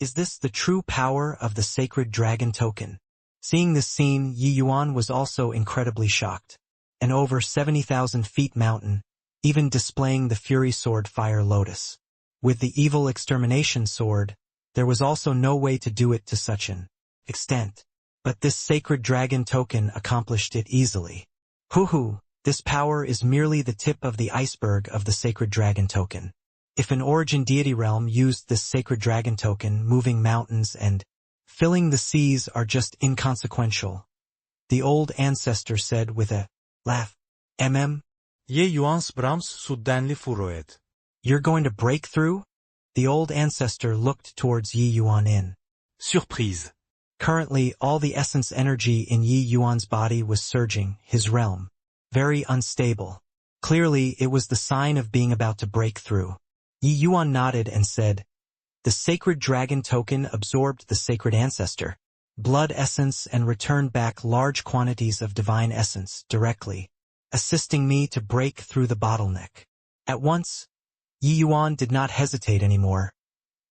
Is this the true power of the sacred dragon token? Seeing this scene, Yi Yuan was also incredibly shocked. An over 70,000 feet mountain, even displaying the Fury Sword Fire Lotus. With the evil extermination sword, there was also no way to do it to such an extent. But this sacred dragon token accomplished it easily. Hoo-hoo, this power is merely the tip of the iceberg of the sacred dragon token. If an origin deity realm used this sacred dragon token, moving mountains and filling the seas are just inconsequential. The old ancestor said with a laugh. Ye yuans brams suddenly furoed. You're going to break through? The old ancestor looked towards Yi Yuan in Surprise. Currently, all the essence energy in Yi Yuan's body was surging, his realm. Very unstable. Clearly, it was the sign of being about to break through. Yi Yuan nodded and said, the sacred dragon token absorbed the sacred ancestor, blood essence and returned back large quantities of divine essence directly, assisting me to break through the bottleneck. At once, Yi Yuan did not hesitate anymore,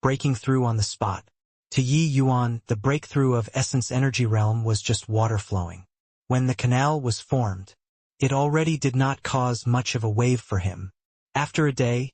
breaking through on the spot. To Yi Yuan, the breakthrough of essence energy realm was just water flowing. When the canal was formed, it already did not cause much of a wave for him. After a day,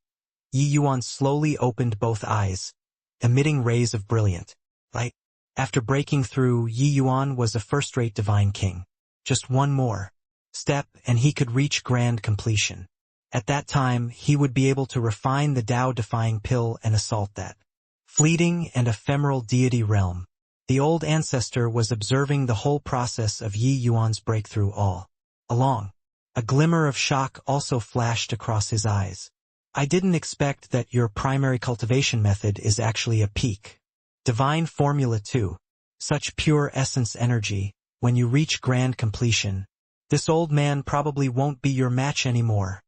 Yi Yuan slowly opened both eyes, emitting rays of brilliant light. After breaking through, Yi Yuan was a first-rate divine king. Just one more step and he could reach grand completion. At that time, he would be able to refine the Tao-defying pill and assault that fleeting and ephemeral deity realm. The old ancestor was observing the whole process of Yi Yuan's breakthrough all along. A glimmer of shock also flashed across his eyes. I didn't expect that your primary cultivation method is actually a peak divine formula too. Such pure essence energy, when you reach grand completion, this old man probably won't be your match anymore.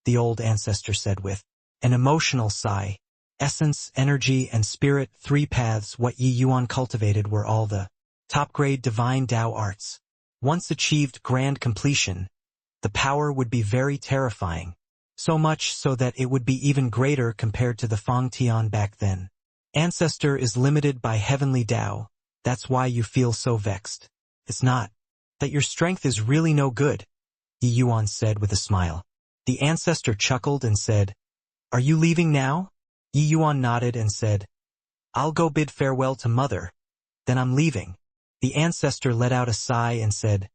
The old ancestor said with an emotional sigh. Essence, energy, and spirit, three paths what Yi Yuan cultivated were all the top-grade divine Tao arts. Once achieved grand completion, the power would be very terrifying, so much so that it would be even greater compared to the Feng Tian back then. Ancestor is limited by heavenly Tao, that's why you feel so vexed. It's not that your strength is really no good, Yi Yuan said with a smile. The ancestor chuckled and said, are you leaving now? Yi Yuan nodded and said, I'll go bid farewell to mother, then I'm leaving. The ancestor let out a sigh and said,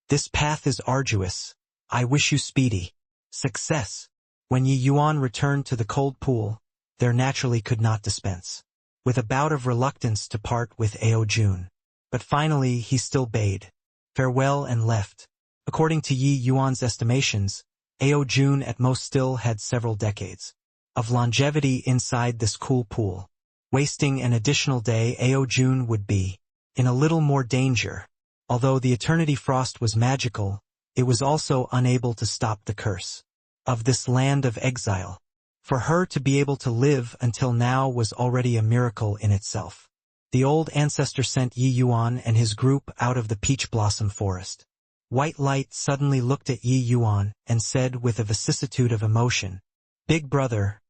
this path is arduous. I wish you speedy success. When Yi Yuan returned to the cold pool, there naturally could not dispense with a bout of reluctance to part with Ao Jun. But finally he still bade farewell and left. According to Yi Yuan's estimations, Ao Jun at most still had several decades of longevity inside this cool pool. Wasting an additional day, Ao Jun would be in a little more danger. Although the eternity frost was magical, it was also unable to stop the curse of this land of exile. For her to be able to live until now was already a miracle in itself. The old ancestor sent Yi Yuan and his group out of the peach blossom forest. White Light suddenly looked at Yi Yuan and said with a vicissitude of emotion, Big brother,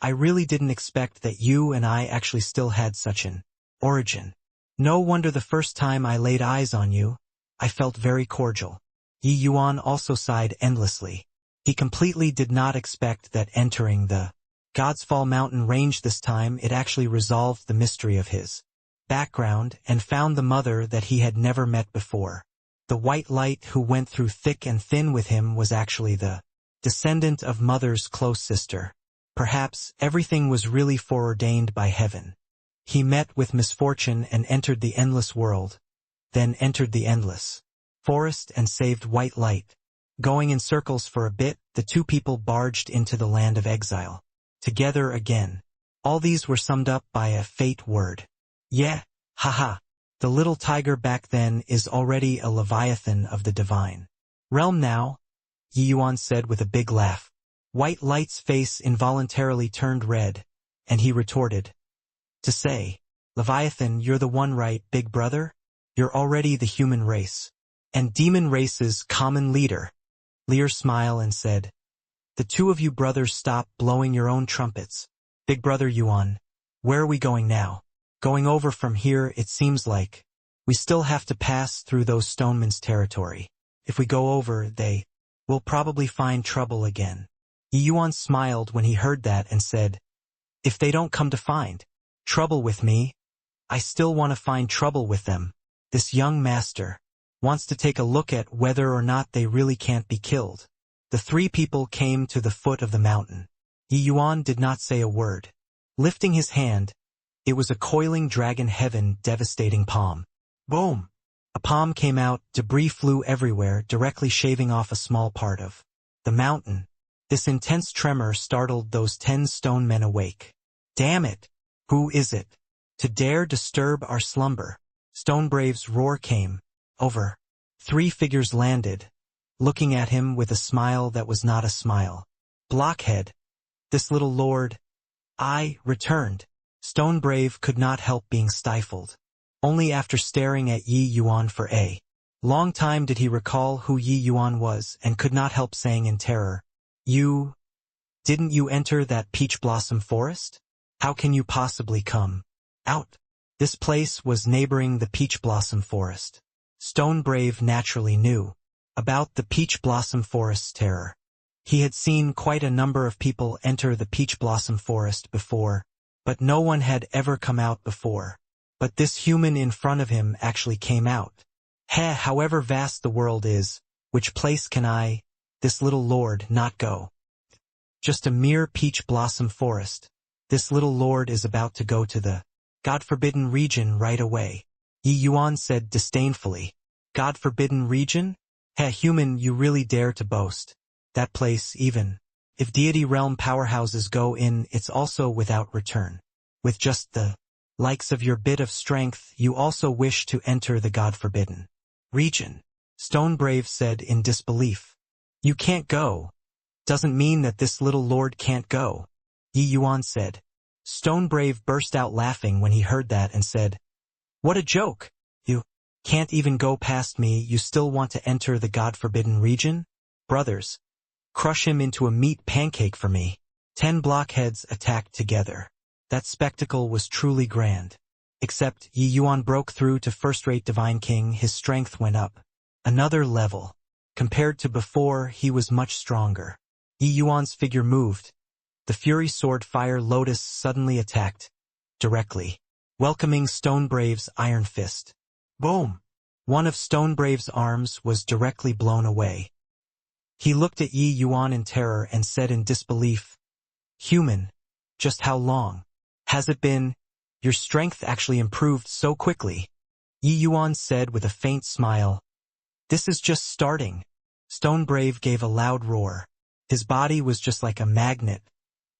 I really didn't expect that you and I actually still had such an origin. No wonder the first time I laid eyes on you, I felt very cordial. Yi Yuan also sighed endlessly. He completely did not expect that entering the God's Fall mountain range this time it actually resolved the mystery of his background and found the mother that he had never met before. The White Light who went through thick and thin with him was actually the descendant of mother's close sister. Perhaps everything was really foreordained by heaven. He met with misfortune and entered the endless world, then entered the endless forest and saved White Light. Going in circles for a bit, the two people barged into the land of exile. Together again. All these were summed up by a fate word. Yeah, haha. The little tiger back then is already a leviathan of the divine realm now, Yi Yuan said with a big laugh. White Light's face involuntarily turned red, and he retorted. To say, Leviathan, you're the one right, big brother? You're already the human race. And demon race's common leader. Lear smiled and said, the two of you brothers stop blowing your own trumpets. Big brother Yuan, Where are we going now? Going over from here, it seems like. We still have to pass through those stonemen's territory. If we go over, they will probably find trouble again. Yi Yuan smiled when he heard that and said, if they don't come to find trouble with me, I still want to find trouble with them. This young master wants to take a look at whether or not they really can't be killed. The three people came to the foot of the mountain. Yi Yuan did not say a word. Lifting his hand, it was a coiling dragon heaven devastating palm. Boom! A palm came out, debris flew everywhere, directly shaving off a small part of the mountain. This intense tremor startled those 10 stone men awake. Damn it! Who is it? To dare disturb our slumber? Stonebrave's roar came. Over. 3 figures landed, looking at him with a smile that was not a smile. Blockhead! This little lord. I returned. Stonebrave could not help being stifled. Only after staring at Yi Yuan for a long time did he recall who Yi Yuan was and could not help saying in terror, Didn't you enter that peach blossom forest? How can you possibly come out? This place was neighboring the peach blossom forest. Stonebrave naturally knew about the peach blossom forest's terror. He had seen quite a number of people enter the peach blossom forest before, but no one had ever come out before. But this human in front of him actually came out. However vast the world is, which place can I, this little lord, not go? Just a mere peach blossom forest. This little lord is about to go to the God-forbidden region right away. Yi Yuan said disdainfully. God-forbidden region? Human, you really dare to boast. That place, even if deity realm powerhouses go in, it's also without return. With just the likes of your bit of strength, you also wish to enter the God-forbidden region. Stonebrave said in disbelief. You can't go. Doesn't mean that this little lord can't go. Yi Yuan said. Stonebrave burst out laughing when he heard that and said, What a joke! You can't even go past me, you still want to enter the God-forbidden region? Brothers, crush him into a meat pancake for me. 10 blockheads attacked together. That spectacle was truly grand. Except Yi Yuan broke through to first-rate Divine King, his strength went up another level. Compared to before, he was much stronger. Yi Yuan's figure moved. The Fury Sword Fire Lotus suddenly attacked, directly, welcoming Stonebrave's iron fist. Boom! One of Stonebrave's arms was directly blown away. He looked at Yi Yuan in terror and said in disbelief, Human, just how long has it been? Your strength actually improved so quickly. Yi Yuan said with a faint smile, This is just starting. Stonebrave gave a loud roar. His body was just like a magnet,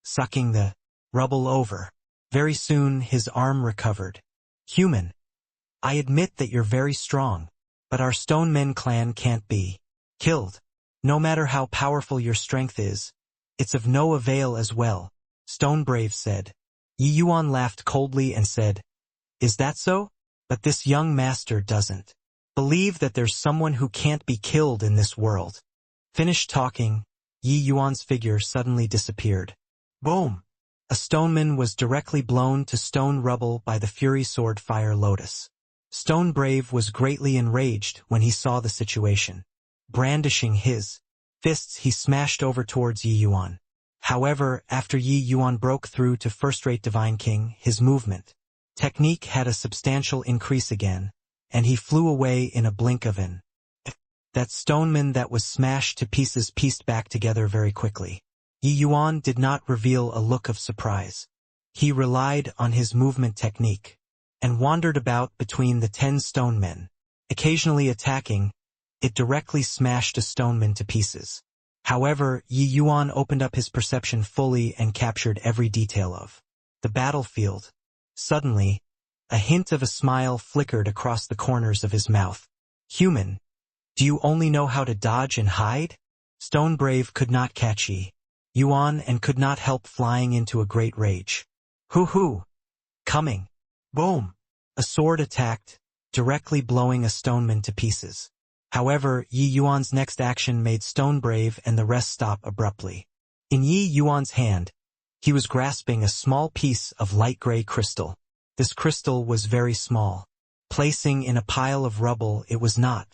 sucking the rubble over. Very soon his arm recovered. Human, I admit that you're very strong, but our Stonemen clan can't be killed. No matter how powerful your strength is, it's of no avail as well, Stonebrave said. Yi Yuan laughed coldly and said, Is that so? But this young master doesn't believe that there's someone who can't be killed in this world. Finished talking, Yi Yuan's figure suddenly disappeared. Boom! A stoneman was directly blown to stone rubble by the Fury Sword Fire Lotus. Stonebrave was greatly enraged when he saw the situation. Brandishing his fists, he smashed over towards Yi Yuan. However, after Yi Yuan broke through to first-rate Divine King, his movement technique had a substantial increase again, and he flew away in a blink of an eye. That stoneman that was smashed to pieces pieced back together very quickly. Yi Yuan did not reveal a look of surprise. He relied on his movement technique and wandered about between the 10 stonemen. Occasionally attacking, it directly smashed a stoneman to pieces. However, Yi Yuan opened up his perception fully and captured every detail of the battlefield. Suddenly, a hint of a smile flickered across the corners of his mouth. Human, do you only know how to dodge and hide? Stonebrave could not catch Yi Yuan and could not help flying into a great rage. Hoo-hoo! Coming! Boom! A sword attacked, directly blowing a stoneman to pieces. However, Yi Yuan's next action made Stonebrave and the rest stop abruptly. In Yi Yuan's hand, He was grasping a small piece of light gray crystal. This crystal was very small. Placing in a pile of rubble, it was not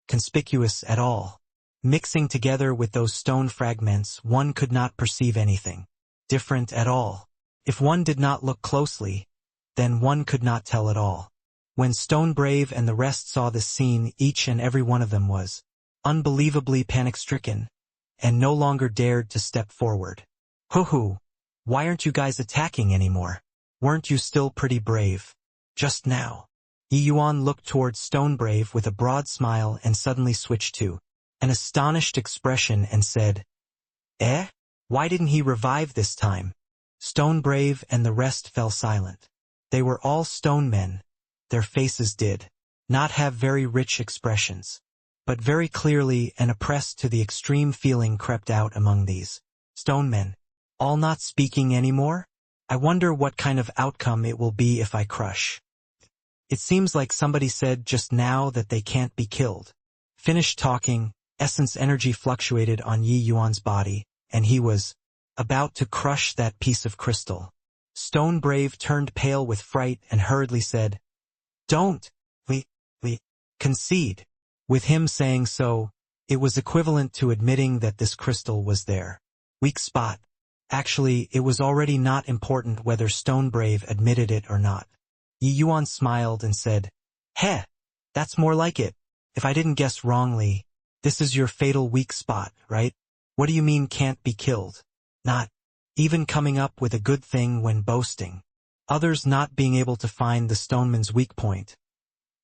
conspicuous at all. Mixing together with those stone fragments, one could not perceive anything different at all. If one did not look closely, then one could not tell at all. When Stone Brave and the rest saw this scene, each and every one of them was unbelievably panic-stricken, and no longer dared to step forward. Hoo-hoo, why aren't you guys attacking anymore? Weren't you still pretty brave? Just now. Yi Yuan looked towards Stone Brave with a broad smile and suddenly switched to an astonished expression and said, "Eh? Why didn't he revive this time?" Stone Brave and the rest fell silent. They were all stone men. Their faces did not have very rich expressions, but very clearly an oppressed to the extreme feeling crept out among these stone men. All not speaking anymore? I wonder what kind of outcome it will be if I crush. It seems like somebody said just now that they can't be killed. Finished talking, essence energy fluctuated on Yi Yuan's body, and he was about to crush that piece of crystal. Stone Brave turned pale with fright and hurriedly said, "Don't! We concede." With him saying so, it was equivalent to admitting that this crystal was their weak spot. Actually, it was already not important whether Stone Brave admitted it or not. Yi Yuan smiled and said, "Heh, that's more like it. If I didn't guess wrongly, this is your fatal weak spot, right? What do you mean can't be killed? Not even coming up with a good thing when boasting. Others not being able to find the stoneman's weak point.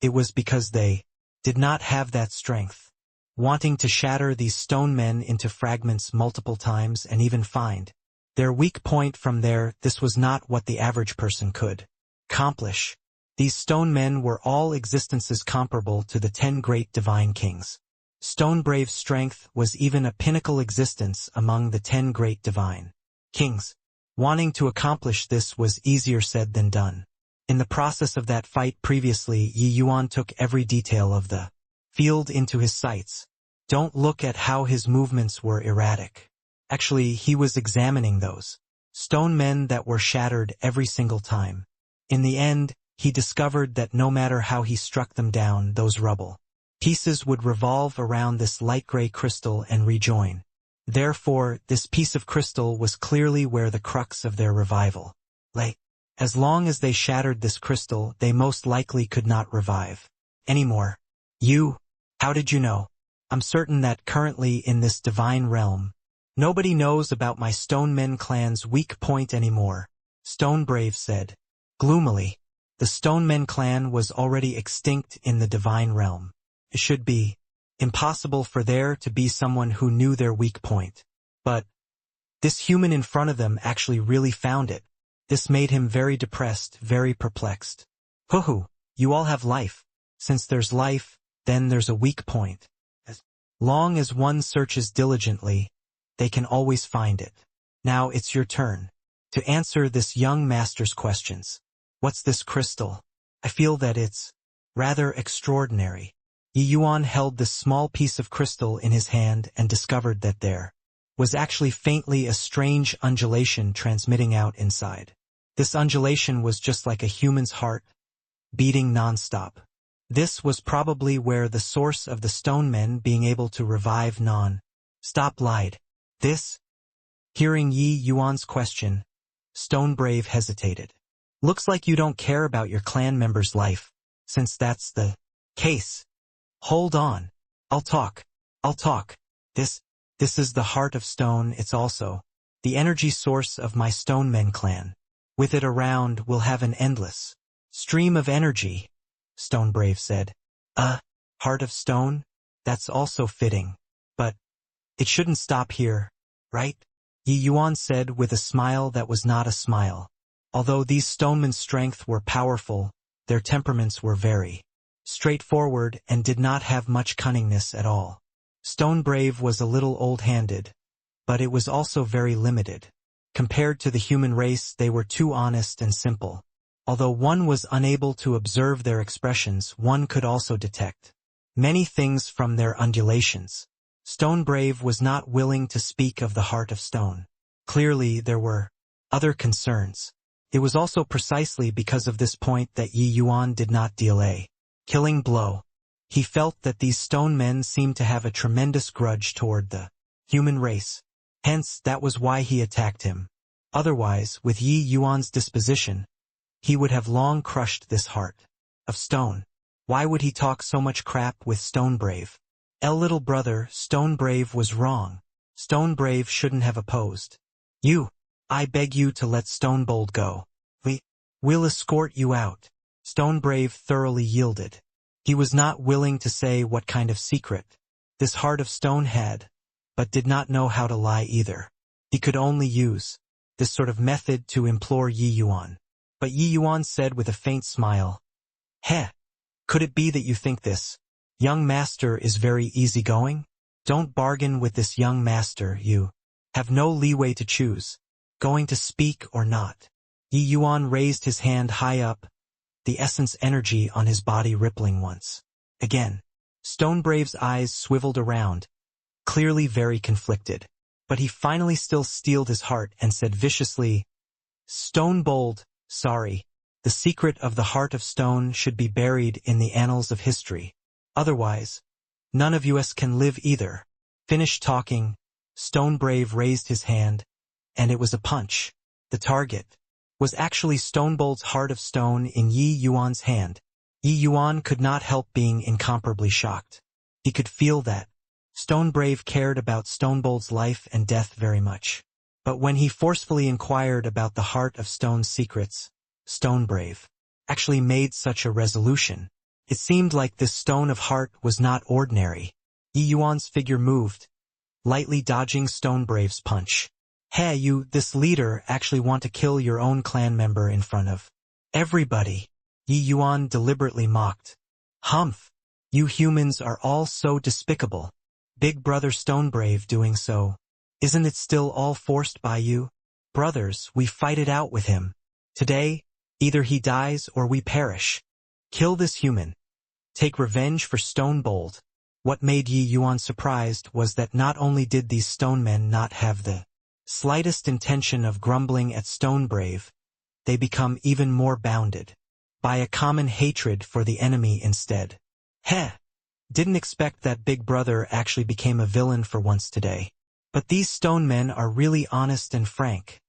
It was because they did not have that strength. Wanting to shatter these stone men into fragments multiple times and even find their weak point from there, this was not what the average person could accomplish. These stone men were all existences comparable to the 10 great divine kings. Stone Brave's strength was even a pinnacle existence among the 10 great divine kings. Wanting to accomplish this was easier said than done. In the process of that fight previously, Yi Yuan took every detail of the field into his sights. Don't look at how his movements were erratic. Actually, he was examining those stone men that were shattered every single time. In the end, he discovered that no matter how he struck them down, those rubble pieces would revolve around this light gray crystal and rejoin. Therefore, this piece of crystal was clearly where the crux of their revival lay. As long as they shattered this crystal, they most likely could not revive anymore. How did you know? I'm certain that currently in this divine realm, nobody knows about my Stone Men clan's weak point anymore, Stone Brave said. Gloomily, the Stone Men clan was already extinct in the divine realm. It should be impossible for there to be someone who knew their weak point. But this human in front of them actually really found it. This made him very depressed, very perplexed. Hoo-hoo, you all have life. Since there's life, then there's a weak point. As long as one searches diligently, they can always find it. Now it's your turn to answer this young master's questions. What's this crystal? I feel that it's rather extraordinary. Yi Yuan held this small piece of crystal in his hand and discovered that there was actually faintly a strange undulation transmitting out inside. This undulation was just like a human's heart, beating non-stop. This was probably where the source of the stone men being able to revive non-stop lied. Hearing Yi Yuan's question, Stone Brave hesitated. Looks like you don't care about your clan member's life, since that's the case. Hold on. I'll talk. This is the heart of stone. It's also the energy source of my stone men clan. With it around, we'll have an endless stream of energy, Stone Brave said. Heart of stone? That's also fitting. But it shouldn't stop here, right? Yi Yuan said with a smile that was not a smile. Although these stonemen's strength were powerful, their temperaments were very straightforward and did not have much cunningness at all. Stone Brave was a little old-handed, but it was also very limited. Compared to the human race, they were too honest and simple. Although one was unable to observe their expressions, one could also detect many things from their undulations. Stone Brave was not willing to speak of the heart of stone. Clearly, there were other concerns. It was also precisely because of this point that Yi Yuan did not deal a killing blow. He felt that these stone men seemed to have a tremendous grudge toward the human race. Hence, that was why he attacked him. Otherwise, with Yi Yuan's disposition, he would have long crushed this heart of stone. Why would he talk so much crap with Stone Brave? Little brother, Stone Brave was wrong. Stone Brave shouldn't have opposed. I beg you to let Stone Bold go. We'll escort you out. Stone Brave thoroughly yielded. He was not willing to say what kind of secret this heart of stone had, but did not know how to lie either. He could only use this sort of method to implore Yi Yuan. But Yi Yuan said with a faint smile, could it be that you think this young master is very easygoing? Don't bargain with this young master, you have no leeway to choose, going to speak or not. Yi Yuan raised his hand high up, the essence energy on his body rippling once again. Stone Brave's eyes swiveled around, clearly very conflicted. But he finally still steeled his heart and said viciously, Stone Bold, sorry. The secret of the heart of stone should be buried in the annals of history. Otherwise, none of us can live either. Finished talking, Stone Brave raised his hand, and it was a punch. The target was actually Stone Bold's heart of stone in Yi Yuan's hand. Yi Yuan could not help being incomparably shocked. He could feel that Stone Brave cared about Stone Bold's life and death very much. But when he forcefully inquired about the heart of stone's secrets, Stone Brave actually made such a resolution. It seemed like this stone of heart was not ordinary. Yi Yuan's figure moved, lightly dodging Stone Brave's punch. You, this leader, actually want to kill your own clan member in front of everybody. Yi Yuan deliberately mocked. Humph! You humans are all so despicable. Big brother Stone Brave doing so. Isn't it still all forced by you? Brothers, we fight it out with him. Today, either he dies or we perish. Kill this human. Take revenge for Stone Bold. What made Yi Yuan surprised was that not only did these stone men not have the slightest intention of grumbling at Stone Brave, they become even more bounded by a common hatred for the enemy instead. Didn't expect that big brother actually became a villain for once today. But these stone men are really honest and frank,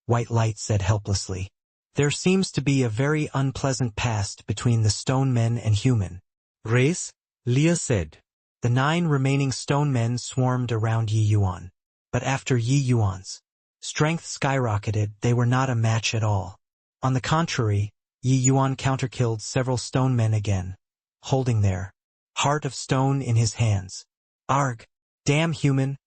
White Light said helplessly. There seems to be a very unpleasant past between the stone men and human race, Leah said. The 9 remaining stone men swarmed around Yi Yuan. But after Yi Yuan's strength skyrocketed, they were not a match at all. On the contrary, Yi Yuan counterkilled several stone men again, holding their heart of stone in his hands. Arg! Damn human!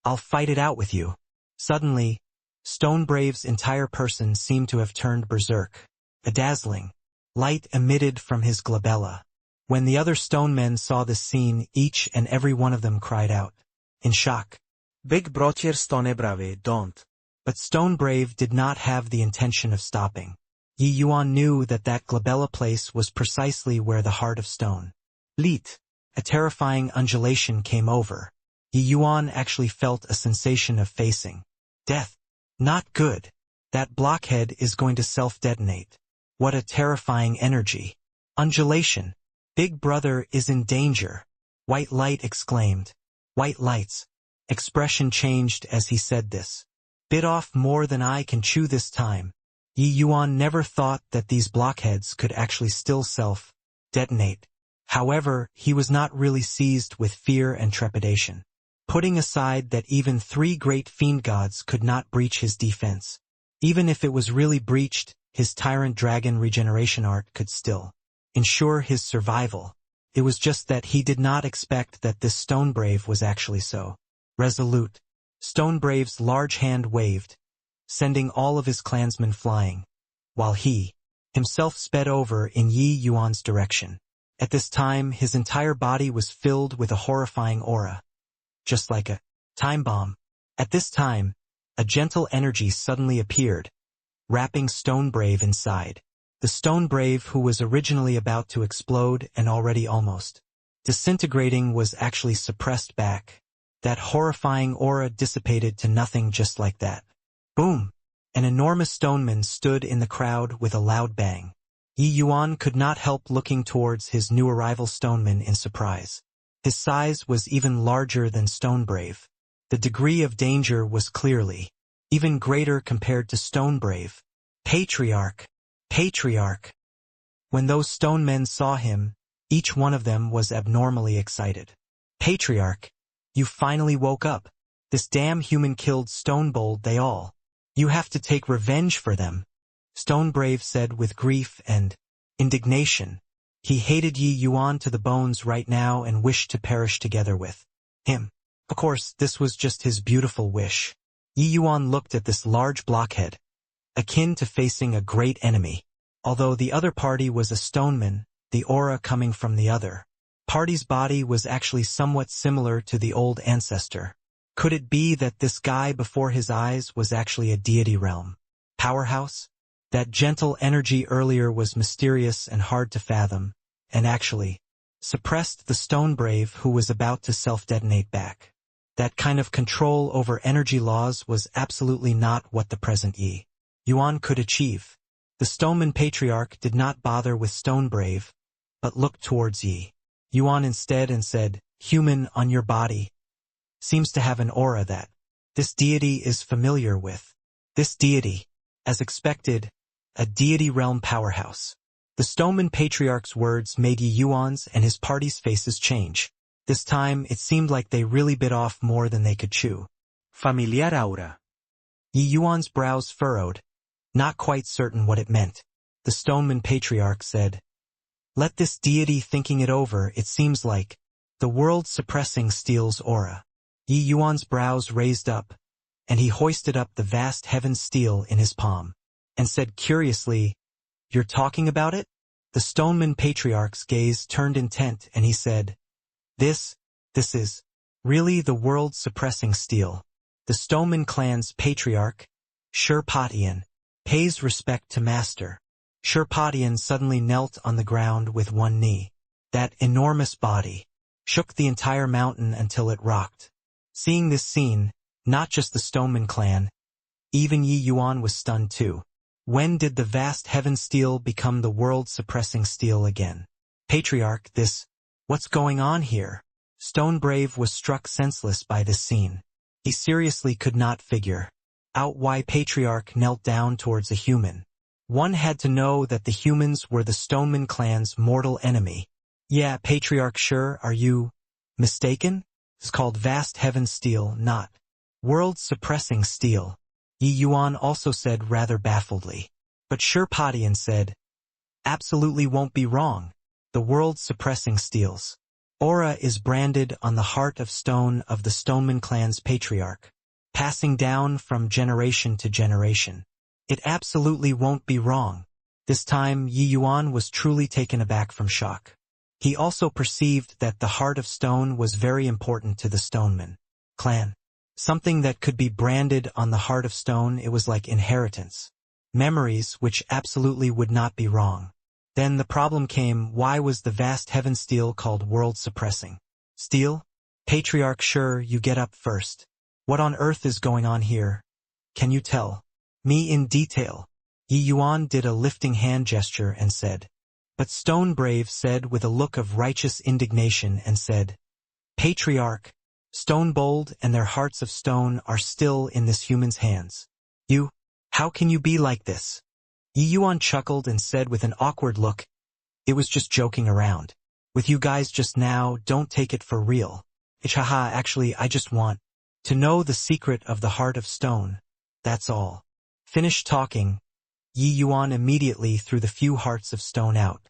I'll fight it out with you. Suddenly, Stone Brave's entire person seemed to have turned berserk. A dazzling light emitted from his glabella. When the other stone men saw this scene, each and every one of them cried out in shock. Big brother Stone Brave, don't. But Stone Brave did not have the intention of stopping. Yi Yuan knew that that glabella place was precisely where the heart of stone leaped. A terrifying undulation came over. Yi Yuan actually felt a sensation of facing death. Not good. That blockhead is going to self-detonate. What a terrifying energy. Undulation. Big brother is in danger. White Light exclaimed. White Light's expression changed as he said this. Bit off more than I can chew this time. Yi Yuan never thought that these blockheads could actually still self-detonate. However, he was not really seized with fear and trepidation. Putting aside that even 3 great fiend gods could not breach his defense. Even if it was really breached, his tyrant dragon regeneration art could still ensure his survival. It was just that he did not expect that this Stone Brave was actually so resolute. Stone Brave's large hand waved, sending all of his clansmen flying, while he himself sped over in Yi Yuan's direction. At this time, his entire body was filled with a horrifying aura, just like a time bomb. At this time, a gentle energy suddenly appeared, wrapping Stone Brave inside. The Stone Brave, who was originally about to explode and already almost disintegrating, was actually suppressed back. That horrifying aura dissipated to nothing just like that. Boom! An enormous stoneman stood in the crowd with a loud bang. Yi Yuan could not help looking towards his new arrival stoneman in surprise. His size was even larger than Stonebrave. The degree of danger was clearly even greater compared to Stonebrave. Patriarch! Patriarch! When those stone men saw him, each one of them was abnormally excited. Patriarch! You finally woke up. This damn human killed Stonebold they all. You have to take revenge for them. Stonebrave said with grief and indignation. He hated Yi Yuan to the bones right now and wished to perish together with him. Of course, this was just his beautiful wish. Yi Yuan looked at this large blockhead, akin to facing a great enemy. Although the other party was a stoneman, the aura coming from the other party's body was actually somewhat similar to the old ancestor. Could it be that this guy before his eyes was actually a deity realm powerhouse? That gentle energy earlier was mysterious and hard to fathom, and actually suppressed the Stonebrave who was about to self-detonate back. That kind of control over energy laws was absolutely not what the present Yi Yuan could achieve. The Stoneman Patriarch did not bother with Stonebrave, but looked towards Yi Yuan instead and said, "Human on your body seems to have an aura that this deity is familiar with." This deity, as expected, a deity realm powerhouse. The Stoneman Patriarch's words made Yi Yuan's and his party's faces change. This time it seemed like they really bit off more than they could chew. Familiar aura. Yi Yuan's brows furrowed, not quite certain what it meant. The Stoneman Patriarch said, "Let this deity thinking it over, it seems like the world-suppressing steel's aura." Yi Yuan's brows raised up, and he hoisted up the vast heaven steel in his palm, and said curiously, "You're talking about it?" The Stoneman Patriarch's gaze turned intent and he said, This is really the world-suppressing steel. The Stoneman clan's patriarch, Shurpatian, pays respect to master. Shurpatian suddenly knelt on the ground with one knee. That enormous body shook the entire mountain until it rocked. Seeing this scene, not just the Stoneman clan, even Yi Yuan was stunned too. When did the vast heaven steel become the world-suppressing steel again? Patriarch, what's going on here? Stonebrave was struck senseless by this scene. He seriously could not figure out why Patriarch knelt down towards a human. One had to know that the humans were the Stoneman clan's mortal enemy. Yeah, Patriarch, sure, are you mistaken? It's called vast heaven steel, not world-suppressing steel. Yi Yuan also said rather baffledly. But Shurpatian said, "Absolutely won't be wrong. The world-suppressing steel's aura is branded on the heart of stone of the Stoneman clan's patriarch, passing down from generation to generation. It absolutely won't be wrong." This time Yi Yuan was truly taken aback from shock. He also perceived that the heart of stone was very important to the Stoneman clan. Something that could be branded on the heart of stone, it was like inheritance. Memories which absolutely would not be wrong. Then the problem came, why was the vast heaven steel called world-suppressing steel? Patriarch, sure, you get up first. What on earth is going on here? Can you tell me in detail? Yi Yuan did a lifting hand gesture and said. But Stonebrave said with a look of righteous indignation and said, "Patriarch, Stonebold and their hearts of stone are still in this human's hands. How can you be like this?" Yi Yuan chuckled and said with an awkward look, "It was just joking around with you guys just now, don't take it for real. Haha, actually I just want to know the secret of the heart of stone, that's all." Finished talking, Yi Yuan immediately threw the few hearts of stone out.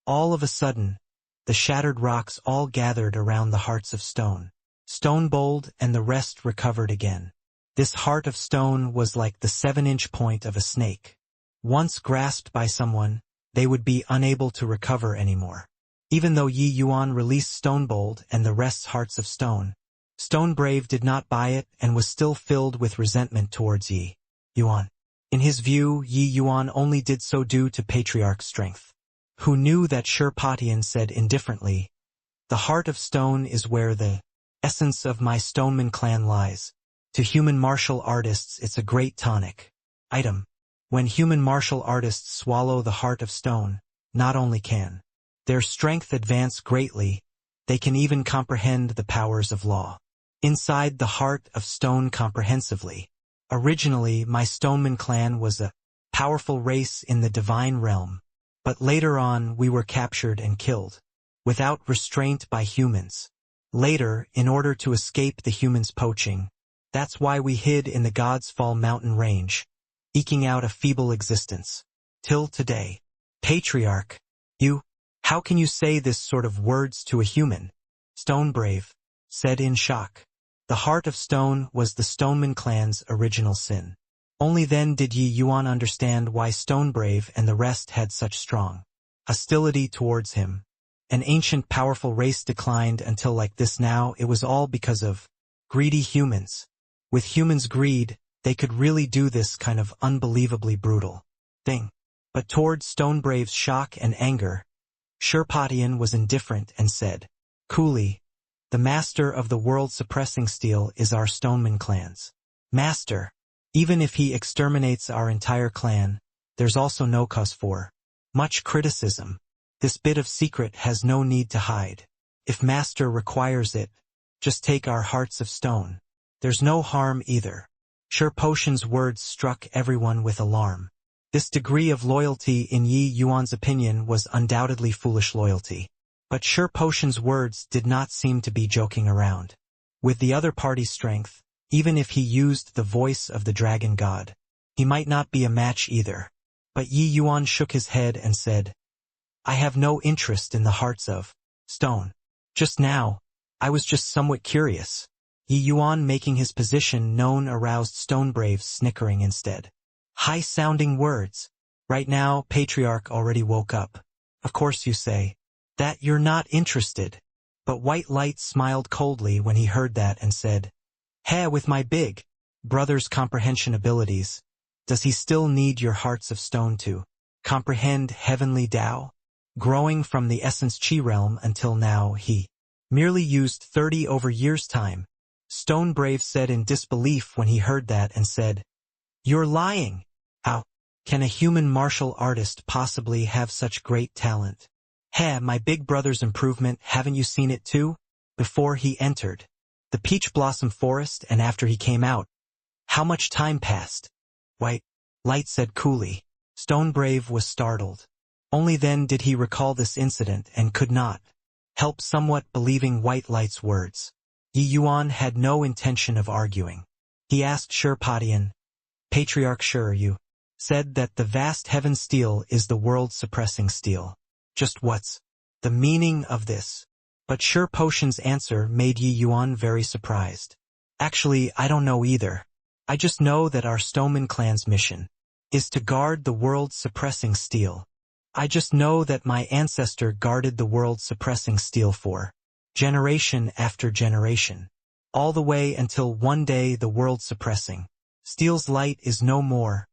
All of a sudden, the shattered rocks all gathered around the hearts of stone. Stonebold and the rest recovered again. This heart of stone was like the 7-inch point of a snake. Once grasped by someone, they would be unable to recover anymore. Even though Yi Yuan released Stonebold and the rest's hearts of stone, Stonebrave did not buy it and was still filled with resentment towards Yi Yuan. In his view, Yi Yuan only did so due to Patriarch's strength. Who knew that Shurpatian said indifferently, "The heart of stone is where the essence of my Stoneman clan lies. To human martial artists it's a great tonic. Item. When human martial artists swallow the heart of stone, not only can their strength advance greatly, they can even comprehend the powers of law. Inside the heart of stone comprehensively. Originally, my Stoneman clan was a powerful race in the divine realm, but later on we were captured and killed, without restraint by humans. Later, in order to escape the humans' poaching, that's why we hid in the God's Fall mountain range, eking out a feeble existence. Till today. Patriarch, how can you say this sort of words to a human? Stonebrave said in shock. The heart of stone was the Stoneman clan's original sin. Only then did Yi Yuan understand why Stonebrave and the rest had such strong hostility towards him. An ancient powerful race declined until like this now it was all because of greedy humans. With humans' greed, they could really do this kind of unbelievably brutal thing. But towards Stonebrave's shock and anger, Sherpatian was indifferent and said, coolly, the master of the world suppressing steel is our Stoneman clan's master. Even if he exterminates our entire clan, there's also no cause for much criticism. This bit of secret has no need to hide. If master requires it, just take our hearts of stone. There's no harm either. Sherpotian's words struck everyone with alarm. This degree of loyalty in Yi Yuan's opinion was undoubtedly foolish loyalty. But Sherpotian's words did not seem to be joking around. With the other party's strength, even if he used the voice of the dragon god, he might not be a match either. But Yi Yuan shook his head and said, I have no interest in the hearts of stone. Just now, I was just somewhat curious. Yi Yuan making his position known aroused Stonebrave's snickering instead. High-sounding words. Right now, Patriarch already woke up. Of course you say that you're not interested. But White Light smiled coldly when he heard that and said, Hey, with my big brother's comprehension abilities, does he still need your hearts of stone to comprehend heavenly Tao? Growing from the essence Chi realm until now he merely used 30 over years time. Stonebrave said in disbelief when he heard that and said, You're lying. How can a human martial artist possibly have such great talent? Hey, my big brother's improvement, haven't you seen it too? Before he entered the peach blossom forest and after he came out, how much time passed? White Light said coolly. Stonebrave was startled. Only then did he recall this incident and could not help somewhat believing White Light's words. Yi Yuan had no intention of arguing. He asked Sherpatian, Patriarch Sher, you said that the vast heaven steel is the world-suppressing steel. Just what's the meaning of this? But Sherpotian's answer made Yi Yuan very surprised. Actually, I don't know either. I just know that our Stoneman clan's mission is to guard the world-suppressing steel. I just know that my ancestor guarded the world-suppressing steel for generation after generation, all the way until one day the world-suppressing steel's light is no more,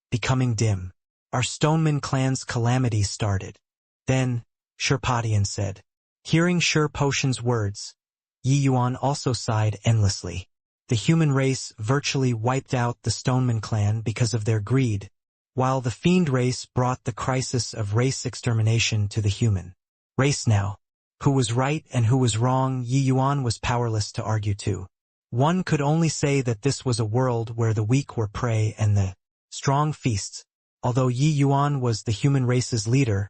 becoming dim. Our Stoneman clan's calamity started. Then, Sherpatian said. Hearing Sherpotian's words, Yi Yuan also sighed endlessly. The human race virtually wiped out the Stoneman clan because of their greed, while the fiend race brought the crisis of race extermination to the human race now. Who was right and who was wrong, Yi Yuan was powerless to argue too. One could only say that this was a world where the weak were prey and the strong feasts. Although Yi Yuan was the human race's leader,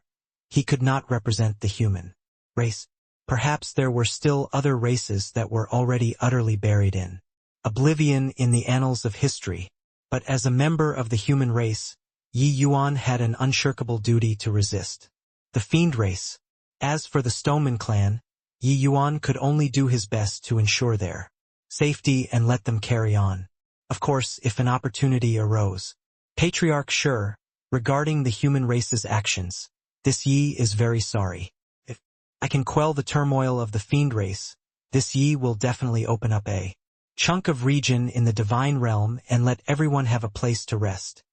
he could not represent the human race. Perhaps there were still other races that were already utterly buried in oblivion in the annals of history. But as a member of the human race, Yi Yuan had an unshirkable duty to resist the fiend race. As for the Stoneman clan, Yi Yuan could only do his best to ensure their safety and let them carry on. Of course, if an opportunity arose. Patriarch Sher, regarding the human race's actions, this Yi is very sorry. If I can quell the turmoil of the fiend race, this Yi will definitely open up a chunk of region in the divine realm and let everyone have a place to rest.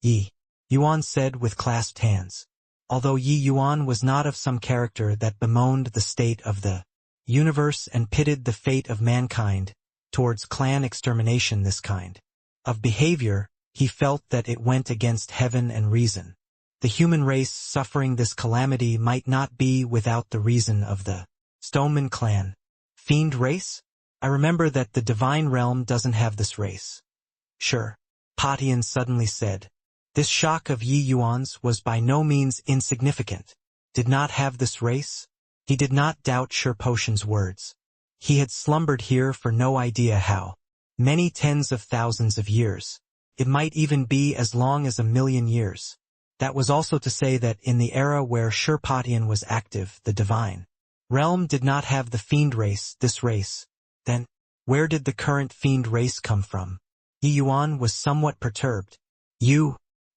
Yi Yuan said with clasped hands. Although Yi Yuan was not of some character that bemoaned the state of the universe and pitted the fate of mankind towards clan extermination, this kind of behavior He felt that it went against heaven and reason. The human race suffering this calamity might not be without the reason of the Stoneman clan. Fiend race? I remember that the divine realm doesn't have this race. Sure, Patian suddenly said. This shock of Yi Yuan's was by no means insignificant. Did not have this race? He did not doubt Sure Potion's words. He had slumbered here for no idea how many tens of thousands of years. It might even be as long as 1,000,000 years. That was also to say that in the era where Sure Patian was active, the divine realm did not have the fiend race, this race. Then, where did the current fiend race come from? Yi Yuan was somewhat perturbed. You're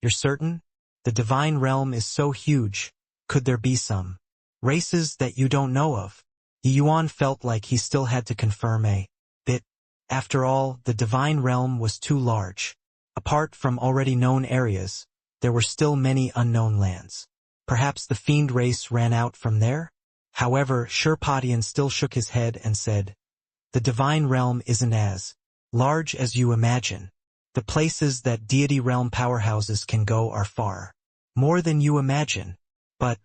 certain? The divine realm is so huge. Could there be some races that you don't know of? Yi Yuan felt like he still had to confirm a bit. After all, the divine realm was too large. Apart from already known areas, there were still many unknown lands. Perhaps the fiend race ran out from there? However, Sure Patian still shook his head and said, the divine realm isn't as large as you imagine. The places that deity realm powerhouses can go are far more than you imagine. But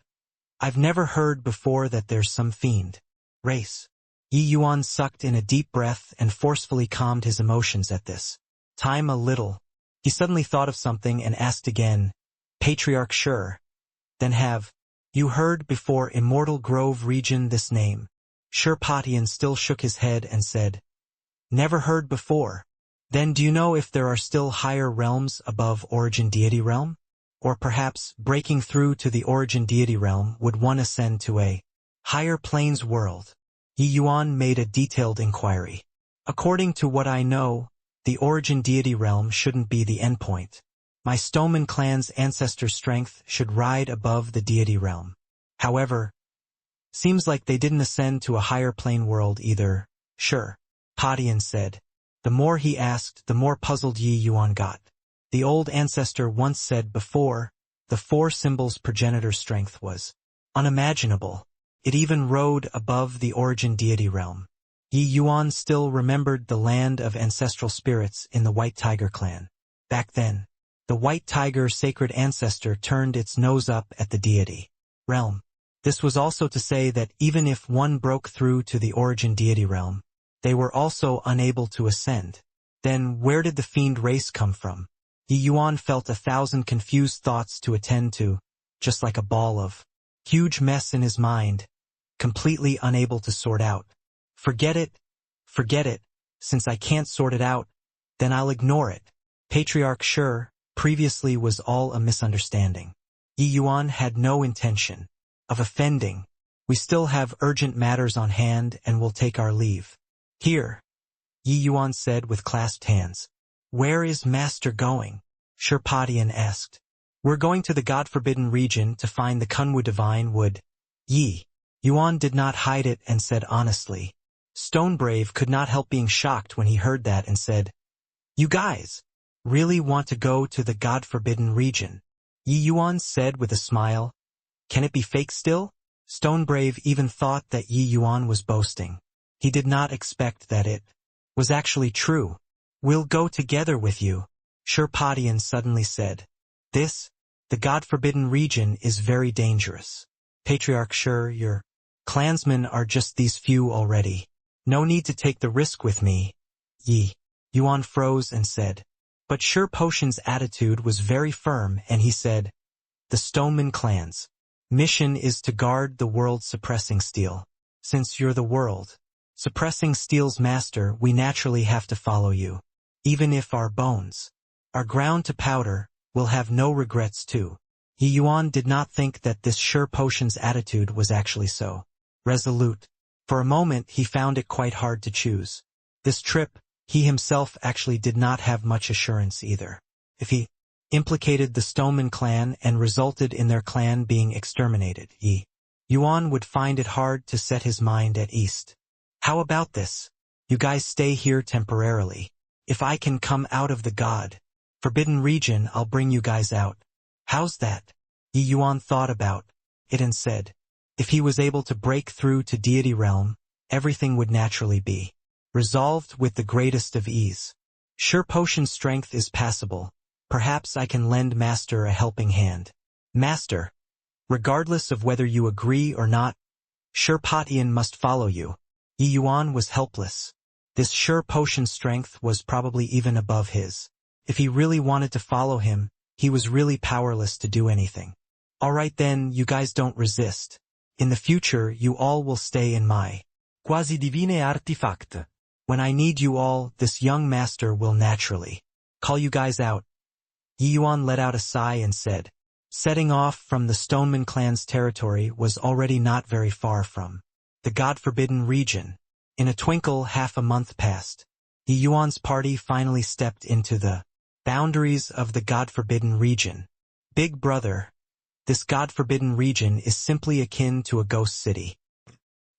I've never heard before that there's some fiend race. Yi Yuan sucked in a deep breath and forcefully calmed his emotions at this time a little. He suddenly thought of something and asked again, Patriarch Sure, then have you heard before Immortal Grove region this name? Sure Patian still shook his head and said, never heard before. Then do you know if there are still higher realms above Origin Deity Realm? Or perhaps, breaking through to the Origin Deity Realm, would one ascend to a higher planes world? Yi Yuan made a detailed inquiry. According to what I know, the Origin Deity Realm shouldn't be the endpoint. My Stoneman clan's ancestor strength should ride above the Deity Realm. However, seems like they didn't ascend to a higher plane world either. Sure, Patian said. The more he asked, the more puzzled Yi Yuan got. The old ancestor once said before, the 4 symbols' progenitor strength was unimaginable. It even rode above the Origin Deity Realm. Yi Yuan still remembered the land of ancestral spirits in the White Tiger clan. Back then, the White Tiger sacred ancestor turned its nose up at the deity realm. This was also to say that even if one broke through to the Origin Deity Realm, they were also unable to ascend. Then where did the fiend race come from? Yi Yuan felt 1,000 confused thoughts to attend to, just like a ball of huge mess in his mind, completely unable to sort out. Forget it, since I can't sort it out, then I'll ignore it. Patriarch Sure, previously was all a misunderstanding. Yi Yuan had no intention of offending. We still have urgent matters on hand and will take our leave. Here, Yi Yuan said with clasped hands. Where is Master going? Sure Patian asked. We're going to the God-forbidden region to find the Kunwu divine wood. Yi Yuan did not hide it and said honestly. Stonebrave could not help being shocked when he heard that and said, you guys really want to go to the God-forbidden region? Yi Yuan said with a smile. Can it be fake still? Stonebrave even thought that Yi Yuan was boasting. He did not expect that it was actually true. We'll go together with you, Sure Patian suddenly said. The God-forbidden region is very dangerous. Patriarch Sure, your clansmen are just these few already. No need to take the risk with me. Yi Yuan froze and said. But Sure Potion's attitude was very firm and he said, the Stoneman clan's mission is to guard the world suppressing steel. Since you're the world suppressing steel's master, we naturally have to follow you. Even if our bones are ground to powder, we'll have no regrets too. Yi Yuan did not think that this Sure Potion's attitude was actually so resolute. For a moment he found it quite hard to choose. This trip, he himself actually did not have much assurance either. If he implicated the Stoneman clan and resulted in their clan being exterminated, Yi Yuan would find it hard to set his mind at ease. How about this? You guys stay here temporarily. If I can come out of the God-forbidden region, I'll bring you guys out. How's that? Yi Yuan thought about it and said, if he was able to break through to Deity Realm, everything would naturally be resolved with the greatest of ease. Sure Potion's strength is passable, Perhaps I can lend Master a helping hand. Master, regardless of whether you agree or not, Sure Potion must follow you. Yi Yuan was helpless. This sure potion strength was probably even above his. If he really wanted to follow him, he was really powerless to do anything. Alright then, you guys don't resist. In the future, you all will stay in my quasi divine artifact. When I need you all, this young master will naturally call you guys out. Yi Yuan let out a sigh and said, setting off from the Stoneman clan's territory was already not very far from the God-forbidden region. In a twinkle, half a month passed. Yi Yuan's party finally stepped into the boundaries of the God-forbidden region. Big brother, this God-forbidden region is simply akin to a ghost city.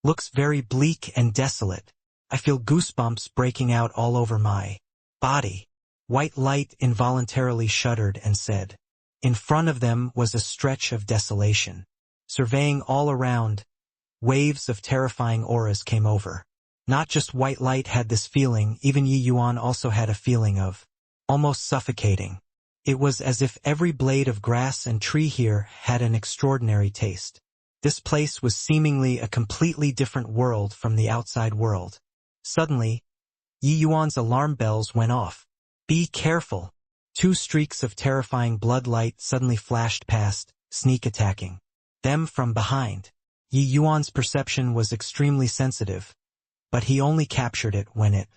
Looks very bleak and desolate. I feel goosebumps breaking out all over my body. White Light involuntarily shuddered and said. In front of them was a stretch of desolation. Surveying all around, waves of terrifying auras came over. Not just White Light had this feeling, even Yi Yuan also had a feeling of almost suffocating. It was as if every blade of grass and tree here had an extraordinary taste. This place was seemingly a completely different world from the outside world. Suddenly, Yi Yuan's alarm bells went off. Be careful! 2 streaks of terrifying blood light suddenly flashed past, sneak attacking them from behind. Yi Yuan's perception was extremely sensitive, but he only captured it when it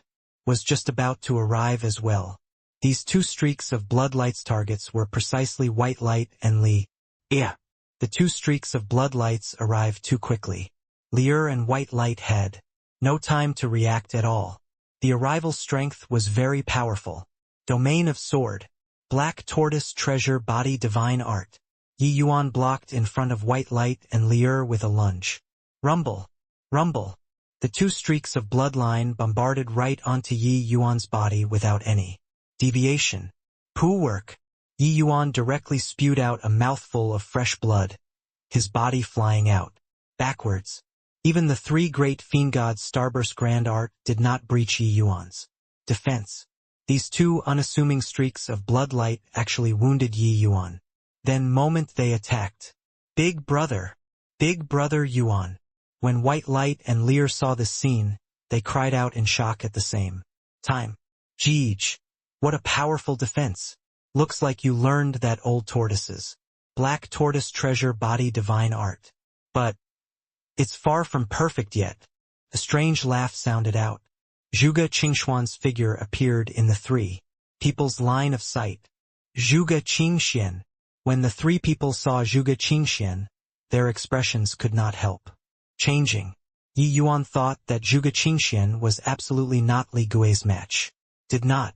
was just about to arrive as well. These 2 streaks of blood light's targets were precisely White Light and Li. The 2 streaks of blood lights arrived too quickly. Lier and White Light had no time to react at all. The arrival strength was very powerful. Domain of Sword. Black Tortoise Treasure Body Divine Art. Yi Yuan blocked in front of White Light and Lier with a lunge. Rumble. Rumble. The 2 streaks of bloodline bombarded right onto Yi Yuan's body without any deviation. Poo work. Yi Yuan directly spewed out a mouthful of fresh blood, his body flying out backwards. Even the 3 great fiend gods' Starburst Grand Art did not breach Yi Yuan's defense. These 2 unassuming streaks of blood light actually wounded Yi Yuan. Then moment they attacked. Big brother Yuan. When White Light and Lier saw this scene, they cried out in shock at the same time. Jeej, what a powerful defense. Looks like you learned that old tortoise's Black Tortoise Treasure Body Divine Art. But it's far from perfect yet. A strange laugh sounded out. Zhuge Qingxuan's figure appeared in the 3 people's line of sight. Zhuge Qingxian. When the 3 people saw Zhuge Qingxian, their expressions could not help changing. Yi Yuan thought that Zhuge Qingxian was absolutely not Li Gui's match. Did not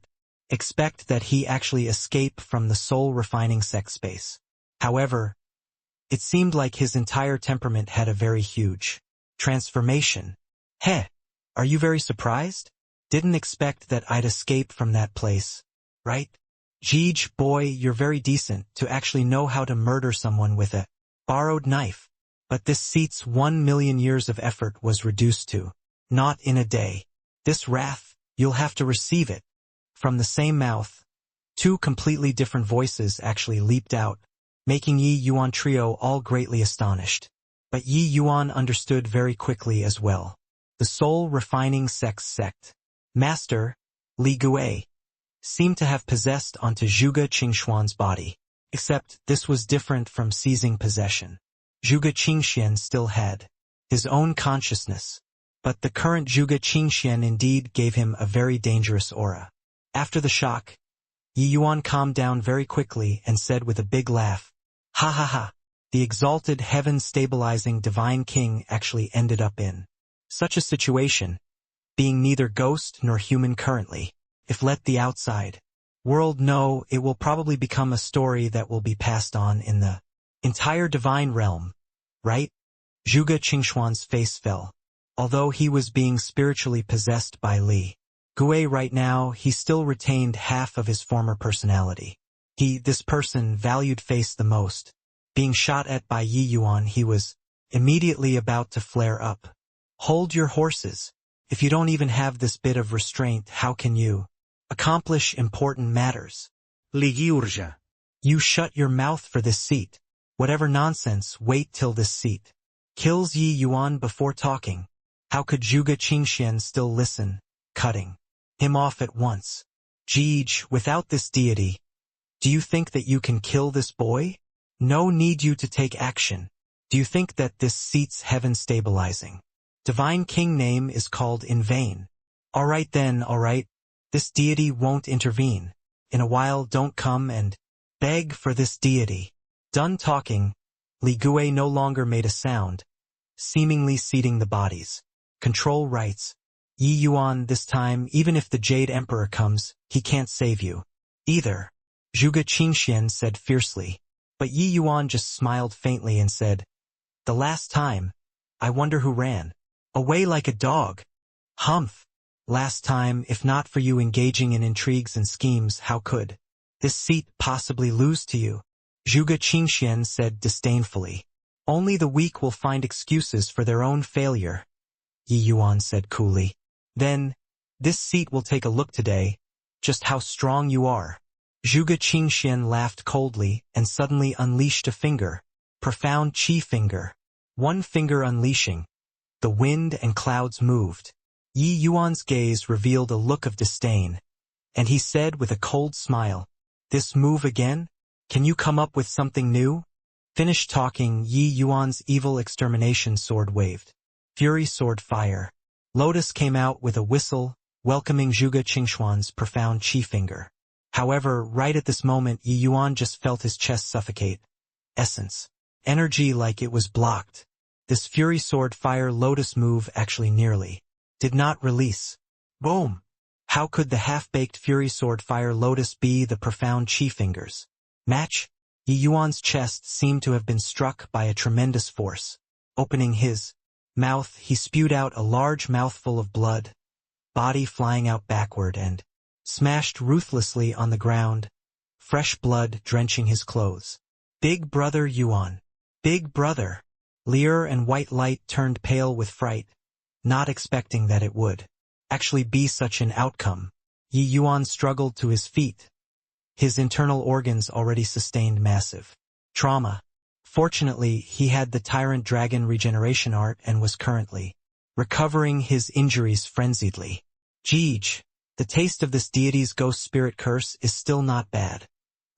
expect that he actually escape from the soul-refining sex space. However, it seemed like his entire temperament had a very huge transformation. Heh, are you very surprised? Didn't expect that I'd escape from that place, right? Jeej, boy, you're very decent to actually know how to murder someone with a borrowed knife. But this seat's 1 million years of effort was reduced to not in a day. This wrath, you'll have to receive it. From the same mouth, 2 completely different voices actually leaped out, making Yi Yuan trio all greatly astonished. But Yi Yuan understood very quickly as well. The soul-refining sex sect, Master, Li Gui, seemed to have possessed onto Zhuge Qingxuan's body. Except this was different from seizing possession. Zhuge Qingxian still had his own consciousness, but the current Zhuge Qingxian indeed gave him a very dangerous aura. After the shock, Yi Yuan calmed down very quickly and said with a big laugh, "Ha ha ha, the exalted heaven-stabilizing divine king actually ended up in such a situation, being neither ghost nor human currently. If let the outside world know, it will probably become a story that will be passed on in the entire divine realm, right?" Zhuge Qingxuan's face fell. Although he was being spiritually possessed by Li Gui right now, he still retained half of his former personality. This person valued face the most. Being shot at by Yi Yuan, he was immediately about to flare up. Hold your horses. If you don't even have this bit of restraint, how can you accomplish important matters? Ligiurgia. You shut your mouth for this seat. Whatever nonsense, wait till this seat kills Yi Yuan before talking. How could Zhuge Qingxian still listen, cutting him off at once? Jeej, without this deity, do you think that you can kill this boy? No need you to take action. Do you think that this seat's heaven stabilizing? Divine King name is called in vain. Alright then, alright. This deity won't intervene. In a while don't come and beg for this deity. Done talking, Li Gui no longer made a sound, seemingly seating the bodies. Control rights. Yi Yuan, this time, even if the Jade Emperor comes, he can't save you. Either. Zhuge Qingxian said fiercely. But Yi Yuan just smiled faintly and said, the last time, I wonder who ran away like a dog. Humph. Last time, if not for you engaging in intrigues and schemes, how could this seat possibly lose to you? Zhuge Qingxian said disdainfully. Only the weak will find excuses for their own failure. Yi Yuan said coolly. Then, this seat will take a look today, just how strong you are. Zhuge Qingxian laughed coldly and suddenly unleashed a finger. Profound chi finger. One finger unleashing. The wind and clouds moved. Yi Yuan's gaze revealed a look of disdain. And he said with a cold smile, this move again? Can you come up with something new? Finished talking, Yi Yuan's evil extermination sword waved. Fury sword fire. Lotus came out with a whistle, welcoming Zhuge Qingxian's profound chi finger. However, right at this moment, Yi Yuan just felt his chest suffocate. Essence. Energy like it was blocked. This Fury Sword Fire Lotus move actually nearly did not release. Boom! How could the half-baked Fury Sword Fire Lotus be the profound chi fingers? Match? Yi Yuan's chest seemed to have been struck by a tremendous force. Opening his mouth, he spewed out a large mouthful of blood, body flying out backward and smashed ruthlessly on the ground, fresh blood drenching his clothes. Big brother Yuan. Big brother. Leer and White Light turned pale with fright, not expecting that it would actually be such an outcome. Yi Yuan struggled to his feet. His internal organs already sustained massive trauma. Fortunately, he had the Tyrant Dragon regeneration art and was currently recovering his injuries frenziedly. Jeej, the taste of this deity's ghost spirit curse is still not bad,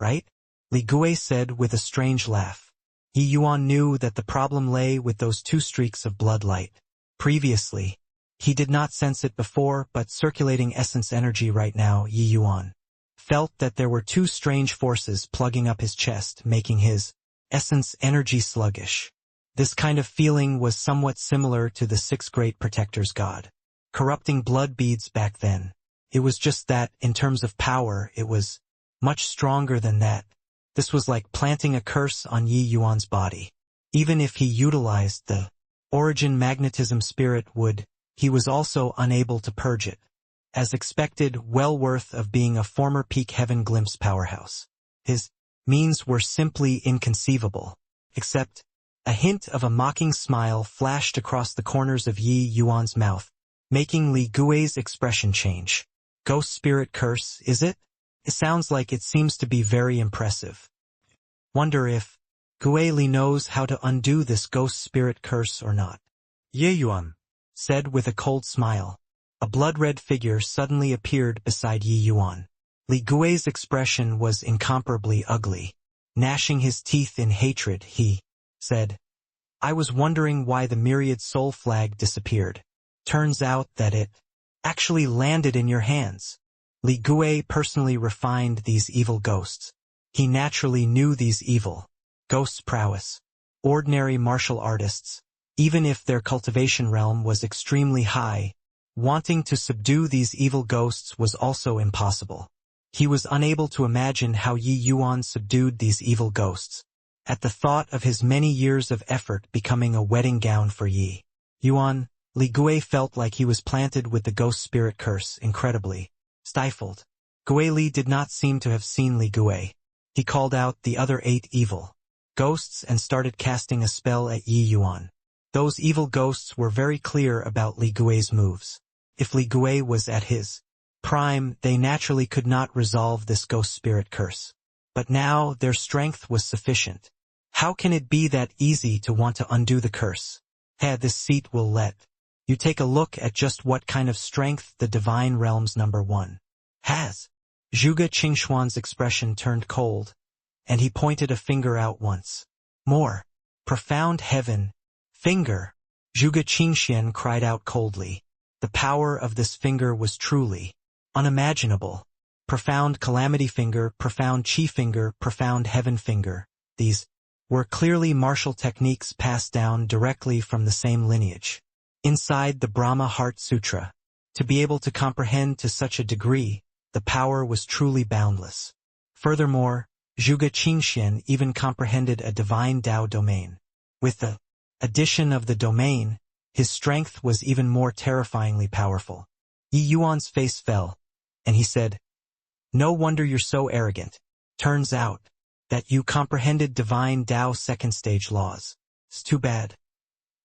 right? Li Gui said with a strange laugh. Yi Yuan knew that the problem lay with those two streaks of blood light. Previously, he did not sense it before, but circulating essence energy right now, Yi Yuan felt that there were two strange forces plugging up his chest, making his essence energy sluggish. This kind of feeling was somewhat similar to the 6 great protectors God. Corrupting blood beads back then. It was just that, in terms of power, it was much stronger than that. This was like planting a curse on Yi Yuan's body. Even if he utilized the origin magnetism spirit he was also unable to purge it. As expected, well worth of being a former peak heaven glimpse powerhouse. His means were simply inconceivable. Except, a hint of a mocking smile flashed across the corners of Yi Yuan's mouth, making Li Gui's expression change. Ghost spirit curse, is it? It sounds like it seems to be very impressive. Wonder if Gui Li knows how to undo this ghost spirit curse or not. Ye Yuan said with a cold smile. A blood-red figure suddenly appeared beside Yi Yuan. Li Gui's expression was incomparably ugly. Gnashing his teeth in hatred, he said, I was wondering why the myriad soul flag disappeared. Turns out that it actually landed in your hands. Li Gui personally refined these evil ghosts. He naturally knew these evil ghosts' prowess. Ordinary martial artists, even if their cultivation realm was extremely high, wanting to subdue these evil ghosts was also impossible. He was unable to imagine how Yi Yuan subdued these evil ghosts. At the thought of his many years of effort becoming a wedding gown for Yi Yuan, Li Gui felt like he was planted with the ghost spirit curse, incredibly stifled. Gui Li did not seem to have seen Li Gui. He called out the other 8 evil ghosts and started casting a spell at Yi Yuan. Those evil ghosts were very clear about Li Gui's moves. If Li Gui was at his prime, they naturally could not resolve this ghost spirit curse. But now their strength was sufficient. How can it be that easy to want to undo the curse? This seat will let you take a look at just what kind of strength the Divine Realms number 1 has. Zhuge Qingxuan's expression turned cold, and he pointed a finger out once more. Profound heaven, finger. Zhuge Qingxian cried out coldly. The power of this finger was truly unimaginable. Profound calamity finger, profound chi finger, profound heaven finger. These were clearly martial techniques passed down directly from the same lineage. Inside the Brahma Heart Sutra, to be able to comprehend to such a degree, the power was truly boundless. Furthermore, Zhuge Qingxian even comprehended a divine Tao domain. With the addition of the domain, his strength was even more terrifyingly powerful. Yi Yuan's face fell, and he said, "No wonder you're so arrogant. Turns out that you comprehended divine Tao second stage laws. It's too bad.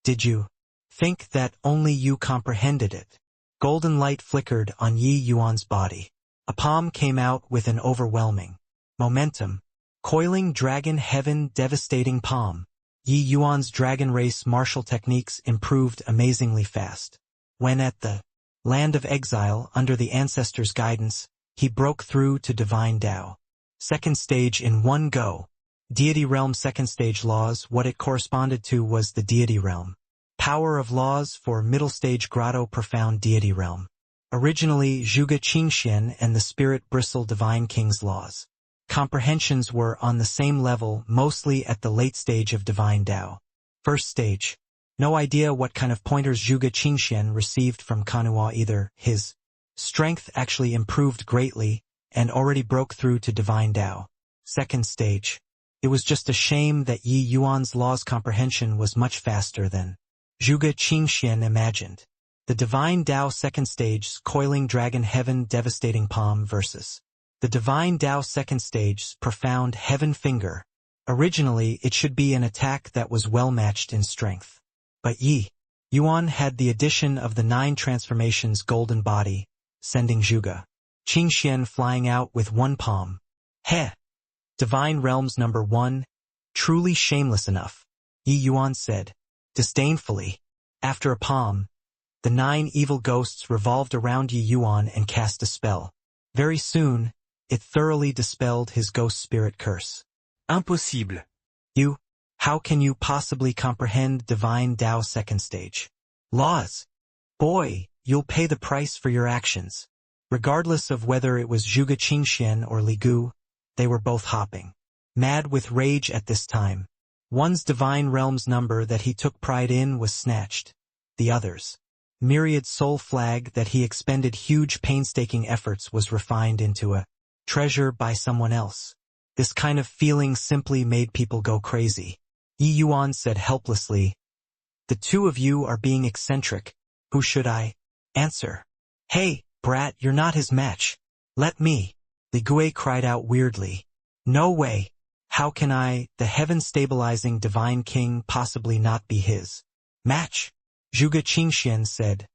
Did you think that only you comprehended it?" Golden light flickered on Yi Yuan's body. A palm came out with an overwhelming momentum. Coiling dragon heaven devastating palm. Yi Yuan's dragon race martial techniques improved amazingly fast. When at the land of exile under the ancestors' guidance, he broke through to divine Tao. Second stage in one go. Deity realm second stage laws. What it corresponded to was the deity realm. Power of laws for middle stage grotto profound deity realm. Originally Zhuge Qingxian and the spirit bristle divine king's laws. Comprehensions were on the same level mostly at the late stage of divine Tao. First stage. No idea what kind of pointers Zhuge Qingxian received from Kanhua either. His strength actually improved greatly and already broke through to divine Tao. Second stage. It was just a shame that Yi Yuan's law's comprehension was much faster than Zhuge Qingxian imagined. The divine Tao second stage's coiling dragon heaven devastating palm versus the divine Tao second stage's profound heaven finger. Originally, it should be an attack that was well matched in strength. But Yi Yuan had the addition of the 9 transformations golden body, sending Zhuge Qingxian flying out with one palm. Divine Realms number 1, truly shameless enough, Yi Yuan said, disdainfully. After a palm, the 9 evil ghosts revolved around Yi Yuan and cast a spell. Very soon, it thoroughly dispelled his ghost spirit curse. Impossible. How can you possibly comprehend divine Tao second stage laws? Boy, you'll pay the price for your actions. Regardless of whether it was Zhuge Qingxian or Li Gu, they were both hopping mad with rage at this time. One's divine realm's number that he took pride in was snatched. The other's myriad soul flag that he expended huge painstaking efforts was refined into a treasure by someone else. This kind of feeling simply made people go crazy. Yi Yuan said helplessly, "The two of you are being eccentric. Who should I answer?" "Hey, brat, you're not his match. Let me." Li Gui cried out weirdly. "No way. How can I, the heaven-stabilizing divine king, possibly not be his match?" Zhuge Qingxian said,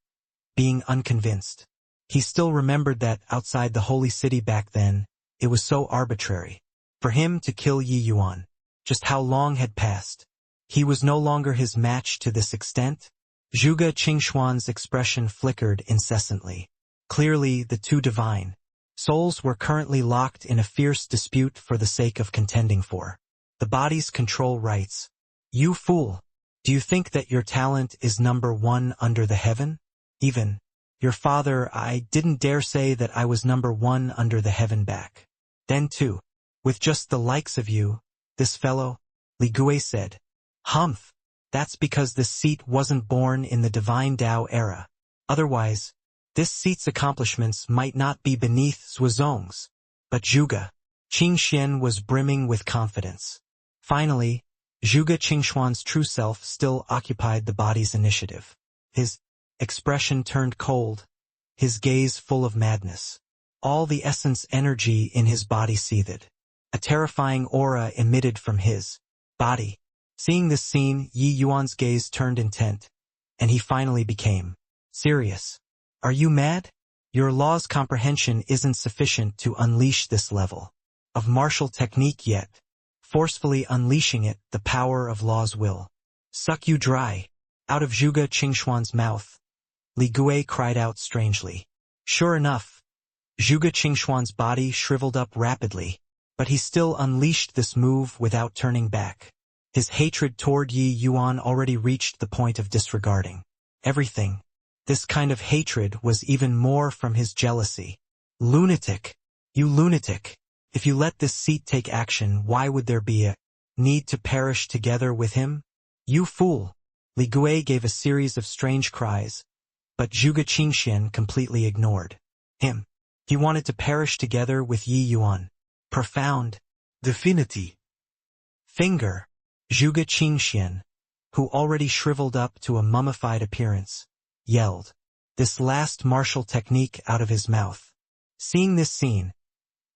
being unconvinced. He still remembered that outside the holy city back then, it was so arbitrary. For him to kill Yi Yuan, just how long had passed? He was no longer his match to this extent? Zhuge Qingxuan's expression flickered incessantly. Clearly, the two divine souls were currently locked in a fierce dispute for the sake of contending for the body's control rights. "You fool! Do you think that your talent is number 1 under the heaven? Even your father, I didn't dare say that I was number 1 under the heaven back then too. With just the likes of you, this fellow," Li Gui said. "Humph! That's because this seat wasn't born in the divine Tao era. Otherwise, this seat's accomplishments might not be beneath Zhuozong's." But Zhuge Qingxian was brimming with confidence. Finally, Zhuge Qingxuan's true self still occupied the body's initiative. His expression turned cold, his gaze full of madness. All the essence energy in his body seethed. A terrifying aura emitted from his body. Seeing this scene, Yi Yuan's gaze turned intent, and he finally became serious. "Are you mad?" Your law's comprehension isn't sufficient to unleash this level of martial technique yet. Forcefully unleashing it, the power of law's will suck you dry. Out of Zhuge Qingshuan's mouth, Li Gui cried out strangely. Sure enough, Zhuge Qingshuan's body shriveled up rapidly, but he still unleashed this move without turning back. His hatred toward Yi Yuan already reached the point of disregarding everything. This kind of hatred was even more from his jealousy. Lunatic! You lunatic! If you let this seat take action, why would there be a need to perish together with him? You fool! Li Gui gave a series of strange cries, but Zhuge Qingxian completely ignored him. He wanted to perish together with Yi Yuan. Profound divinity. Finger. Zhuge Qingxian, who already shriveled up to a mummified appearance, yelled this last martial technique out of his mouth. Seeing this scene,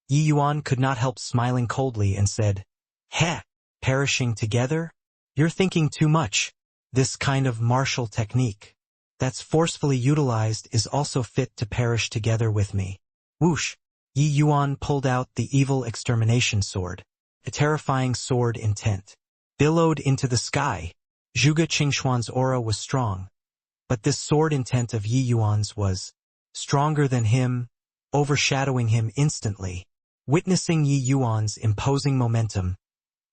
Yi Yuan could not help smiling coldly and said, "Heh, perishing together? You're thinking too much. This kind of martial technique that's forcefully utilized is also fit to perish together with me." Whoosh! Yi Yuan pulled out the evil extermination sword, a terrifying sword intent. Billowed into the sky. Zhuge Qingshuan's aura was strong, but this sword intent of Yi Yuan's was stronger than him, overshadowing him instantly. Witnessing Yi Yuan's imposing momentum,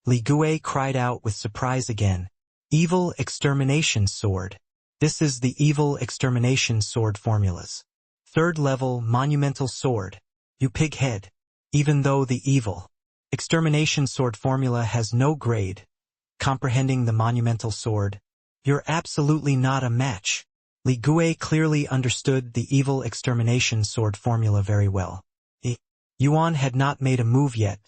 Li Gui cried out with surprise again. Evil extermination sword. This is the evil extermination sword formulas. Third level monumental sword. You pig head. Even though the evil extermination sword formula has no grade, comprehending the monumental sword, you're absolutely not a match. Li Gui clearly understood the evil extermination sword formula very well. Yuan had not made a move yet,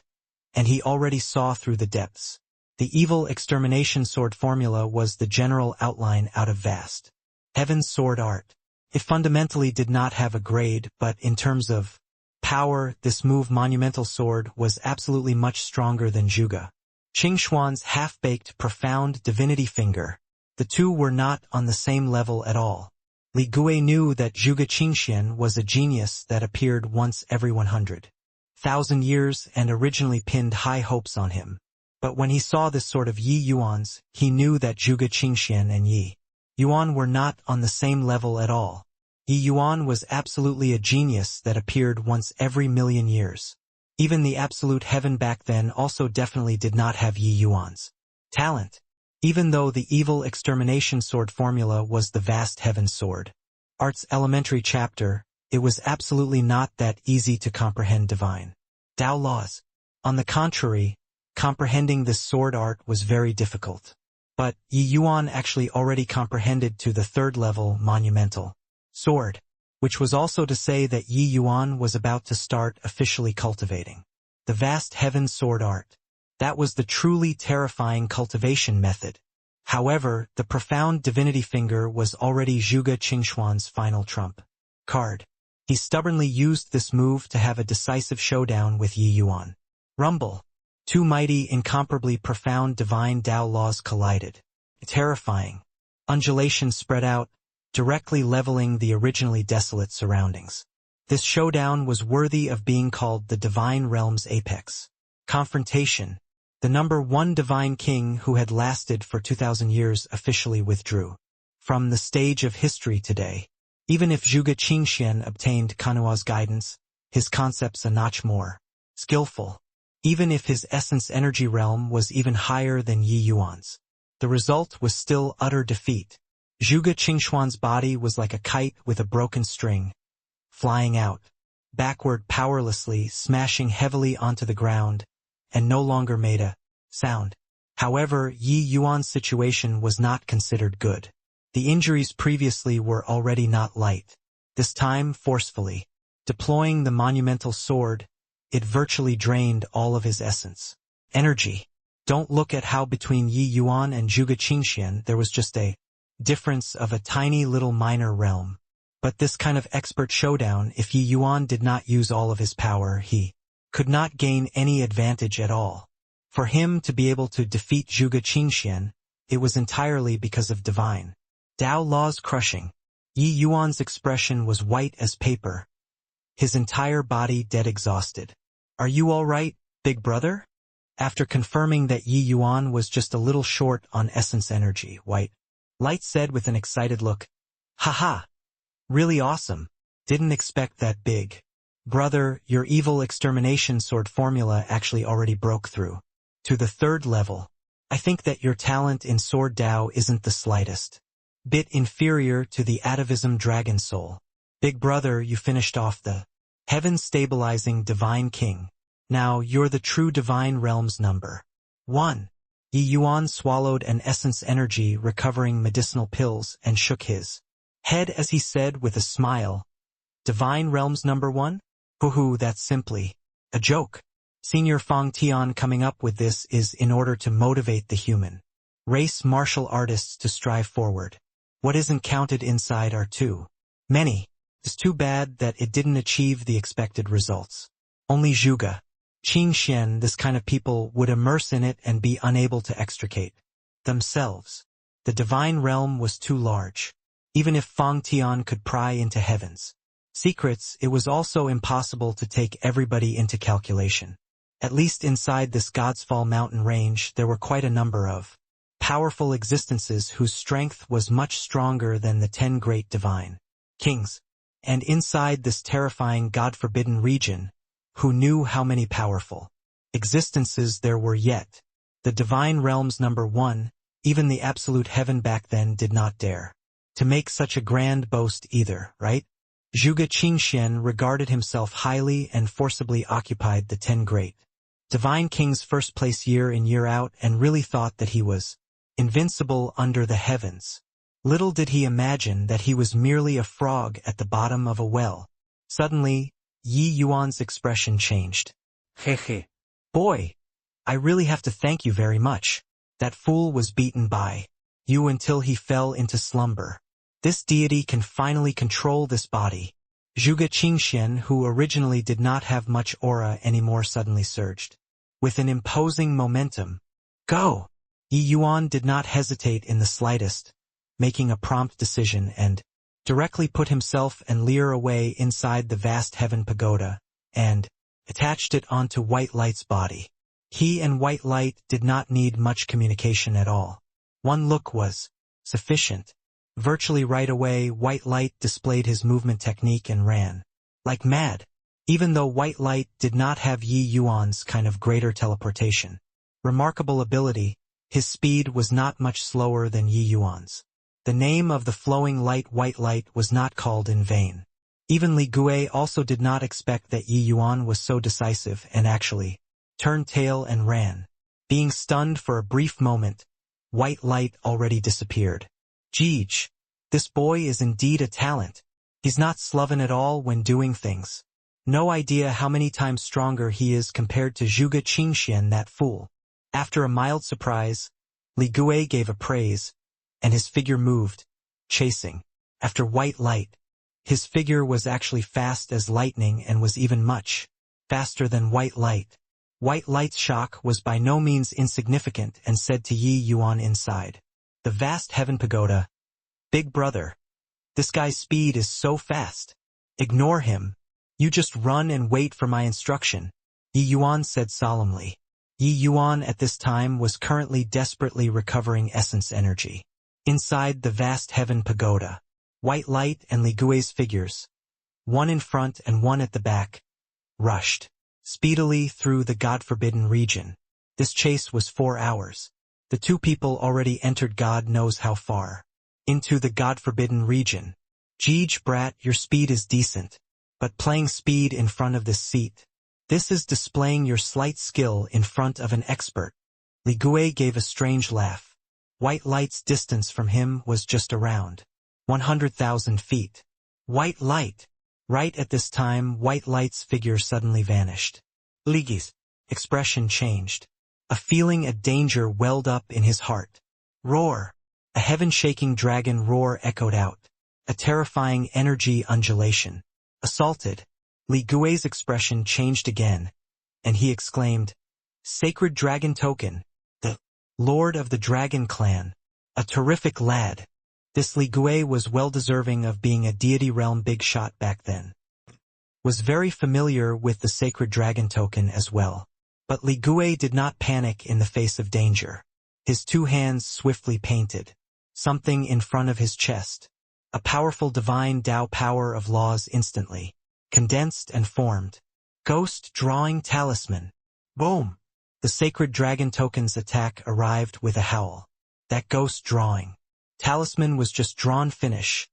and he already saw through the depths. The evil extermination sword formula was the general outline out of vast heaven's sword art. It fundamentally did not have a grade, but in terms of power, this move monumental sword was absolutely much stronger than Zhuge Qingshuan's half-baked profound divinity finger. The two were not on the same level at all. Li Gui knew that Zhuge Qingxian was a genius that appeared once every 100,000 years and originally pinned high hopes on him. But when he saw this sort of Yi Yuan's, he knew that Zhuge Qingxian and Yi Yuan were not on the same level at all. Yi Yuan was absolutely a genius that appeared once every million years. Even the absolute heaven back then also definitely did not have Yi Yuan's talent. Even though the evil extermination sword formula was the vast heaven sword art's elementary chapter, it was absolutely not that easy to comprehend divine Tao laws. On the contrary, comprehending this sword art was very difficult. But Yi Yuan actually already comprehended to the third level monumental sword, which was also to say that Yi Yuan was about to start officially cultivating the vast heaven sword art. That was the truly terrifying cultivation method. However, the profound divinity finger was already Zhuge Qingshuan's final trump card. He stubbornly used this move to have a decisive showdown with Yi Yuan. Rumble. Two mighty, incomparably profound divine Tao laws collided. Terrifying undulations spread out, directly leveling the originally desolate surroundings. This showdown was worthy of being called the divine realm's apex confrontation. The number one divine king who had lasted for 2,000 years officially withdrew from the stage of history today. Even if Zhuge Qingxian obtained Kanua's guidance, his concepts a notch more skillful. Even if his essence energy realm was even higher than Yi Yuan's, the result was still utter defeat. Zhuge Qingshuan's body was like a kite with a broken string, flying out, backward powerlessly, smashing heavily onto the ground, and no longer made a sound. However, Yi Yuan's situation was not considered good. The injuries previously were already not light. This time, forcefully deploying the monumental sword, it virtually drained all of his essence energy. Don't look at how between Yi Yuan and Zhuge Qingxian there was just a difference of a tiny little minor realm. But this kind of expert showdown, if Yi Yuan did not use all of his power, he could not gain any advantage at all. For him to be able to defeat Zhuge Qingxian, it was entirely because of divine Tao laws crushing. Yi Yuan's expression was white as paper, his entire body dead exhausted. "Are you all right, big brother?" After confirming that Yi Yuan was just a little short on essence energy, White Light said with an excited look, "Haha! Really awesome. Didn't expect that big. Brother, your evil extermination sword formula actually already broke through to the 3rd level. I think that your talent in sword Dao isn't the slightest bit inferior to the atavism dragon soul. Big brother, you finished off the heaven-stabilizing divine king. Now you're the true divine realms number 1. Yi Yuan swallowed an essence energy recovering medicinal pills and shook his head as he said with a smile, "Divine realms number 1? Hoo-hoo, that's simply a joke. Senior Fang Tian coming up with this is in order to motivate the human race martial artists to strive forward. What isn't counted inside are too many. It's too bad that it didn't achieve the expected results. Only Zhuge Qingxian, this kind of people, would immerse in it and be unable to extricate themselves. The divine realm was too large. Even if Fang Tian could pry into heaven's secrets, it was also impossible to take everybody into calculation. At least inside this God's Fall mountain range, there were quite a number of powerful existences whose strength was much stronger than the 10 great divine kings. And inside this terrifying God-forbidden region, who knew how many powerful existences there were yet? The divine realms number 1, even the absolute heaven back then did not dare to make such a grand boast either, right? Zhuge Qingxian regarded himself highly and forcibly occupied the 10 great divine kings' first place year in year out and really thought that he was invincible under the heavens. Little did he imagine that he was merely a frog at the bottom of a well. Suddenly, Yi Yuan's expression changed. Hehe. "Boy, I really have to thank you very much. That fool was beaten by you until he fell into slumber. This deity can finally control this body." Zhuge Qingxian, who originally did not have much aura anymore, suddenly surged with an imposing momentum. "Go!" Yi Yuan did not hesitate in the slightest, making a prompt decision and directly put himself and Lear away inside the vast heaven pagoda, and attached it onto White Light's body. He and White Light did not need much communication at all. One look was sufficient. Virtually right away, White Light displayed his movement technique and ran like mad. Even though White Light did not have Yi Yuan's kind of greater teleportation remarkable ability, his speed was not much slower than Yi Yuan's. The name of the flowing light White Light was not called in vain. Even Li Gui also did not expect that Yi Yuan was so decisive and actually turned tail and ran. Being stunned for a brief moment, White Light already disappeared. "Jeej, this boy is indeed a talent. He's not sloven at all when doing things. No idea how many times stronger he is compared to Zhuge Qingxian, that fool." After a mild surprise, Li Gui gave a praise, and his figure moved, chasing after White Light. His figure was actually fast as lightning and was even much faster than White Light. White Light's shock was by no means insignificant and said to Yi Yuan inside the vast heaven pagoda, "Big brother, this guy's speed is so fast. Ignore him. You just run and wait for my instruction," Yi Yuan said solemnly. Yi Yuan at this time was currently desperately recovering essence energy. Inside the vast heaven pagoda, White Light and Li Gui's figures, one in front and one at the back, rushed speedily through the God-forbidden region. This chase was 4 hours. The two people already entered God knows how far into the God-forbidden region. "Jeej, brat, your speed is decent, but playing speed in front of this seat. This is displaying your slight skill in front of an expert." Li Gui gave a strange laugh. White Light's distance from him was just around 100,000 feet. White Light. Right at this time, White Light's figure suddenly vanished. Li Gui's expression changed. A feeling of danger welled up in his heart. Roar! A heaven-shaking dragon roar echoed out. A terrifying energy undulation. Assaulted. Li Gui's expression changed again, and he exclaimed, "Sacred Dragon Token, the Lord of the Dragon Clan, a terrific lad." This Li Gui was well deserving of being a deity realm big shot back then. was very familiar with the sacred dragon token as well. But Li Gui did not panic in the face of danger. His two hands swiftly painted something in front of his chest. A powerful divine Tao power of laws instantly condensed and formed. Ghost Drawing Talisman. Boom! The sacred dragon token's attack arrived with a howl. That ghost drawing talisman was just drawn finish,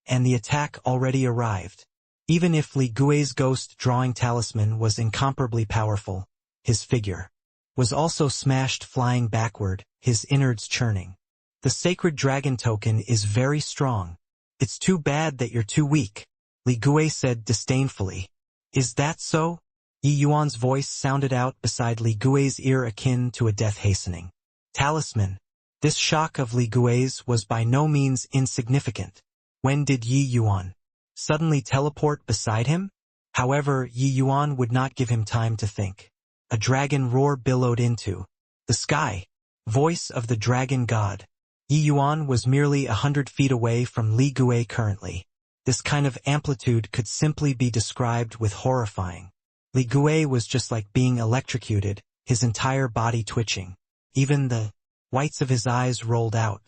and the attack already arrived. Even if Li Gui's ghost drawing talisman was incomparably powerful, his figure was also smashed flying backward, his innards churning. The sacred dragon token is very strong. It's too bad that you're too weak, Li Gui said disdainfully. Is that so? Yi Yuan's voice sounded out beside Li Gui's ear akin to a death hastening. Talisman. This shock of Li Gui's was by no means insignificant. When did Yi Yuan suddenly teleport beside him? However, Yi Yuan would not give him time to think. A dragon roar billowed into the sky. Voice of the Dragon God. Yi Yuan was merely 100 feet away from Li Gui currently. This kind of amplitude could simply be described with horrifying. Li Gui was just like being electrocuted, his entire body twitching. Even the whites of his eyes rolled out.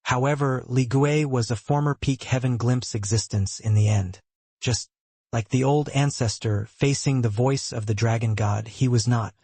However, Li Gui was a former peak heaven glimpse existence in the end. Just like the old ancestor facing the voice of the dragon god, he was not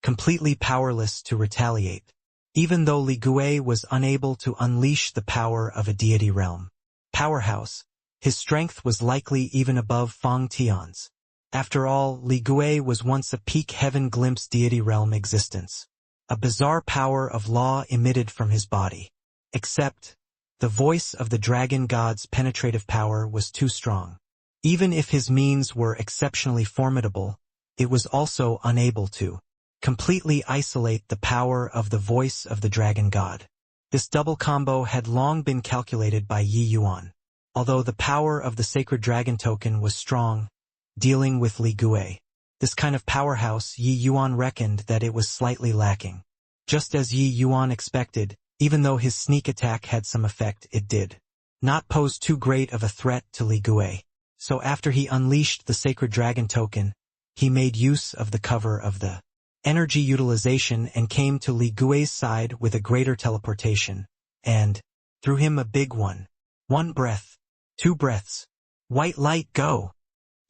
completely powerless to retaliate. Even though Li Gui was unable to unleash the power of a deity realm powerhouse, his strength was likely even above Fang Tian's. After all, Li Gui was once a peak heaven glimpse deity realm existence. A bizarre power of law emitted from his body. Except, the voice of the dragon god's penetrative power was too strong. Even if his means were exceptionally formidable, it was also unable to completely isolate the power of the voice of the dragon god. This double combo had long been calculated by Yi Yuan. Although the power of the sacred dragon token was strong, dealing with Li Gui, this kind of powerhouse, Yi Yuan reckoned that it was slightly lacking. Just as Yi Yuan expected, even though his sneak attack had some effect, it did not pose too great of a threat to Li Gui. So after he unleashed the sacred dragon token, he made use of the cover of the energy utilization and came to Li Gui's side with a greater teleportation, and threw him a big one. 1 breath, 2 breaths. White light go!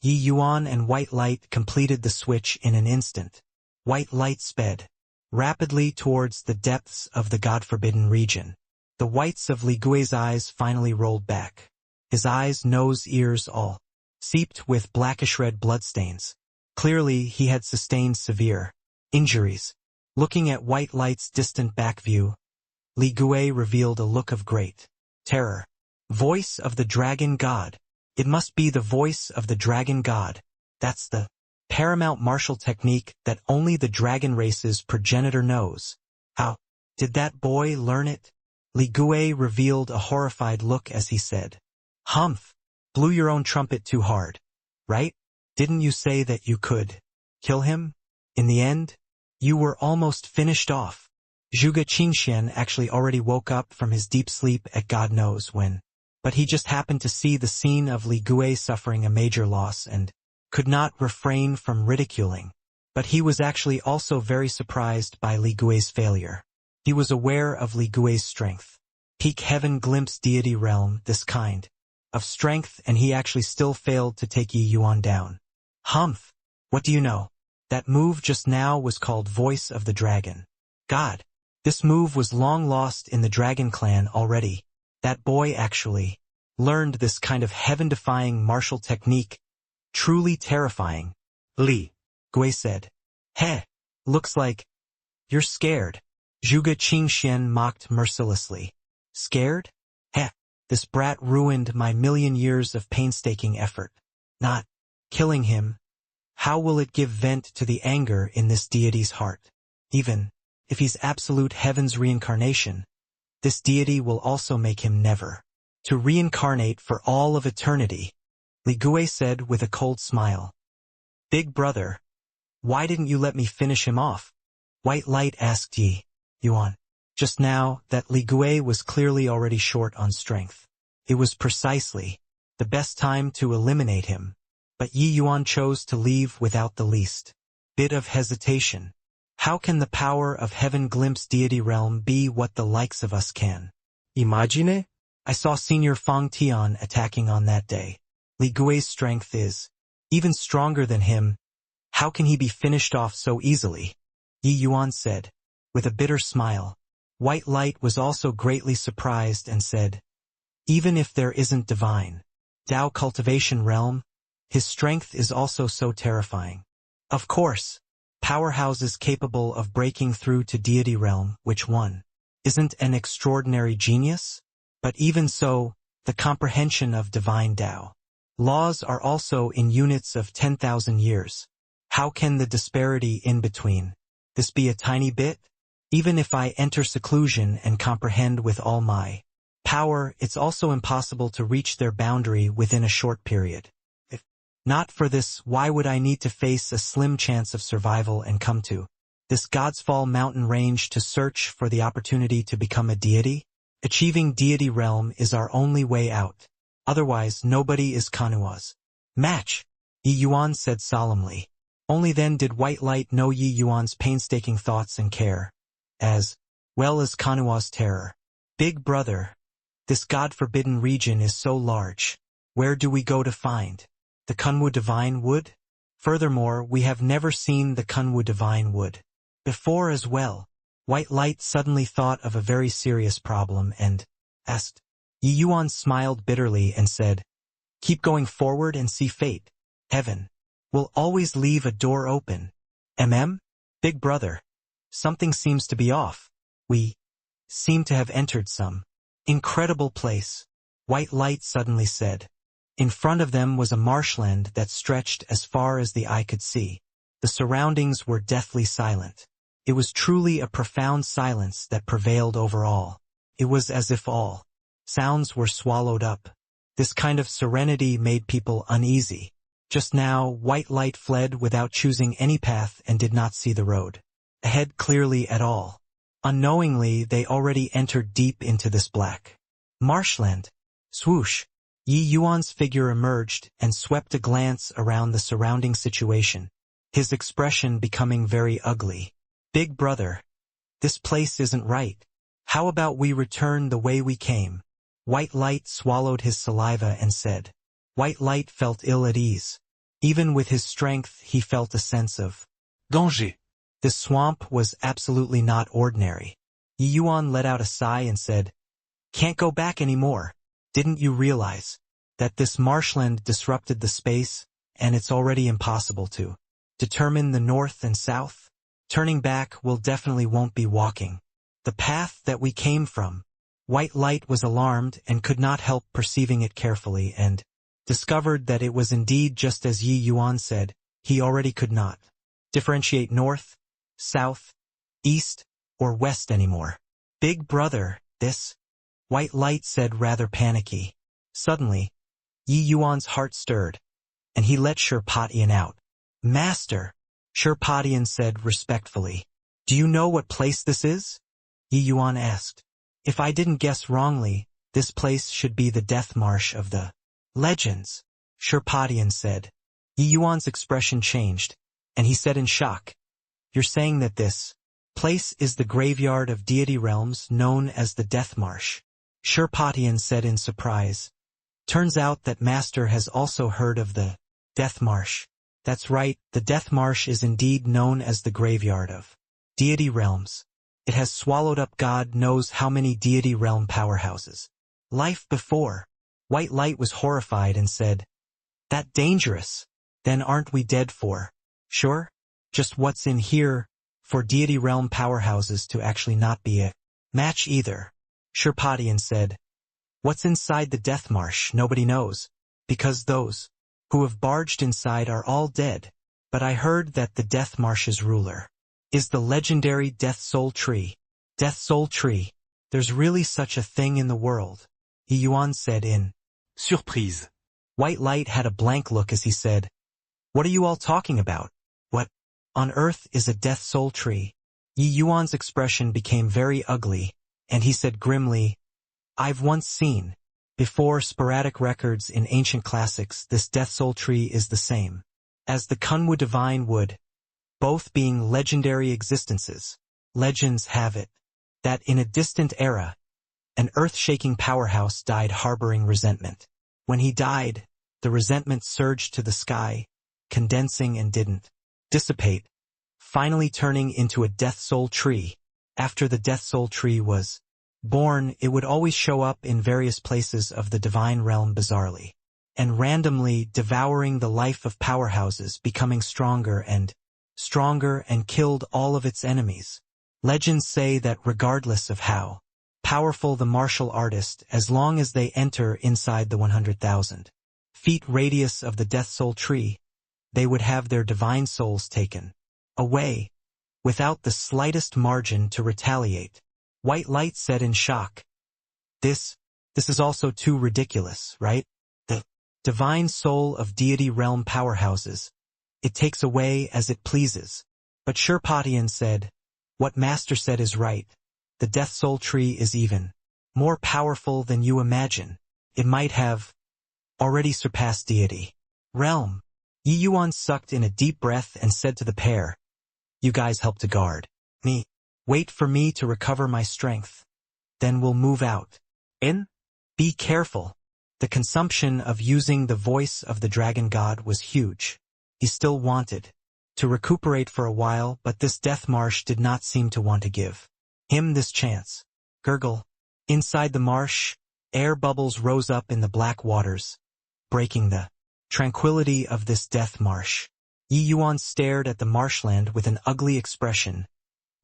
Yi Yuan and white light completed the switch in an instant. White light sped rapidly towards the depths of the God-forbidden region. The whites of Li Gui's eyes finally rolled back. His eyes, nose, ears all seeped with blackish-red bloodstains. Clearly, he had sustained severe injuries. Looking at white light's distant back view, Li Gui revealed a look of great terror. Voice of the Dragon God. It must be the voice of the Dragon God. That's the paramount martial technique that only the dragon race's progenitor knows. How did that boy learn it? Li Gui revealed a horrified look as he said, "Humph, blew your own trumpet too hard, right? Didn't you say that you could kill him? In the end, you were almost finished off." Zhuge Qingxian actually already woke up from his deep sleep at God knows when, but he just happened to see the scene of Li Gui suffering a major loss and could not refrain from ridiculing. But he was actually also very surprised by Li Gui's failure. He was aware of Li Gui's strength. Peak heaven glimpse deity realm, this kind of strength, and he actually still failed to take Yi Yuan down. Humph! What do you know? That move just now was called Voice of the Dragon God. This move was long lost in the Dragon Clan already. That boy actually learned this kind of heaven-defying martial technique. Truly terrifying. Li Gui said. Heh, looks like you're scared. Zhuge Qingxian mocked mercilessly. Scared? Heh, this brat ruined my million years of painstaking effort. Not killing him. How will it give vent to the anger in this deity's heart? Even if he's absolute heaven's reincarnation, this deity will also make him never to reincarnate for all of eternity. Li Gui said with a cold smile. Big brother, why didn't you let me finish him off? White light asked Yi Yuan. Just now, that Li Gui was clearly already short on strength. It was precisely the best time to eliminate him. But Yi Yuan chose to leave without the least bit of hesitation. How can the power of heaven glimpse deity realm be what the likes of us can? Imagine? I saw Senior Fang Tian attacking on that day. Li Gui's strength is even stronger than him. How can he be finished off so easily? Yi Yuan said, with a bitter smile. White Light was also greatly surprised and said, even if there isn't divine Tao cultivation realm, his strength is also so terrifying. Of course, powerhouses capable of breaking through to deity realm, which one isn't an extraordinary genius? But even so, the comprehension of divine Tao laws are also in units of 10,000 years. How can the disparity in between this be a tiny bit? Even if I enter seclusion and comprehend with all my power, it's also impossible to reach their boundary within a short period. If not for this, why would I need to face a slim chance of survival and come to this God's Fall mountain range to search for the opportunity to become a deity? Achieving deity realm is our only way out. Otherwise, nobody is Kanua's match, Yi Yuan said solemnly. Only then did White Light know Yi Yuan's painstaking thoughts and care, as well as Kanua's terror. Big brother, this God-forbidden region is so large. Where do we go to find the Kunwu Divine Wood? Furthermore, we have never seen the Kunwu Divine Wood before as well. White Light suddenly thought of a very serious problem and asked. Yi Yuan smiled bitterly and said, keep going forward and see fate. Heaven will always leave a door open. Big brother, something seems to be off. We seem to have entered some incredible place, White Light suddenly said. In front of them was a marshland that stretched as far as the eye could see. The surroundings were deathly silent. It was truly a profound silence that prevailed over all. It was as if all sounds were swallowed up. This kind of serenity made people uneasy. Just now, White Light fled without choosing any path and did not see the road ahead clearly at all. Unknowingly, they already entered deep into this black marshland. Swoosh! Yi Yuan's figure emerged and swept a glance around the surrounding situation, his expression becoming very ugly. Big brother, this place isn't right. How about we return the way we came? White Light swallowed his saliva and said. White Light felt ill at ease. Even with his strength, he felt a sense of danger. This swamp was absolutely not ordinary. Yi Yuan let out a sigh and said, can't go back anymore. Didn't you realize that this marshland disrupted the space, and it's already impossible to determine the north and south? Turning back will definitely won't be walking the path that we came from. White Light was alarmed and could not help perceiving it carefully and discovered that it was indeed just as Yi Yuan said. He already could not differentiate north, south, east, or west anymore. Big brother, this? White Light said rather panicky. Suddenly, Yi Yuan's heart stirred, and he let Shirpatian out. Master, Shirpatian said respectfully. Do you know what place this is? Yi Yuan asked. If I didn't guess wrongly, this place should be the death marsh of the legends, Shirpatian said. Yi Yuan's expression changed, and he said in shock, you're saying that this place is the graveyard of deity realms known as the Death Marsh? Shirpatian said in surprise. Turns out that Master has also heard of the Death Marsh. That's right, the Death Marsh is indeed known as the graveyard of deity realms. It has swallowed up God knows how many deity realm powerhouses. Life before. White Light was horrified and said, that dangerous? Then aren't we dead for sure? Just what's in here for deity realm powerhouses to actually not be a match either? Shirpatian said. What's inside the Death Marsh nobody knows, because those who have barged inside are all dead. But I heard that the Death Marsh's ruler is the legendary Death Soul Tree. Death Soul Tree. There's really such a thing in the world, Yi Yuan said in surprise. White Light had a blank look as he said, what are you all talking about? What on earth is a Death Soul Tree? Yi Yuan's expression became very ugly, and he said grimly, I've once seen Before sporadic records in ancient classics, this death soul tree is the same as the Kunwu divine wood, both being legendary existences. Legends have it that in a distant era, an earth-shaking powerhouse died harboring resentment. When he died, the resentment surged to the sky, condensing and didn't dissipate, finally turning into a death soul tree. After the death soul tree was born, it would always show up in various places of the divine realm bizarrely and randomly devouring the life of powerhouses, becoming stronger and killed all of its enemies. Legends say that regardless of how powerful the martial artist, as long as they enter inside the 100,000 feet radius of the death soul tree, they would have their divine souls taken away without the slightest margin to retaliate. White Light said in shock, This is also too ridiculous, right? The divine soul of deity realm powerhouses. It takes away as it pleases. But Shirpatian said, what Master said is right. The death soul tree is even more powerful than you imagine. It might have already surpassed deity realm. Yi Yuan sucked in a deep breath and said to the pair, you guys help to guard me. Wait for me to recover my strength. Then we'll move out. In? Be careful. The consumption of using the voice of the dragon god was huge. He still wanted to recuperate for a while, but this death marsh did not seem to want to give him this chance. Gurgle. Inside the marsh, air bubbles rose up in the black waters, breaking the tranquility of this death marsh. Yi Yuan stared at the marshland with an ugly expression,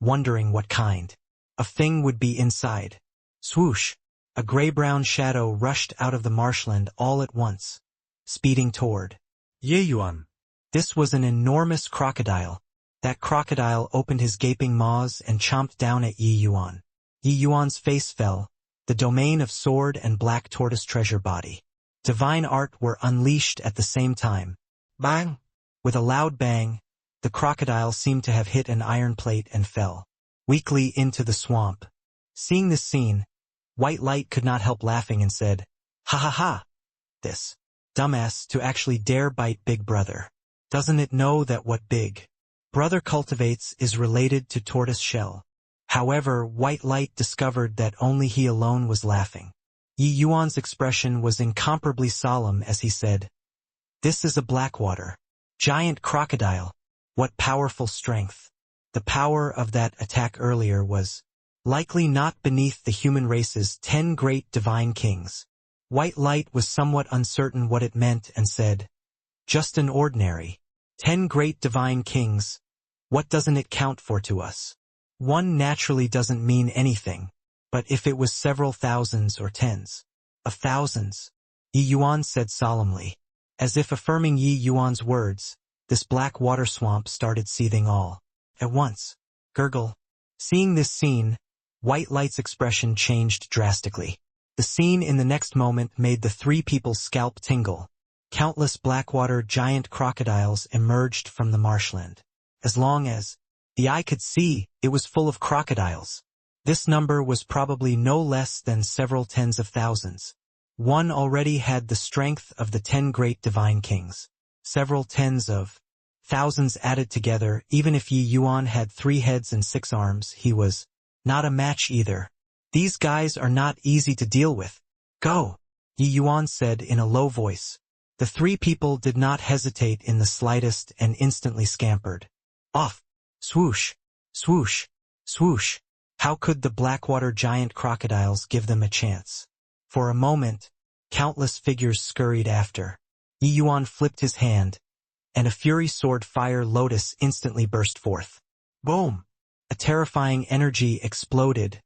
wondering what kind of thing would be inside. Swoosh! A gray-brown shadow rushed out of the marshland all at once, speeding toward Ye Yuan. This was an enormous crocodile. That crocodile opened his gaping maws and chomped down at Yi Yuan. Yi Yuan's face fell, the domain of sword and black tortoise treasure body. Divine art were unleashed at the same time. Bang! With a loud bang, the crocodile seemed to have hit an iron plate and fell weakly into the swamp. Seeing this scene, White Light could not help laughing and said, ha ha ha! This dumbass to actually dare bite Big Brother. Doesn't it know that what Big Brother cultivates is related to tortoise shell? However, White Light discovered that only he alone was laughing. Yi Yuan's expression was incomparably solemn as he said, this is a Blackwater giant crocodile. What powerful strength. The power of that attack earlier was likely not beneath the human race's 10 great divine kings. White Light was somewhat uncertain what it meant and said, just an ordinary 10 great divine kings. What doesn't it count for to us? One naturally doesn't mean anything, but if it was several thousands or tens of thousands, Yi Yuan said solemnly. As if affirming Yi Yuan's words, this black water swamp started seething all at once. Gurgle. Seeing this scene, White Light's expression changed drastically. The scene in the next moment made the three people's scalp tingle. Countless blackwater giant crocodiles emerged from the marshland. As long as the eye could see, it was full of crocodiles. This number was probably no less than several tens of thousands. One already had the strength of the 10 great divine kings. Several tens of thousands added together, even if Yi Yuan had 3 heads and 6 arms, he was not a match either. These guys are not easy to deal with. Go, Yi Yuan said in a low voice. The 3 people did not hesitate in the slightest and instantly scampered off. Swoosh, swoosh, swoosh. How could the Blackwater giant crocodiles give them a chance? For a moment, countless figures scurried after. Yi Yuan flipped his hand, and a Fury Sword Fire Lotus instantly burst forth. Boom! A terrifying energy exploded,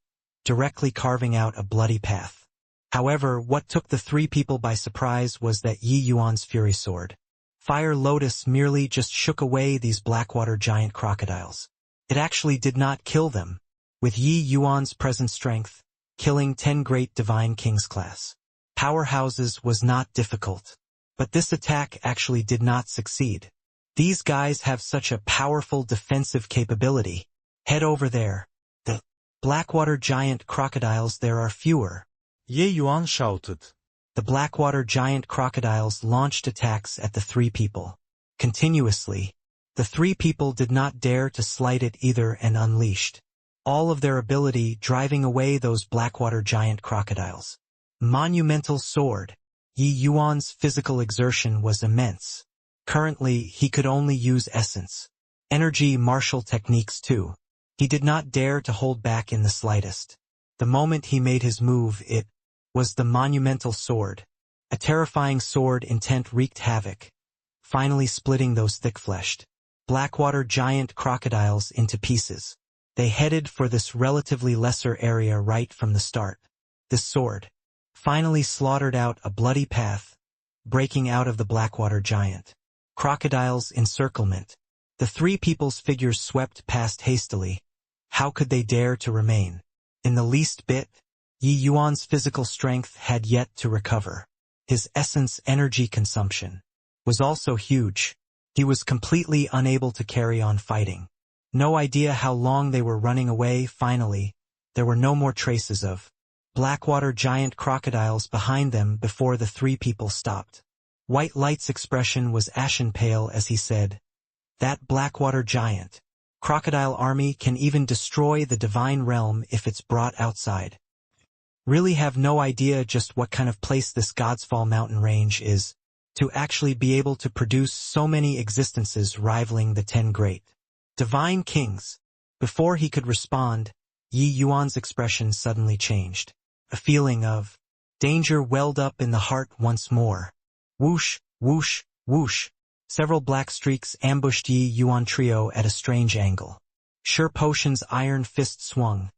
directly carving out a bloody path. However, what took the 3 people by surprise was that Yi Yuan's Fury Sword Fire Lotus merely just shook away these Blackwater giant crocodiles. It actually did not kill them. With Yi Yuan's present strength, killing 10 great divine kings class powerhouses was not difficult. But this attack actually did not succeed. These guys have such a powerful defensive capability. Head over there. The Blackwater giant crocodiles there are fewer. Ye Yuan shouted. The Blackwater giant crocodiles launched attacks at the three people. Continuously, the three people did not dare to slight it either and unleashed all of their ability driving away those Blackwater giant crocodiles. Monumental sword. Yi Yuan's physical exertion was immense. Currently, he could only use essence. Energy martial techniques too. He did not dare to hold back in the slightest. The moment he made his move, it was the monumental sword. A terrifying sword intent wreaked havoc, finally splitting those thick-fleshed Blackwater giant crocodiles into pieces. They headed for this relatively lesser area right from the start. This sword finally slaughtered out a bloody path, breaking out of the Blackwater giant crocodile's encirclement. The three people's figures swept past hastily. How could they dare to remain? In the least bit, Yi Yuan's physical strength had yet to recover. His essence energy consumption was also huge. He was completely unable to carry on fighting. No idea how long they were running away. Finally, there were no more traces of Blackwater giant crocodiles behind them before the three people stopped. White Light's expression was ashen pale as he said, "That Blackwater giant crocodile army can even destroy the divine realm if it's brought outside. Really have no idea just what kind of place this Godsfall mountain range is, to actually be able to produce so many existences rivaling the 10 great divine kings." Before he could respond, Yi Yuan's expression suddenly changed. A feeling of danger welled up in the heart once more. Whoosh, whoosh, whoosh. Several black streaks ambushed Yi Yuan trio at a strange angle. Sure Potion's iron fist swung,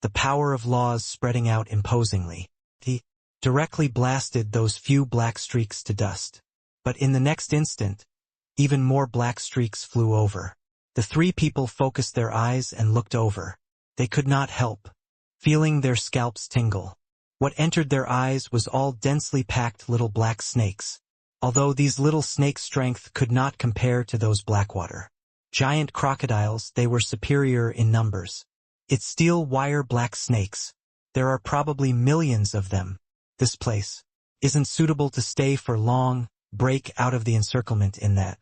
the power of laws spreading out imposingly. He directly blasted those few black streaks to dust. But in the next instant, even more black streaks flew over. The three people focused their eyes and looked over. They could not help feeling their scalps tingle. What entered their eyes was all densely packed little black snakes. Although these little snakes' strength could not compare to those Blackwater giant crocodiles, they were superior in numbers. It's steel wire black snakes. There are probably millions of them. This place isn't suitable to stay for long. Break out of the encirclement in that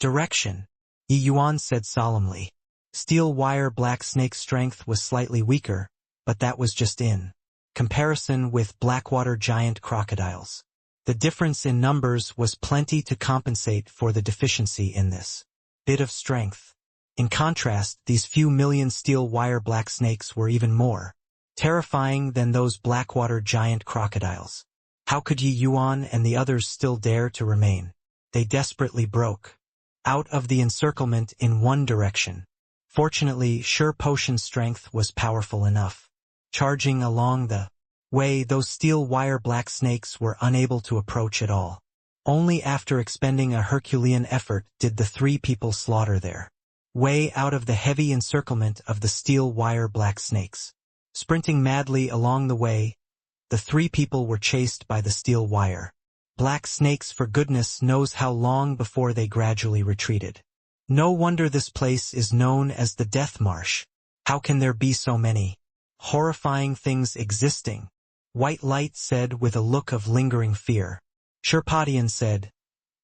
direction, Yi Yuan said solemnly. Steel wire black snake strength was slightly weaker, but that was just in comparison with Blackwater giant crocodiles. The difference in numbers was plenty to compensate for the deficiency in this bit of strength. In contrast, these few million steel wire black snakes were even more terrifying than those Blackwater giant crocodiles. How could Yi Yuan and the others still dare to remain? They desperately broke out of the encirclement in one direction. Fortunately, Sure Potion's strength was powerful enough. Charging along the way, those steel wire black snakes were unable to approach at all. Only after expending a Herculean effort did the three people slaughter their way out of the heavy encirclement of the steel wire black snakes. Sprinting madly along the way, the three people were chased by the steel wire black snakes for goodness knows how long before they gradually retreated. No wonder this place is known as the Death Marsh. How can there be so many horrifying things existing? White Light said with a look of lingering fear. Sherpodian said,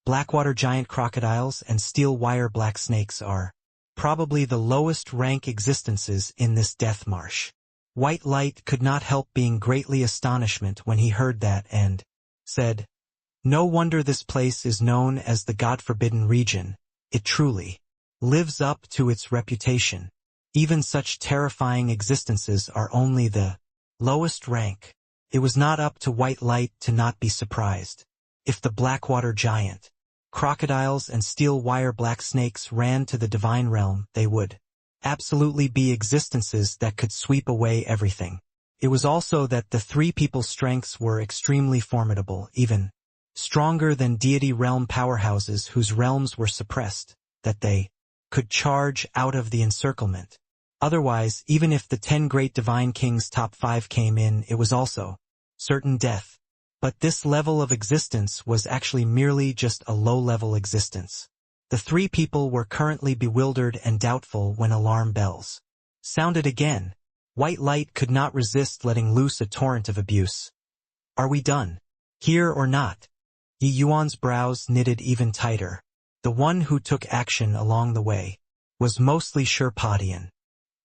Blackwater giant crocodiles and steel wire black snakes are probably the lowest rank existences in this death marsh. White Light could not help being greatly astonishment when he heard that and said, no wonder this place is known as the God-forbidden region. It truly lives up to its reputation. Even such terrifying existences are only the lowest rank. It was not up to White Light to not be surprised. If the Blackwater giant crocodiles and steel wire black snakes ran to the divine realm, they would absolutely be existences that could sweep away everything. It was also that the three people's strengths were extremely formidable, even stronger than deity realm powerhouses whose realms were suppressed, that they could charge out of the encirclement. Otherwise, even if the 10 great divine kings top 5 came in, it was also certain death. But this level of existence was actually merely just a low-level existence. The three people were currently bewildered and doubtful when alarm bells sounded again. White Light could not resist letting loose a torrent of abuse. Are we done? Here or not? Yi Yuan's brows knitted even tighter. The one who took action along the way was mostly Shurpadian.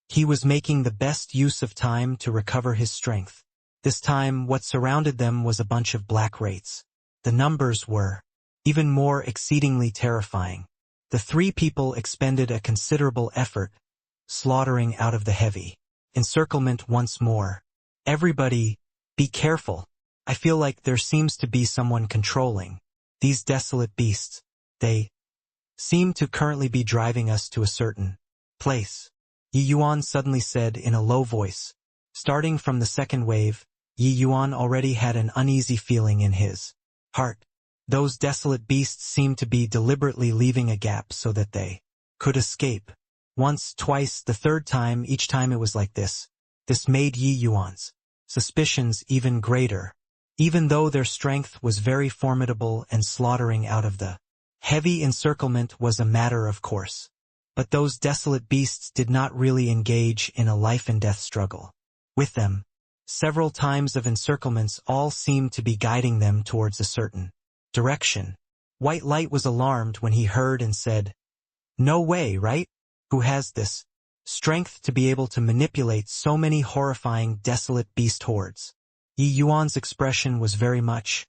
He was making the best use of time to recover his strength. This time, what surrounded them was a bunch of black wraiths. The numbers were even more exceedingly terrifying. The three people expended a considerable effort, slaughtering out of the heavy encirclement once more. Everybody, be careful. I feel like there seems to be someone controlling these desolate beasts. They seem to currently be driving us to a certain place. Yi Yuan suddenly said in a low voice. Starting from the second wave, Yi Yuan already had an uneasy feeling in his heart. Those desolate beasts seemed to be deliberately leaving a gap so that they could escape. Once, twice, the third time, each time it was like this. This made Yi Yuan's suspicions even greater. Even though their strength was very formidable and slaughtering out of the heavy encirclement was a matter of course. But those desolate beasts did not really engage in a life-and-death struggle. With them, several times of encirclements all seemed to be guiding them towards a certain direction. White Light was alarmed when he heard and said, "No way, right? Who has this strength to be able to manipulate so many horrifying desolate beast hordes?" Yi Yuan's expression was very much,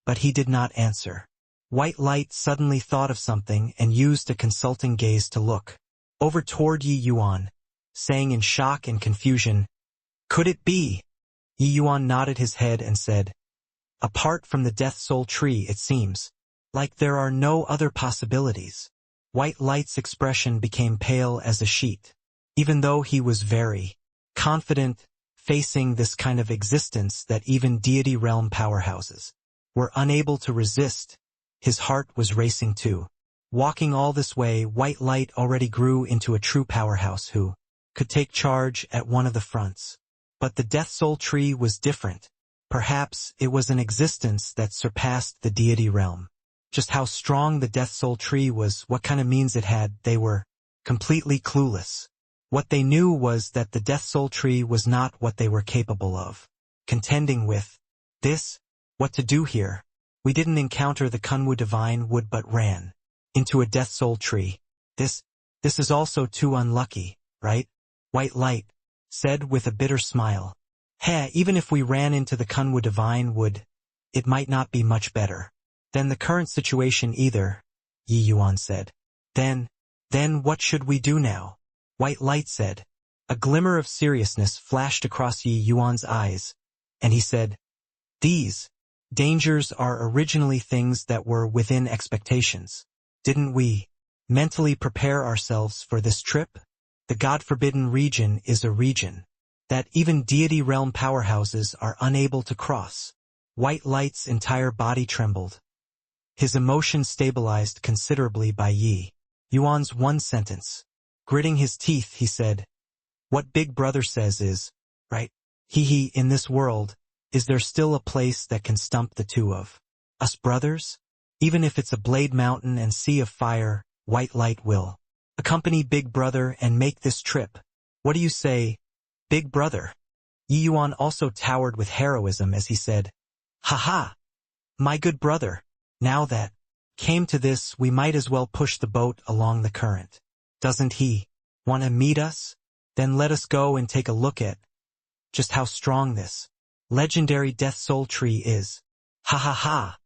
but he did not answer. White Light suddenly thought of something and used a consulting gaze to look over toward Yi Yuan, saying in shock and confusion, "Could it be?" Yi Yuan nodded his head and said, "Apart from the Death Soul Tree, it seems like there are no other possibilities." White Light's expression became pale as a sheet. Even though he was very confident facing this kind of existence that even deity realm powerhouses were unable to resist, his heart was racing too. Walking all this way, White Light already grew into a true powerhouse who could take charge at one of the fronts. But the Death Soul Tree was different. Perhaps it was an existence that surpassed the deity realm. Just how strong the Death Soul Tree was, what kind of means it had, they were completely clueless. What they knew was that the Death Soul Tree was not what they were capable of contending with. This, what to do here? We didn't encounter the Kunwu Divine Wood but ran into a Death Soul Tree. This is also too unlucky, right? White Light said with a bitter smile. Even if we ran into the Kunwu Divine Wood, it might not be much better than the current situation either, Yi Yuan said. Then what should we do now? White Light said. A glimmer of seriousness flashed across Yi Yuan's eyes, and he said, "These dangers are originally things that were within expectations. Didn't we mentally prepare ourselves for this trip? The God-forbidden region is a region that even deity realm powerhouses are unable to cross." White Light's entire body trembled. His emotion stabilized considerably by Yi Yuan's one sentence. Gritting his teeth, he said, "What Big Brother says is right. In this world, is there still a place that can stump the two of us brothers? Even if it's a blade mountain and sea of fire, White Light will accompany Big Brother and make this trip. What do you say, Big Brother?" Yi Yuan also towered with heroism as he said, "Ha! My good brother. Now that came to this, we might as well push the boat along the current. Doesn't he want to meet us? Then let us go and take a look at just how strong this legendary Death Soul Tree is." Ha!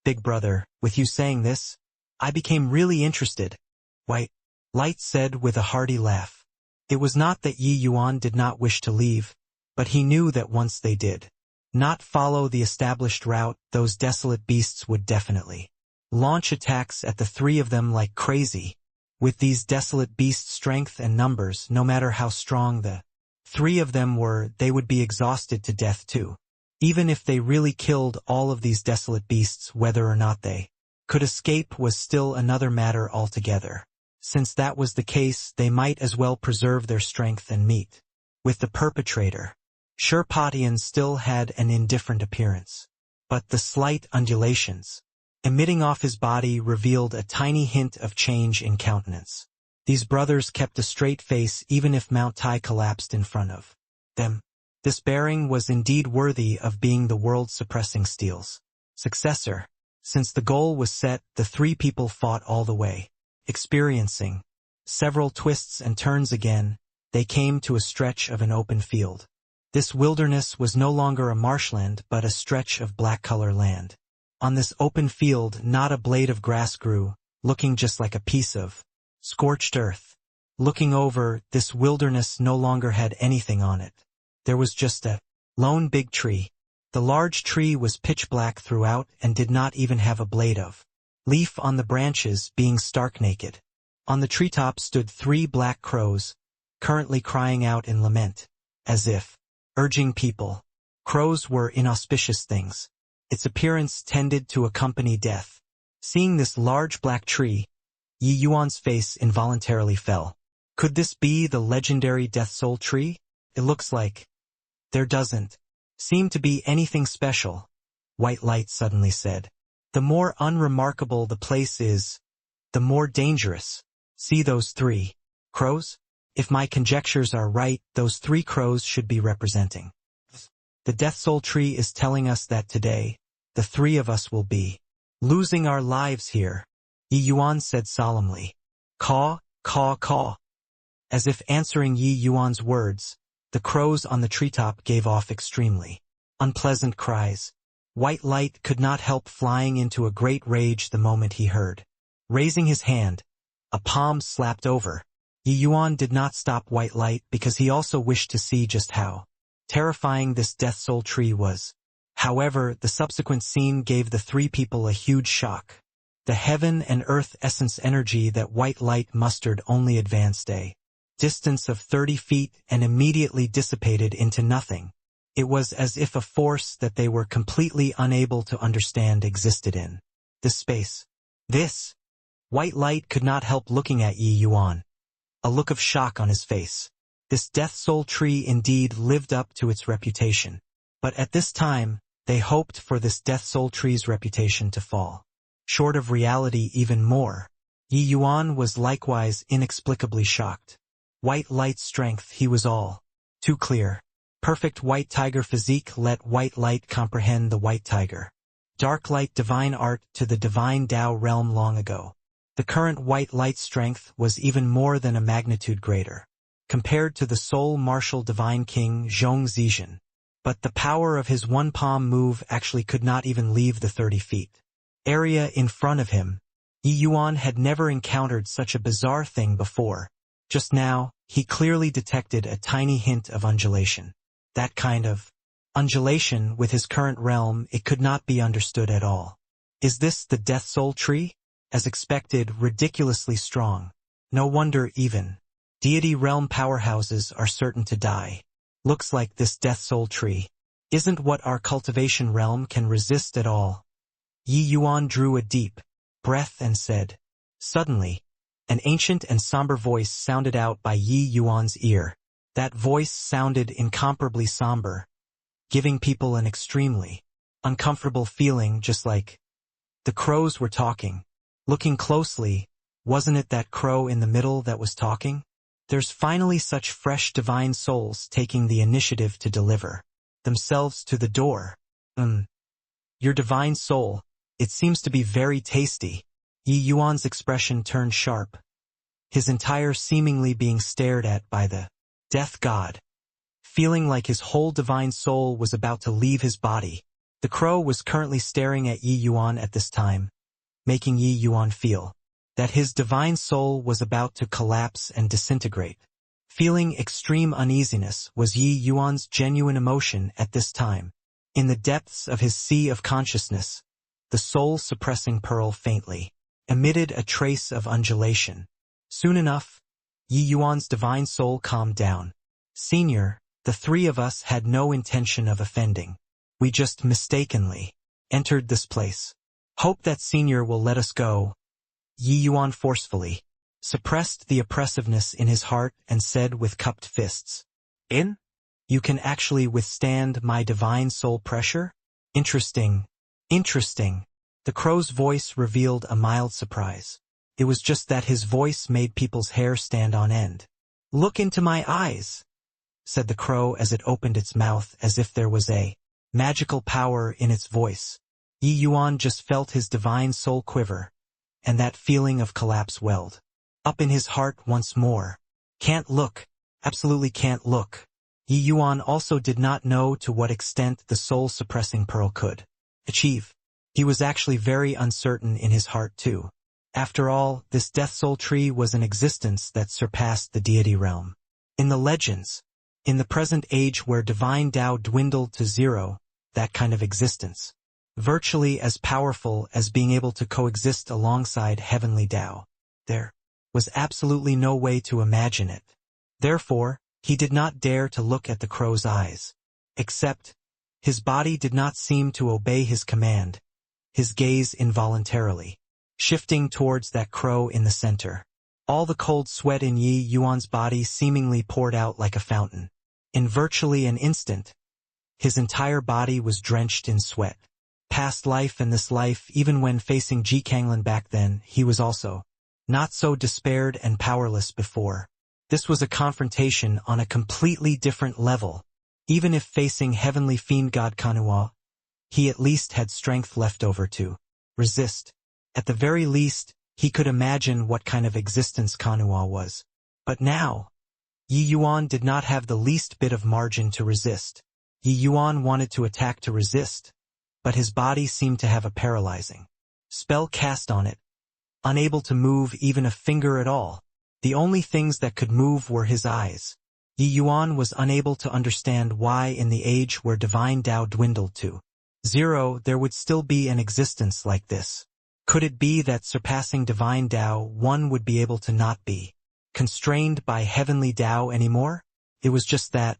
Big Brother, with you saying this, I became really interested, White Light said with a hearty laugh. It was not that Yi Yuan did not wish to leave, but he knew that once they did not follow the established route, those desolate beasts would definitely launch attacks at the three of them like crazy. With these desolate beasts' strength and numbers, no matter how strong the three of them were, they would be exhausted to death too. Even if they really killed all of these desolate beasts, whether or not they could escape was still another matter altogether. Since that was the case, they might as well preserve their strength and meet with the perpetrator. Shurpadian still had an indifferent appearance, but the slight undulations emitting off his body revealed a tiny hint of change in countenance. These brothers kept a straight face even if Mount Tai collapsed in front of them. This bearing was indeed worthy of being the world-suppressing steels. successor. Since the goal was set, the three people fought all the way. Experiencing several twists and turns again, they came to a stretch of an open field. This wilderness was no longer a marshland but a stretch of black-color land. On this open field not a blade of grass grew, looking just like a piece of scorched earth. Looking over, this wilderness no longer had anything on it. There was just a lone big tree. The large tree was pitch black throughout and did not even have a blade of leaf on the branches, being stark naked. On the treetop stood 3 black crows, currently crying out in lament, as if urging people. Crows were inauspicious things. Its appearance tended to accompany death. Seeing this large black tree, Yi Yuan's face involuntarily fell. Could this be the legendary Death Soul tree? It looks like there doesn't seem to be anything special, White Light suddenly said. The more unremarkable the place is, the more dangerous. See those 3 crows? If my conjectures are right, those 3 crows should be representing the Death Soul tree is telling us that today, the 3 of us will be losing our lives here, Yi Yuan said solemnly. Caw, caw, caw. As if answering Yi Yuan's words, the crows on the treetop gave off extremely unpleasant cries. White Light could not help flying into a great rage the moment he heard. Raising his hand, a palm slapped over. Yi Yuan did not stop White Light because he also wished to see just how terrifying this Death Soul tree was. However, the subsequent scene gave the 3 people a huge shock. The heaven and earth essence energy that White Light mustered only advanced a distance of 30 feet and immediately dissipated into nothing. It was as if a force that they were completely unable to understand existed in this space. This White Light could not help looking at Yi Yuan, a look of shock on his face. This Death Soul tree indeed lived up to its reputation. But at this time, they hoped for this Death Soul tree's reputation to fall short of reality even more. Yi Yuan was likewise inexplicably shocked. White Light's strength, he was all too clear. Perfect white tiger physique let White Light comprehend the white tiger. Dark light divine art to the divine Tao realm long ago. The current White Light strength was even more than a magnitude greater, compared to the soul martial divine king Zhong Zizhen. But the power of his one palm move actually could not even leave the 30 feet area in front of him. Yi Yuan had never encountered such a bizarre thing before. Just now, he clearly detected a tiny hint of undulation. That kind of undulation with his current realm, it could not be understood at all. Is this the Death Soul tree? As expected, ridiculously strong. No wonder even deity realm powerhouses are certain to die. Looks like this Death Soul tree isn't what our cultivation realm can resist at all. Yi Yuan drew a deep breath and said. Suddenly, an ancient and somber voice sounded out by Yi Yuan's ear. That voice sounded incomparably somber, giving people an extremely uncomfortable feeling, just like the crows were talking. Looking closely, wasn't it that crow in the middle that was talking? There's finally such fresh divine souls taking the initiative to deliver themselves to the door. Your divine soul, it seems to be very tasty. Yi Yuan's expression turned sharp, his entire seemingly being stared at by the death god. Feeling like his whole divine soul was about to leave his body, the crow was currently staring at Yi Yuan at this time, making Yi Yuan feel that his divine soul was about to collapse and disintegrate. Feeling extreme uneasiness was Yi Yuan's genuine emotion at this time. In the depths of his sea of consciousness, the soul-suppressing pearl faintly emitted a trace of undulation. Soon enough, Yi Yuan's divine soul calmed down. Senior, the 3 of us had no intention of offending. We just mistakenly entered this place. Hope that Senior will let us go. Yi Yuan forcefully suppressed the oppressiveness in his heart and said with cupped fists, "In? You can actually withstand my divine soul pressure? Interesting. Interesting." The crow's voice revealed a mild surprise. It was just that his voice made people's hair stand on end. "Look into my eyes," said the crow as it opened its mouth as if there was a magical power in its voice. Yi Yuan just felt his divine soul quiver, and that feeling of collapse welled up in his heart once more. Can't look. Absolutely can't look. Yi Yuan also did not know to what extent the soul-suppressing pearl could achieve. He was actually very uncertain in his heart too. After all, this death soul tree was an existence that surpassed the deity realm. In the legends, in the present age where divine Tao dwindled to zero, that kind of existence, virtually as powerful as being able to coexist alongside heavenly Tao, there was absolutely no way to imagine it. Therefore, he did not dare to look at the crow's eyes. Except, his body did not seem to obey his command, his gaze involuntarily shifting towards that crow in the center. All the cold sweat in Yi Yuan's body seemingly poured out like a fountain. In virtually an instant, his entire body was drenched in sweat. Past life and this life, even when facing Ji Kanglin back then, he was also not so despaired and powerless before. This was a confrontation on a completely different level. Even if facing heavenly fiend god Kanua, he at least had strength left over to resist. At the very least, he could imagine what kind of existence Kanua was. But now, Yi Yuan did not have the least bit of margin to resist. Yi Yuan wanted to attack to resist, but his body seemed to have a paralyzing spell cast on it, unable to move even a finger at all. The only things that could move were his eyes. Yi Yuan was unable to understand why in the age where divine Tao dwindled to zero there would still be an existence like this. Could it be that surpassing divine Tao one would be able to not be constrained by heavenly Tao anymore? It was just that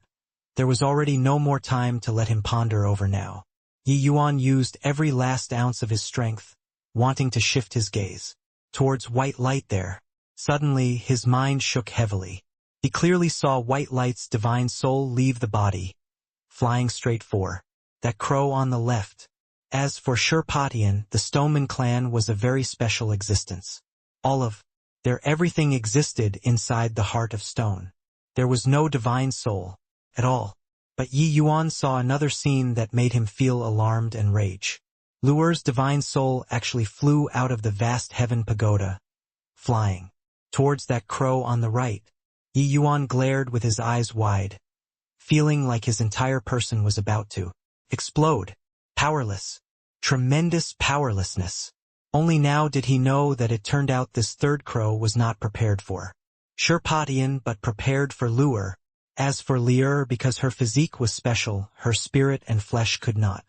there was already no more time to let him ponder over now. Yi Yuan used every last ounce of his strength, wanting to shift his gaze towards white light there. Suddenly, his mind shook heavily. He clearly saw white light's divine soul leave the body, flying straight for that crow on the left. As for Shurpatian, the Stoneman clan was a very special existence. All of their everything existed inside the heart of stone. There was no divine soul at all. But Yi Yuan saw another scene that made him feel alarmed and rage. Luer's divine soul actually flew out of the vast heaven pagoda, flying towards that crow on the right. Yi Yuan glared with his eyes wide, feeling like his entire person was about to explode. Powerless. Tremendous powerlessness. Only now did he know that it turned out this third crow was not prepared for Shurpatian but prepared for Luer. As for Lier, because her physique was special, her spirit and flesh could not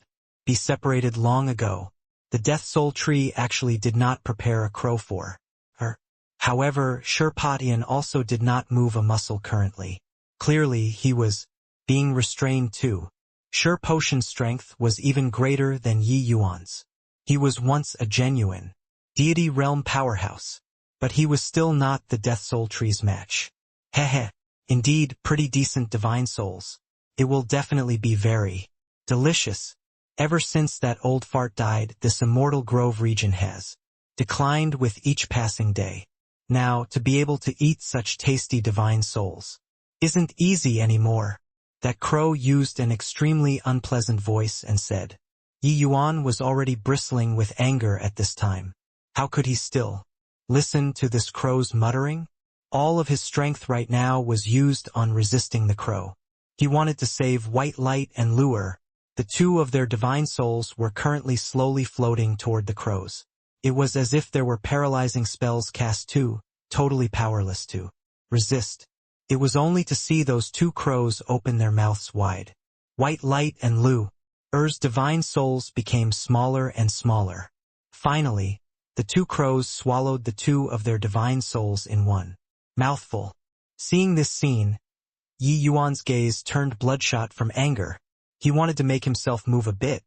be separated long ago. The Death Soul Tree actually did not prepare a crow for her. However, Shurpatian also did not move a muscle currently. Clearly, he was being restrained too. Shur Potion's strength was even greater than Yi Yuan's. He was once a genuine deity realm powerhouse, but he was still not the Death Soul Tree's match. Heh. Indeed, pretty decent divine souls. It will definitely be very delicious. Ever since that old fart died, this immortal grove region has declined with each passing day. Now, to be able to eat such tasty divine souls isn't easy anymore. That crow used an extremely unpleasant voice and said. Yi Yuan was already bristling with anger at this time. How could he still listen to this crow's muttering? All of his strength right now was used on resisting the crow. He wanted to save White Light and Luer. The two of their divine souls were currently slowly floating toward the crows. It was as if there were paralyzing spells cast too, totally powerless to resist. It was only to see those two crows open their mouths wide. White Light and Luer's divine souls became smaller and smaller. Finally, the two crows swallowed the two of their divine souls in one mouthful. Seeing this scene, Yi Yuan's gaze turned bloodshot from anger. He wanted to make himself move a bit,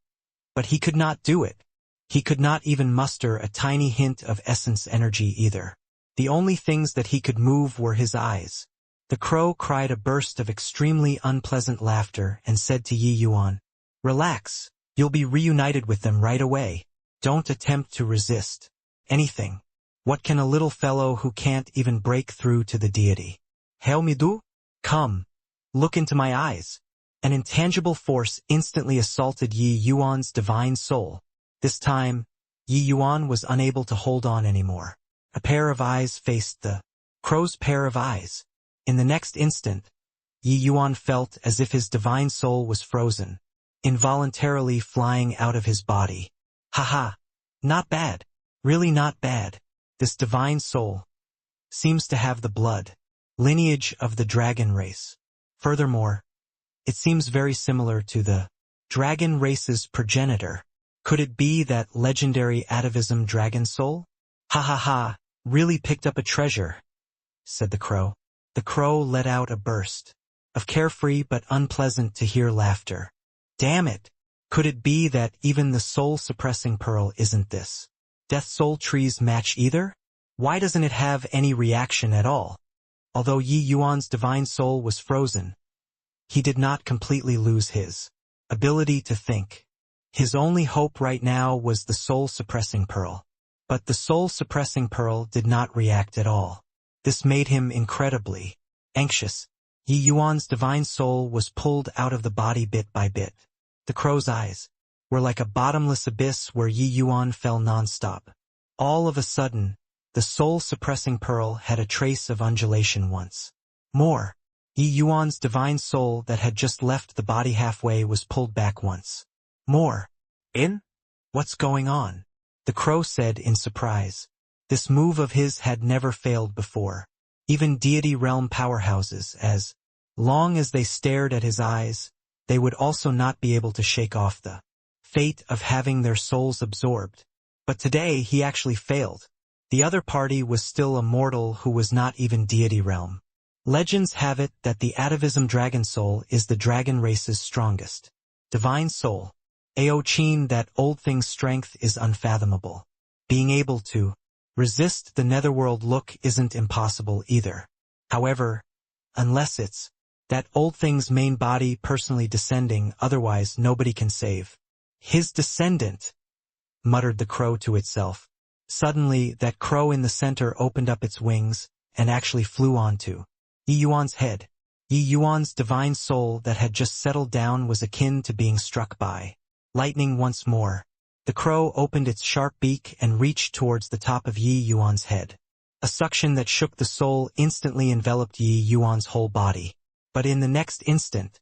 but he could not do it. He could not even muster a tiny hint of essence energy either. The only things that he could move were his eyes. The crow cried a burst of extremely unpleasant laughter and said to Yi Yuan, "Relax, you'll be reunited with them right away. Don't attempt to resist anything. What can a little fellow who can't even break through to the deity? Hail me do? Come, look into my eyes." An intangible force instantly assaulted Yi Yuan's divine soul. This time, Yi Yuan was unable to hold on anymore. A pair of eyes faced the crow's pair of eyes. In the next instant, Yi Yuan felt as if his divine soul was frozen, involuntarily flying out of his body. Haha, not bad, really not bad. This divine soul seems to have the blood, lineage of the dragon race. Furthermore, it seems very similar to the dragon race's progenitor. Could it be that legendary atavism dragon soul? Ha ha ha, really picked up a treasure, said the crow. The crow let out a burst of carefree but unpleasant to hear laughter. Damn it! Could it be that even the soul-suppressing pearl isn't this Death Soul Tree's match either? Why doesn't it have any reaction at all? Although Yi Yuan's divine soul was frozen, he did not completely lose his ability to think. His only hope right now was the soul-suppressing pearl. But the soul-suppressing pearl did not react at all. This made him incredibly anxious. Yi Yuan's divine soul was pulled out of the body bit by bit. The crow's eyes were like a bottomless abyss where Yi Yuan fell non-stop. All of a sudden, the soul-suppressing pearl had a trace of undulation once more. Yi Yuan's divine soul that had just left the body halfway was pulled back once more. What's going on? The crow said in surprise. This move of his had never failed before. Even deity realm powerhouses, as long as they stared at his eyes, they would also not be able to shake off the fate of having their souls absorbed. But today he actually failed. The other party was still a mortal who was not even deity realm. Legends have it that the atavism dragon soul is the dragon race's strongest divine soul. Aochin, that old thing's strength is unfathomable. Being able to resist the netherworld look isn't impossible either. However, unless it's that old thing's main body personally descending, otherwise nobody can save his descendant, muttered the crow to itself. Suddenly, that crow in the center opened up its wings and actually flew onto Yi Yuan's head. Yi Yuan's divine soul that had just settled down was akin to being struck by lightning once more. The crow opened its sharp beak and reached towards the top of Yi Yuan's head. A suction that shook the soul instantly enveloped Yi Yuan's whole body. But in the next instant,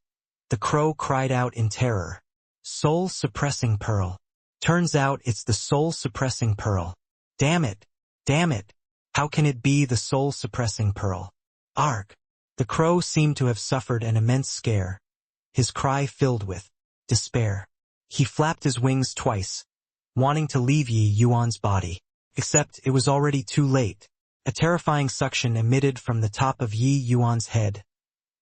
the crow cried out in terror. Soul-suppressing pearl. Turns out it's the soul-suppressing pearl. Damn it! Damn it! How can it be the soul-suppressing pearl? Arg! The crow seemed to have suffered an immense scare. His cry filled with despair. He flapped his wings twice, wanting to leave Yi Yuan's body. Except it was already too late. A terrifying suction emitted from the top of Yi Yuan's head,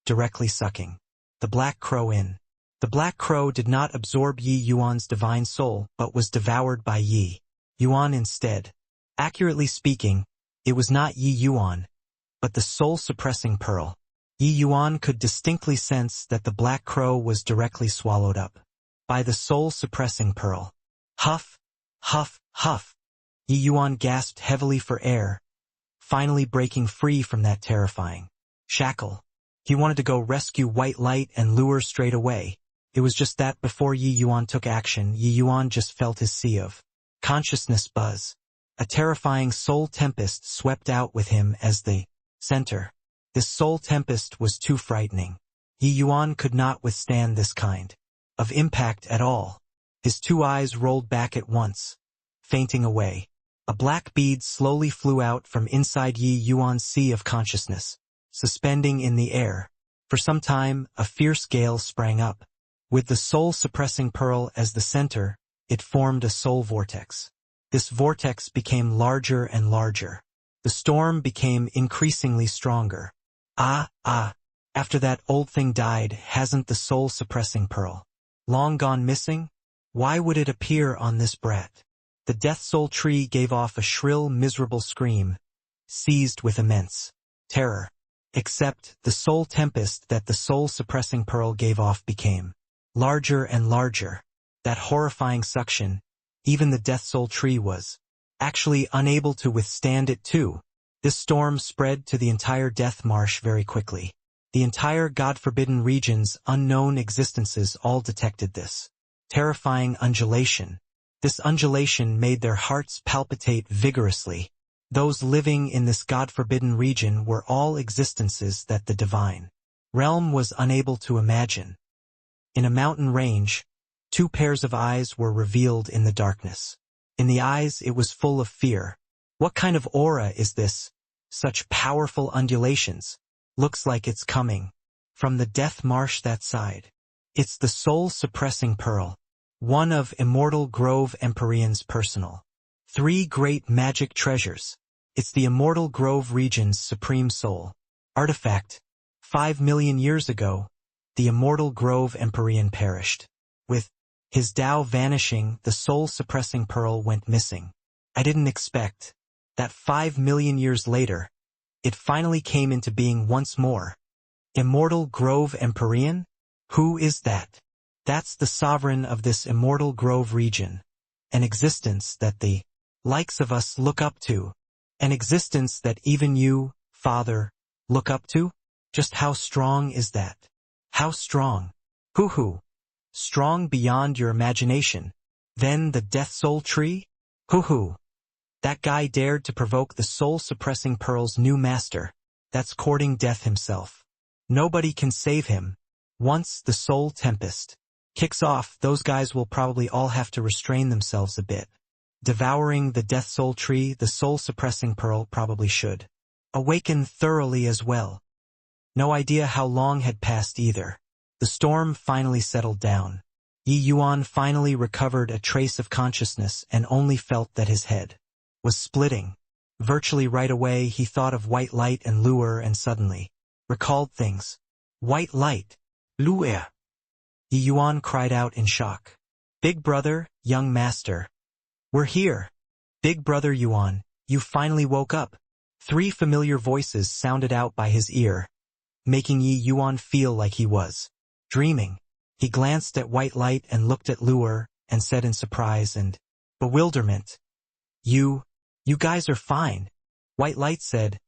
directly sucking the black crow in. The black crow did not absorb Yi Yuan's divine soul, but was devoured by Yi Yuan instead. Accurately speaking, it was not Yi Yuan, but the soul-suppressing pearl. Yi Yuan could distinctly sense that the black crow was directly swallowed up by the soul-suppressing pearl. Huff, huff, huff. Yi Yuan gasped heavily for air, finally breaking free from that terrifying shackle. He wanted to go rescue White Light and lure straight away. It was just that before Yi Yuan took action, Yi Yuan just felt his sea of consciousness buzz. A terrifying soul tempest swept out with him as the center. This soul tempest was too frightening. Yi Yuan could not withstand this kind of impact at all. His two eyes rolled back at once, fainting away. A black bead slowly flew out from inside Yi Yuan's sea of consciousness, suspending in the air. For some time, a fierce gale sprang up. With the soul-suppressing pearl as the center, it formed a soul vortex. This vortex became larger and larger. The storm became increasingly stronger. After that old thing died, hasn't the soul-suppressing pearl long gone missing? Why would it appear on this brat? The Death Soul Tree gave off a shrill, miserable scream, seized with immense terror. Except the soul tempest that the soul-suppressing pearl gave off became larger and larger. That horrifying suction, even the Death Soul Tree was actually unable to withstand it too. This storm spread to the entire Death Marsh very quickly. The entire God-forbidden region's unknown existences all detected this terrifying undulation. This undulation made their hearts palpitate vigorously. Those living in this God-forbidden region were all existences that the divine realm was unable to imagine. In a mountain range, two pairs of eyes were revealed in the darkness. In the eyes it was full of fear. What kind of aura is this? Such powerful undulations. Looks like it's coming from the death marsh that side. It's the soul-suppressing pearl, one of Immortal Grove Empyrean's personal 3 great magic treasures. It's the Immortal Grove region's supreme soul artifact. 5 million years ago, the Immortal Grove Empyrean perished. With his Tao vanishing, the soul-suppressing pearl went missing. I didn't expect that 5 million years later, it finally came into being once more. Immortal Grove Empyrean? Who is that? That's the sovereign of this Immortal Grove region. An existence that the likes of us look up to. An existence that even you, Father, look up to? Just how strong is that? How strong? Hoo-hoo. Strong beyond your imagination. Then the Death Soul Tree? Hoo-hoo. That guy dared to provoke the soul-suppressing pearl's new master. That's courting death himself. Nobody can save him. Once the soul tempest kicks off, those guys will probably all have to restrain themselves a bit. Devouring the Death Soul Tree, the soul-suppressing pearl probably should awaken thoroughly as well. No idea how long had passed either. The storm finally settled down. Yi Yuan finally recovered a trace of consciousness and only felt that his head was splitting. Virtually right away he thought of white light and lure and suddenly recalled things. White light. Lure. Yi Yuan cried out in shock. Big brother, young master. We're here. Big brother Yuan, you finally woke up. 3 familiar voices sounded out by his ear, making Yi Yuan feel like he was dreaming. He glanced at white light and looked at lure and said in surprise and bewilderment, You guys are fine. White light said,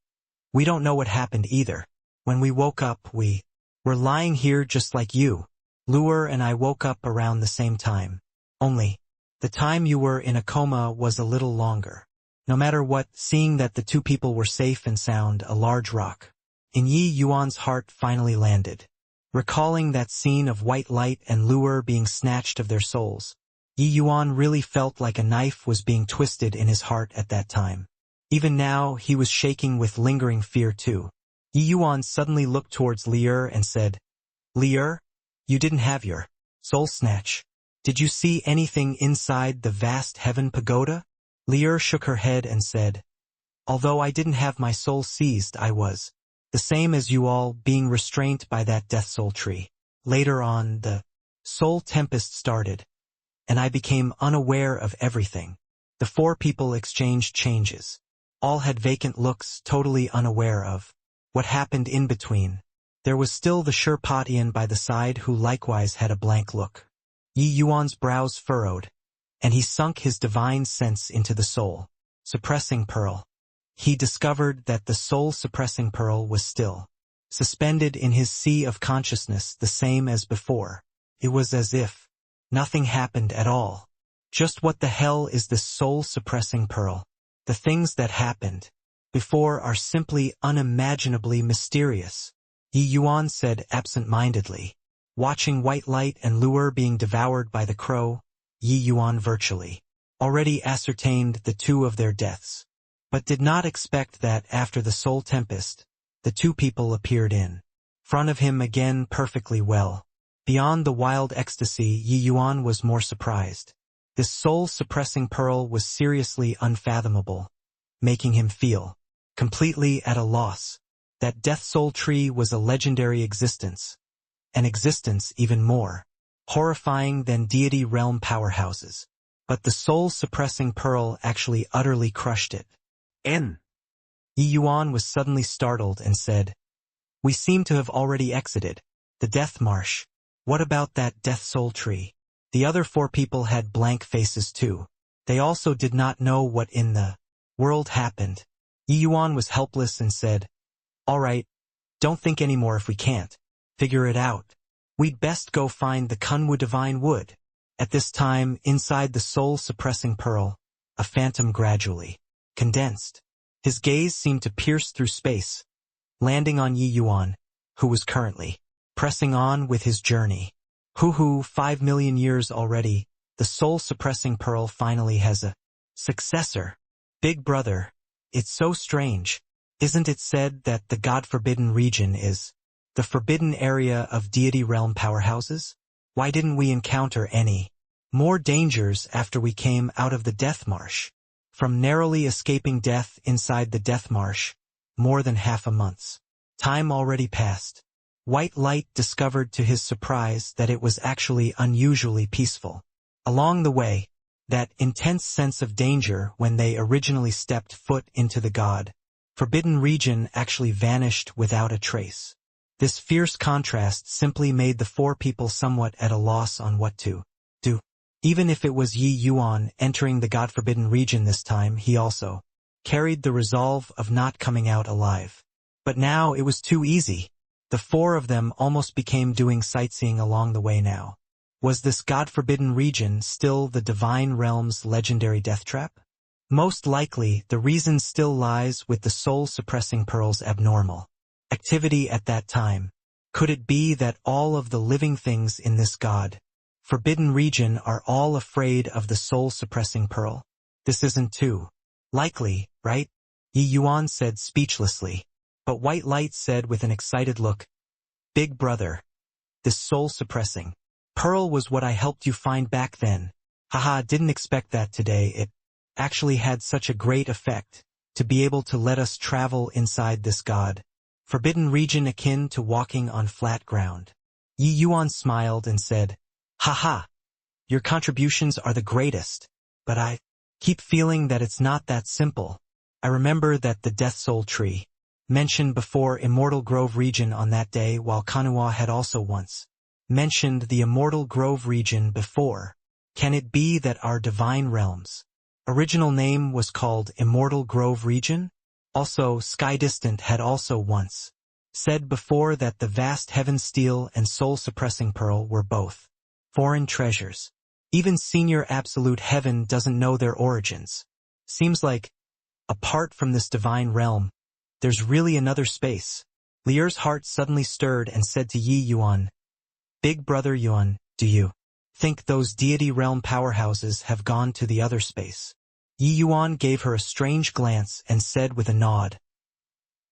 We don't know what happened either. When we woke up, we were lying here just like you. Lure and I woke up around the same time. Only, the time you were in a coma was a little longer. No matter what, seeing that the 2 people were safe and sound, a large rock in Yi Yuan's heart finally landed. Recalling that scene of white light and lure being snatched of their souls, Yi Yuan really felt like a knife was being twisted in his heart at that time. Even now, he was shaking with lingering fear too. Yi Yuan suddenly looked towards Lier and said, Lier, you didn't have your soul snatch. Did you see anything inside the vast heaven pagoda? Lier shook her head and said, Although I didn't have my soul seized, I was the same as you all, being restrained by that death soul tree. Later on, the soul tempest started, and I became unaware of everything. The 4 people exchanged changes. All had vacant looks, totally unaware of what happened in between. There was still the Sherpatian by the side who likewise had a blank look. Yi Yuan's brows furrowed, and he sunk his divine sense into the soul suppressing pearl. He discovered that the soul-suppressing pearl was still suspended in his sea of consciousness, the same as before. It was as if nothing happened at all. Just what the hell is this soul-suppressing pearl? The things that happened before are simply unimaginably mysterious, Yi Yuan said absent-mindedly. Watching white light and lure being devoured by the crow, Yi Yuan virtually already ascertained the 2 of their deaths, but did not expect that after the soul tempest, the 2 people appeared in front of him again perfectly well. Beyond the wild ecstasy, Yi Yuan was more surprised. This soul-suppressing pearl was seriously unfathomable, making him feel completely at a loss. That death soul tree was a legendary existence, an existence even more horrifying than deity realm powerhouses. But the soul-suppressing pearl actually utterly crushed it. Yi Yuan was suddenly startled and said, We seem to have already exited the death marsh. What about that death soul tree? The other 4 people had blank faces too. They also did not know what in the world happened. Yi Yuan was helpless and said, All right, don't think anymore if we can't figure it out. We'd best go find the Kunwu divine wood. At this time, inside the soul-suppressing pearl, a phantom gradually condensed. His gaze seemed to pierce through space, landing on Yi Yuan, who was currently pressing on with his journey. 5 million years already, the soul-suppressing pearl finally has a successor. Big brother, it's so strange. Isn't it said that the God-forbidden region is the forbidden area of deity realm powerhouses? Why didn't we encounter any more dangers after we came out of the death marsh? From narrowly escaping death inside the death marsh, more than half a month's time already passed. White Light discovered to his surprise that it was actually unusually peaceful. Along the way, that intense sense of danger when they originally stepped foot into the God-forbidden region actually vanished without a trace. This fierce contrast simply made the four people somewhat at a loss on what to do. Even if it was Yi Yuan entering the God-forbidden region this time, he also carried the resolve of not coming out alive. But now it was too easy. The four of them almost became doing sightseeing along the way now. Was this God-forbidden region still the divine realm's legendary death trap? Most likely, the reason still lies with the soul-suppressing pearl's abnormal activity at that time. Could it be that all of the living things in this God-forbidden region are all afraid of the soul-suppressing pearl? This isn't too likely, right? Yi Yuan said speechlessly. But White Light said with an excited look, Big brother, this soul-suppressing pearl was what I helped you find back then. Haha, didn't expect that today. It actually had such a great effect to be able to let us travel inside this God-forbidden region akin to walking on flat ground. Yi Yuan smiled and said, Haha, your contributions are the greatest, but I keep feeling that it's not that simple. I remember that the Death Soul Tree mentioned before Immortal Grove region on that day, while Kanua had also once mentioned the Immortal Grove region before. Can it be that our divine realm's original name was called Immortal Grove region? Also, Sky Distant had also once said before that the vast Heaven Steel and soul-suppressing pearl were both foreign treasures. Even Senior Absolute Heaven doesn't know their origins. Seems like, apart from this divine realm, there's really another space. Lier's heart suddenly stirred and said to Yi Yuan, Big brother Yuan, do you think those deity realm powerhouses have gone to the other space? Yi Yuan gave her a strange glance and said with a nod,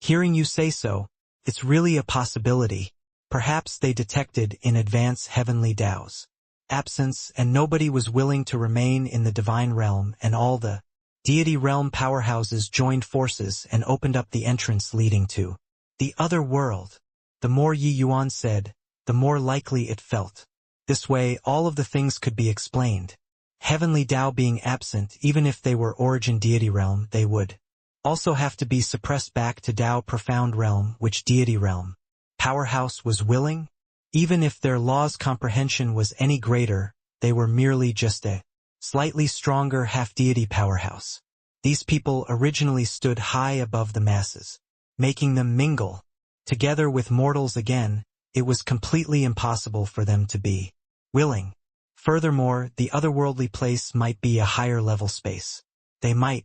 Hearing you say so, it's really a possibility. Perhaps they detected in advance heavenly Tao's absence and nobody was willing to remain in the divine realm, and all the deity realm powerhouses joined forces and opened up the entrance leading to the other world. The more Yi Yuan said, the more likely it felt. This way, all of the things could be explained. Heavenly Tao being absent, even if they were origin deity realm, they would also have to be suppressed back to Tao profound realm, which deity realm powerhouse was willing. Even if their law's comprehension was any greater, they were merely just a slightly stronger half-deity powerhouse. These people originally stood high above the masses, making them mingle together with mortals again. It was completely impossible for them to be willing. Furthermore, the otherworldly place might be a higher level space. They might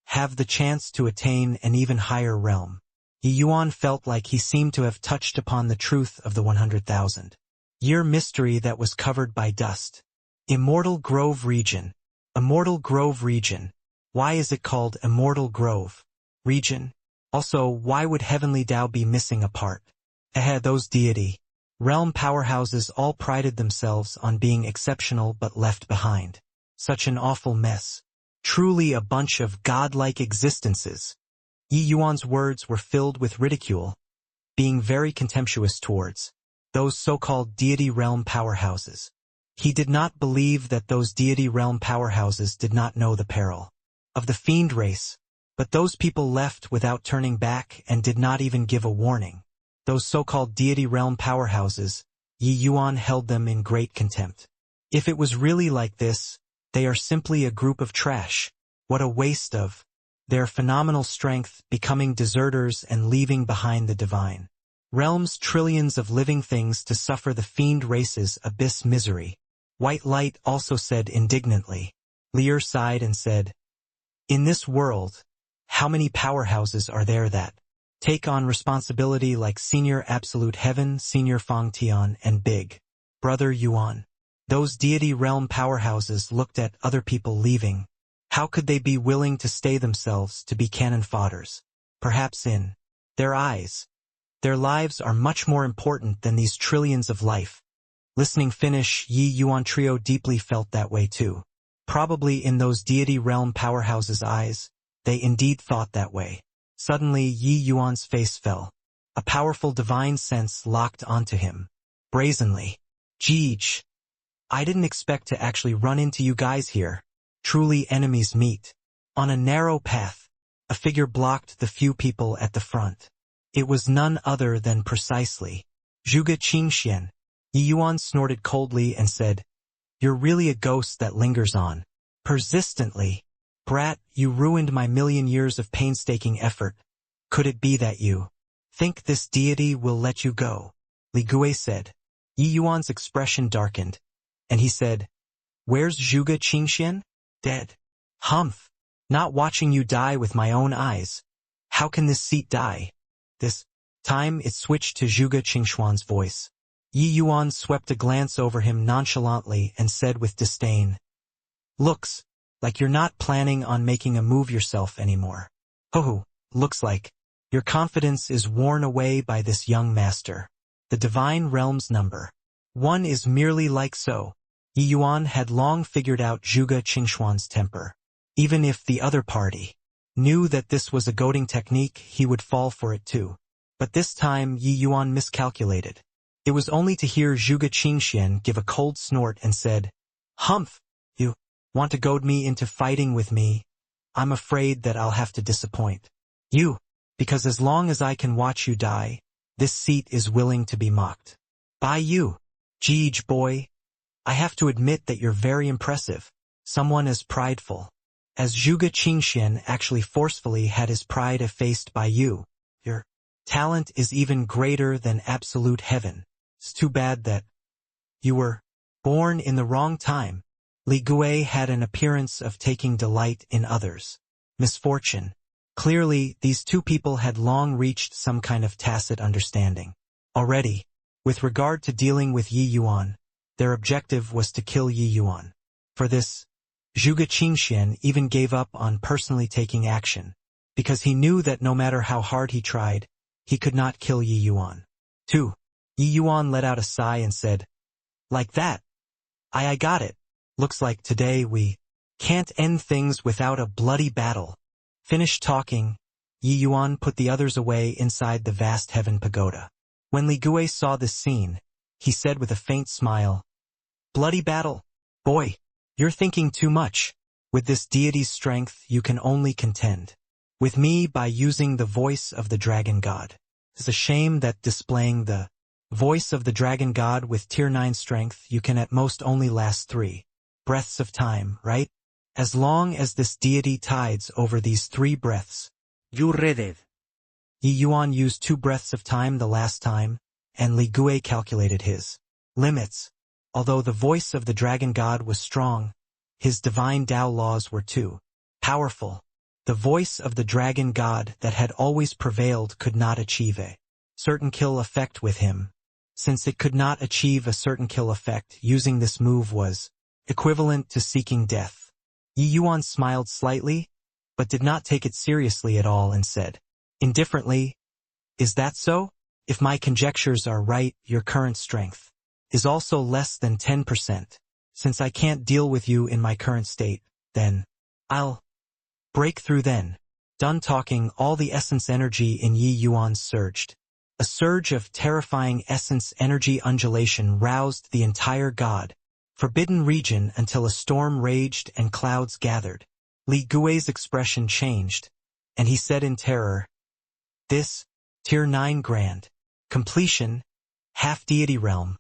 have the chance to attain an even higher realm. Yi Yuan felt like he seemed to have touched upon the truth of the 100,000-year mystery that was covered by dust. Immortal Grove region. Immortal Grove region. Why is it called Immortal Grove region? Also, why would Heavenly Tao be missing a part? Those deity realm powerhouses all prided themselves on being exceptional but left behind. Such an awful mess. Truly a bunch of godlike existences. Yi Yuan's words were filled with ridicule, being very contemptuous towards those so-called deity realm powerhouses. He did not believe that those deity realm powerhouses did not know the peril of the fiend race, but those people left without turning back and did not even give a warning. Those so-called deity realm powerhouses, Yi Yuan held them in great contempt. If it was really like this, they are simply a group of trash. What a waste of their phenomenal strength, becoming deserters and leaving behind the divine realm's trillions of living things to suffer the fiend race's abyss misery. White Light also said indignantly. Lear sighed and said, "In this world, how many powerhouses are there that take on responsibility like Senior Absolute Heaven, Senior Fang Tian, and Big Brother Yuan? Those deity realm powerhouses looked at other people leaving. How could they be willing to stay themselves to be cannon fodders? Perhaps in their eyes, their lives are much more important than these trillions of life." Listening finish, Yi Yuan trio deeply felt that way too. Probably in those deity realm powerhouses' eyes, they indeed thought that way. Suddenly Yi Yuan's face fell. A powerful divine sense locked onto him. Brazenly. "Jeej. I didn't expect to actually run into you guys here. Truly enemies meet." On a narrow path, a figure blocked the few people at the front. It was none other than precisely Zhuge Qingxian. Yi Yuan snorted coldly and said, "You're really a ghost that lingers on. Persistently. Brat, you ruined my million years of painstaking effort. Could it be that you think this deity will let you go?" Li Gui said. Yi Yuan's expression darkened, and he said, "Where's Zhuge Qingxian? Dead. Humph. Not watching you die with my own eyes. How can this seat die?" This time it switched to Zhuge Qingxuan's voice. Yi Yuan swept a glance over him nonchalantly and said with disdain, "Looks like you're not planning on making a move yourself anymore. Ho, looks like your confidence is worn away by this young master. The divine realm's number one is merely like so." Yi Yuan had long figured out Zhuge Qingxuan's temper. Even if the other party knew that this was a goading technique, he would fall for it too. But this time Yi Yuan miscalculated. It was only to hear Zhuge Qingxian give a cold snort and said, "Humph, you want to goad me into fighting with me? I'm afraid that I'll have to disappoint you, because as long as I can watch you die, this seat is willing to be mocked by you. Jeej boy, I have to admit that you're very impressive. Someone as prideful as Zhuge Qingxian actually forcefully had his pride effaced by you. Your talent is even greater than absolute heaven. It's too bad that you were born in the wrong time." Li Gui had an appearance of taking delight in others' misfortune. Clearly, these two people had long reached some kind of tacit understanding already. With regard to dealing with Yi Yuan, their objective was to kill Yi Yuan. For this, Zhuge Qingxian even gave up on personally taking action, because he knew that no matter how hard he tried, he could not kill Yi Yuan. 2. Yi Yuan let out a sigh and said, "Like that? I got it. Looks like today we can't end things without a bloody battle." Finished talking, Yi Yuan put the others away inside the vast heaven pagoda. When Li Gui saw this scene, he said with a faint smile, "Bloody battle? Boy, you're thinking too much. With this deity's strength you can only contend with me by using the voice of the dragon god. It's a shame that displaying the voice of the dragon god with tier 9 strength you can at most only last 3 breaths of time, right? As long as this deity tides over these 3 breaths, you redded." Yi Yuan used 2 breaths of time the last time, and Li Gui calculated his limits. Although the voice of the dragon god was strong, his divine Tao laws were too powerful. The voice of the dragon god that had always prevailed could not achieve a certain kill effect with him. Since it could not achieve a certain kill effect, using this move was equivalent to seeking death. Yi Yuan smiled slightly, but did not take it seriously at all and said, indifferently, "Is that so? If my conjectures are right, your current strength is also less than 10%. Since I can't deal with you in my current state, then I'll break through then." Done talking, all the essence energy in Yi Yuan surged. A surge of terrifying essence energy undulation roused the entire God-forbidden region until a storm raged and clouds gathered. Li Gui's expression changed, and he said in terror, "This, Tier 9 Grand Completion, Half-Deity Realm."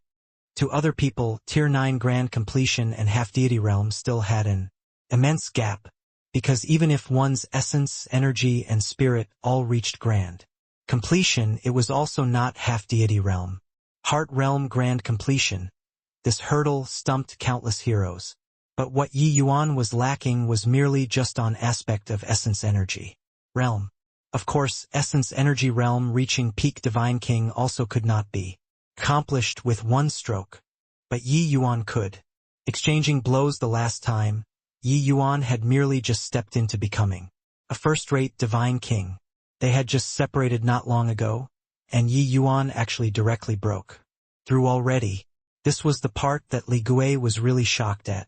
To other people, Tier 9 Grand Completion and Half-Deity Realm still had an immense gap, because even if one's essence, energy, and spirit all reached Grand Completion, it was also not Half-Deity Realm. Heart Realm Grand Completion, This hurdle stumped countless heroes. But what Yi Yuan was lacking was merely just on aspect of essence energy. Realm. Of course, essence energy realm reaching peak Divine King also could not be accomplished with one stroke. But Yi Yuan could. Exchanging blows the last time, Yi Yuan had merely just stepped into becoming a first-rate Divine King. They had just separated not long ago, and Yi Yuan actually directly broke through already. This was the part that Li Gui was really shocked at.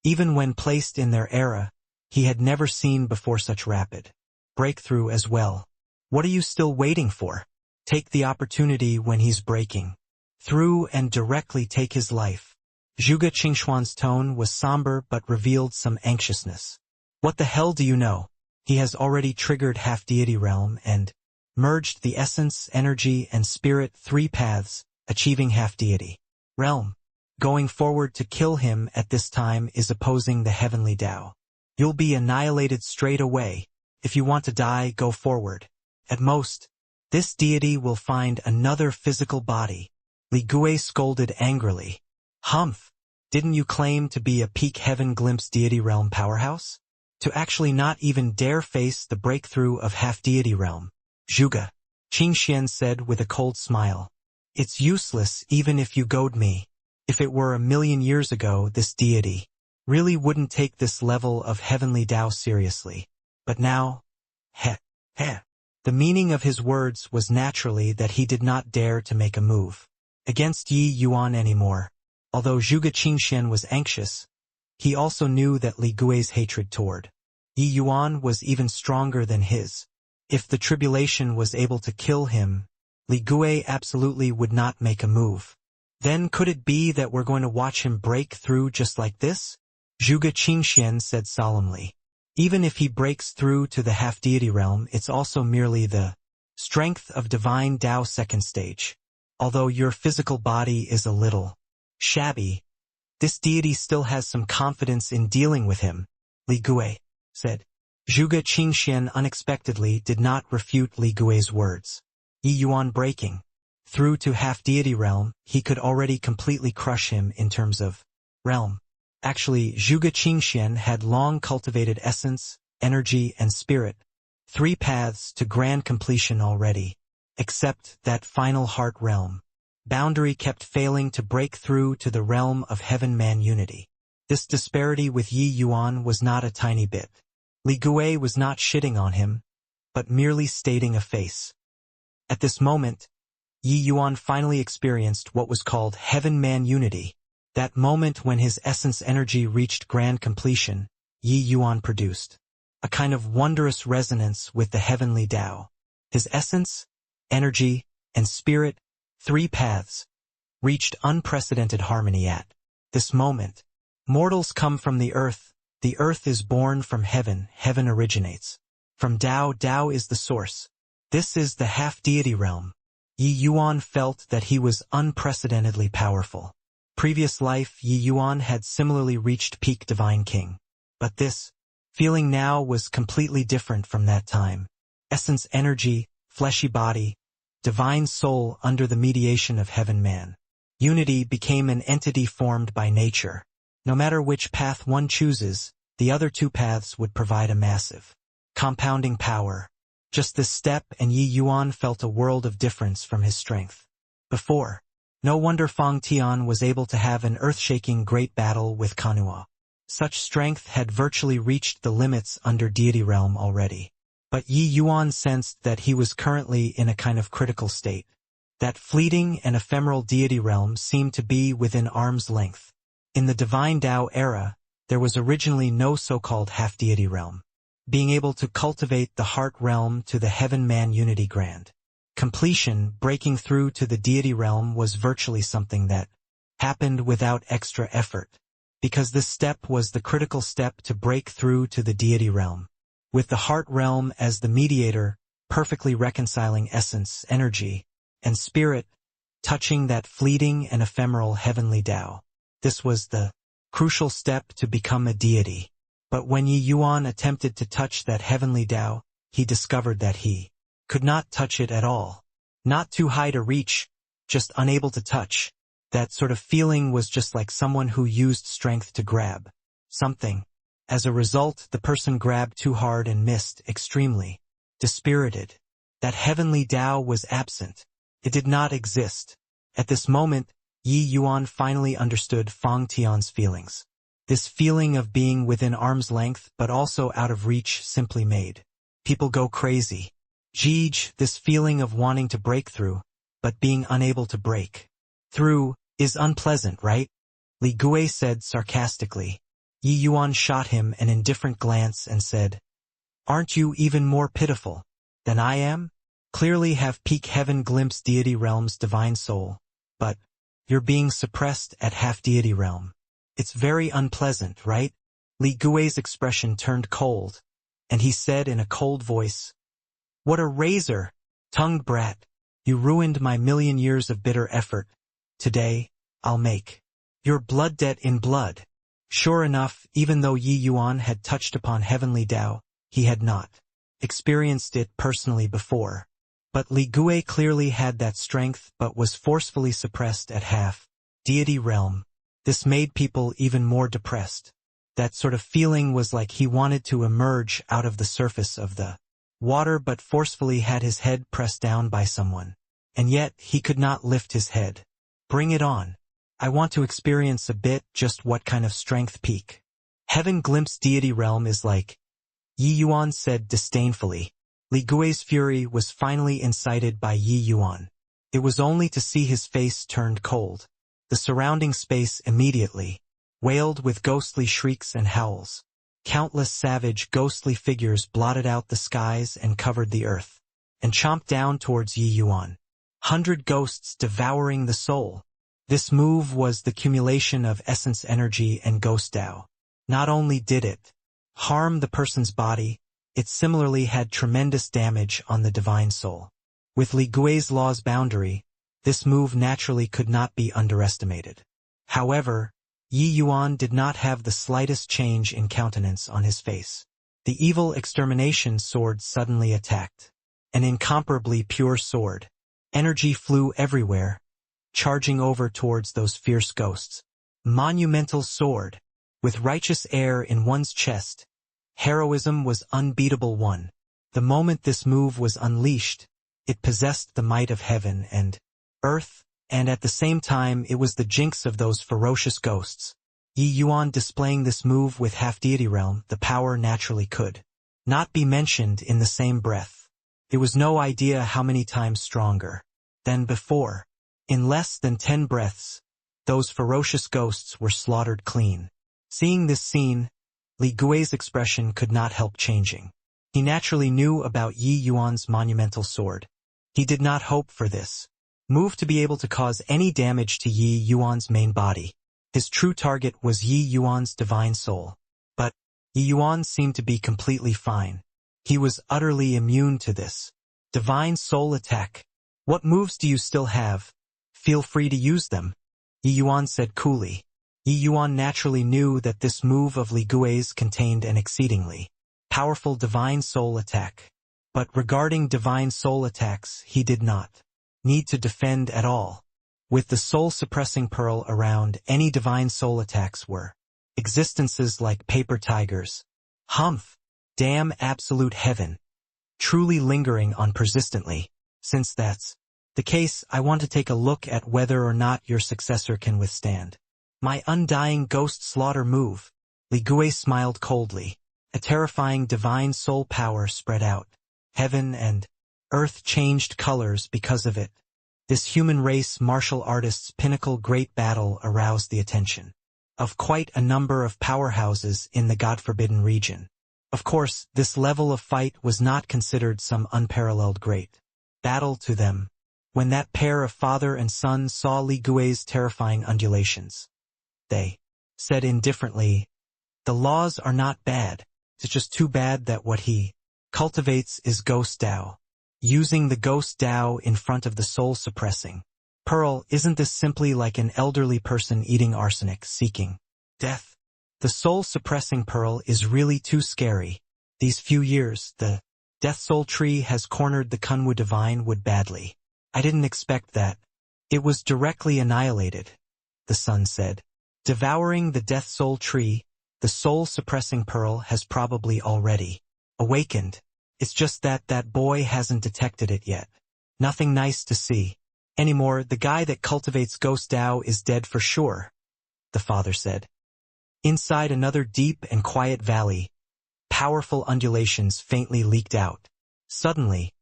Even when placed in their era, he had never seen before such rapid breakthrough as well. What are you still waiting for? Take the opportunity when he's breaking through and directly take his life. Zhuge Qingxuan's tone was somber but revealed some anxiousness. What the hell do you know? He has already triggered half-deity realm and merged the essence, energy, and spirit 3 paths, achieving half-deity realm. Going forward to kill him at this time is opposing the heavenly Tao. You'll be annihilated straight away. If you want to die, go forward. At most, this deity will find another physical body. Li Gui scolded angrily. Humph! Didn't you claim to be a peak heaven glimpse deity realm powerhouse? To actually not even dare face the breakthrough of half-deity realm. Zhuge Qingxian said with a cold smile. It's useless even if you goad me. If it were 1,000,000 years ago, this deity really wouldn't take this level of heavenly Tao seriously. But now, heh. The meaning of his words was naturally that he did not dare to make a move against Yi Yuan anymore. Although Zhuge Qingxian was anxious, he also knew that Li Gui's hatred toward Yi Yuan was even stronger than his. If the tribulation was able to kill him, Li Gui absolutely would not make a move. Then could it be that we're going to watch him break through just like this? Zhuge Qingxian said solemnly. Even if he breaks through to the half-deity realm, it's also merely the strength of divine Tao second stage. Although your physical body is a little shabby, this deity still has some confidence in dealing with him, Li Gui said. Zhuge Qingxian unexpectedly did not refute Li Gui's words. Yi Yuan breaking through to half-deity realm, he could already completely crush him in terms of realm. Actually, Zhuge Qingxian had long cultivated essence, energy, and spirit, 3 paths to grand completion already, except that final heart realm. Boundary kept failing to break through to the realm of heaven-man unity. This disparity with Yi Yuan was not a tiny bit. Li Gui was not shitting on him, but merely stating a face. At this moment, Yi Yuan finally experienced what was called heaven-man unity. That moment when his essence energy reached grand completion, Yi Yuan produced a kind of wondrous resonance with the heavenly Tao. His essence, energy, and spirit, 3 paths, reached unprecedented harmony at this moment. Mortals come from the earth is born from heaven, heaven originates from Tao, Tao is the source. This is the half-deity realm. Yi Yuan felt that he was unprecedentedly powerful. Previous life, Yi Yuan had similarly reached peak Divine King. But this feeling now was completely different from that time. Essence energy, fleshy body, divine soul under the mediation of heaven man. Unity became an entity formed by nature. No matter which path one chooses, the other 2 paths would provide a massive compounding power. Just this step and Yi Yuan felt a world of difference from his strength before. No wonder Fang Tian was able to have an earth-shaking great battle with Kanhua. Such strength had virtually reached the limits under deity realm already. But Yi Yuan sensed that he was currently in a kind of critical state. That fleeting and ephemeral deity realm seemed to be within arm's length. In the divine Tao era, there was originally no so-called half-deity realm. Being able to cultivate the heart realm to the heaven-man unity grand completion, breaking through to the deity realm was virtually something that happened without extra effort, because this step was the critical step to break through to the deity realm. With the heart realm as the mediator, perfectly reconciling essence, energy, and spirit, touching that fleeting and ephemeral heavenly Tao. This was the crucial step to become a deity. But when Yi Yuan attempted to touch that heavenly Tao, he discovered that he could not touch it at all. Not too high to reach, just unable to touch. That sort of feeling was just like someone who used strength to grab something. As a result, the person grabbed too hard and missed, extremely dispirited. That heavenly Tao was absent. It did not exist. At this moment, Yi Yuan finally understood Fang Tian's feelings. This feeling of being within arm's length but also out of reach simply made people go crazy. Jeej, this feeling of wanting to break through, but being unable to break through, is unpleasant, right? Li Gui said sarcastically. Yi Yuan shot him an indifferent glance and said, "Aren't you even more pitiful than I am? Clearly have peak heaven glimpse deity realm's divine soul, but you're being suppressed at half deity realm. It's very unpleasant, right?" Li Gui's expression turned cold, and he said in a cold voice, "What a razor-tongued brat. You ruined my million years of bitter effort. Today, I'll make your blood debt in blood." Sure enough, even though Yi Yuan had touched upon heavenly Tao, he had not experienced it personally before. But Li Gui clearly had that strength but was forcefully suppressed at half deity realm. This made people even more depressed. That sort of feeling was like he wanted to emerge out of the surface of the water but forcefully had his head pressed down by someone. And yet, he could not lift his head. "Bring it on. I want to experience a bit just what kind of strength peak heaven glimpse deity realm is like," Yi Yuan said disdainfully. Li Gui's fury was finally incited by Yi Yuan. It was only to see his face turned cold. The surrounding space immediately wailed with ghostly shrieks and howls. Countless savage, ghostly figures blotted out the skies and covered the earth, and chomped down towards Yi Yuan. 100 ghosts devouring the soul. This move was the accumulation of essence energy and ghost Tao. Not only did it harm the person's body, it similarly had tremendous damage on the divine soul. With Li Gui's law's boundary, this move naturally could not be underestimated. However, Yi Yuan did not have the slightest change in countenance on his face. The evil extermination sword suddenly attacked. An incomparably pure sword. Energy flew everywhere, charging over towards those fierce ghosts. Monumental sword. With righteous air in one's chest, heroism was unbeatable one. The moment this move was unleashed, it possessed the might of heaven and earth, and at the same time it was the jinx of those ferocious ghosts. Yi Yuan displaying this move with half-deity realm, the power naturally could not be mentioned in the same breath. It was no idea how many times stronger than before. In less than 10 breaths, those ferocious ghosts were slaughtered clean. Seeing this scene, Li Gui's expression could not help changing. He naturally knew about Yi Yuan's monumental sword. He did not hope for this move to be able to cause any damage to Yi Yuan's main body. His true target was Yi Yuan's divine soul. But Yi Yuan seemed to be completely fine. He was utterly immune to this divine soul attack. "What moves do you still have? Feel free to use them," Yi Yuan said coolly. Yi Yuan naturally knew that this move of Li Gui's contained an exceedingly powerful divine soul attack. But regarding divine soul attacks, he did not need to defend at all. With the soul-suppressing pearl around, any divine soul attacks were existences like paper tigers. Humph! Damn absolute heaven! Truly lingering on persistently. Since that's the case, I want to take a look at whether or not your successor can withstand my undying ghost slaughter move. Li Gui smiled coldly. A terrifying divine soul power spread out. Heaven and earth changed colors because of it. This human race martial artist's pinnacle great battle aroused the attention of quite a number of powerhouses in the God-forbidden region. Of course, this level of fight was not considered some unparalleled great battle to them. When that pair of father and son saw Li Gui's terrifying undulations, they said indifferently, "The laws are not bad. It's just too bad that what he cultivates is ghost Tao." Using the ghost Tao in front of the soul-suppressing pearl, isn't this simply like an elderly person eating arsenic, seeking death? The soul-suppressing pearl is really too scary. These few years, the Death Soul tree has cornered the Kunwu Divine Wood badly. I didn't expect that. It was directly annihilated, the sun said. Devouring the death soul tree, the soul-suppressing pearl has probably already awakened. It's just that that boy hasn't detected it yet. Nothing nice to see. Anymore, the guy that cultivates ghost Tao is dead for sure, the father said. Inside another deep and quiet valley, powerful undulations faintly leaked out. Suddenly,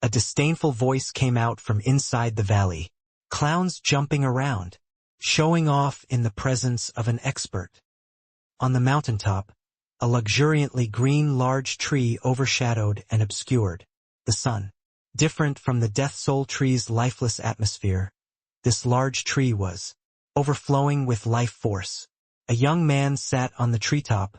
a disdainful voice came out from inside the valley. Clowns jumping around, showing off in the presence of an expert. On the mountaintop, a luxuriantly green large tree overshadowed and obscured the sun. Different from the death soul tree's lifeless atmosphere, this large tree was overflowing with life force. A young man sat on the treetop,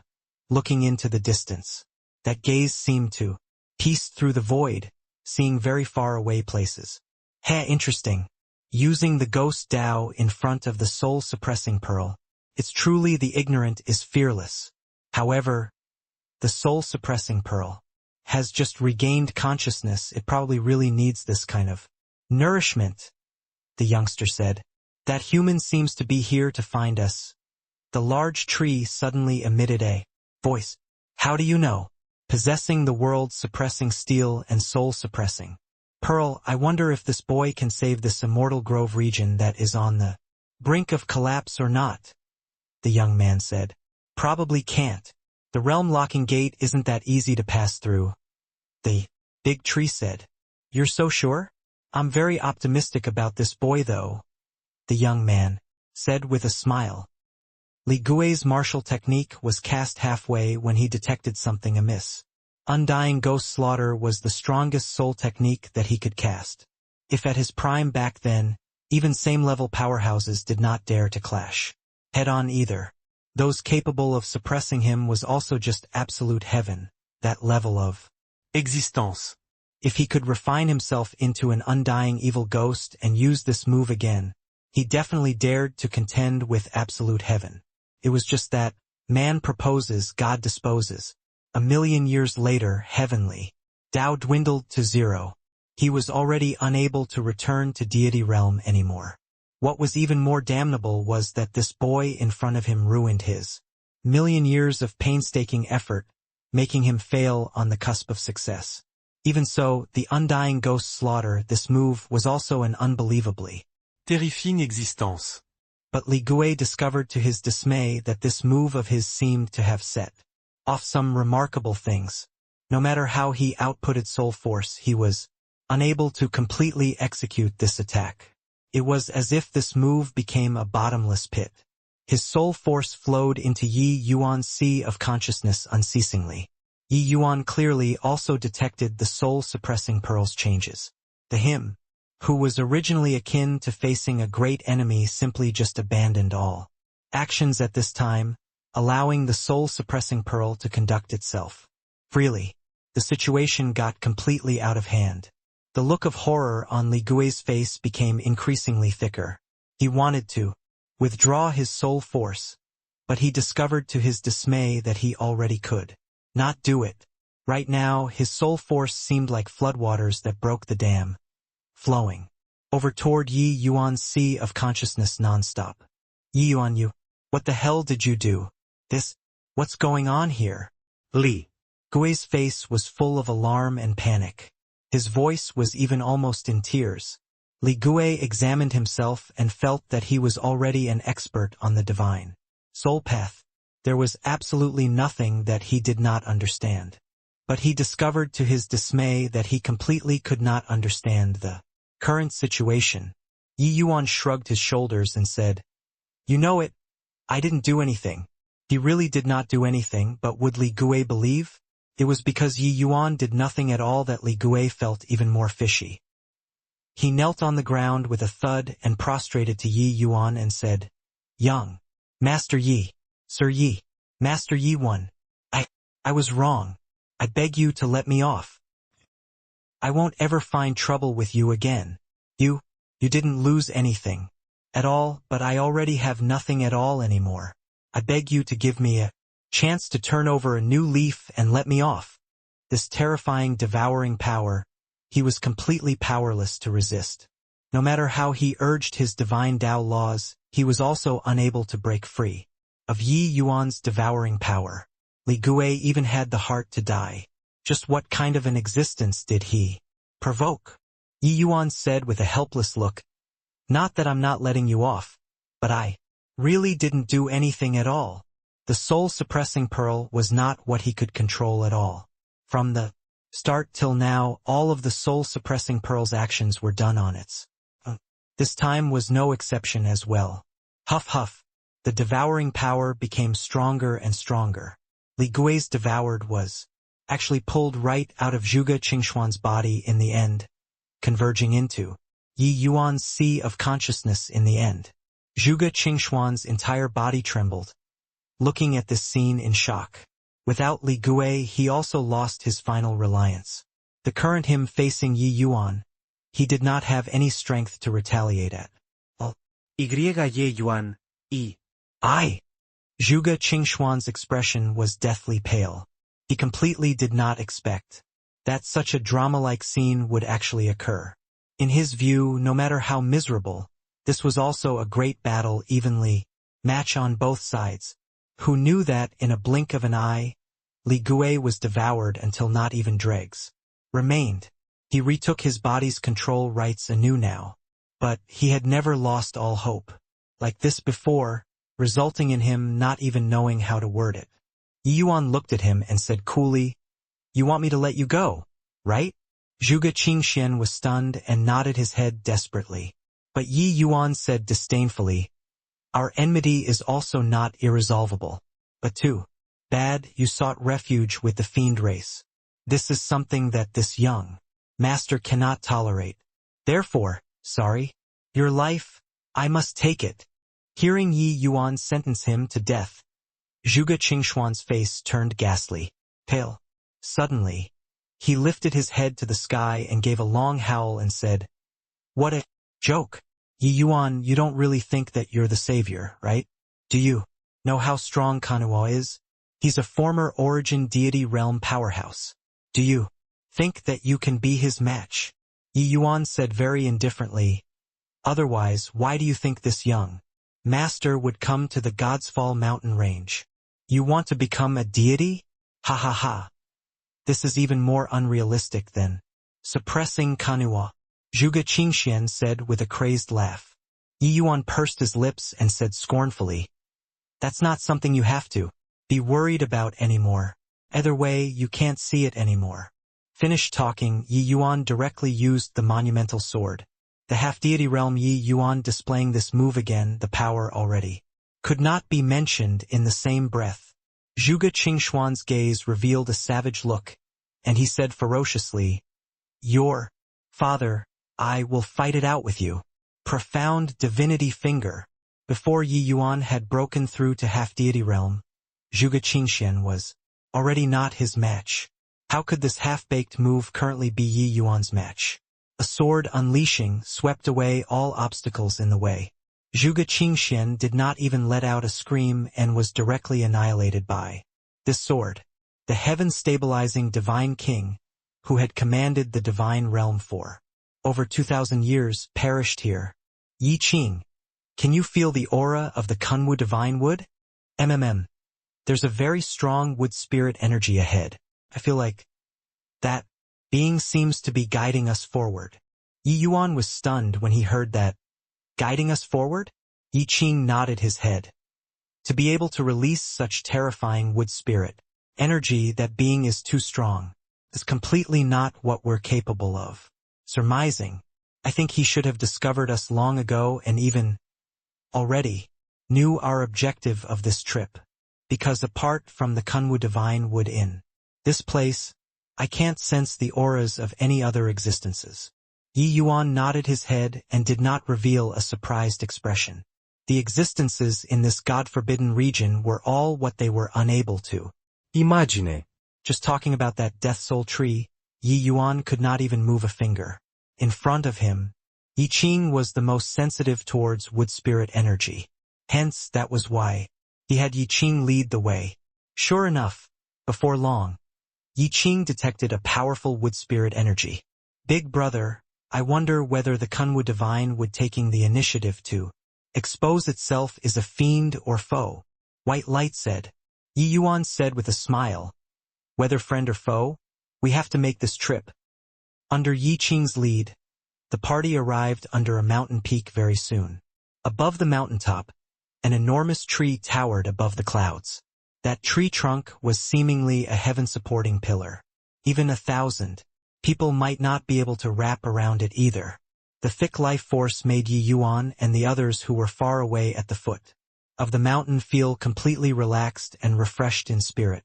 looking into the distance. That gaze seemed to piece through the void, seeing very far away places. Interesting. Using the ghost Tao in front of the soul-suppressing pearl. It's truly the ignorant is fearless. However, the soul-suppressing pearl has just regained consciousness. It probably really needs this kind of nourishment, the youngster said. That human seems to be here to find us. The large tree suddenly emitted a voice. How do you know? Possessing the world-suppressing steel and soul-suppressing pearl, I wonder if this boy can save this immortal grove region that is on the brink of collapse or not, the young man said. Probably can't. The realm-locking gate isn't that easy to pass through, the big tree said. You're so sure? I'm very optimistic about this boy though, the young man said with a smile. Li Gui's martial technique was cast halfway when he detected something amiss. Undying ghost slaughter was the strongest soul technique that he could cast. If at his prime back then, even same-level powerhouses did not dare to clash head-on either. Those capable of suppressing him was also just absolute heaven, that level of existence. If he could refine himself into an undying evil ghost and use this move again, he definitely dared to contend with absolute heaven. It was just that, man proposes, God disposes. A million years later, heavenly Tao dwindled to zero. He was already unable to return to deity realm anymore. What was even more damnable was that this boy in front of him ruined his million years of painstaking effort, making him fail on the cusp of success. Even so, the undying ghost slaughter, this move was also an unbelievably terrifying existence. But Li Gui discovered to his dismay that this move of his seemed to have set off some remarkable things. No matter how he outputted soul force, he was unable to completely execute this attack. It was as if this move became a bottomless pit. His soul force flowed into Yi Yuan's sea of consciousness unceasingly. Yi Yuan clearly also detected the soul-suppressing pearl's changes. The him, who was originally akin to facing a great enemy, simply just abandoned all actions at this time, allowing the soul-suppressing pearl to conduct itself freely. The situation got completely out of hand. The look of horror on Li Gui's face became increasingly thicker. He wanted to withdraw his soul force, but he discovered to his dismay that he already could not do it. Right now, his soul force seemed like floodwaters that broke the dam, flowing over toward Yi Yuan's sea of consciousness nonstop. Yi Yuan, what the hell did you do? What's going on here? Li Gui's face was full of alarm and panic. His voice was even almost in tears. Li Gui examined himself and felt that he was already an expert on the divine soul path. There was absolutely nothing that he did not understand. But he discovered to his dismay that he completely could not understand the current situation. Yi Yuan shrugged his shoulders and said, "You know it. I didn't do anything." He really did not do anything, but would Li Gui believe? It was because Yi Yuan did nothing at all that Li Gui felt even more fishy. He knelt on the ground with a thud and prostrated to Yi Yuan and said, "Young Master Yi, Sir Yi, Master Yi Yuan, I was wrong. I beg you to let me off. I won't ever find trouble with you again. You didn't lose anything at all, but I already have nothing at all anymore. I beg you to give me a chance to turn over a new leaf and let me off." This terrifying, devouring power, he was completely powerless to resist. No matter how he urged his divine Tao laws, he was also unable to break free of Yi Yuan's devouring power. Li Gui even had the heart to die. Just what kind of an existence did he provoke? Yi Yuan said with a helpless look, "Not that I'm not letting you off, but I really didn't do anything at all." The soul-suppressing pearl was not what he could control at all. From the start till now, all of the soul-suppressing pearl's actions were done on its own. This time was no exception as well. Huff huff, the devouring power became stronger and stronger. Li Gui's devoured was actually pulled right out of Zhuge Qingxuan's body in the end, converging into Yi Yuan's sea of consciousness in the end. Zhuge Qingxuan's entire body trembled, looking at this scene in shock. Without Li Gui, he also lost his final reliance. The current him facing Yi Yuan, he did not have any strength to retaliate at all. Yi Yuan, I. Zhuge Qingxuan's expression was deathly pale. He completely did not expect that such a drama-like scene would actually occur. In his view, no matter how miserable, this was also a great battle evenly matched on both sides. Who knew that in a blink of an eye, Li Gui was devoured until not even dregs remained. He retook his body's control rights anew now. But he had never lost all hope like this before, resulting in him not even knowing how to word it. Yi Yuan looked at him and said coolly, "You want me to let you go, right?" Zhuge Qingxian was stunned and nodded his head desperately. But Yi Yuan said disdainfully, "Our enmity is also not irresolvable. But too bad you sought refuge with the fiend race. This is something that this young master cannot tolerate. Therefore, sorry, your life, I must take it." Hearing Yi Yuan sentence him to death, Zhuge Qingxuan's face turned ghastly, pale. Suddenly, he lifted his head to the sky and gave a long howl and said, "What a joke! Yi Yuan, you don't really think that you're the savior, right? Do you know how strong Kanhua is? He's a former origin deity realm powerhouse. Do you think that you can be his match?" Yi Yuan said very indifferently, "Otherwise, why do you think this young master would come to the Godsfall mountain range? You want to become a deity? Ha ha ha. This is even more unrealistic than suppressing Kanhua." Zhuge Qingxian said with a crazed laugh. Yi Yuan pursed his lips and said scornfully, "That's not something you have to be worried about anymore. Either way, you can't see it anymore." Finished talking, Yi Yuan directly used the monumental sword. The half-deity realm Yi Yuan displaying this move again, the power already could not be mentioned in the same breath. Zhuge Qingxuan's gaze revealed a savage look, and he said ferociously, "Your father, I will fight it out with you." Profound divinity finger. Before Yi Yuan had broken through to half-deity realm, Zhuge Qingxian was already not his match. How could this half-baked move currently be Yi Yuan's match? A sword unleashing swept away all obstacles in the way. Zhuge Qingxian did not even let out a scream and was directly annihilated by this sword. The heaven-stabilizing divine king, who had commanded the divine realm for over 2,000 years, perished here. Yi Qing, can you feel the aura of the Kunwu divine wood? There's a very strong wood spirit energy ahead. I feel like that being seems to be guiding us forward. Yi Yuan was stunned when he heard that. Guiding us forward? Yi Qing nodded his head. To be able to release such terrifying wood spirit energy, that being is too strong, is completely not what we're capable of. Surmising, I think he should have discovered us long ago and even already knew our objective of this trip. Because apart from the Kunwu divine wood in this place, I can't sense the auras of any other existences. Yi Yuan nodded his head and did not reveal a surprised expression. The existences in this God-forbidden region were all what they were unable to imagine. Just talking about that death soul tree, Yi Yuan could not even move a finger. In front of him, Yi Qing was the most sensitive towards wood spirit energy. Hence, that was why he had Yi Qing lead the way. Sure enough, before long, Yi Qing detected a powerful wood spirit energy. "Big brother, I wonder whether the Kunwu divine would taking the initiative to expose itself is a fiend or foe. White light said. Yi Yuan said with a smile. Whether friend or foe, we have to make this trip. Under Yi Qing's lead, the party arrived under a mountain peak very soon. Above the mountaintop, an enormous tree towered above the clouds. That tree trunk was seemingly a heaven-supporting pillar. Even 1,000 people might not be able to wrap around it either. The thick life force made Yi Yuan and the others who were far away at the foot of the mountain feel completely relaxed and refreshed in spirit.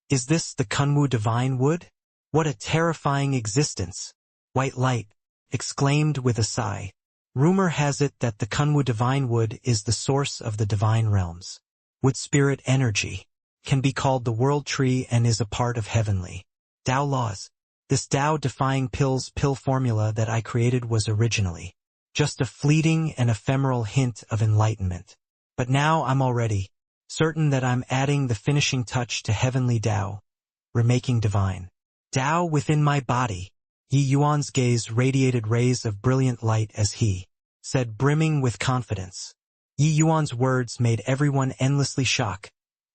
Is this the Kunwu divine wood? What a terrifying existence! White light exclaimed with a sigh. Rumor has it that the Kunwu divine wood is the source of the divine realms. Wood spirit energy can be called the world tree and is a part of heavenly Tao laws. This Tao-defying pill formula that I created was originally just a fleeting and ephemeral hint of enlightenment. But now I'm already certain that I'm adding the finishing touch to heavenly Tao, remaking divine Tao within my body. Yi Yuan's gaze radiated rays of brilliant light as he said, brimming with confidence. Yi Yuan's words made everyone endlessly shocked,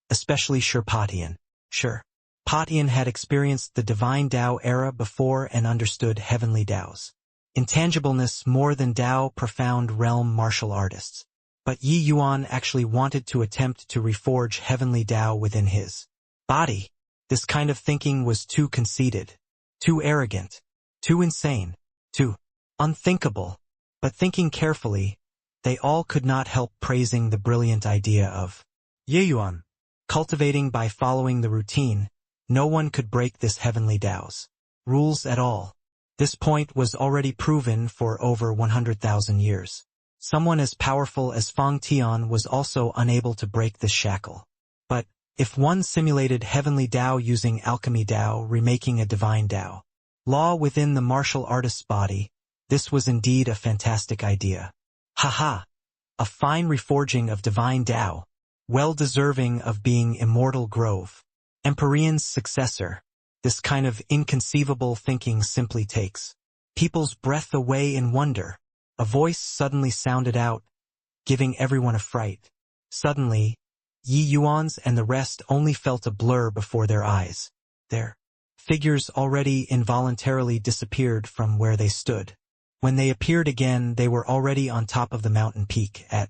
especially Shurpatian. Shurpatian had experienced the divine Tao era before and understood heavenly Tao's intangibleness more than Tao profound realm martial artists. But Yi Yuan actually wanted to attempt to reforge heavenly Tao within his body. This kind of thinking was too conceited, too arrogant, too insane, too unthinkable. But thinking carefully, they all could not help praising the brilliant idea of Yi Yuan. Cultivating by following the routine, no one could break this heavenly Tao's rules at all. This point was already proven for over 100,000 years. Someone as powerful as Fang Tian was also unable to break this shackle. But if one simulated heavenly Tao using alchemy Tao remaking a divine Tao law within the martial artist's body, this was indeed a fantastic idea. Haha! A fine reforging of divine Tao, well deserving of being immortal Grove. Empyrean's successor. This kind of inconceivable thinking simply takes people's breath away in wonder. A voice suddenly sounded out, giving everyone a fright. Suddenly, Yi Yuan's and the rest only felt a blur before their eyes. Their figures already involuntarily disappeared from where they stood. When they appeared again, they were already on top of the mountain peak, at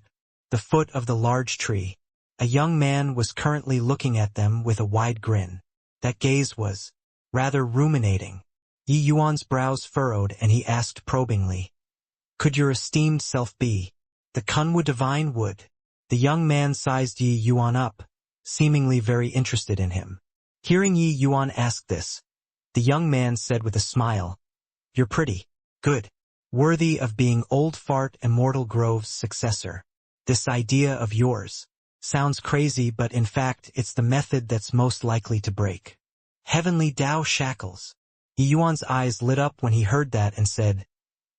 the foot of the large tree. A young man was currently looking at them with a wide grin. That gaze was rather ruminating. Yi Yuan's brows furrowed and he asked probingly, "Could your esteemed self be the Kunwu divine wood?" The young man sized Yi Yuan up, seemingly very interested in him. Hearing Yi Yuan ask this, the young man said with a smile, "You're pretty good, worthy of being Old Fart Immortal Grove's successor. This idea of yours sounds crazy, but in fact it's the method that's most likely to break heavenly Tao shackles." Yi Yuan's eyes lit up when he heard that and said,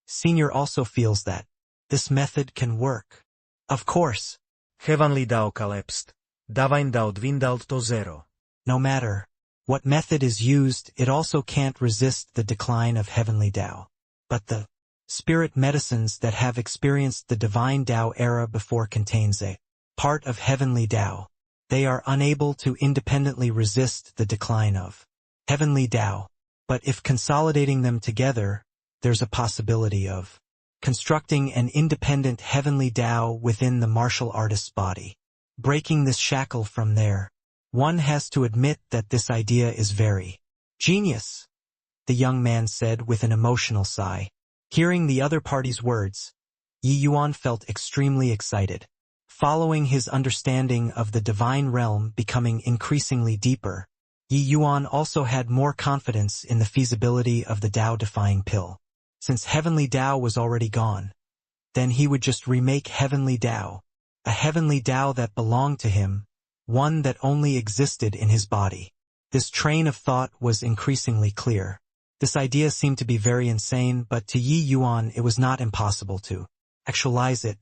"Senior also feels that this method can work." Of course. Heavenly Tao collapsed. Divine Tao dwindled to zero. No matter what method is used, it also can't resist the decline of heavenly Tao. But the spirit medicines that have experienced the divine Tao era before contains a part of heavenly Tao. They are unable to independently resist the decline of heavenly Tao. But if consolidating them together, there's a possibility of constructing an independent heavenly Tao within the martial artist's body. Breaking this shackle from there, one has to admit that this idea is very genius, the young man said with an emotional sigh. Hearing the other party's words, Yi Yuan felt extremely excited. Following his understanding of the divine realm becoming increasingly deeper, Yi Yuan also had more confidence in the feasibility of the Tao-defying pill. Since heavenly Tao was already gone, then he would just remake heavenly Tao, a heavenly Tao that belonged to him, one that only existed in his body. This train of thought was increasingly clear. This idea seemed to be very insane, but to Yi Yuan it was not impossible to actualize it.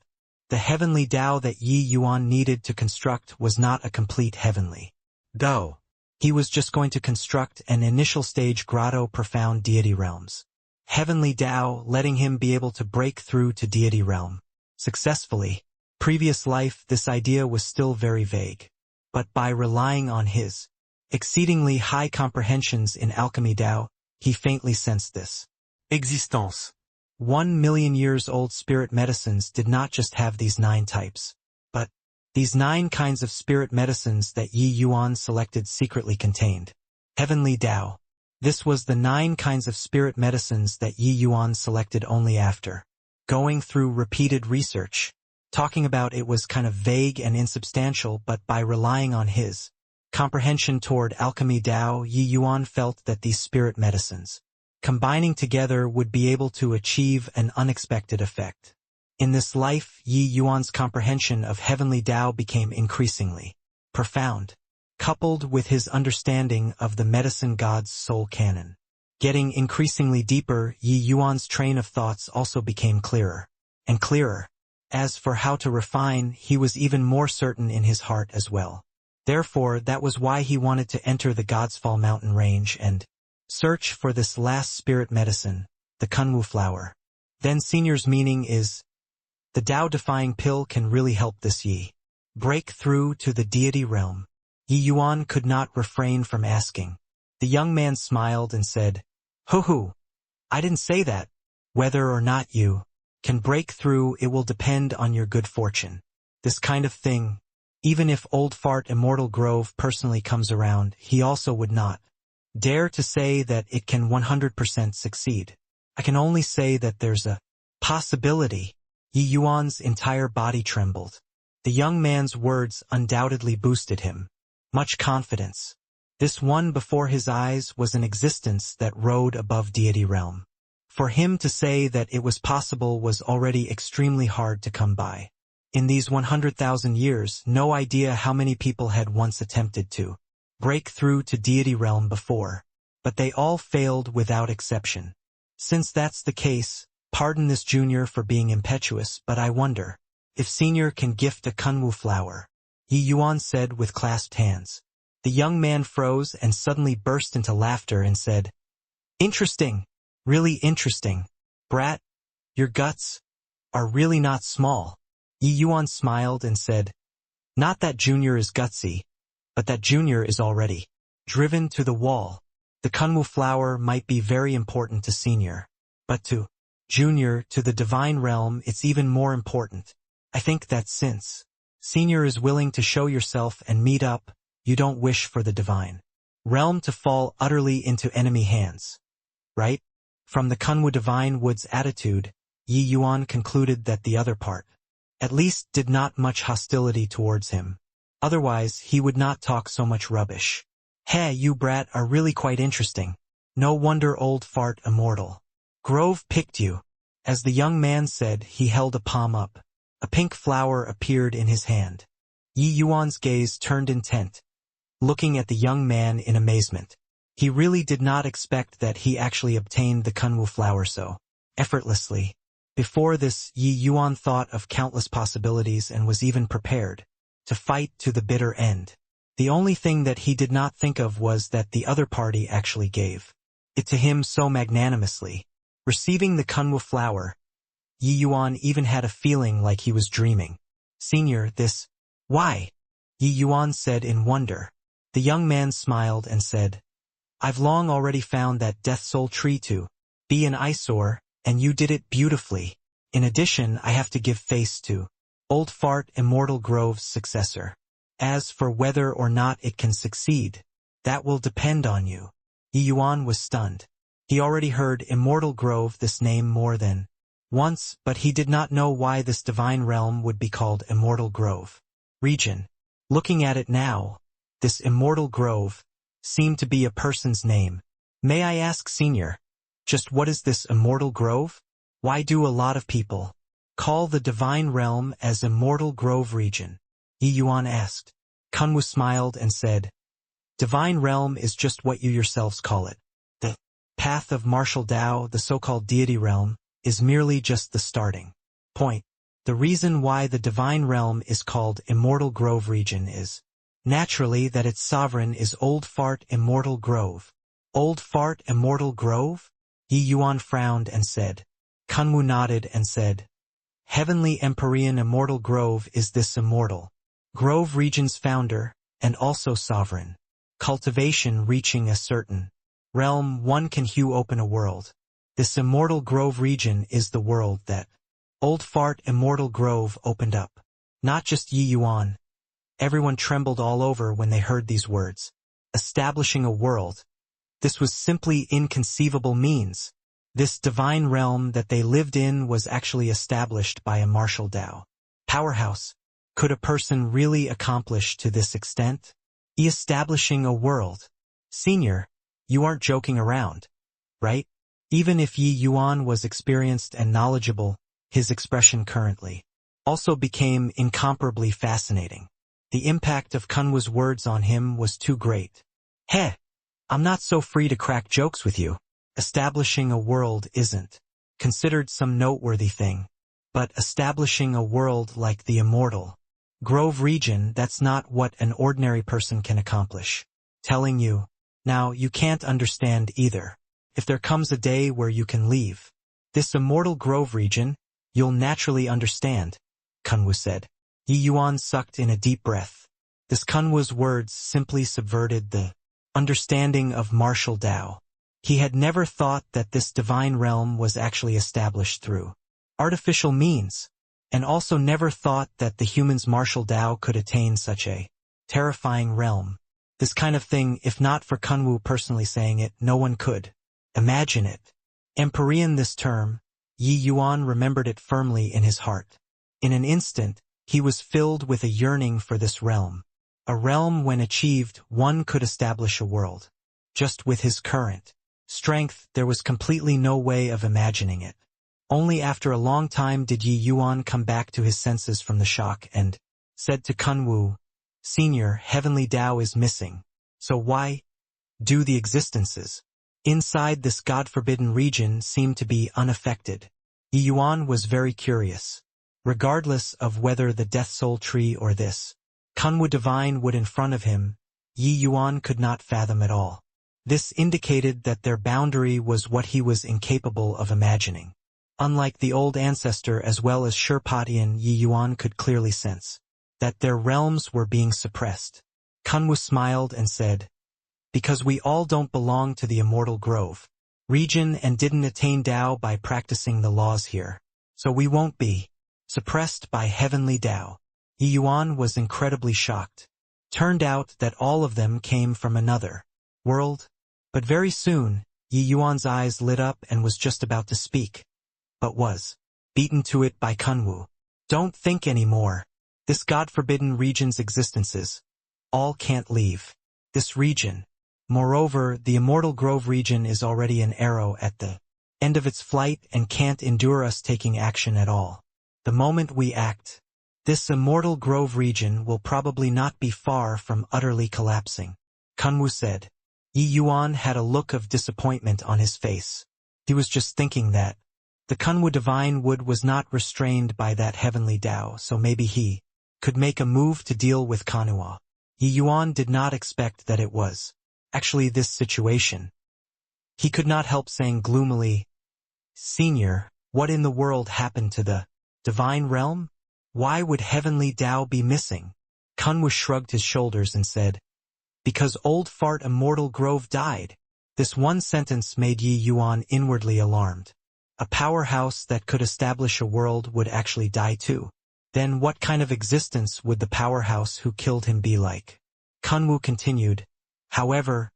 The heavenly Tao that Yi Yuan needed to construct was not a complete heavenly Tao. He was just going to construct an initial stage grotto profound deity realms. Heavenly Tao, letting him be able to break through to deity realm. Successfully. Previous life, this idea was still very vague. But by relying on his exceedingly high comprehensions in alchemy Tao, he faintly sensed this. Existence. 1,000,000 years old spirit medicines did not just have these 9 types, but these 9 kinds of spirit medicines that Yi Yuan selected secretly contained. Heavenly Tao. This was the 9 kinds of spirit medicines that Yi Yuan selected only after going through repeated research. Talking about it was kind of vague and insubstantial, but by relying on his comprehension toward alchemy Tao, Yi Yuan felt that these spirit medicines, combining together, would be able to achieve an unexpected effect. In this life, Yi Yuan's comprehension of heavenly Tao became increasingly profound, coupled with his understanding of the medicine god's soul canon. Getting increasingly deeper, Yi Yuan's train of thoughts also became clearer and clearer. As for how to refine, he was even more certain in his heart as well. Therefore, that was why he wanted to enter the God's Fall mountain range and search for this last spirit medicine, the Kunwu flower. Then Senior's meaning is, the Tao-defying pill can really help this Yi break through to the deity realm. Yi Yuan could not refrain from asking. The young man smiled and said, "Hoo-hoo, I didn't say that. Whether or not you can break through, it will depend on your good fortune. This kind of thing, even if Old Fart Immortal Grove personally comes around, he also would not dare to say that it can 100% succeed. I can only say that there's a possibility." Yi Yuan's entire body trembled. The young man's words undoubtedly boosted him much confidence. This one before his eyes was an existence that rode above deity realm. For him to say that it was possible was already extremely hard to come by. In these 100,000 years, no idea how many people had once attempted to break through to deity realm before, but they all failed without exception. Since that's the case, pardon this junior for being impetuous, but I wonder if senior can gift a Kunwu flower, Yi Yuan said with clasped hands. The young man froze and suddenly burst into laughter and said, "Interesting. Really interesting. Brat, your guts are really not small." Yi Yuan smiled and said, "Not that Junior is gutsy, but that Junior is already driven to the wall. The Kunwu flower might be very important to Senior, but to Junior, to the divine realm, it's even more important. I think that since Senior is willing to show yourself and meet up, you don't wish for the divine realm to fall utterly into enemy hands, right?" From the Kunwu divine wood's attitude, Yi Yuan concluded that the other part, at least, did not much hostility towards him. Otherwise, he would not talk so much rubbish. "Hey, you brat are really quite interesting. No wonder Old Fart Immortal Grove picked you." As the young man said, he held a palm up. A pink flower appeared in his hand. Yi Yuan's gaze turned intent, looking at the young man in amazement. He really did not expect that he actually obtained the Kunwu flower so effortlessly. Before this, Yi Yuan thought of countless possibilities and was even prepared to fight to the bitter end. The only thing that he did not think of was that the other party actually gave it to him so magnanimously. Receiving the Kunwu flower, Yi Yuan even had a feeling like he was dreaming. "Senior, this..." "Why?" Yi Yuan said in wonder. The young man smiled and said, "I've long already found that Death Soul tree to be an eyesore, and you did it beautifully. In addition, I have to give face to Old Fart Immortal Grove's successor. As for whether or not it can succeed, that will depend on you." Yi Yuan was stunned. He already heard Immortal Grove, this name, more than once, but he did not know why this divine realm would be called Immortal Grove region. Looking at it now, this Immortal Grove seemed to be a person's name. "May I ask, Senior, just what is this Immortal Grove? Why do a lot of people call the divine realm as Immortal Grove region?" Yi Yuan asked. Kunwu smiled and said, "Divine realm is just what you yourselves call it. The path of martial Tao, the so-called deity realm, is merely just the starting point. The reason why the divine realm is called Immortal Grove region is naturally that its sovereign is Old Fart Immortal Grove." "Old Fart Immortal Grove?" Yi Yuan frowned and said. Kunwu nodded and said, Heavenly Empyrean Immortal Grove is this immortal Grove region's founder, and also sovereign. Cultivation reaching a certain realm one can hew open a world. This immortal grove region is the world that Old Fart Immortal Grove opened up. Not just Yi Yuan. Everyone trembled all over when they heard these words. Establishing a world. This was simply inconceivable means. This divine realm that they lived in was actually established by a martial Tao powerhouse. Could a person really accomplish to this extent? Establishing a world. Senior, you aren't joking around, right? Even if Yi Yuan was experienced and knowledgeable, his expression currently also became incomparably fascinating. The impact of Kunwu's words on him was too great. Heh, I'm not so free to crack jokes with you. Establishing a world isn't considered some noteworthy thing. But establishing a world like the immortal Grove region, that's not what an ordinary person can accomplish. Telling you. Now, you can't understand either. If there comes a day where you can leave this immortal Grove region, you'll naturally understand, Kunwu said. Yi Yuan sucked in a deep breath. This Kunwu's words simply subverted the understanding of martial Tao. He had never thought that this divine realm was actually established through artificial means, and also never thought that the human's martial Tao could attain such a terrifying realm. This kind of thing, if not for Kunwu personally saying it, no one could imagine it. Empyrean this term, Yi Yuan remembered it firmly in his heart. In an instant, he was filled with a yearning for this realm. A realm when achieved, one could establish a world. Just with his current strength, there was completely no way of imagining it. Only after a long time did Yi Yuan come back to his senses from the shock and said to Kunwu, Senior, Heavenly Tao is missing. So why do the existences inside this God-forbidden region seem to be unaffected? Yi Yuan was very curious. Regardless of whether the Death Soul Tree or this Kunwu Divine would in front of him, Yi Yuan could not fathom at all. This indicated that their boundary was what he was incapable of imagining. Unlike the old ancestor as well as Shurpatian, Yi Yuan could clearly sense that their realms were being suppressed. Kunwu smiled and said, Because we all don't belong to the immortal grove region and didn't attain Tao by practicing the laws here. So we won't be suppressed by heavenly Tao. Yi Yuan was incredibly shocked. Turned out that all of them came from another world. But very soon, Yi Yuan's eyes lit up and was just about to speak, but was beaten to it by Kunwu. Don't think anymore. This God-forbidden region's existences all can't leave this region. Moreover, the immortal grove region is already an arrow at the end of its flight and can't endure us taking action at all. The moment we act, this immortal grove region will probably not be far from utterly collapsing, Kunwu said. Yi Yuan had a look of disappointment on his face. He was just thinking that the Kunwu Divine Wood was not restrained by that heavenly Tao, so maybe he could make a move to deal with Kunwu. Yi Yuan did not expect that it was actually this situation. He could not help saying gloomily, Senior, what in the world happened to the divine realm? Why would heavenly Tao be missing? Kunwu shrugged his shoulders and said, Because Old Fart Immortal Grove died. This one sentence made Yi Yuan inwardly alarmed. A powerhouse that could establish a world would actually die too. Then what kind of existence would the powerhouse who killed him be like? Kunwu continued, However,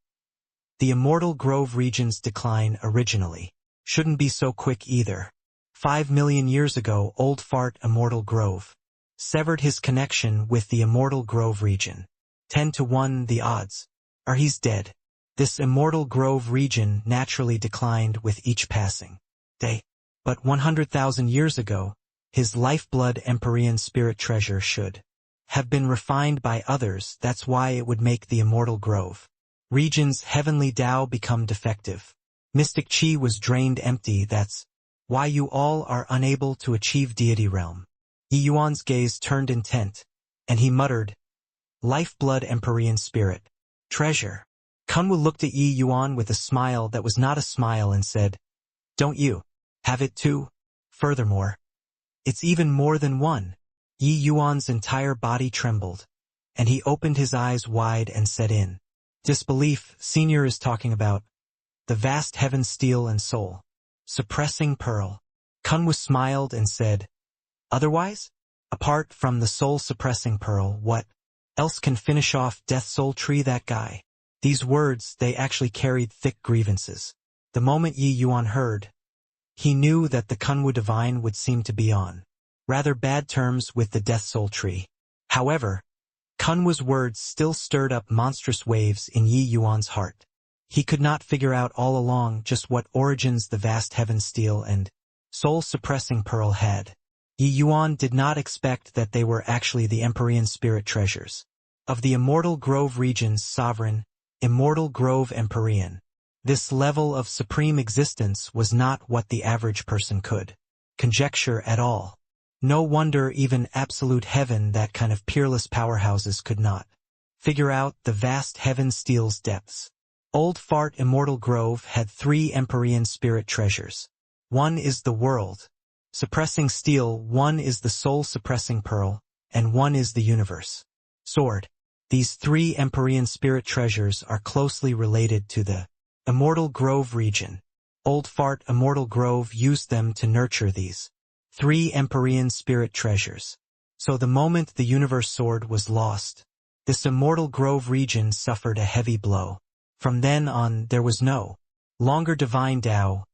the Immortal Grove region's decline originally shouldn't be so quick either. 5 million years ago, Old Fart Immortal Grove severed his connection with the Immortal Grove region. 10 to 1 the odds are he's dead. This Immortal Grove region naturally declined with each passing day. But 100,000 years ago, his lifeblood Empyrean spirit treasure should have been refined by others. That's why it would make the Immortal Grove region's heavenly Tao become defective. Mystic Chi was drained empty. That's why you all are unable to achieve deity realm. Yi Yuan's gaze turned intent, and he muttered, Lifeblood Empyrean spirit treasure. Kunwu looked at Yi Yuan with a smile that was not a smile and said, Don't you have it too? Furthermore, it's even more than one. Yi Yuan's entire body trembled, and he opened his eyes wide and said in disbelief, Senior is talking about the vast heaven steel and soul, suppressing pearl. Kunwu smiled and said, otherwise? Apart from the soul-suppressing pearl, what else can finish off Death Soul Tree that guy? These words, they actually carried thick grievances. The moment Yi Yuan heard, he knew that the Kunwu divine would seem to be on rather bad terms with the Death Soul Tree. However, Kunwu's words still stirred up monstrous waves in Yi Yuan's heart. He could not figure out all along just what origins the vast heaven steel and soul-suppressing pearl had. Yi Yuan did not expect that they were actually the Empyrean spirit treasures of the Immortal Grove region's sovereign, Immortal Grove Empyrean. This level of supreme existence was not what the average person could conjecture at all. No wonder even absolute heaven, that kind of peerless powerhouses, could not figure out the vast heaven steel's depths. Old Fart Immortal Grove had 3 Empyrean spirit treasures. One is the world suppressing steel, one is the soul-suppressing pearl, and one is the universe sword. These 3 Empyrean spirit treasures are closely related to the Immortal Grove region. Old Fart Immortal Grove used them to nurture these 3 Empyrean spirit treasures. So the moment the universe sword was lost, this Immortal Grove region suffered a heavy blow. From then on, there was no longer divine Tao.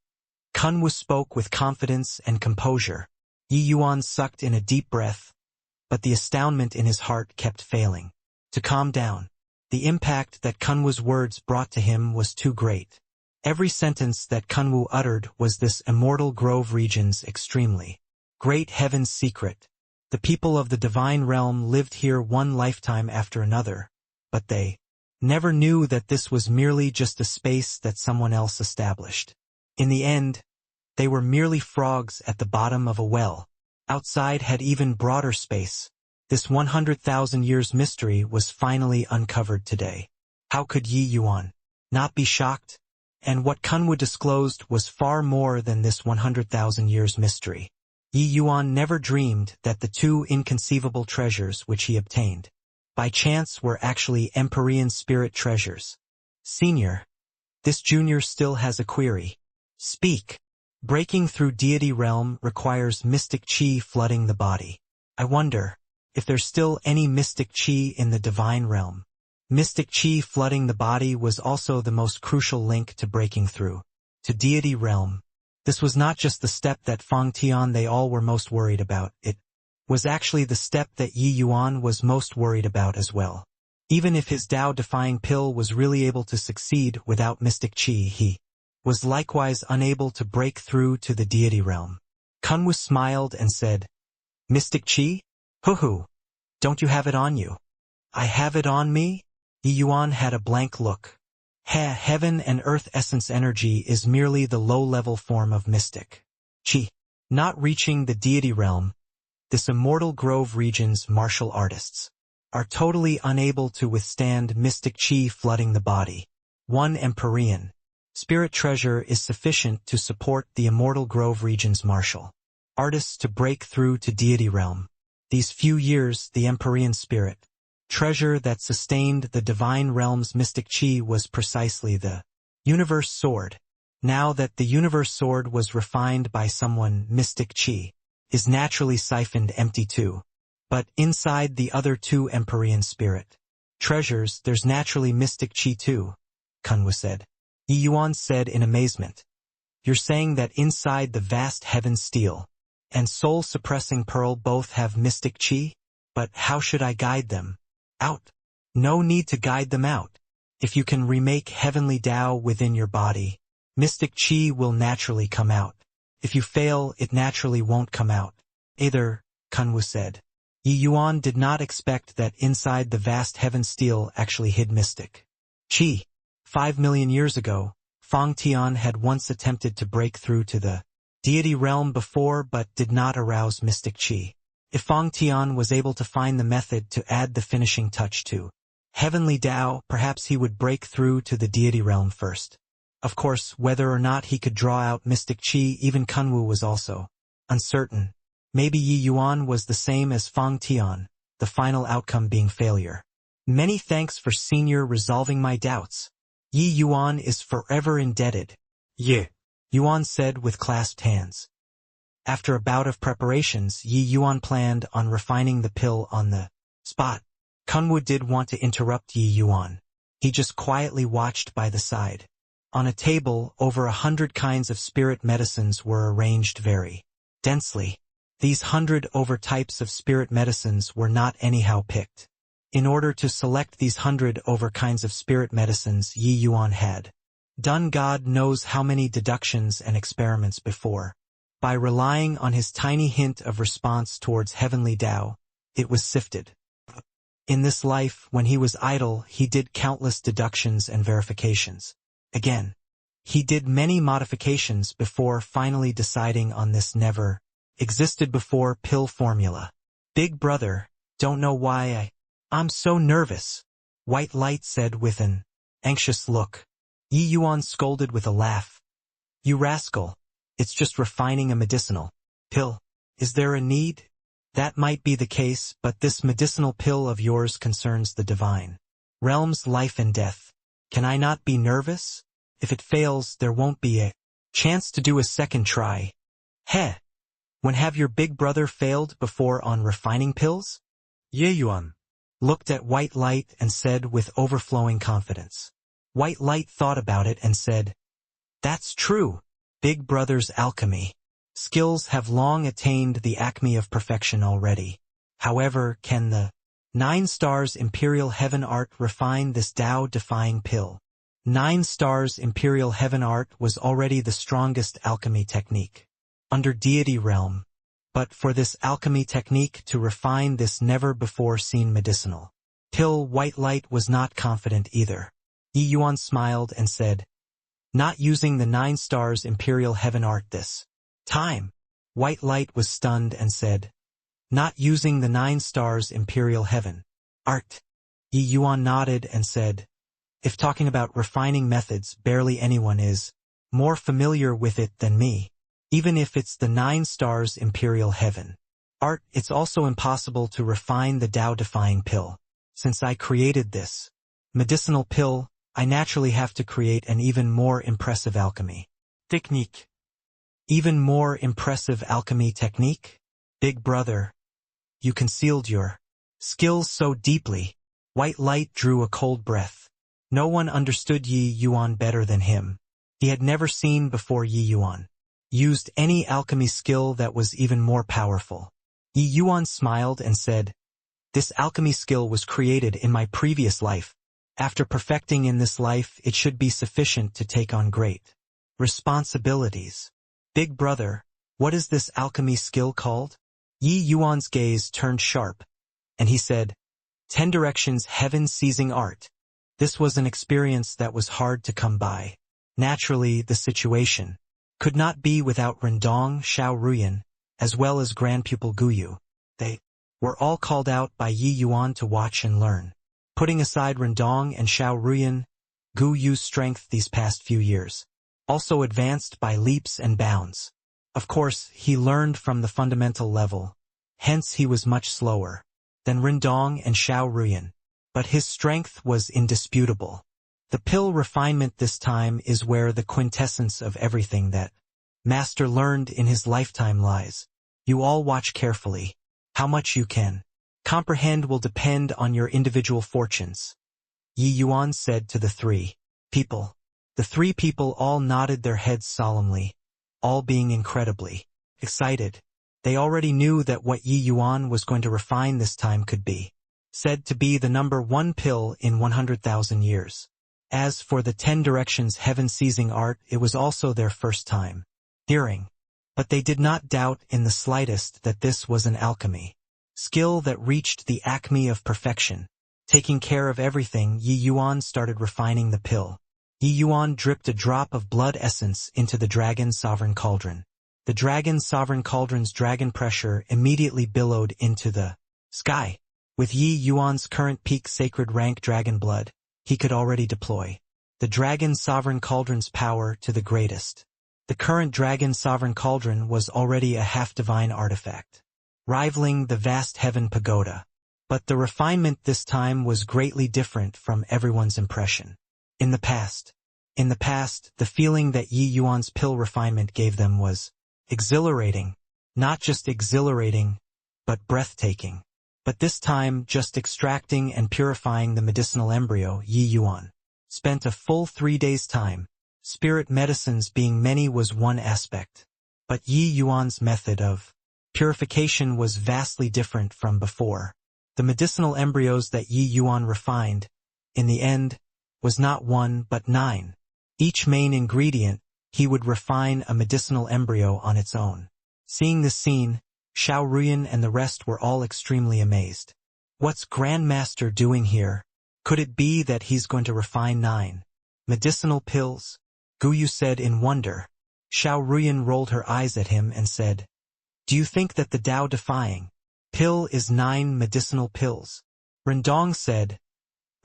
Kunwu spoke with confidence and composure. Yi Yuan sucked in a deep breath, but the astoundment in his heart kept failing to calm down. The impact that Kunwu's words brought to him was too great. Every sentence that Kunwu uttered was this Immortal Grove region's extremely great heaven's secret. The people of the divine realm lived here one lifetime after another, but they never knew that this was merely just a space that someone else established. In the end, they were merely frogs at the bottom of a well. Outside had even broader space. This 100,000 years mystery was finally uncovered today. How could Yi Yuan not be shocked? And what Kunwu disclosed was far more than this 100,000 years mystery. Yi Yuan never dreamed that the 2 inconceivable treasures which he obtained by chance were actually Empyrean spirit treasures. Senior, this junior still has a query. Speak. Breaking through deity realm requires mystic chi flooding the body. I wonder if there's still any mystic chi in the divine realm. Mystic chi flooding the body was also the most crucial link to breaking through to deity realm. This was not just the step that Fang Tian they all were most worried about. It was actually the step that Yi Yuan was most worried about as well. Even if his Tao-defying pill was really able to succeed without mystic chi, he was likewise unable to break through to the deity realm. Kunwu smiled and said, Mystic chi? Hoo-hoo. Don't you have it on you? I have it on me? Yi Yuan had a blank look. Heaven and earth essence energy is merely the low-level form of mystic chi. Not reaching the deity realm, this Immortal Grove region's martial artists are totally unable to withstand mystic chi flooding the body. 1 Empyrean spirit treasure is sufficient to support the Immortal Grove region's martial artists to break through to deity realm. These few years, the Empyrean spirit treasure that sustained the divine realm's mystic chi was precisely the universe sword. Now that the universe sword was refined by someone, mystic chi is naturally siphoned empty too. But inside the other 2 Empyrean spirit treasures, there's naturally mystic chi too, Kunwu said. Yi Yuan said in amazement, You're saying that inside the vast heaven steel and soul-suppressing pearl both have mystic chi? But how should I guide them out? No need to guide them out. If you can remake heavenly Tao within your body, mystic chi will naturally come out. If you fail, it naturally won't come out either, Kunwu said. Yi Yuan did not expect that inside the vast heaven steel actually hid mystic chi. 5 million years ago, Fang Tian had once attempted to break through to the deity realm before but did not arouse mystic chi. If Fang Tian was able to find the method to add the finishing touch to heavenly Tao, perhaps he would break through to the deity realm first. Of course, whether or not he could draw out mystic chi, even Kunwu was also uncertain. Maybe Yi Yuan was the same as Fang Tian, the final outcome being failure. Many thanks for Senior resolving my doubts. Yi Yuan is forever indebted. Yeah. Yuan said with clasped hands. After a bout of preparations, Yi Yuan planned on refining the pill on the spot. Kunwu did want to interrupt Yi Yuan. He just quietly watched by the side. On a table, over 100 kinds of spirit medicines were arranged very densely. These 100 over types of spirit medicines were not anyhow picked. In order to select these 100 over kinds of spirit medicines, Yi Yuan had done God knows how many deductions and experiments before. By relying on his tiny hint of response towards heavenly Tao, it was sifted. In this life, when he was idle, he did countless deductions and verifications. Again, he did many modifications before finally deciding on this never existed before pill formula. Big brother, don't know why I'm so nervous, White Light said with an anxious look. Yi Yuan scolded with a laugh. You rascal, it's just refining a medicinal pill. Is there a need? That might be the case, but this medicinal pill of yours concerns the divine realm's life and death. Can I not be nervous? If it fails, there won't be a chance to do a second try. Heh. When have your big brother failed before on refining pills? Ye Yuan Looked at White Light and said with overflowing confidence. White Light thought about it and said, That's true. Big brother's alchemy skills have long attained the acme of perfection already. However, can the 9 stars Imperial Heaven Art refine this Tao-defying pill? 9 stars Imperial Heaven Art was already the strongest alchemy technique under deity realm, but for this alchemy technique to refine this never-before-seen medicinal pill, White Light was not confident either. Yi Yuan smiled and said, Not using the 9 stars Imperial Heaven Art this time. White Light was stunned and said, Not using the 9 stars Imperial Heaven Art. Yi Yuan nodded and said, If talking about refining methods, barely anyone is more familiar with it than me. Even if it's the 9 stars Imperial Heaven Art, it's also impossible to refine the Tao-defying pill. Since I created this medicinal pill, I naturally have to create an even more impressive alchemy technique. Even more impressive alchemy technique? Big brother, you concealed your skills so deeply. White Light drew a cold breath. No one understood Yi Yuan better than him. He had never seen before Yi Yuan used any alchemy skill that was even more powerful. Yi Yuan smiled and said, This alchemy skill was created in my previous life. After perfecting in this life, it should be sufficient to take on great responsibilities. Big brother, what is this alchemy skill called? Yi Yuan's gaze turned sharp, and he said, 10 Directions Heaven-Seizing Art. This was an experience that was hard to come by. Naturally, the situation could not be without Rendong, Xiao Ruyan, as well as Grand Pupil Guyu. They were all called out by Yi Yuan to watch and learn. Putting aside Rendong and Xiao Ruyan, Gu Yu's strength these past few years also advanced by leaps and bounds. Of course, he learned from the fundamental level, hence he was much slower than Rendong and Xiao Ruyan, but his strength was indisputable. The pill refinement this time is where the quintessence of everything that Master learned in his lifetime lies. You all watch carefully. How much you can comprehend will depend on your individual fortunes. Yi Yuan said to the 3 people. The 3 people all nodded their heads solemnly, all being incredibly excited. They already knew that what Yi Yuan was going to refine this time could be said to be the number 1 pill in 100,000 years. As for the 10 Directions Heaven-Seizing Art, it was also their first time hearing, but they did not doubt in the slightest that this was an alchemy skill that reached the acme of perfection. Taking care of everything, Yi Yuan started refining the pill. Yi Yuan dripped a drop of blood essence into the Dragon Sovereign Cauldron. The Dragon Sovereign Cauldron's dragon pressure immediately billowed into the sky. With Yi Yuan's current peak sacred rank dragon blood, he could already deploy the Dragon Sovereign Cauldron's power to the greatest. The current Dragon Sovereign Cauldron was already a half-divine artifact, rivaling the vast heaven pagoda. But the refinement this time was greatly different from everyone's impression. In the past, the feeling that Yi Yuan's pill refinement gave them was exhilarating, not just exhilarating, but breathtaking. But this time, just extracting and purifying the medicinal embryo, Yi Yuan spent a full 3 days' time. Spirit medicines being many was one aspect, but Yi Yuan's method of purification was vastly different from before. The medicinal embryos that Yi Yuan refined, in the end, was not 1 but 9. Each main ingredient, he would refine a medicinal embryo on its own. Seeing this scene, Xiao Ruyan and the rest were all extremely amazed. What's Grandmaster doing here? Could it be that he's going to refine 9 medicinal pills? Guyu said in wonder. Xiao Ruyan rolled her eyes at him and said, "Do you think that the Tao-defying pill is 9 medicinal pills?" Rendong said,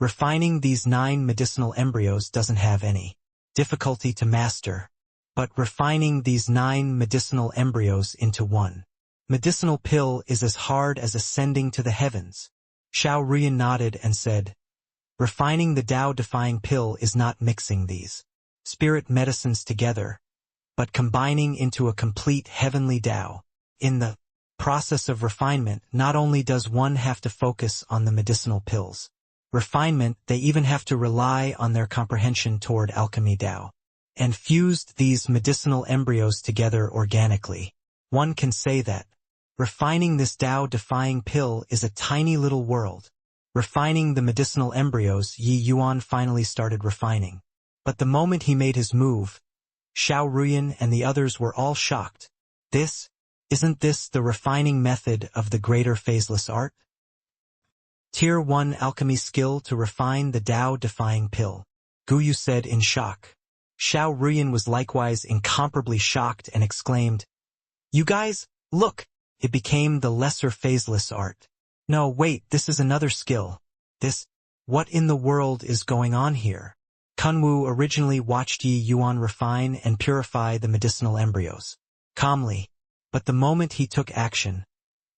"Refining these 9 medicinal embryos doesn't have any difficulty to master, but refining these 9 medicinal embryos into 1 medicinal pill is as hard as ascending to the heavens." Xiao Ruyan nodded and said, "Refining the Tao-defying pill is not mixing these spirit medicines together, but combining into a complete heavenly Tao. In the process of refinement, not only does one have to focus on the medicinal pills refinement, they even have to rely on their comprehension toward alchemy Tao, and fused these medicinal embryos together organically. One can say that refining this Tao-defying pill is a tiny little world." Refining the medicinal embryos, Yi Yuan finally started refining. But the moment he made his move, Xiao Ruyan and the others were all shocked. Isn't this the refining method of the greater phaseless art? Tier 1 alchemy skill to refine the Tao-defying pill, Guyu said in shock. Xiao Ruyan was likewise incomparably shocked and exclaimed, "You guys, look! It became the lesser phaseless art. No, wait, this is another skill. What in the world is going on here?" Kunwu originally watched Yi Yuan refine and purify the medicinal embryos calmly, but the moment he took action,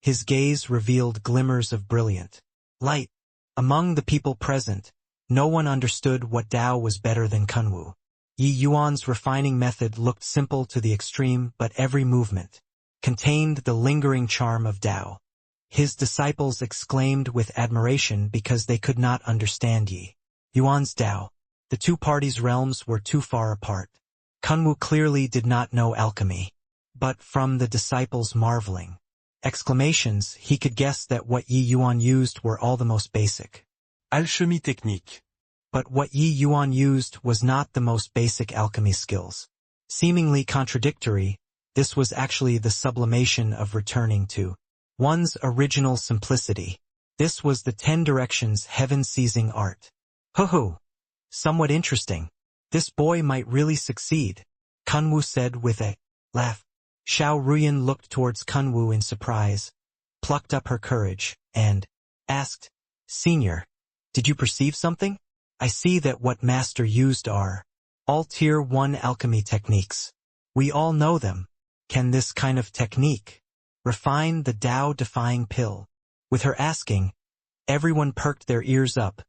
his gaze revealed glimmers of brilliant light. Among the people present, no one understood what Tao was better than Kunwu. Yi Yuan's refining method looked simple to the extreme, but every movement contained the lingering charm of Tao. His disciples exclaimed with admiration because they could not understand Yi Yuan's Tao. The two parties' realms were too far apart. Kunwu clearly did not know alchemy, but from the disciples' marveling exclamations, he could guess that what Yi Yuan used were all the most basic alchemy technique. But what Yi Yuan used was not the most basic alchemy skills. Seemingly contradictory, this was actually the sublimation of returning to one's original simplicity. This was the 10 directions heaven-seizing art. Ho-ho! Somewhat interesting. This boy might really succeed, Kunwu said with a laugh. Xiao Ruyan looked towards Kunwu in surprise, plucked up her courage, and asked, "Senior, did you perceive something? I see that what Master used are all Tier 1 alchemy techniques. We all know them. Can this kind of technique refine the Tao-defying pill?" With her asking, everyone perked their ears up,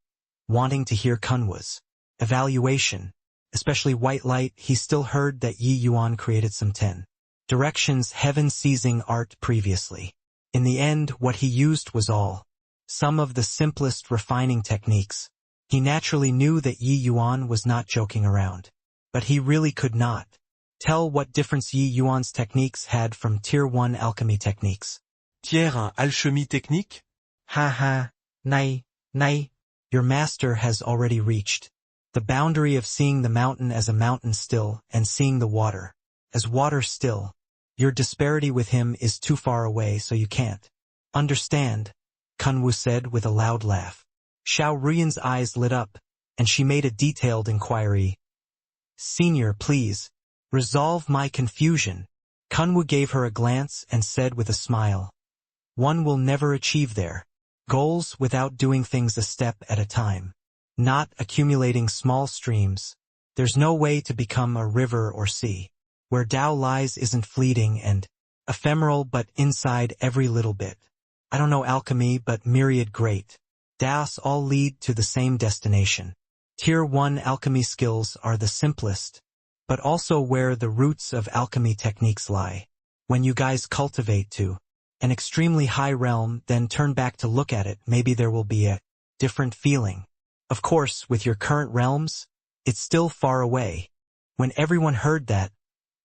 wanting to hear Kunwu's evaluation. Especially White Light, he still heard that Yi Yuan created some 10 directions heaven-seizing art previously. In the end, what he used was some of the simplest refining techniques. He naturally knew that Yi Yuan was not joking around, but he really could not tell what difference Yi Yuan's techniques had from Tier 1 alchemy techniques. Tier 1 alchemy technique? Ha, nay, your master has already reached the boundary of seeing the mountain as a mountain still and seeing the water as water still. Your disparity with him is too far away, so you can't understand, Kunwu said with a loud laugh. Xiao Ruyan's eyes lit up, and she made a detailed inquiry. "Senior, please, resolve my confusion." Kunwu gave her a glance and said with a smile, "One will never achieve their goals without doing things a step at a time, not accumulating small streams There's no way to become a river or sea. Where Tao lies isn't fleeting and ephemeral but inside every little bit. I don't know alchemy but myriad great Tao's all lead to the same destination. Tier 1 alchemy skills are the simplest, but also where the roots of alchemy techniques lie. When you guys cultivate to an extremely high realm, then turn back to look at it, maybe there will be a different feeling. Of course, with your current realms, it's still far away. When everyone heard that,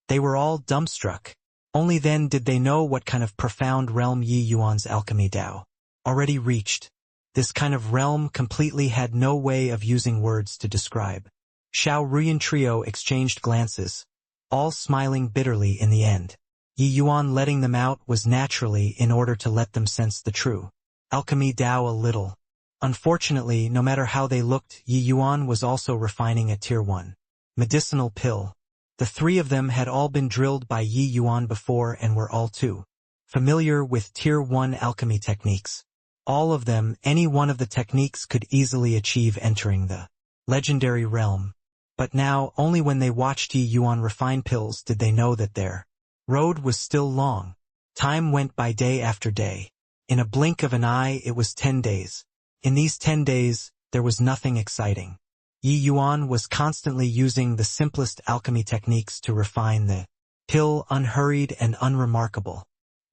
they were all dumbstruck. Only then did they know what kind of profound realm Yi Yuan's alchemy Tao already reached. This kind of realm completely had no way of using words to describe. Xiao Ruyan trio exchanged glances, all smiling bitterly in the end. Yi Yuan letting them out was naturally in order to let them sense the true alchemy Tao a little. Unfortunately, no matter how they looked, Yi Yuan was also refining a Tier 1 medicinal pill. The three of them had all been drilled by Yi Yuan before and were all too familiar with Tier 1 alchemy techniques. All of them, any one of the techniques could easily achieve entering the legendary realm. But now, only when they watched Yi Yuan refine pills did they know that their road was still long. Time went by day after day. In a blink of an eye, it was 10 days. In these 10 days, there was nothing exciting. Yi Yuan was constantly using the simplest alchemy techniques to refine the pill, unhurried and unremarkable.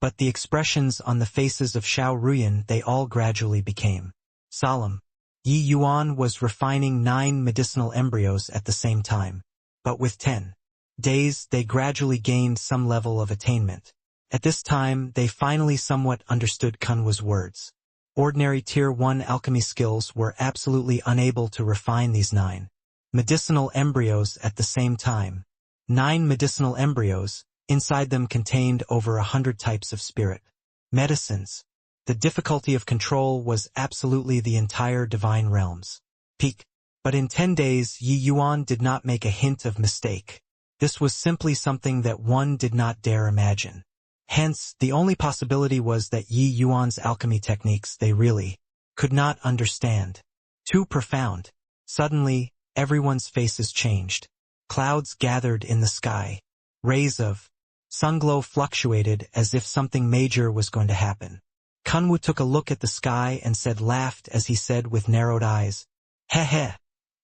But the expressions on the faces of Xiao Ruyan, they all gradually became solemn. Yi Yuan was refining 9 medicinal embryos at the same time. But with 10 days, they gradually gained some level of attainment. At this time, they finally somewhat understood Kunwa's words. Ordinary Tier 1 alchemy skills were absolutely unable to refine these 9 medicinal embryos at the same time. 9 medicinal embryos, inside them contained over 100 types of spirit medicines. The difficulty of control was absolutely the entire divine realm's peak. But in 10 days, Yi Yuan did not make a hint of mistake. This was simply something that one did not dare imagine. Hence, the only possibility was that Yi Yuan's alchemy techniques they really could not understand. Too profound. Suddenly, everyone's faces changed. Clouds gathered in the sky. Rays of sunglow fluctuated as if something major was going to happen. Kunwu took a look at the sky and laughed as he said with narrowed eyes, "Heh heh.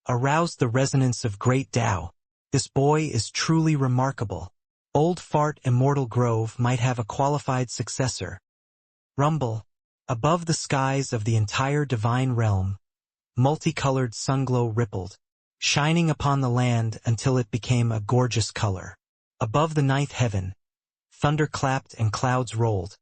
Aroused the resonance of great Tao. This boy is truly remarkable. Old Fart Immortal Grove might have a qualified successor." Rumble. Above the skies of the entire divine realm, multicolored sunglow rippled, shining upon the land until it became a gorgeous color. Above the 9th heaven, thunder clapped and clouds rolled.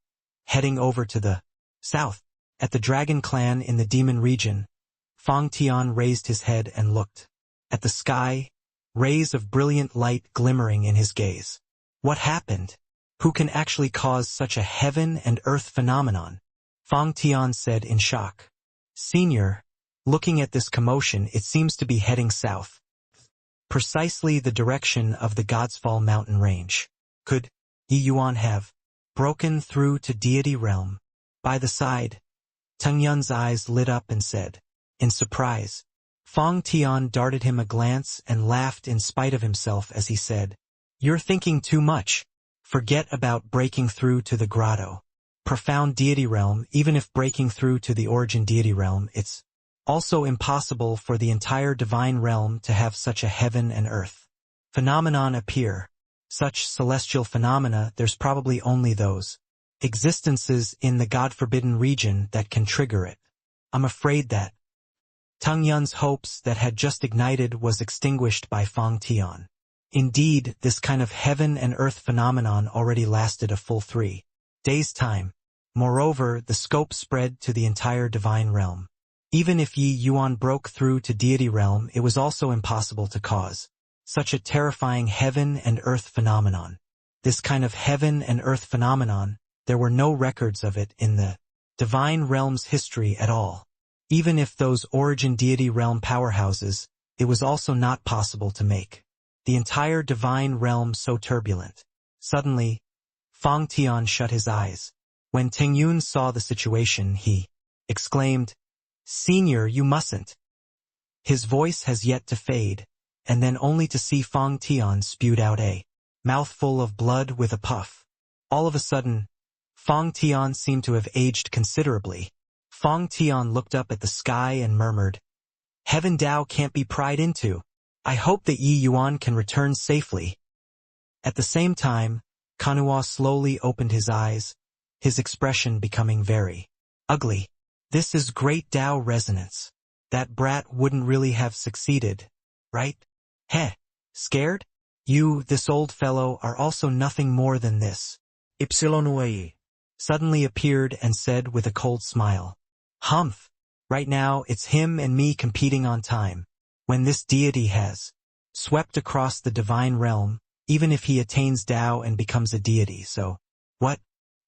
Heading over to the south, at the dragon clan in the demon region, Fang Tian raised his head and looked at the sky, rays of brilliant light glimmering in his gaze. What happened? Who can actually cause such a heaven and earth phenomenon? Fang Tian said in shock. Senior, looking at this commotion, it seems to be heading south. Precisely the direction of the Godsfall mountain range. Could Yi Yuan have broken through to deity realm? By the side, Teng Yun's eyes lit up and said, in surprise. Fang Tian darted him a glance and laughed in spite of himself as he said, "You're thinking too much. Forget about breaking through to the grotto. Profound deity realm, even if breaking through to the origin deity realm, it's also impossible for the entire divine realm to have such a heaven and earth phenomenon appear. Such celestial phenomena, there's probably only those existences in the God-forbidden region that can trigger it. I'm afraid that Teng Yun's hopes that had just ignited was extinguished by Fang Tian. Indeed, this kind of heaven and earth phenomenon already lasted a full 3 days' time. Moreover, the scope spread to the entire divine realm. Even if Yi Yuan broke through to deity realm, it was also impossible to cause such a terrifying heaven and earth phenomenon. This kind of heaven and earth phenomenon, there were no records of it in the divine realm's history at all. Even if those origin deity realm powerhouses, it was also not possible to make the entire divine realm so turbulent. Suddenly, Fang Tian shut his eyes. When Teng Yun saw the situation, he exclaimed, "Senior, you mustn't." His voice has yet to fade, and then only to see Fang Tian spewed out a mouthful of blood with a puff. All of a sudden, Fang Tian seemed to have aged considerably. Fang Tian looked up at the sky and murmured, "Heaven Dao can't be pried into. I hope that Yi Yuan can return safely." At the same time, Kanhua slowly opened his eyes, his expression becoming very ugly. "This is great Dao resonance. That brat wouldn't really have succeeded, right? Heh, scared? You, this old fellow, are also nothing more than this." YUAE. Suddenly appeared and said with a cold smile, "Humph! Right now it's him and me competing on time. When this deity has swept across the divine realm, even if he attains Tao and becomes a deity, so what?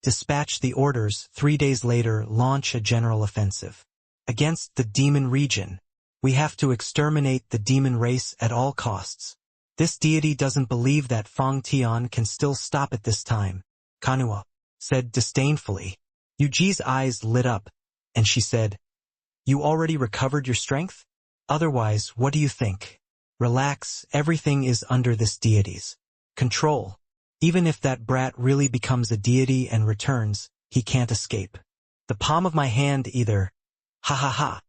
Dispatch the orders, 3 days later launch a general offensive. Against the demon region. We have to exterminate the demon race at all costs. This deity doesn't believe that Fang Tian can still stop at this time," Kanhua said disdainfully. Yuji's eyes lit up, and she said, "You already recovered your strength? Otherwise, what do you think? Relax, everything is under this deity's control. Even if that brat really becomes a deity and returns, he can't escape. The palm of my hand either. Ha ha ha."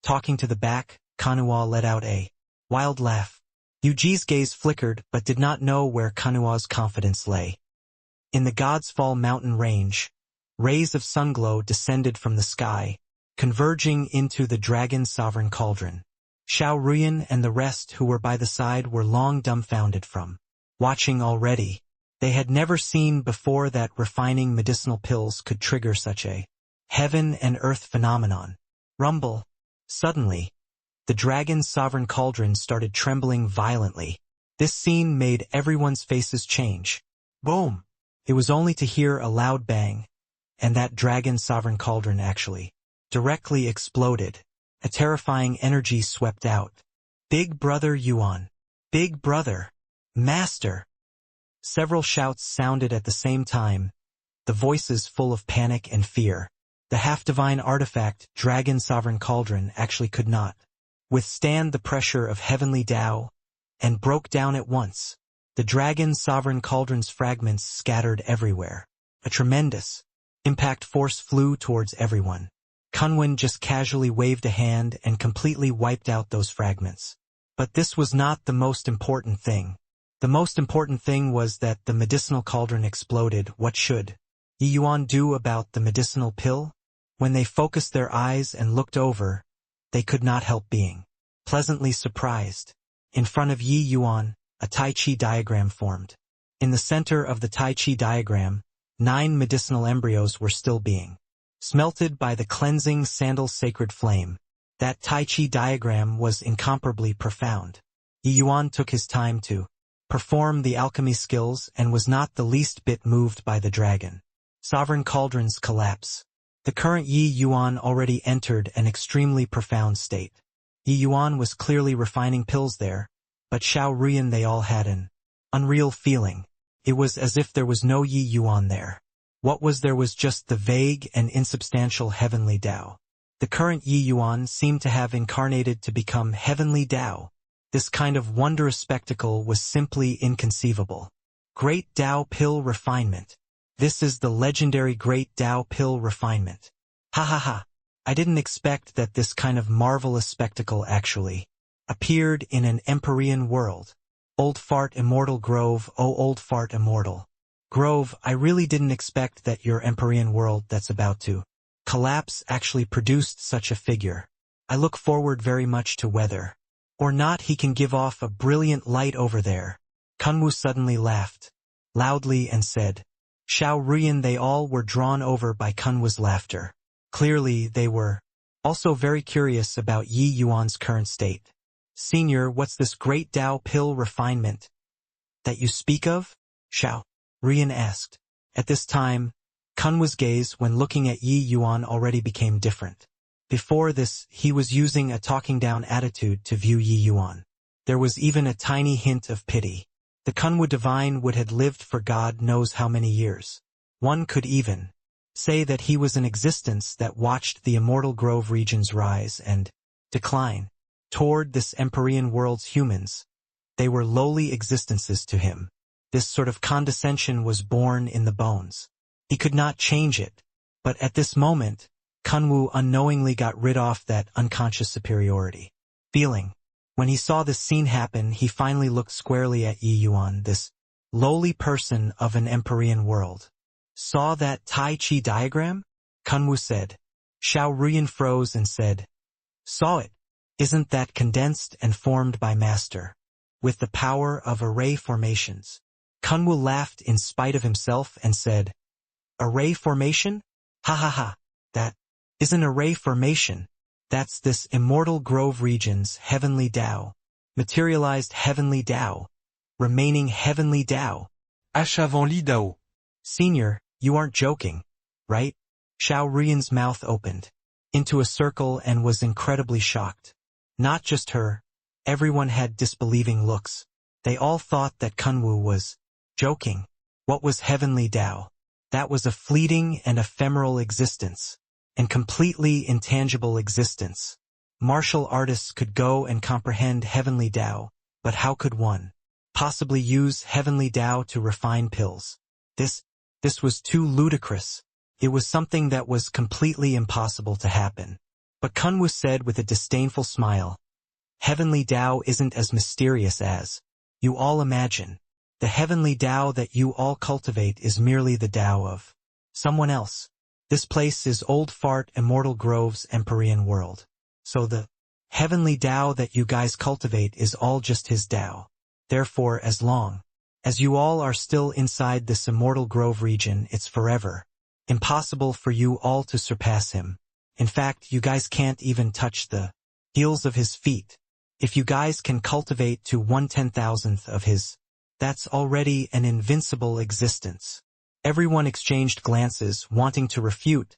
Talking to the back, Kanhua let out a wild laugh. Yuji's gaze flickered but did not know where Kanhua's confidence lay. In the God's Fall mountain range, rays of sunglow descended from the sky, converging into the dragon's sovereign cauldron. Xiao Ruyan and the rest who were by the side were long dumbfounded from watching already. They had never seen before that refining medicinal pills could trigger such a heaven and earth phenomenon. Rumble. Suddenly, the dragon's sovereign cauldron started trembling violently. This scene made everyone's faces change. Boom! It was only to hear a loud bang, and that dragon's sovereign cauldron actually directly exploded. A terrifying energy swept out. "Big Brother Yuan! Big Brother! Master!" Several shouts sounded at the same time, the voices full of panic and fear. The half-divine artifact, Dragon Sovereign Cauldron, actually could not withstand the pressure of heavenly Tao, and broke down at once. The Dragon Sovereign Cauldron's fragments scattered everywhere. A tremendous impact force flew towards everyone. Kunwen just casually waved a hand and completely wiped out those fragments. But this was not the most important thing. The most important thing was that the medicinal cauldron exploded. What should Yi Yuan do about the medicinal pill? When they focused their eyes and looked over, they could not help being pleasantly surprised. In front of Yi Yuan, a Tai Chi diagram formed. In the center of the Tai Chi diagram, 9 medicinal embryos were still being smelted by the cleansing sandal sacred flame. That Tai Chi diagram was incomparably profound. Yi Yuan took his time to perform the alchemy skills and was not the least bit moved by the dragon Sovereign Cauldron's collapse. The current Yi Yuan already entered an extremely profound state. Yi Yuan was clearly refining pills there, but Xiao Ruyan they all had an unreal feeling. It was as if there was no Yi Yuan there. What was there was just the vague and insubstantial heavenly Tao. The current Yi Yuan seemed to have incarnated to become heavenly Tao. This kind of wondrous spectacle was simply inconceivable. Great Tao Pill Refinement. This is the legendary Great Tao Pill Refinement. Ha ha ha. I didn't expect that this kind of marvelous spectacle actually appeared in an Empyrean world. Old Fart Immortal Grove, oh Old Fart Immortal Grove, I really didn't expect that your Empyrean world that's about to collapse actually produced such a figure. I look forward very much to whether or not he can give off a brilliant light over there. Kunwu suddenly laughed loudly and said, Xiao Ruyan they all were drawn over by Kunwu's laughter. Clearly they were also very curious about Yi Yuan's current state. Senior, what's this great Tao pill refinement that you speak of? Xiao Ruyan asked. At this time, Kunwu's gaze when looking at Yi Yuan already became different. Before this, he was using a talking down attitude to view Yi Yuan. There was even a tiny hint of pity. The Kunwu divine would have lived for God knows how many years. One could even say that he was an existence that watched the Immortal Grove regions rise and decline. Toward this Empyrean world's humans, They were lowly existences to him. This sort of condescension was born in the bones. He could not change it. But at this moment, Kunwu unknowingly got rid of that unconscious superiority feeling. When he saw this scene happen, he finally looked squarely at Yi Yuan, this lowly person of an Empyrean world. Saw that Tai Chi diagram? Kunwu said. Xiao Ruyan froze and said, Saw it. Isn't that condensed and formed by master? With the power of array formations. Kunwu laughed in spite of himself and said, Array formation? Ha ha ha. That isn't array formation. That's this immortal grove region's heavenly Tao. Materialized heavenly Tao. Remaining heavenly Tao. Achavanli Dao. Senior, you aren't joking, right? Xiao Ruyan's mouth opened into a circle and was incredibly shocked. Not just her, everyone had disbelieving looks. They all thought that Kunwu was joking. What was heavenly Tao? That was a fleeting and ephemeral existence, and completely intangible existence. Martial artists could go and comprehend heavenly Tao, but how could one possibly use heavenly Tao to refine pills? This was too ludicrous. It was something that was completely impossible to happen. But Kunwu said with a disdainful smile, Heavenly Tao isn't as mysterious as you all imagine. The heavenly Tao that you all cultivate is merely the Tao of someone else. This place is Old Fart Immortal Grove's Empyrean world. So the heavenly Tao that you guys cultivate is all just his Tao. Therefore, as long as you all are still inside this Immortal Grove region, it's forever impossible for you all to surpass him. In fact, you guys can't even touch the heels of his feet. If you guys can cultivate to 1/10,000th of his, that's already an invincible existence. Everyone exchanged glances, wanting to refute,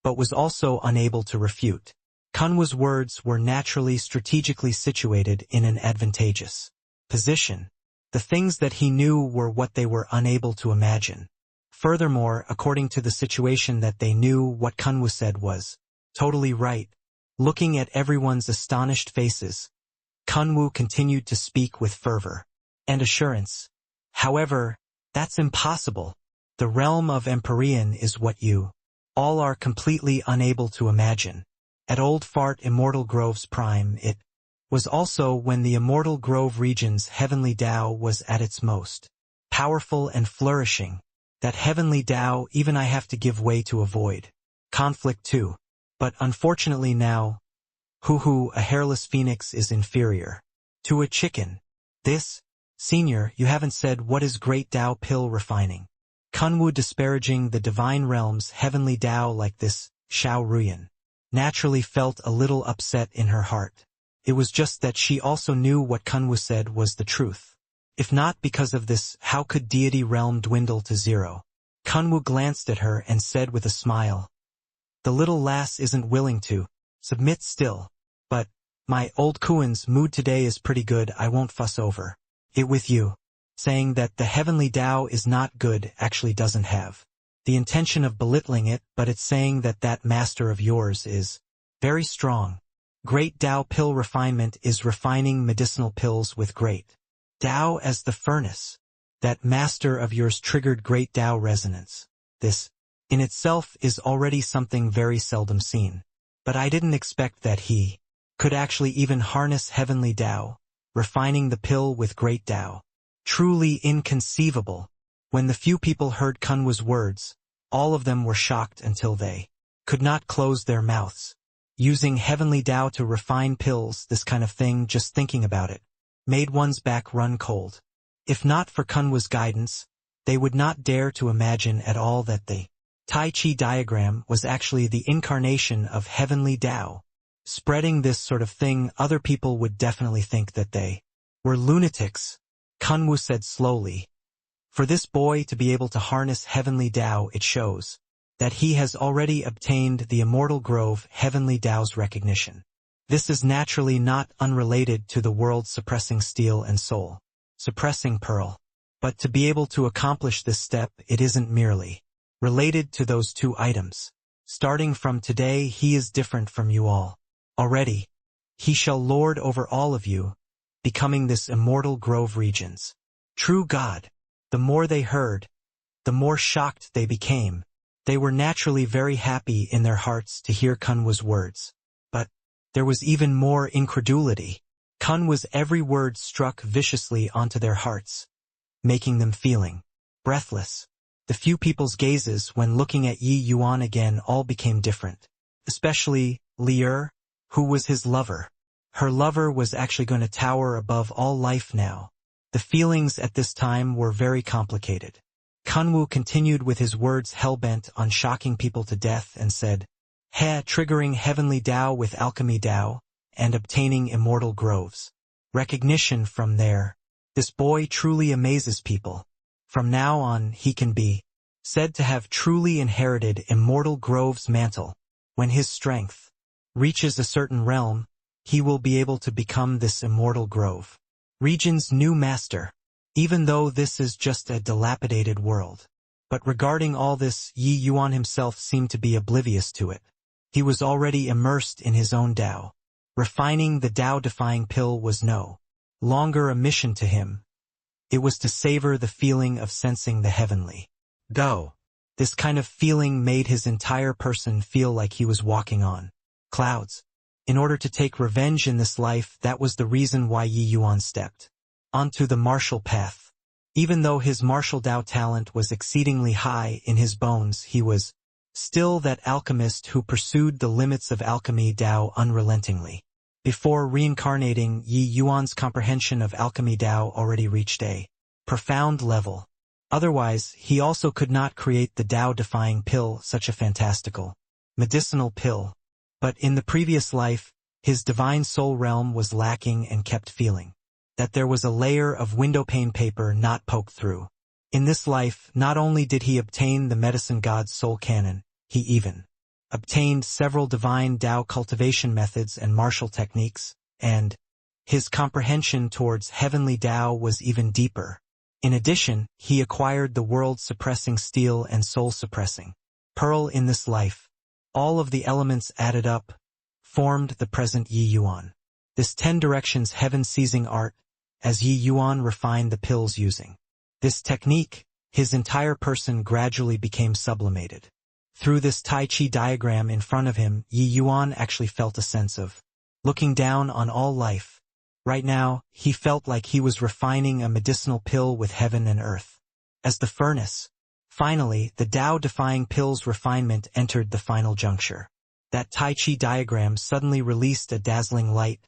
but was also unable to refute. Kunwu's words were naturally strategically situated in an advantageous position. The things that he knew were what they were unable to imagine. Furthermore, according to the situation that they knew, what Kunwu said was totally right. Looking at everyone's astonished faces, Kunwu continued to speak with fervor and assurance. However, that's impossible. The realm of Empyrean is what you all are completely unable to imagine. At Old Fart Immortal Grove's prime, it was also when the Immortal Grove region's heavenly Tao was at its most powerful and flourishing. That heavenly Tao even I have to give way to avoid conflict too. But unfortunately now, a hairless phoenix is inferior to a chicken. This, senior, you haven't said what is great Tao pill refining. Kunwu disparaging the divine realm's heavenly Tao like this, Xiao Ruyan naturally felt a little upset in her heart. It was just that she also knew what Kunwu said was the truth. If not because of this, how could deity realm dwindle to zero? Kunwu glanced at her and said with a smile, The little lass isn't willing to submit still. But my old Kuan's mood today is pretty good, I won't fuss over it with you. Saying that the heavenly Tao is not good actually doesn't have the intention of belittling it, but it's saying that that master of yours is very strong. Great Tao pill refinement is refining medicinal pills with great Tao as the furnace. That master of yours triggered great Tao resonance. This, in itself, is already something very seldom seen. But I didn't expect that he could actually even harness heavenly Tao, refining the pill with great Tao. Truly inconceivable. When the few people heard Kunwu's words, all of them were shocked until they could not close their mouths. Using heavenly Tao to refine pills, this kind of thing, just thinking about it, made one's back run cold. If not for Kunwu's guidance, they would not dare to imagine at all that the Tai Chi diagram was actually the incarnation of heavenly Tao. Spreading this sort of thing, other people would definitely think that they were lunatics. Kunwu said slowly, For this boy to be able to harness heavenly Tao, it shows that he has already obtained the Immortal Grove heavenly Tao's recognition. This is naturally not unrelated to the world suppressing steel and soul, suppressing pearl. But to be able to accomplish this step, it isn't merely related to those two items. Starting from today, he is different from you all. Already, he shall lord over all of you. becoming this immortal grove regions. True God. The more they heard, the more shocked they became. They were naturally very happy in their hearts to hear Kunwa's words. But there was even more incredulity. Kunwa's every word struck viciously onto their hearts, making them feeling breathless. The few people's gazes when looking at Yi Yuan again all became different. Especially Lier, who was his lover. Her lover was actually going to tower above all life now. The feelings at this time were very complicated. Kunwu continued with his words hell-bent on shocking people to death and said, triggering heavenly Tao with alchemy Tao, and obtaining immortal groves. Recognition from there. This boy truly amazes people. From now on he can be said to have truly inherited immortal groves mantle. When his strength reaches a certain realm, he will be able to become this immortal grove region's new master, even though this is just a dilapidated world. But regarding all this, Yi Yuan himself seemed to be oblivious to it. He was already immersed in his own Tao. Refining the Tao-defying pill was no longer a mission to him. It was to savor the feeling of sensing the heavenly Tao. This kind of feeling made his entire person feel like he was walking on clouds. In order to take revenge in this life, that was the reason why Yi Yuan stepped onto the martial path. Even though his martial Tao talent was exceedingly high in his bones, he was still that alchemist who pursued the limits of alchemy Tao unrelentingly. Before reincarnating, Yi Yuan's comprehension of alchemy Tao already reached a profound level. Otherwise, he also could not create the Tao-defying pill, such a fantastical medicinal pill. But in the previous life, his divine soul realm was lacking and kept feeling that there was a layer of windowpane paper not poked through. In this life, not only did he obtain the medicine god's soul canon, he even obtained several divine Tao cultivation methods and martial techniques, and his comprehension towards heavenly Tao was even deeper. In addition, he acquired the world-suppressing steel and soul-suppressing pearl in this life. All of the elements added up formed the present Yi Yuan. This 10 directions heaven-seizing art, as Yi Yuan refined the pills using this technique, his entire person gradually became sublimated. Through this Tai Chi diagram in front of him, Yi Yuan actually felt a sense of looking down on all life. Right now, he felt like he was refining a medicinal pill with heaven and earth. As the furnace, finally, the Tao-defying pill's refinement entered the final juncture. That Tai Chi diagram suddenly released a dazzling light,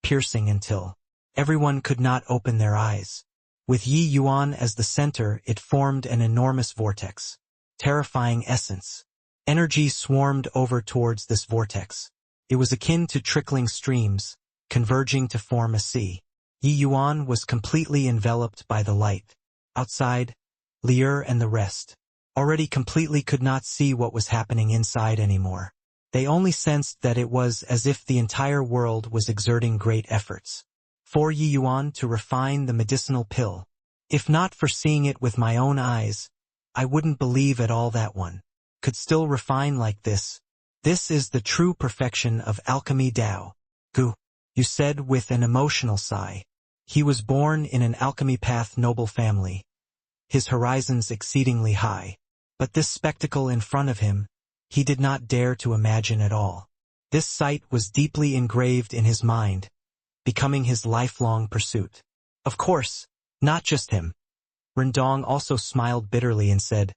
piercing until everyone could not open their eyes. With Yi Yuan as the center, it formed an enormous vortex. Terrifying essence. Energy swarmed over towards this vortex. It was akin to trickling streams, converging to form a sea. Yi Yuan was completely enveloped by the light. Outside, Lier and the rest already completely could not see what was happening inside anymore. They only sensed that it was as if the entire world was exerting great efforts for Yi Yuan to refine the medicinal pill. If not for seeing it with my own eyes, I wouldn't believe at all that one could still refine like this. This is the true perfection of alchemy Tao. Gu, you said with an emotional sigh. He was born in an alchemy path noble family, his horizons exceedingly high. But this spectacle in front of him, he did not dare to imagine at all. This sight was deeply engraved in his mind, becoming his lifelong pursuit. Of course, not just him. Rendong also smiled bitterly and said,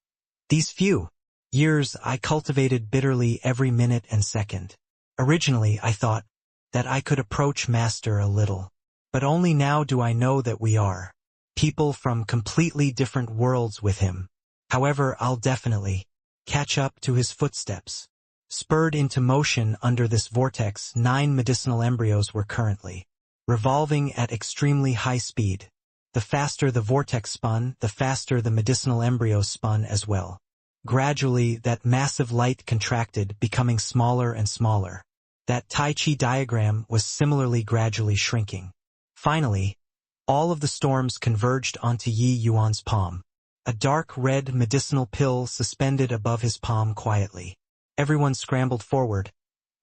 "These few years I cultivated bitterly every minute and second. Originally I thought that I could approach Master a little, but only now do I know that we are people from completely different worlds with him. However, I'll definitely catch up to his footsteps." Spurred into motion under this vortex, 9 medicinal embryos were currently revolving at extremely high speed. The faster the vortex spun, the faster the medicinal embryos spun as well. Gradually, that massive light contracted, becoming smaller and smaller. That Tai Chi diagram was similarly gradually shrinking. Finally, all of the storms converged onto Yi Yuan's palm. A dark red medicinal pill suspended above his palm quietly. Everyone scrambled forward,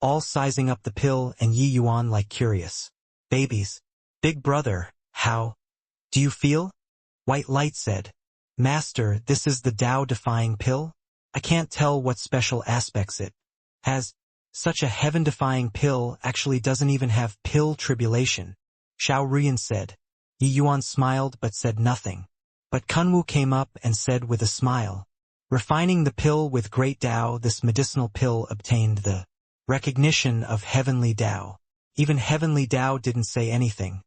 all sizing up the pill and Yi Yuan like curious babies. Big brother, how do you feel? White light said. Master, this is the Tao-defying pill? I can't tell what special aspects it has. Such a heaven-defying pill actually doesn't even have pill tribulation, Xiao Ruyan said. Yi Yuan smiled but said nothing. But Kunwu came up and said with a smile, refining the pill with great Tao, this medicinal pill obtained the recognition of heavenly Tao. Even heavenly Tao didn't say anything.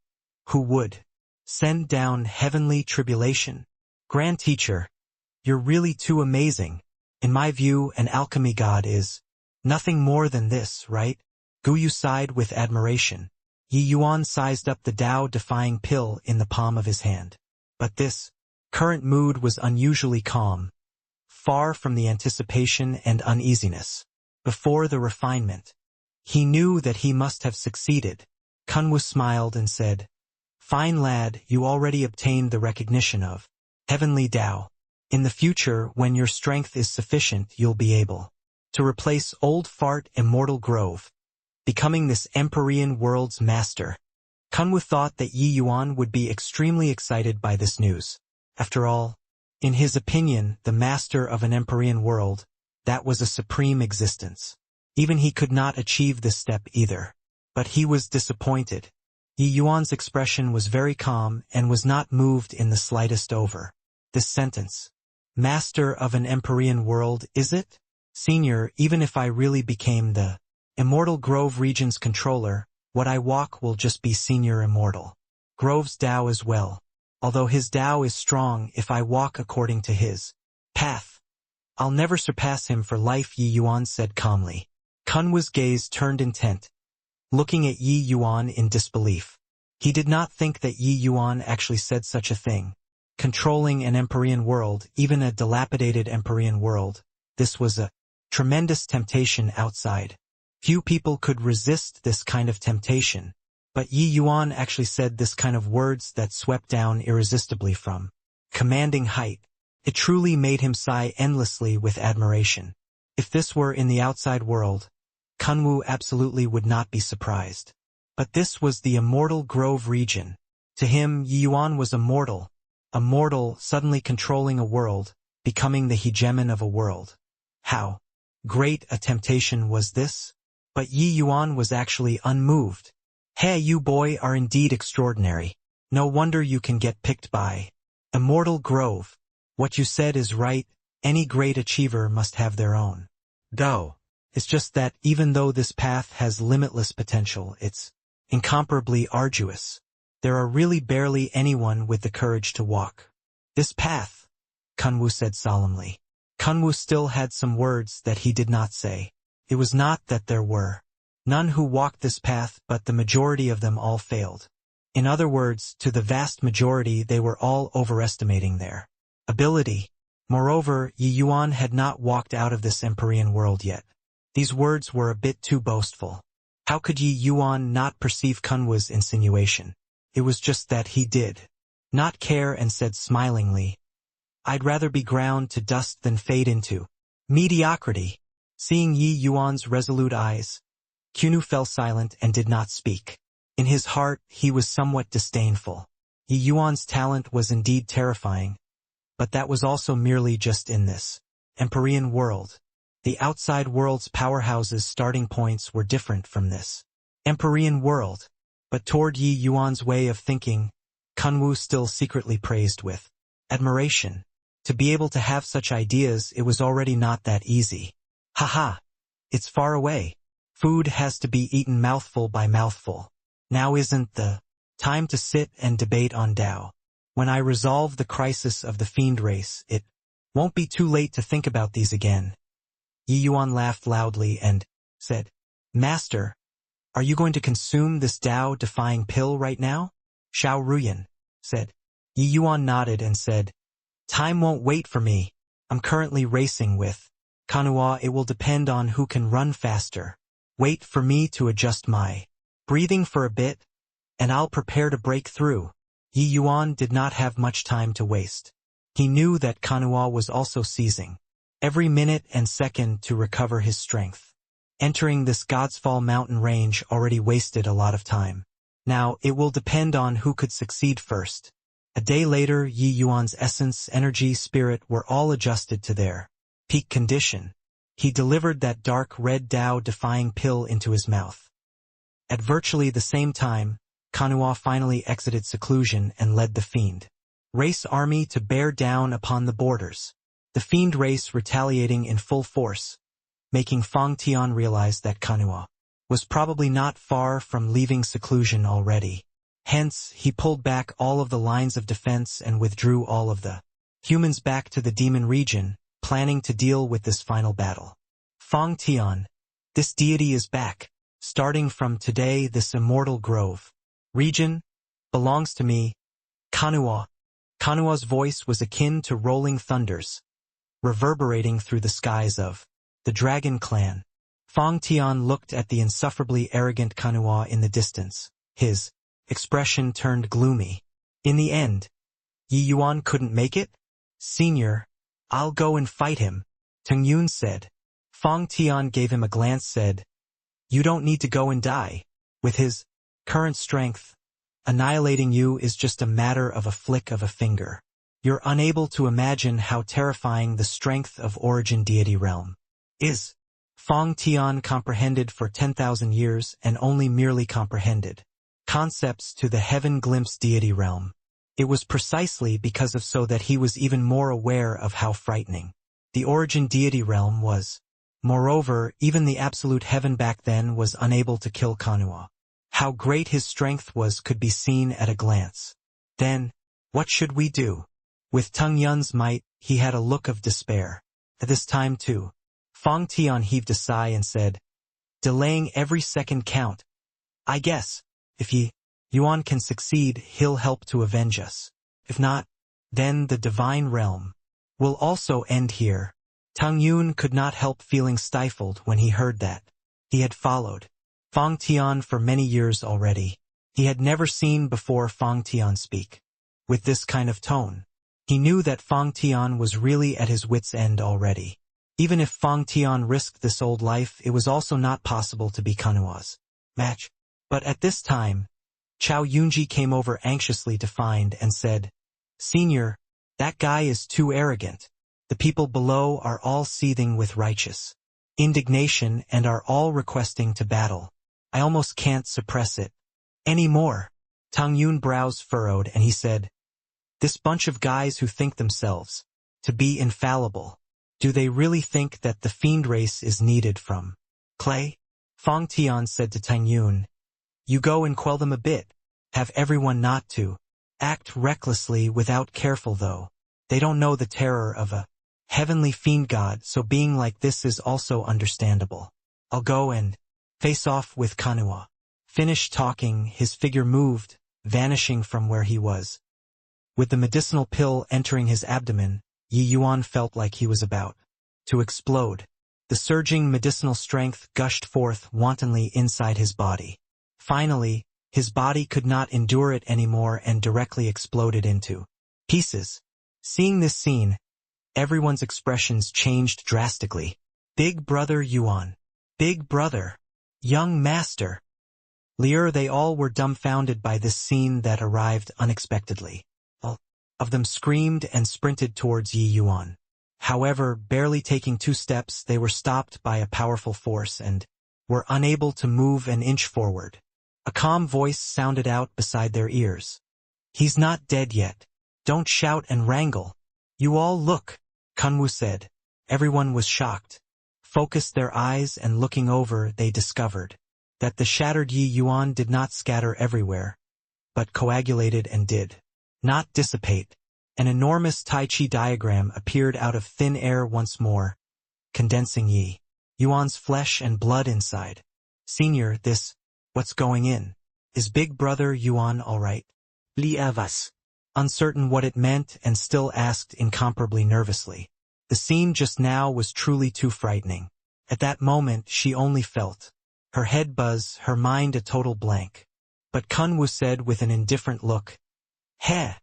Who would send down heavenly tribulation? Grand Teacher, you're really too amazing. In my view, an alchemy god is nothing more than this, right? Guyu sighed with admiration. Yi Yuan sized up the Tao-defying pill in the palm of his hand. But this current mood was unusually calm, far from the anticipation and uneasiness before the refinement. He knew that he must have succeeded. Kunwu smiled and said, Fine lad, you already obtained the recognition of heavenly Tao. In the future, when your strength is sufficient, you'll be able to replace old fart Immortal Grove, becoming this Empyrean world's master. Kunwu thought that Yi Yuan would be extremely excited by this news. After all, in his opinion, the master of an Empyrean world, that was a supreme existence. Even he could not achieve this step either. But he was disappointed. Yi Yuan's expression was very calm and was not moved in the slightest over this sentence. Master of an Empyrean world, is it? Senior, even if I really became the Immortal Grove region's controller, what I walk will just be Senior Immortal Grove's Tao as well. Although his Tao is strong, if I walk according to his path, I'll never surpass him for life, Yi Yuan said calmly. Kunwu's gaze turned intent, looking at Yi Yuan in disbelief. He did not think that Yi Yuan actually said such a thing. Controlling an Empyrean world, even a dilapidated Empyrean world, this was a tremendous temptation outside. Few people could resist this kind of temptation. But Yi Yuan actually said this kind of words that swept down irresistibly from commanding height. It truly made him sigh endlessly with admiration. If this were in the outside world, Kunwu absolutely would not be surprised. But this was the Immortal Grove region. To him, Yi Yuan was a mortal suddenly controlling a world, becoming the hegemon of a world. How great a temptation was this? But Yi Yuan was actually unmoved. Hey, you boy are indeed extraordinary. No wonder you can get picked by Immortal Grove. What you said is right, any great achiever must have their own Tao. It's just that even though this path has limitless potential, it's incomparably arduous. There are really barely anyone with the courage to walk this path, Kunwu said solemnly. Kunwu still had some words that he did not say. It was not that there were none who walked this path, but the majority of them all failed. In other words, to the vast majority they were all overestimating their ability. Moreover, Yi Yuan had not walked out of this Empyrean world yet. These words were a bit too boastful. How could Yi Yuan not perceive Kunwu's insinuation? It was just that he did not care and said smilingly, I'd rather be ground to dust than fade into mediocrity. Seeing Yi Yuan's resolute eyes, Kunwu fell silent and did not speak. In his heart, he was somewhat disdainful. Yi Yuan's talent was indeed terrifying, but that was also merely just in this Empyrean world. The outside world's powerhouses' starting points were different from this Empyrean world. But toward Yi Yuan's way of thinking, Kunwu still secretly praised with admiration. To be able to have such ideas, it was already not that easy. Haha, it's far away. Food has to be eaten mouthful by mouthful. Now isn't the time to sit and debate on Tao. When I resolve the crisis of the fiend race, it won't be too late to think about these again. Yi Yuan laughed loudly and said, Master, are you going to consume this Tao-defying pill right now? Xiao Ruyan said. Yi Yuan nodded and said, Time won't wait for me. I'm currently racing with Kunwu. It will depend on who can run faster. Wait for me to adjust my breathing for a bit, and I'll prepare to break through. Yi Yuan did not have much time to waste. He knew that Kunwu was also seizing every minute and second to recover his strength. Entering this God's Fall mountain range already wasted a lot of time. Now, it will depend on who could succeed first. A day later, Yi Yuan's essence, energy, spirit were all adjusted to their peak condition. He delivered that dark red Tao-defying pill into his mouth. At virtually the same time, Kanhua finally exited seclusion and led the Fiend race army to bear down upon the borders. The Fiend race retaliating in full force, making Fang Tian realize that Kanhua was probably not far from leaving seclusion already. Hence, he pulled back all of the lines of defense and withdrew all of the humans back to the demon region, planning to deal with this final battle. Fang Tian, this deity is back. Starting from today, this immortal grove region belongs to me, Kanhua. Kanhua's voice was akin to rolling thunders, reverberating through the skies of the Dragon Clan. Fang Tian looked at the insufferably arrogant Kanhua in the distance. His expression turned gloomy. In the end, Yi Yuan couldn't make it? Senior, I'll go and fight him, Teng Yun said. Fang Tian gave him a glance, said, you don't need to go and die. With his current strength, annihilating you is just a matter of a flick of a finger. You're unable to imagine how terrifying the strength of Origin Deity Realm is. Fang Tian comprehended for 10,000 years and only merely comprehended concepts to the Heaven Glimpse Deity Realm. It was precisely because of so that he was even more aware of how frightening the Origin Deity Realm was. Moreover, even the Absolute Heaven back then was unable to kill Kanhua. How great his strength was could be seen at a glance. Then, what should we do? With Teng Yun's might, he had a look of despair. At this time too, Fang Tian heaved a sigh and said, delaying every second count. I guess, if Yi Yuan can succeed, he'll help to avenge us. If not, then the divine realm will also end here. Teng Yun could not help feeling stifled when he heard that. He had followed Fang Tian for many years already. He had never seen before Fang Tian speak with this kind of tone. He knew that Fang Tian was really at his wits' end already. Even if Fang Tian risked this old life, it was also not possible to be Kanhua's match. But at this time, Chao Yunji came over anxiously to find and said, Senior, that guy is too arrogant. The people below are all seething with righteous indignation and are all requesting to battle. I almost can't suppress it anymore. Teng Yun's brows furrowed and he said, this bunch of guys who think themselves to be infallible, do they really think that the fiend race is needed from clay? Fang Tian said to Teng Yun, you go and quell them a bit. Have everyone not to act recklessly without careful though. They don't know the terror of a heavenly fiend god, so being like this is also understandable. I'll go and face off with Kanhua. Finished talking, his figure moved, vanishing from where he was. With the medicinal pill entering his abdomen, Yi Yuan felt like he was about to explode. The surging medicinal strength gushed forth wantonly inside his body. Finally, his body could not endure it anymore and directly exploded into pieces. Seeing this scene, everyone's expressions changed drastically. Big brother Yuan. Big brother. Young master. Lier, they all were dumbfounded by this scene that arrived unexpectedly. All of them screamed and sprinted towards Yi Yuan. However, barely taking 2 steps, they were stopped by a powerful force and were unable to move an inch forward. A calm voice sounded out beside their ears. He's not dead yet. Don't shout and wrangle. You all look, Kunwu said. Everyone was shocked. Focused their eyes and looking over, they discovered that the shattered Yi Yuan did not scatter everywhere, but coagulated and did not dissipate. An enormous Tai Chi diagram appeared out of thin air once more, condensing Yi Yuan's flesh and blood inside. Senior, what's going in? Is big brother Yuan all right? Li was uncertain what it meant and still asked incomparably nervously. The scene just now was truly too frightening. At that moment she only felt her head buzz, her mind a total blank. But Kunwu said with an indifferent look, Heh!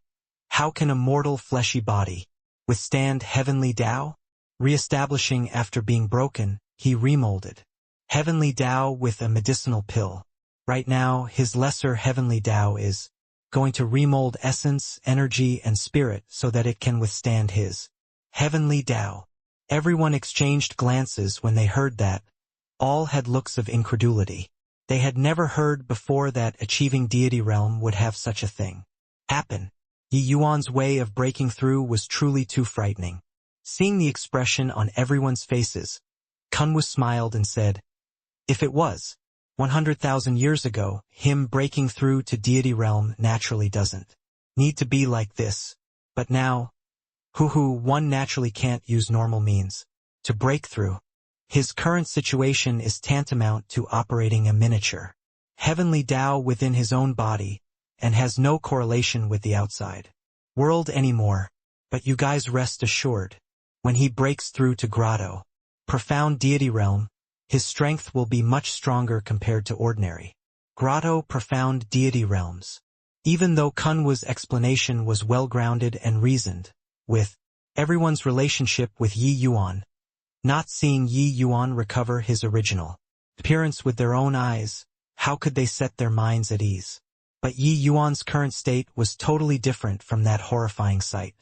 How can a mortal fleshy body withstand heavenly Tao? Re-establishing after being broken, he remolded heavenly Tao with a medicinal pill. Right now, his lesser heavenly Tao is going to remold essence, energy, and spirit so that it can withstand his heavenly Tao. Everyone exchanged glances when they heard that. All had looks of incredulity. They had never heard before that achieving deity realm would have such a thing happen. Yi Yuan's way of breaking through was truly too frightening. Seeing the expression on everyone's faces, Kunwu smiled and said, "If it was 100,000 years ago, him breaking through to deity realm naturally doesn't need to be like this. But now, one naturally can't use normal means to break through. His current situation is tantamount to operating a miniature heavenly Tao within his own body and has no correlation with the outside world anymore. But you guys rest assured, when he breaks through to Grotto, profound deity realm, his strength will be much stronger compared to ordinary Grotto profound deity realms." Even though Kunwu's explanation was well-grounded and reasoned, with everyone's relationship with Yi Yuan, not seeing Yi Yuan recover his original appearance with their own eyes, how could they set their minds at ease? But Yi Yuan's current state was totally different from that horrifying sight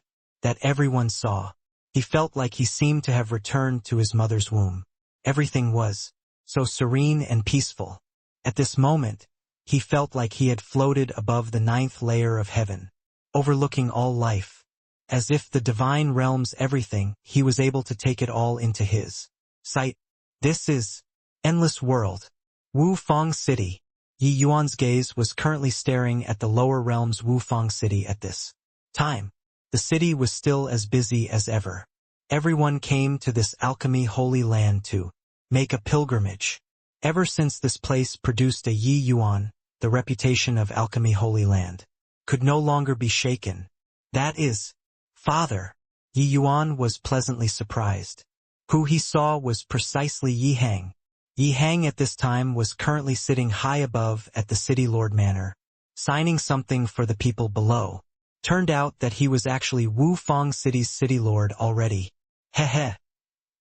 that everyone saw. He felt like he seemed to have returned to his mother's womb. Everything was so serene and peaceful. At this moment, he felt like he had floated above the 9th layer of heaven, overlooking all life. As if the divine realm's everything, he was able to take it all into his sight. This is endless world. Wufang City. Yi Yuan's gaze was currently staring at the lower realm's Wufang City at this time. The city was still as busy as ever. Everyone came to this alchemy holy land to make a pilgrimage. Ever since this place produced a Yi Yuan, the reputation of alchemy holy land could no longer be shaken. That is, Father. Yi Yuan was pleasantly surprised. Who he saw was precisely Yi Hang. Yi Hang at this time was currently sitting high above at the City Lord Manor, signing something for the people below. Turned out that he was actually Wufang City's City Lord already.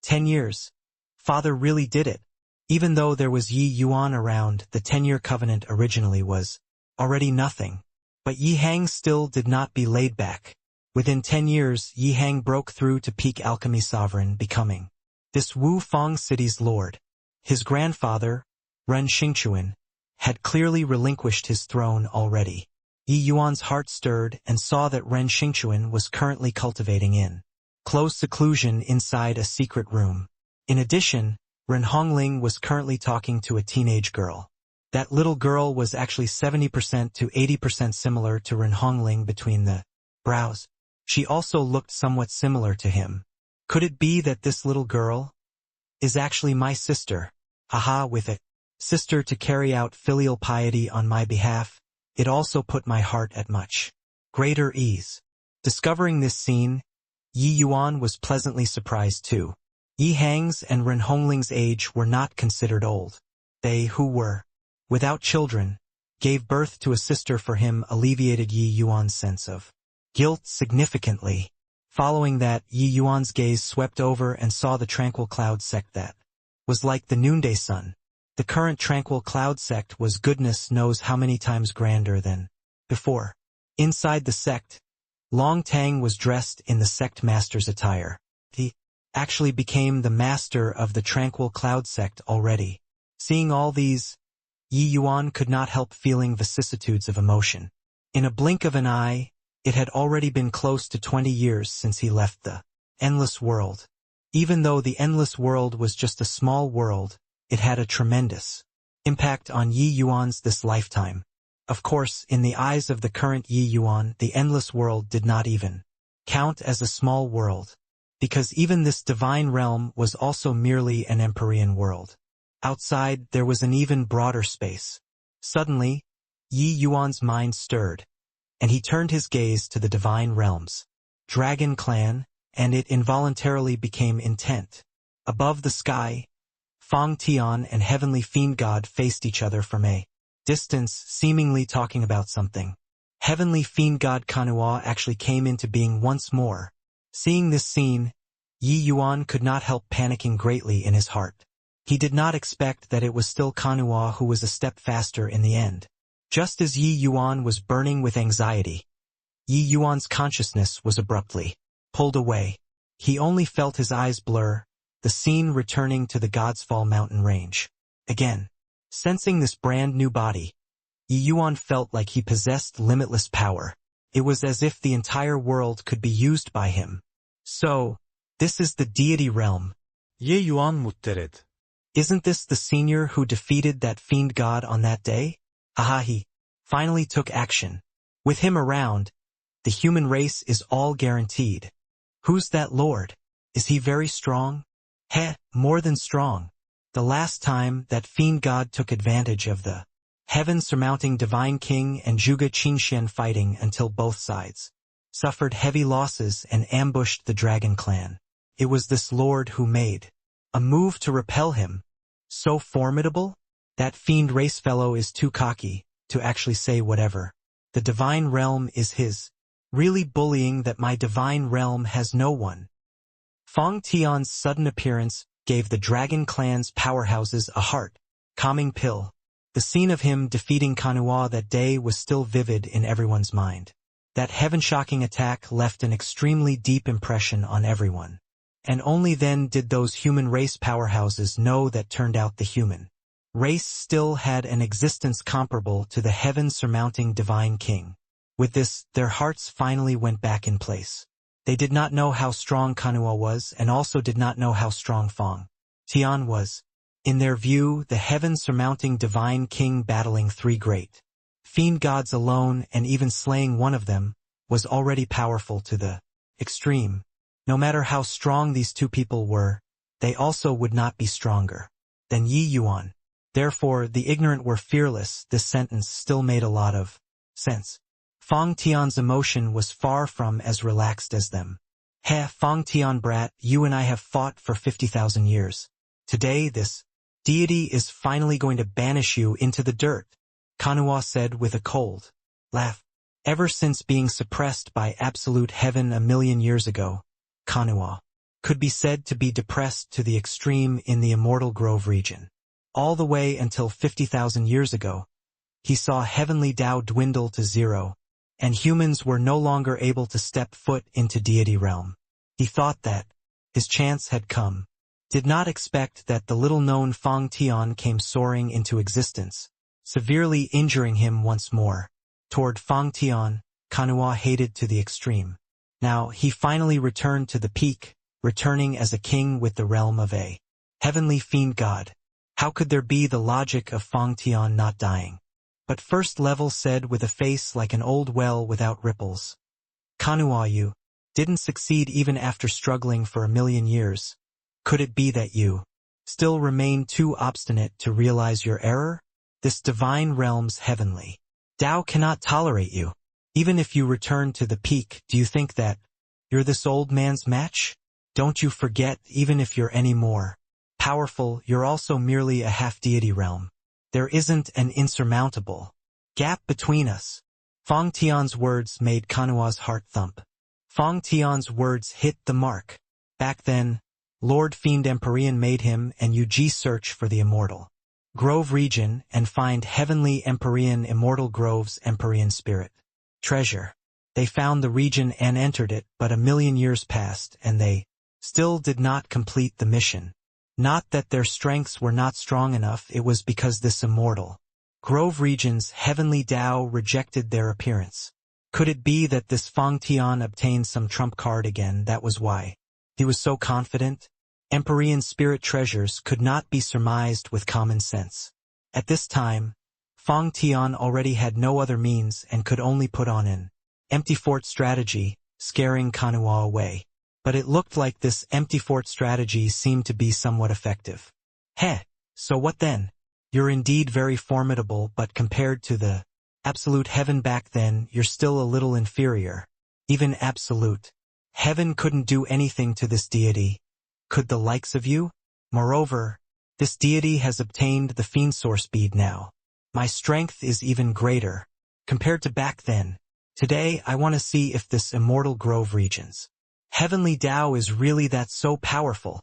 10 years. Father really did it. Even though there was Yi Yuan around, the 10-year covenant originally was already nothing. But Yi Hang still did not be laid back. Within 10 years, Yi Hang broke through to peak alchemy sovereign, becoming this Wufang City's lord. His grandfather, Ren Xingchuan, had clearly relinquished his throne already. Yi Yuan's heart stirred and saw that Ren Xingchuan was currently cultivating in close seclusion inside a secret room. In addition, Ren Hongling was currently talking to a teenage girl. That little girl was actually 70% to 80% similar to Ren Hongling between the brows. She also looked somewhat similar to him. Could it be that this little girl is actually my sister? Haha, with a sister to carry out filial piety on my behalf, it also put my heart at much greater ease. Discovering this scene, Yi Yuan was pleasantly surprised too. Yi Hang's and Ren Hongling's age were not considered old. They who were without children gave birth to a sister for him alleviated Yi Yuan's sense of guilt significantly. Following that, Yi Yuan's gaze swept over and saw the tranquil cloud sect that was like the noonday sun. The current tranquil cloud sect was goodness knows how many times grander than before. Inside the sect, Long Tang was dressed in the sect master's attire. He actually became the master of the tranquil cloud sect already. Seeing all these, Yi Yuan could not help feeling vicissitudes of emotion. In a blink of an eye, it had already been close to 20 years since he left the endless world. Even though the endless world was just a small world, it had a tremendous impact on Yi Yuan's this lifetime. Of course, in the eyes of the current Yi Yuan, the endless world did not even count as a small world, because even this divine realm was also merely an Empyrean world. Outside, there was an even broader space. Suddenly, Yi Yuan's mind stirred, and he turned his gaze to the divine realms, Dragon Clan, and it involuntarily became intent. Above the sky, Fang Tian and Heavenly Fiend God faced each other from a distance, seemingly talking about something. Heavenly Fiend God Kanhua actually came into being once more. Seeing this scene, Yi Yuan could not help panicking greatly in his heart. He did not expect that it was still Kanhua who was a step faster in the end. Just as Yi Yuan was burning with anxiety, Yi Yuan's consciousness was abruptly pulled away. He only felt his eyes blur, the scene returning to the Godsfall mountain range. Again, sensing this brand new body, Yi Yuan felt like he possessed limitless power. It was as if the entire world could be used by him. So, this is the deity realm. Yi Yuan muttered. Isn't this the senior who defeated that fiend god on that day? Aha, he finally took action. With him around, the human race is all guaranteed. Who's that lord? Is he very strong? Heh, more than strong. The last time that fiend god took advantage of the heaven-surmounting divine king and Zhuge Qinxian fighting until both sides suffered heavy losses and ambushed the dragon clan. It was this lord who made a move to repel him. So formidable? That fiend race fellow is too cocky to actually say whatever. The divine realm is his. Really bullying that my divine realm has no one. Feng Tian's sudden appearance gave the dragon clan's powerhouses a heart-calming pill. The scene of him defeating Kanhua that day was still vivid in everyone's mind. That heaven-shocking attack left an extremely deep impression on everyone. And only then did those human race powerhouses know that turned out the human race still had an existence comparable to the heaven-surmounting divine king. With this, their hearts finally went back in place. They did not know how strong Kanhua was and also did not know how strong Feng Tian was. In their view, the heaven-surmounting divine king battling three great fiend gods alone and even slaying one of them was already powerful to the extreme. No matter how strong these two people were, they also would not be stronger than Yi Yuan. Therefore, the ignorant were fearless. This sentence still made a lot of sense. Feng Tian's emotion was far from as relaxed as them. Heh, Feng Tian brat, you and I have fought for 50,000 years. Today this deity is finally going to banish you into the dirt, Kanhua said with a cold laugh. Ever since being suppressed by absolute heaven a million years ago, Kanhua could be said to be depressed to the extreme in the Immortal Grove region. All the way until 50,000 years ago, he saw heavenly Tao dwindle to zero, and humans were no longer able to step foot into deity realm. He thought that his chance had come. Did not expect that the little-known Feng Tian came soaring into existence, severely injuring him once more. Toward Feng Tian, Kanhua hated to the extreme. Now he finally returned to the peak, returning as a king with the realm of a heavenly fiend god. How could there be the logic of Feng Tian not dying? But first level said with a face like an old well without ripples. Kanhua, you didn't succeed even after struggling for a million years. Could it be that you still remain too obstinate to realize your error? This divine realm's heavenly Tao cannot tolerate you. Even if you return to the peak, do you think that you're this old man's match? Don't you forget, even if you're any more powerful, you're also merely a half-deity realm. There isn't an insurmountable gap between us. Feng Tian's words made Kanhua's heart thump. Feng Tian's words hit the mark. Back then, Lord Fiend Empyrean made him and Yuji search for the Immortal Grove region and find heavenly Empyrean Immortal Grove's Empyrean spirit treasure. They found the region and entered it, but a million years passed and they still did not complete the mission. Not that their strengths were not strong enough, it was because this Immortal Grove region's heavenly Tao rejected their appearance. Could it be that this Feng Tian obtained some trump card again? That was why he was so confident. Empyrean spirit treasures could not be surmised with common sense. At this time, Feng Tian already had no other means and could only put on an empty fort strategy, scaring Kanhua away. But it looked like this empty fort strategy seemed to be somewhat effective. Heh, so what then? You're indeed very formidable, but compared to the absolute heaven back then, you're still a little inferior. Even absolute heaven couldn't do anything to this deity. Could the likes of you? Moreover, this deity has obtained the fiend source bead now. My strength is even greater compared to back then. Today I want to see if this Immortal Grove region's heavenly Tao is really that so powerful,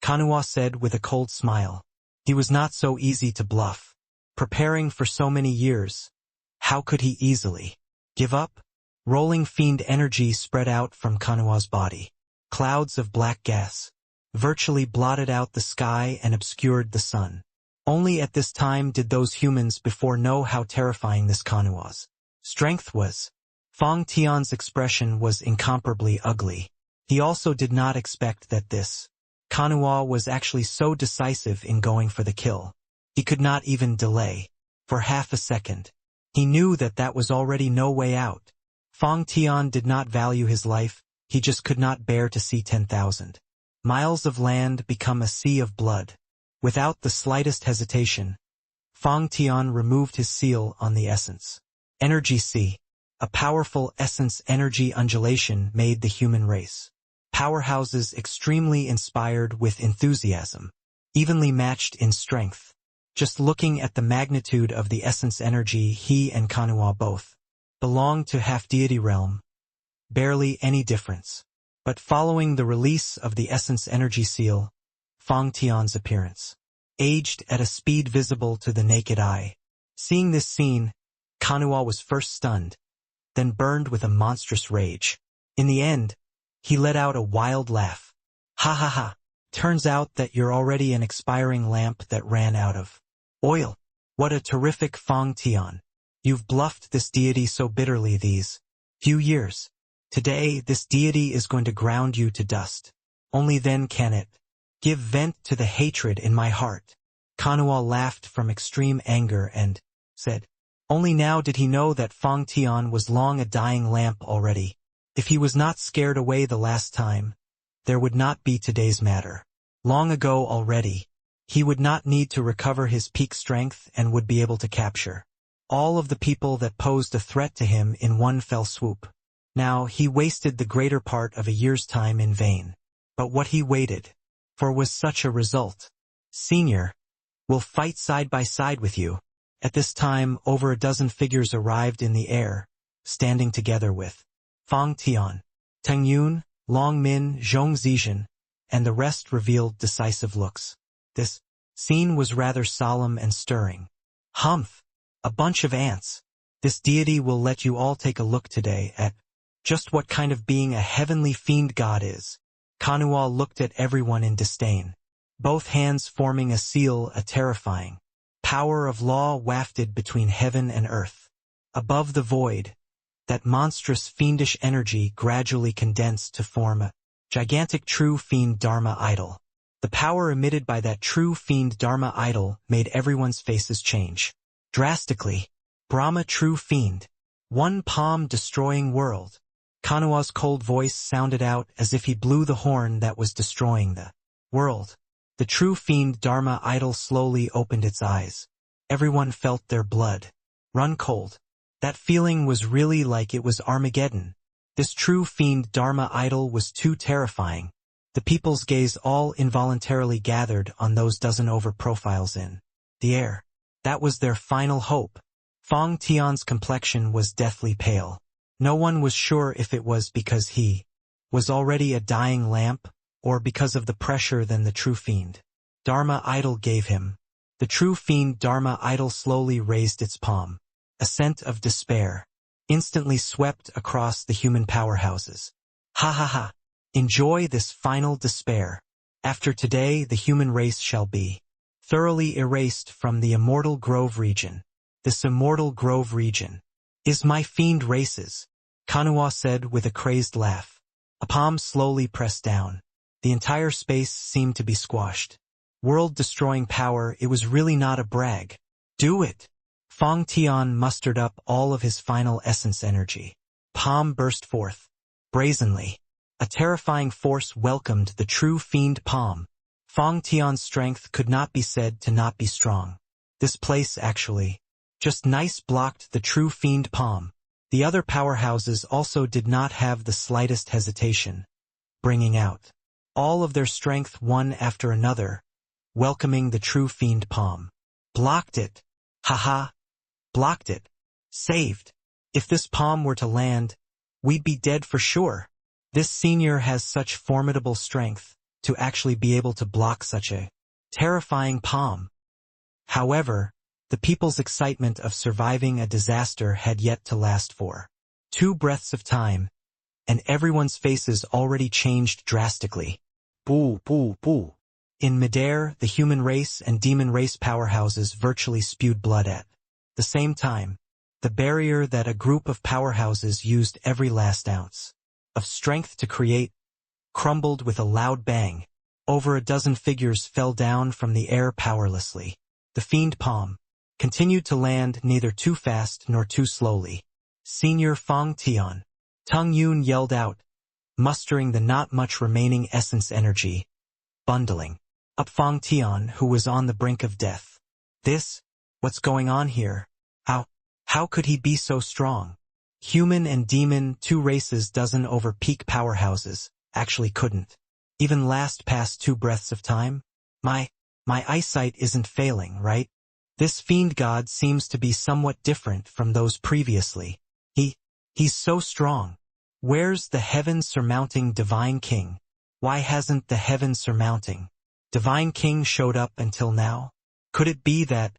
Kanhua said with a cold smile. He was not so easy to bluff. Preparing for so many years, how could he easily give up? Rolling fiend energy spread out from Kanua's body. Clouds of black gas virtually blotted out the sky and obscured the sun. Only at this time did those humans before know how terrifying this Kanua's strength was. Fong Tian's expression was incomparably ugly. He also did not expect that this Kanua was actually so decisive in going for the kill. He could not even delay for half a second. He knew that that was already no way out. Fong Tian did not value his life, he just could not bear to see 10,000 miles of land become a sea of blood. Without the slightest hesitation, Fong Tian removed his seal on the essence energy sea. A powerful essence energy undulation made the human race powerhouses extremely inspired with enthusiasm, evenly matched in strength. Just looking at the magnitude of the essence energy, he and Kanua both belonged to half-deity realm. Barely any difference. But following the release of the essence energy seal, Fong Tian's appearance aged at a speed visible to the naked eye. Seeing this scene, Kanua was first stunned, then burned with a monstrous rage. In the end, he let out a wild laugh. Ha ha ha. Turns out that you're already an expiring lamp that ran out of oil. What a terrific Fong Tian. You've bluffed this deity so bitterly these few years. Today, this deity is going to ground you to dust. Only then can it give vent to the hatred in my heart. Kanua laughed from extreme anger and said, only now did he know that Fong Tian was long a dying lamp already. If he was not scared away the last time, there would not be today's matter. Long ago already, he would not need to recover his peak strength and would be able to capture all of the people that posed a threat to him in one fell swoop. Now he wasted the greater part of a year's time in vain. But what he waited for was such a result. Senior, will fight side by side with you. At this time, over a dozen figures arrived in the air, standing together with Fong Tian, Teng Yun, Long Min, Zhong Zizhen, and the rest revealed decisive looks. This scene was rather solemn and stirring. Humph! A bunch of ants. This deity will let you all take a look today at just what kind of being a heavenly fiend god is. Kanua looked at everyone in disdain, both hands forming a seal, a terrifying power of law wafted between heaven and earth. Above the void, that monstrous fiendish energy gradually condensed to form a gigantic true fiend Dharma idol. The power emitted by that true fiend Dharma idol made everyone's faces change drastically. Brahma true fiend. One palm destroying world. Kanua's cold voice sounded out as if he blew the horn that was destroying the world. The true fiend Dharma idol slowly opened its eyes. Everyone felt their blood run cold. That feeling was really like it was Armageddon. This true fiend Dharma idol was too terrifying. The people's gaze all involuntarily gathered on those dozen over profiles in the air. That was their final hope. Fong Tian's complexion was deathly pale. No one was sure if it was because he was already a dying lamp, or because of the pressure than the true fiend Dharma idol gave him. The true fiend Dharma idol slowly raised its palm. A scent of despair instantly swept across the human powerhouses. Ha ha ha! Enjoy this final despair. After today, the human race shall be thoroughly erased from the immortal grove region. This immortal grove region is my fiend race's, Kanua said with a crazed laugh. A palm slowly pressed down. The entire space seemed to be squashed. World-destroying power, it was really not a brag. Do it! Fong Tian mustered up all of his final essence energy. Palm burst forth. Brazenly. A terrifying force welcomed the true fiend palm. Fong Tian's strength could not be said to not be strong. This place actually just nice blocked the true fiend palm. The other powerhouses also did not have the slightest hesitation, bringing out all of their strength one after another, welcoming the true fiend palm. Blocked it. Haha. Blocked it. Saved. If this palm were to land, we'd be dead for sure. This senior has such formidable strength to actually be able to block such a terrifying palm. However, the people's excitement of surviving a disaster had yet to last for 2 breaths of time, and everyone's faces already changed drastically. Poo, poo, poo. In midair, the human race and demon race powerhouses virtually spewed blood at the same time. The barrier that a group of powerhouses used every last ounce of strength to create crumbled with a loud bang. Over a dozen figures fell down from the air powerlessly. The fiend palm continued to land neither too fast nor too slowly. Senior Fong Tian. Tung Yun yelled out, mustering the not much remaining essence energy, bundling up Fong Tian, who was on the brink of death. What's going on here? How could he be so strong? Human and demon, 2 races dozen over peak powerhouses, actually couldn't even last past 2 breaths of time? My eyesight isn't failing, right? This fiend god seems to be somewhat different from those previously. He's so strong. Where's the heaven-surmounting Divine King? Why hasn't the heaven-surmounting Divine King showed up until now? Could it be that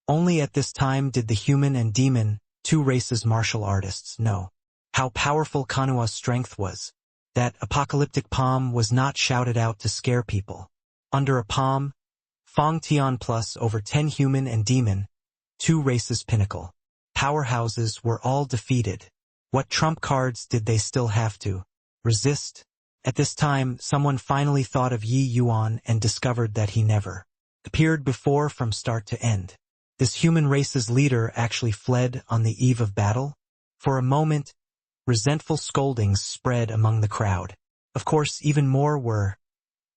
only at this time did the human and demon, 2 races martial artists, know how powerful Kanua's strength was? That apocalyptic palm was not shouted out to scare people. Under a palm, Fong Tian plus over 10 human and demon, 2 races pinnacle powerhouses were all defeated. What trump cards did they still have to resist? At this time, someone finally thought of Yi Yuan and discovered that he never appeared before from start to end. This human race's leader actually fled on the eve of battle? For a moment, resentful scoldings spread among the crowd. Of course, even more were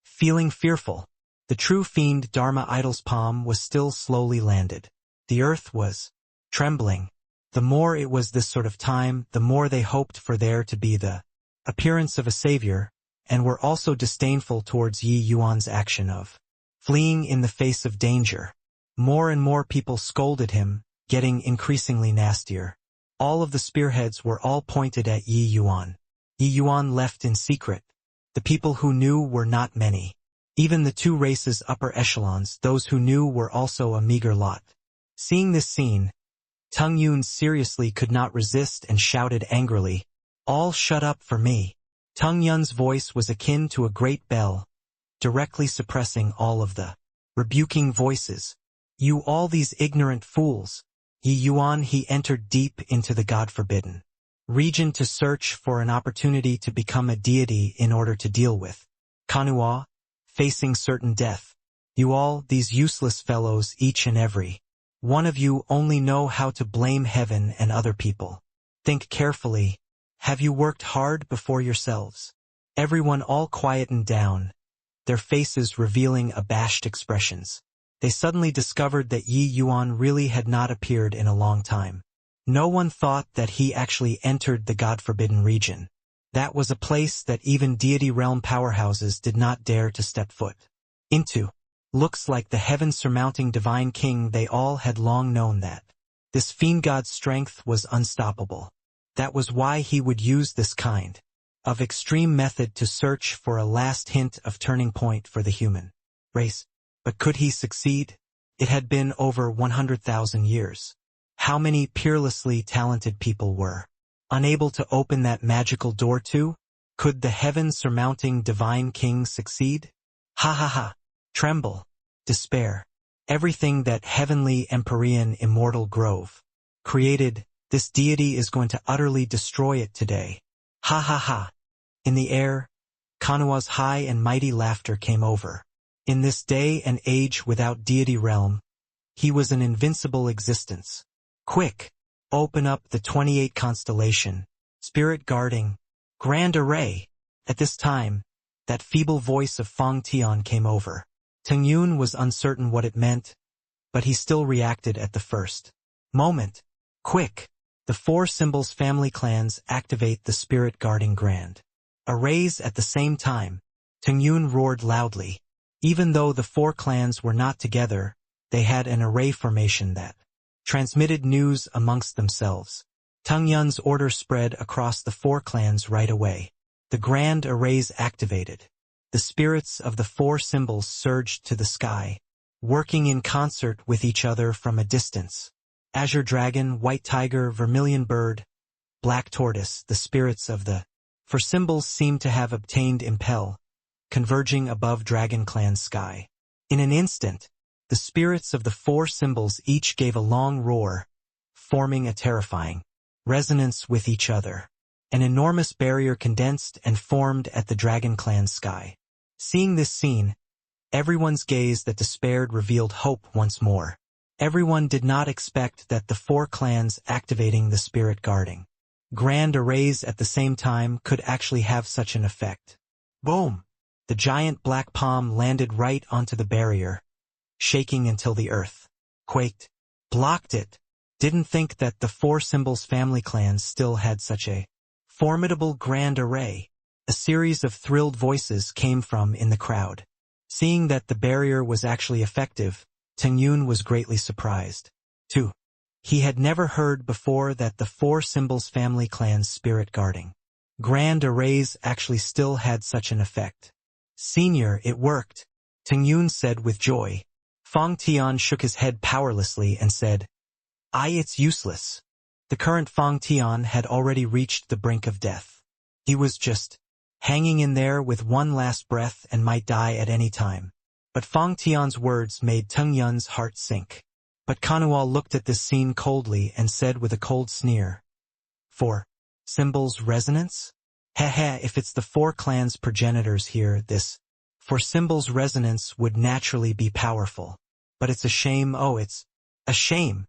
feeling fearful. The true fiend Dharma idol's palm was still slowly landed. The earth was trembling. The more it was this sort of time, the more they hoped for there to be the appearance of a savior, and were also disdainful towards Yi Yuan's action of fleeing in the face of danger. More and more people scolded him, getting increasingly nastier. All of the spearheads were all pointed at Yi Yuan. Yi Yuan left in secret. The people who knew were not many. Even the 2 races' upper echelons, those who knew, were also a meager lot. Seeing this scene, Tung Yun seriously could not resist and shouted angrily, "All shut up for me." Tung Yun's voice was akin to a great bell, directly suppressing all of the rebuking voices. "You all these ignorant fools." Yi Yuan, he entered deep into the God-forbidden region to search for an opportunity to become a deity in order to deal with Kanua, facing certain death. "You all, these useless fellows, each and every one of you, only know how to blame heaven and other people. Think carefully. Have you worked hard before yourselves?" Everyone all quietened down, their faces revealing abashed expressions. They suddenly discovered that Yi Yuan really had not appeared in a long time. No one thought that he actually entered the God-forbidden region. That was a place that even deity realm powerhouses did not dare to step foot into. Looks like the heaven-surmounting Divine King. They all had long known that this fiend god's strength was unstoppable. That was why he would use this kind of extreme method to search for a last hint of turning point for the human race. But could he succeed? It had been over 100,000 years. How many peerlessly talented people were unable to open that magical door to? Could the heaven-surmounting Divine King succeed? Ha ha ha! Tremble, despair. Everything that heavenly Empyrean immortal grove created, this deity is going to utterly destroy it today. Ha ha ha! In the air, Kanua's high and mighty laughter came over. In this day and age without deity realm, he was an invincible existence. Quick! Open up the 28 constellation, spirit guarding, grand array. At this time, that feeble voice of Fong Tian came over. Tung Yun was uncertain what it meant, but he still reacted at the first moment. Quick! The 4 symbols family clans activate the spirit guarding grand arrays at the same time. Tung Yun roared loudly. Even though the 4 clans were not together, they had an array formation that transmitted news amongst themselves. Tung Yun's order spread across the 4 clans right away. The grand arrays activated. The spirits of the 4 symbols surged to the sky. working in concert with each other from a distance. Azure dragon, white tiger, vermilion bird, black tortoise, the spirits of the four symbols seemed to have obtained impel, converging above Dragon Clan's sky. In an instant, the spirits of the four symbols each gave a long roar, forming a terrifying resonance with each other. An enormous barrier condensed and formed at the Dragon Clan's sky. Seeing this scene, everyone's gaze that despaired revealed hope once more. Everyone did not expect that the four clans activating the spirit guarding grand arrays at the same time could actually have such an effect. Boom! The giant black palm landed right onto the barrier, shaking until the earth quaked. Blocked it. Didn't think that the four symbols family clans still had such a formidable grand array. A series of thrilled voices came from in the crowd. Seeing that the barrier was actually effective, Tengyun was greatly surprised. 2. He had never heard before that the four symbols family clan's spirit guarding grand arrays actually still had such an effect. Senior, it worked, Tengyun said with joy. Fong Tian shook his head powerlessly and said, it's useless. The current Fong Tian had already reached the brink of death. He was just hanging in there with one last breath and might die at any time. But Fong Tian's words made Tung Yun's heart sink. But Kanual looked at this scene coldly and said with a cold sneer, "Four symbols resonance? Heh, if it's the four clans' progenitors here, this four symbols resonance would naturally be powerful. But it's a shame, it's a shame."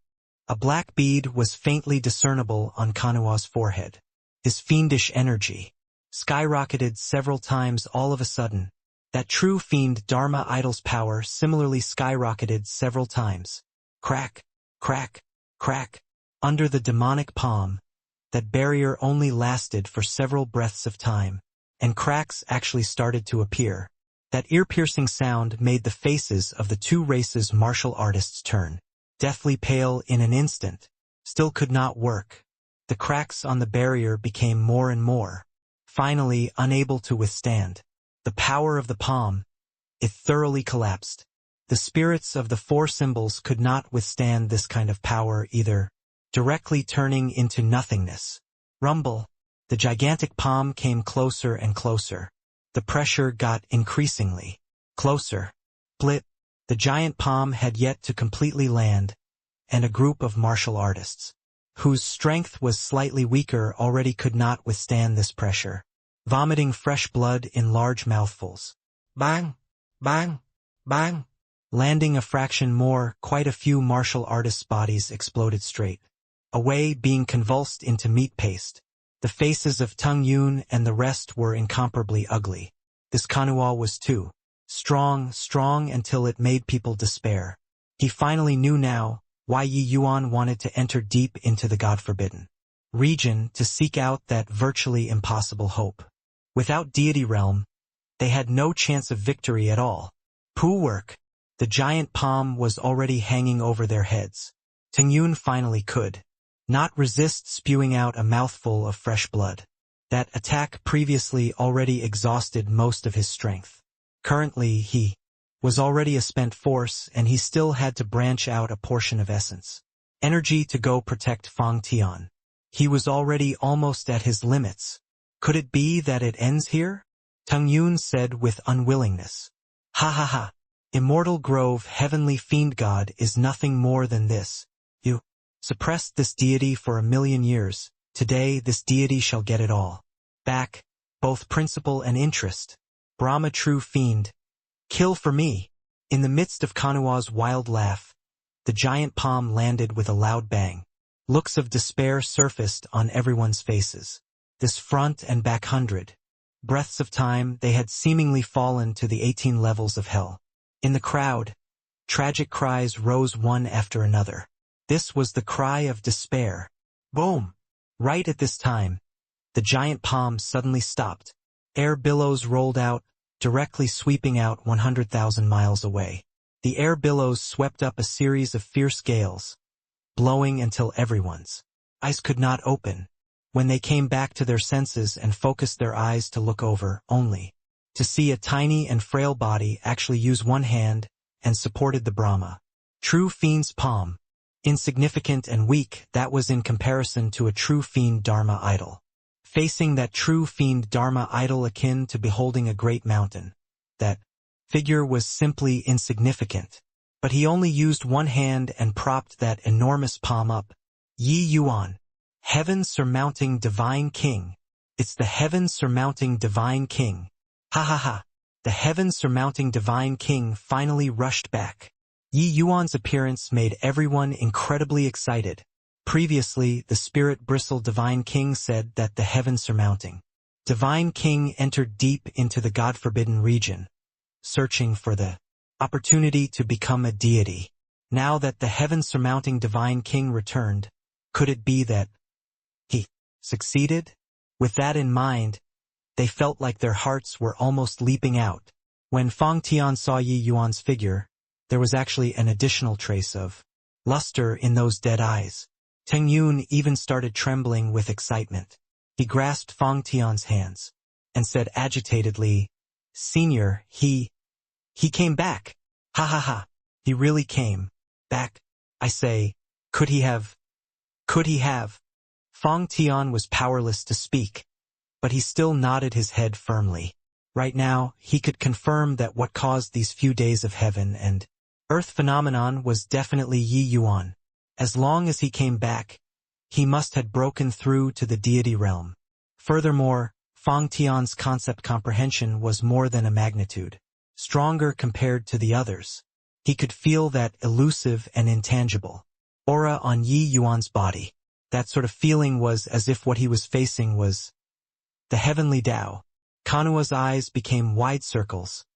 A black bead was faintly discernible on Kanua's forehead. His fiendish energy skyrocketed several times all of a sudden. That true fiend Dharma idol's power similarly skyrocketed several times. Crack, crack, crack. Under the demonic palm, that barrier only lasted for several breaths of time, and cracks actually started to appear. That ear-piercing sound made the faces of the two races' martial artists turn deathly pale in an instant. Still could not work. The cracks on the barrier became more and more. Finally, unable to withstand the power of the palm, it thoroughly collapsed. The spirits of the four symbols could not withstand this kind of power either, directly turning into nothingness. Rumble. The gigantic palm came closer and closer. The pressure got increasingly closer. Blip. The giant palm had yet to completely land, and a group of martial artists, whose strength was slightly weaker, already could not withstand this pressure, vomiting fresh blood in large mouthfuls. Bang! Bang! Bang! Landing a fraction more, quite a few martial artists' bodies exploded straight away, being convulsed into meat paste. The faces of Tung Yun and the rest were incomparably ugly. This Kanual was too strong until it made people despair. He finally knew now why Yi Yuan wanted to enter deep into the God-forbidden region to seek out that virtually impossible hope. Without deity realm, they had no chance of victory at all. Pooh work. The giant palm was already hanging over their heads. Tengyun finally could not resist spewing out a mouthful of fresh blood. That attack previously already exhausted most of his strength. Currently he was already a spent force, and he still had to branch out a portion of essence energy to go protect Fong Tian. He was already almost at his limits. Could it be that it ends here? Tung Yun said with unwillingness. Ha ha ha. Immortal Grove Heavenly Fiend God is nothing more than this. You suppressed this deity for 1,000,000 years. Today this deity shall get it all back, both principle and interest. Brahma true fiend. Kill for me. In the midst of Kanua's wild laugh, the giant palm landed with a loud bang. Looks of despair surfaced on everyone's faces. This front and back 100 breaths of time, they had seemingly fallen to the 18 levels of hell. In the crowd, tragic cries rose one after another. This was the cry of despair. Boom! Right at this time, the giant palm suddenly stopped. Air billows rolled out, directly sweeping out 100,000 miles away. The air billows swept up a series of fierce gales, blowing until everyone's eyes could not open. When they came back to their senses and focused their eyes to look over, only to see a tiny and frail body actually use one hand and supported the Brahma. True fiend's palm. Insignificant and weak, that was in comparison to a true fiend Dharma idol. Facing that true fiend Dharma idol akin to beholding a great mountain. That figure was simply insignificant. But he only used one hand and propped that enormous palm up. Yi Yuan. Heaven surmounting divine king. It's the heaven surmounting divine king. Ha ha ha. The heaven surmounting divine king finally rushed back. Yi Yuan's appearance made everyone incredibly excited. Previously, the spirit-bristled divine king said that the heaven surmounting divine king entered deep into the God-forbidden region, searching for the opportunity to become a deity. Now that the heaven surmounting divine king returned, could it be that he succeeded? With that in mind, they felt like their hearts were almost leaping out. When Fang Tian saw Yi Yuan's figure, there was actually an additional trace of luster in those dead eyes. Teng Yun even started trembling with excitement. He grasped Fang Tian's hands and said agitatedly, "Senior, he came back. Ha ha ha. He really came back. I say, could he have? Fang Tian was powerless to speak, but he still nodded his head firmly. Right now, he could confirm that what caused these few days of heaven and earth phenomenon was definitely Yi Yuan. As long as he came back, he must have broken through to the deity realm. Furthermore, Fang Tian's concept comprehension was more than a magnitude, stronger compared to the others. He could feel that elusive and intangible aura on Yi Yuan's body. That sort of feeling was as if what he was facing was the heavenly Tao. Kanua's eyes became wide circles,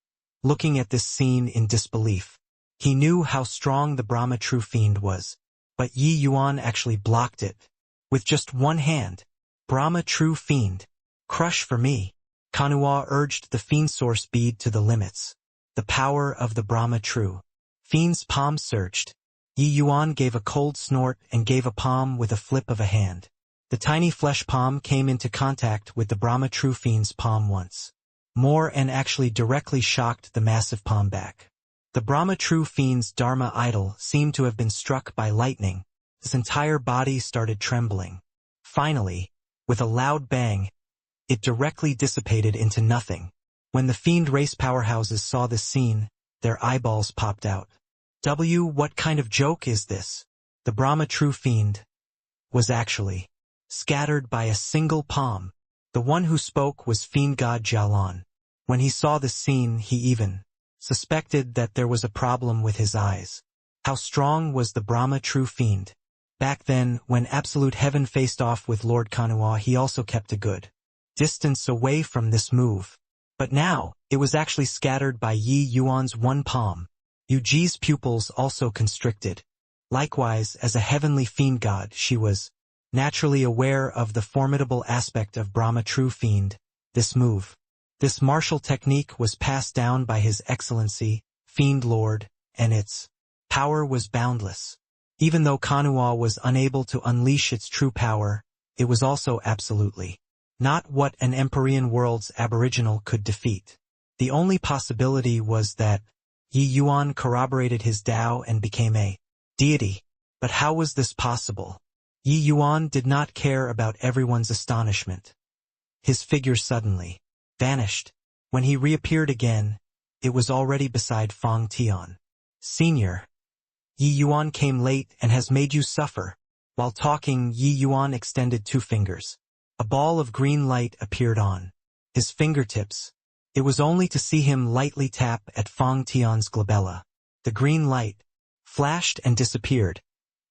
looking at this scene in disbelief. He knew how strong the Brahma true fiend was, but Yi Yuan actually blocked it. With just one hand. Brahma true fiend. Crush for me. Kanua urged the fiend source bead to the limits. The power of the Brahma true fiend's palm surged. Yi Yuan gave a cold snort and gave a palm with a flip of a hand. The tiny flesh palm came into contact with the Brahma true fiend's palm once more and actually directly shocked the massive palm back. The Brahma true fiend's Dharma idol seemed to have been struck by lightning. His entire body started trembling. Finally, with a loud bang, it directly dissipated into nothing. When the fiend race powerhouses saw this scene, their eyeballs popped out. What kind of joke is this? The Brahma true fiend was actually scattered by a single palm. The one who spoke was fiend god Jialan. When he saw this scene, he even suspected that there was a problem with his eyes. How strong was the Brahma true fiend? Back then, when absolute heaven faced off with Lord Kanua, he also kept a good distance away from this move. But now, it was actually scattered by Yi Yuan's one palm. Yu Ji's pupils also constricted. Likewise, as a heavenly fiend god, she was naturally aware of the formidable aspect of Brahma true fiend. This move, this martial technique was passed down by His Excellency, Fiend Lord, and its power was boundless. Even though Kanua was unable to unleash its true power, it was also absolutely not what an Empyrean world's aboriginal could defeat. The only possibility was that Yi Yuan corroborated his Tao and became a deity. But how was this possible? Yi Yuan did not care about everyone's astonishment. His figure suddenly vanished. When he reappeared again, it was already beside Fang Tian. Senior, Yi Yuan came late and has made you suffer. While talking, Yi Yuan extended two fingers. A ball of green light appeared on his fingertips. It was only to see him lightly tap at Fang Tian's glabella. The green light flashed and disappeared,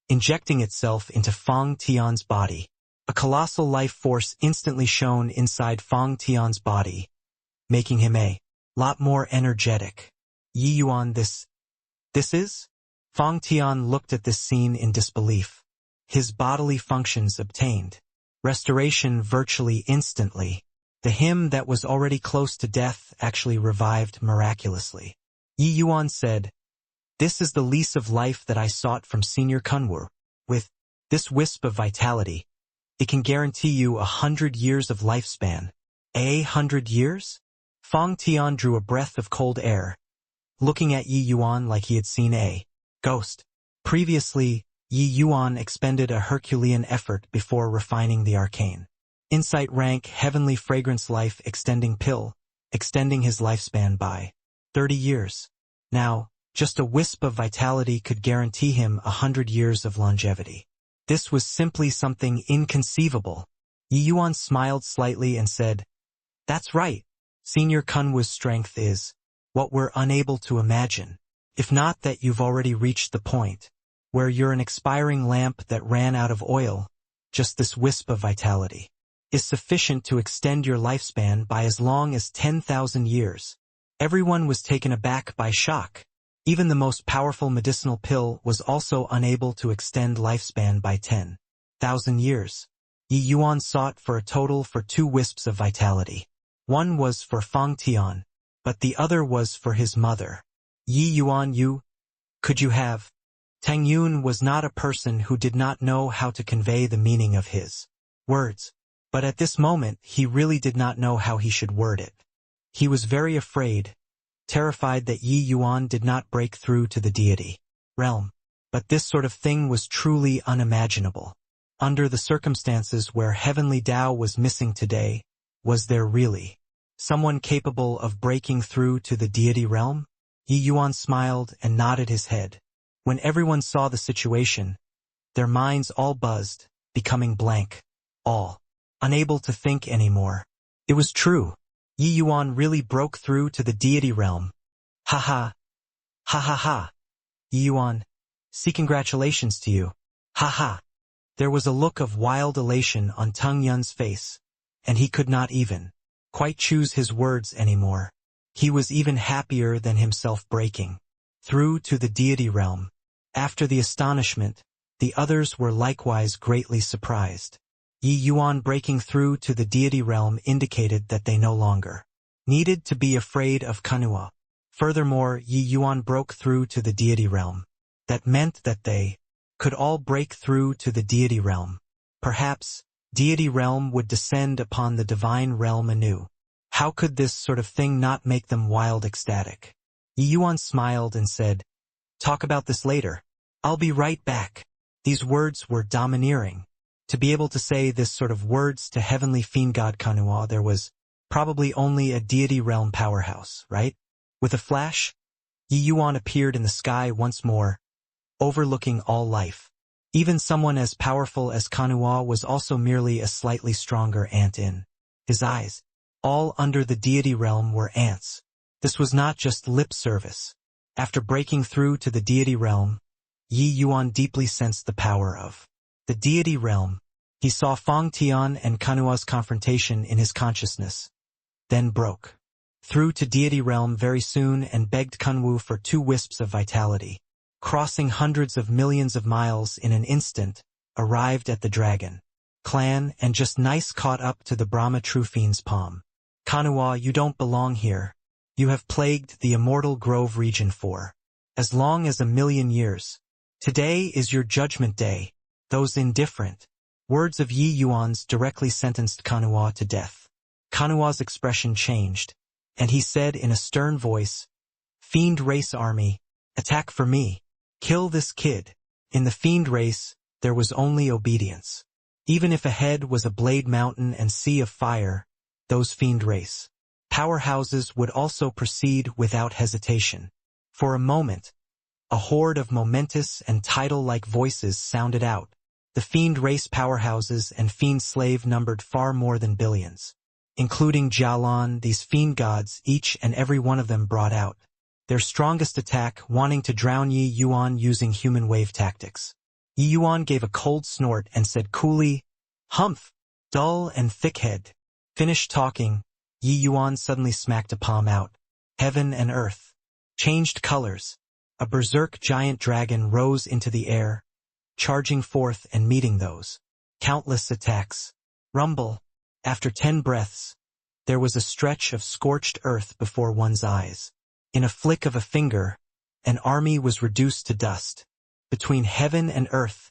injecting itself into Fang Tian's body. A colossal life force instantly shone inside Fang Tian's body, making him a lot more energetic. Yi Yuan, this is? Fang Tian looked at this scene in disbelief. His bodily functions obtained restoration virtually instantly. The him that was already close to death actually revived miraculously. Yi Yuan said, "This is the lease of life that I sought from Senior Kunwu. With this wisp of vitality, it can guarantee you 100 years of lifespan." 100 years? Fang Tian drew a breath of cold air. looking at Yi Yuan like he had seen a ghost. Previously, Yi Yuan expended a Herculean effort before refining the arcane. Insight rank heavenly fragrance life extending pill, extending his lifespan by 30 years. Now, just a wisp of vitality could guarantee him 100 years of longevity. This was simply something inconceivable. Yi Yuan smiled slightly and said, "That's right. Senior Kunwu's strength is what we're unable to imagine. If not that you've already reached the point where you're an expiring lamp that ran out of oil, just this wisp of vitality is sufficient to extend your lifespan by as long as 10,000 years." Everyone was taken aback by shock. Even the most powerful medicinal pill was also unable to extend lifespan by 10,000 years. Yi Yuan sought for a total for 2 wisps of vitality. One was for Fang Tian, but the other was for his mother. "Yi Yuan, could you have?" Tang Yun was not a person who did not know how to convey the meaning of his words, but at this moment he really did not know how he should word it. He was very afraid, terrified that Yi Yuan did not break through to the deity realm. But this sort of thing was truly unimaginable. Under the circumstances where heavenly Tao was missing today, was there really someone capable of breaking through to the deity realm? Yi Yuan smiled and nodded his head. When everyone saw the situation, their minds all buzzed, becoming blank, all unable to think anymore. It was true. Yi Yuan really broke through to the deity realm. Ha ha. Ha ha ha. Yi Yuan, see, congratulations to you. Ha ha. There was a look of wild elation on Tang Yun's face, and he could not even quite choose his words anymore. He was even happier than himself breaking through to the deity realm. After the astonishment, the others were likewise greatly surprised. Yi Yuan breaking through to the deity realm indicated that they no longer needed to be afraid of Kunwa. Furthermore, Yi Yuan broke through to the deity realm. That meant that they could all break through to the deity realm. Perhaps, deity realm would descend upon the divine realm anew. How could this sort of thing not make them wild ecstatic? Yi Yuan smiled and said, "Talk about this later. I'll be right back." These words were domineering. To be able to say this sort of words to heavenly fiend god Kunwa, there was probably only a deity realm powerhouse, right? With a flash, Yi Yuan appeared in the sky once more, overlooking all life. Even someone as powerful as Kunwa was also merely a slightly stronger ant in his eyes. All under the deity realm were ants. This was not just lip service. After breaking through to the deity realm, Yi Yuan deeply sensed the power of the deity realm. He saw Fang Tian and Kunwa's confrontation in his consciousness, then broke through to deity realm very soon and begged Kunwu for 2 wisps of vitality. Crossing hundreds of millions of miles in an instant, arrived at the dragon clan and just nice caught up to the Brahma True Fiend's palm. "Kunwa, you don't belong here. You have plagued the immortal grove region for as long as 1,000,000 years. Today is your judgment day." Those indifferent words of Yi Yuan's directly sentenced Kunwa to death. Kunwa's expression changed, and he said in a stern voice, "Fiend race army, attack for me. Kill this kid." In the fiend race, there was only obedience. Even if ahead was a blade mountain and sea of fire, those fiend race powerhouses would also proceed without hesitation. For a moment, a horde of momentous and tidal-like voices sounded out. The fiend race powerhouses and fiend slave numbered far more than billions. Including Jialan, these fiend gods, each and every one of them brought out their strongest attack, wanting to drown Yi Yuan using human wave tactics. Yi Yuan gave a cold snort and said coolly, "Humph, dull and thick-head." Finished talking, Yi Yuan suddenly smacked a palm out. Heaven and earth changed colors. A berserk giant dragon rose into the air, charging forth and meeting those countless attacks. Rumble. After 10 breaths, there was a stretch of scorched earth before one's eyes. In a flick of a finger, an army was reduced to dust. Between heaven and earth,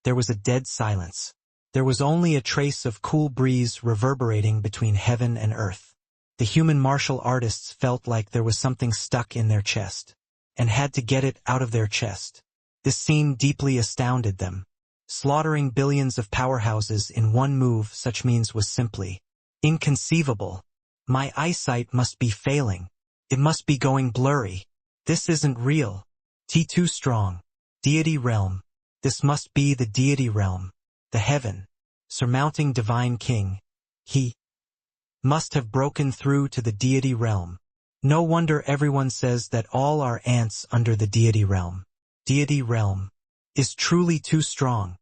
there was a dead silence. There was only a trace of cool breeze reverberating between heaven and earth. The human martial artists felt like there was something stuck in their chest, and had to get it out of their chest. This scene deeply astounded them. Slaughtering billions of powerhouses in one move, such means was simply inconceivable. My eyesight must be failing. It must be going blurry. This isn't real. T2 strong. Deity realm. This must be the deity realm. The heaven. Surmounting divine king. He must have broken through to the deity realm. No wonder everyone says that all are ants under the deity realm. Deity realm is truly too strong.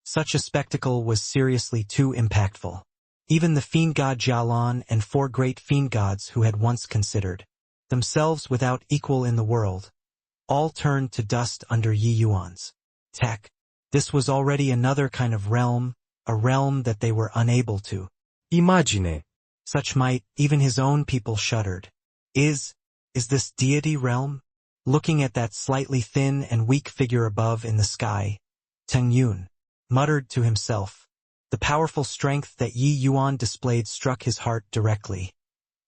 Such a spectacle was seriously too impactful. Even the fiend god Jialan and 4 great fiend gods who had once considered themselves without equal in the world, all turned to dust under Yi Yuan's tech. This was already another kind of realm, a realm that they were unable to Imagine. Such might, even his own people shuddered. Is this deity realm? Looking at that slightly thin and weak figure above in the sky, Teng Yun muttered to himself. The powerful strength that Yi Yuan displayed struck his heart directly,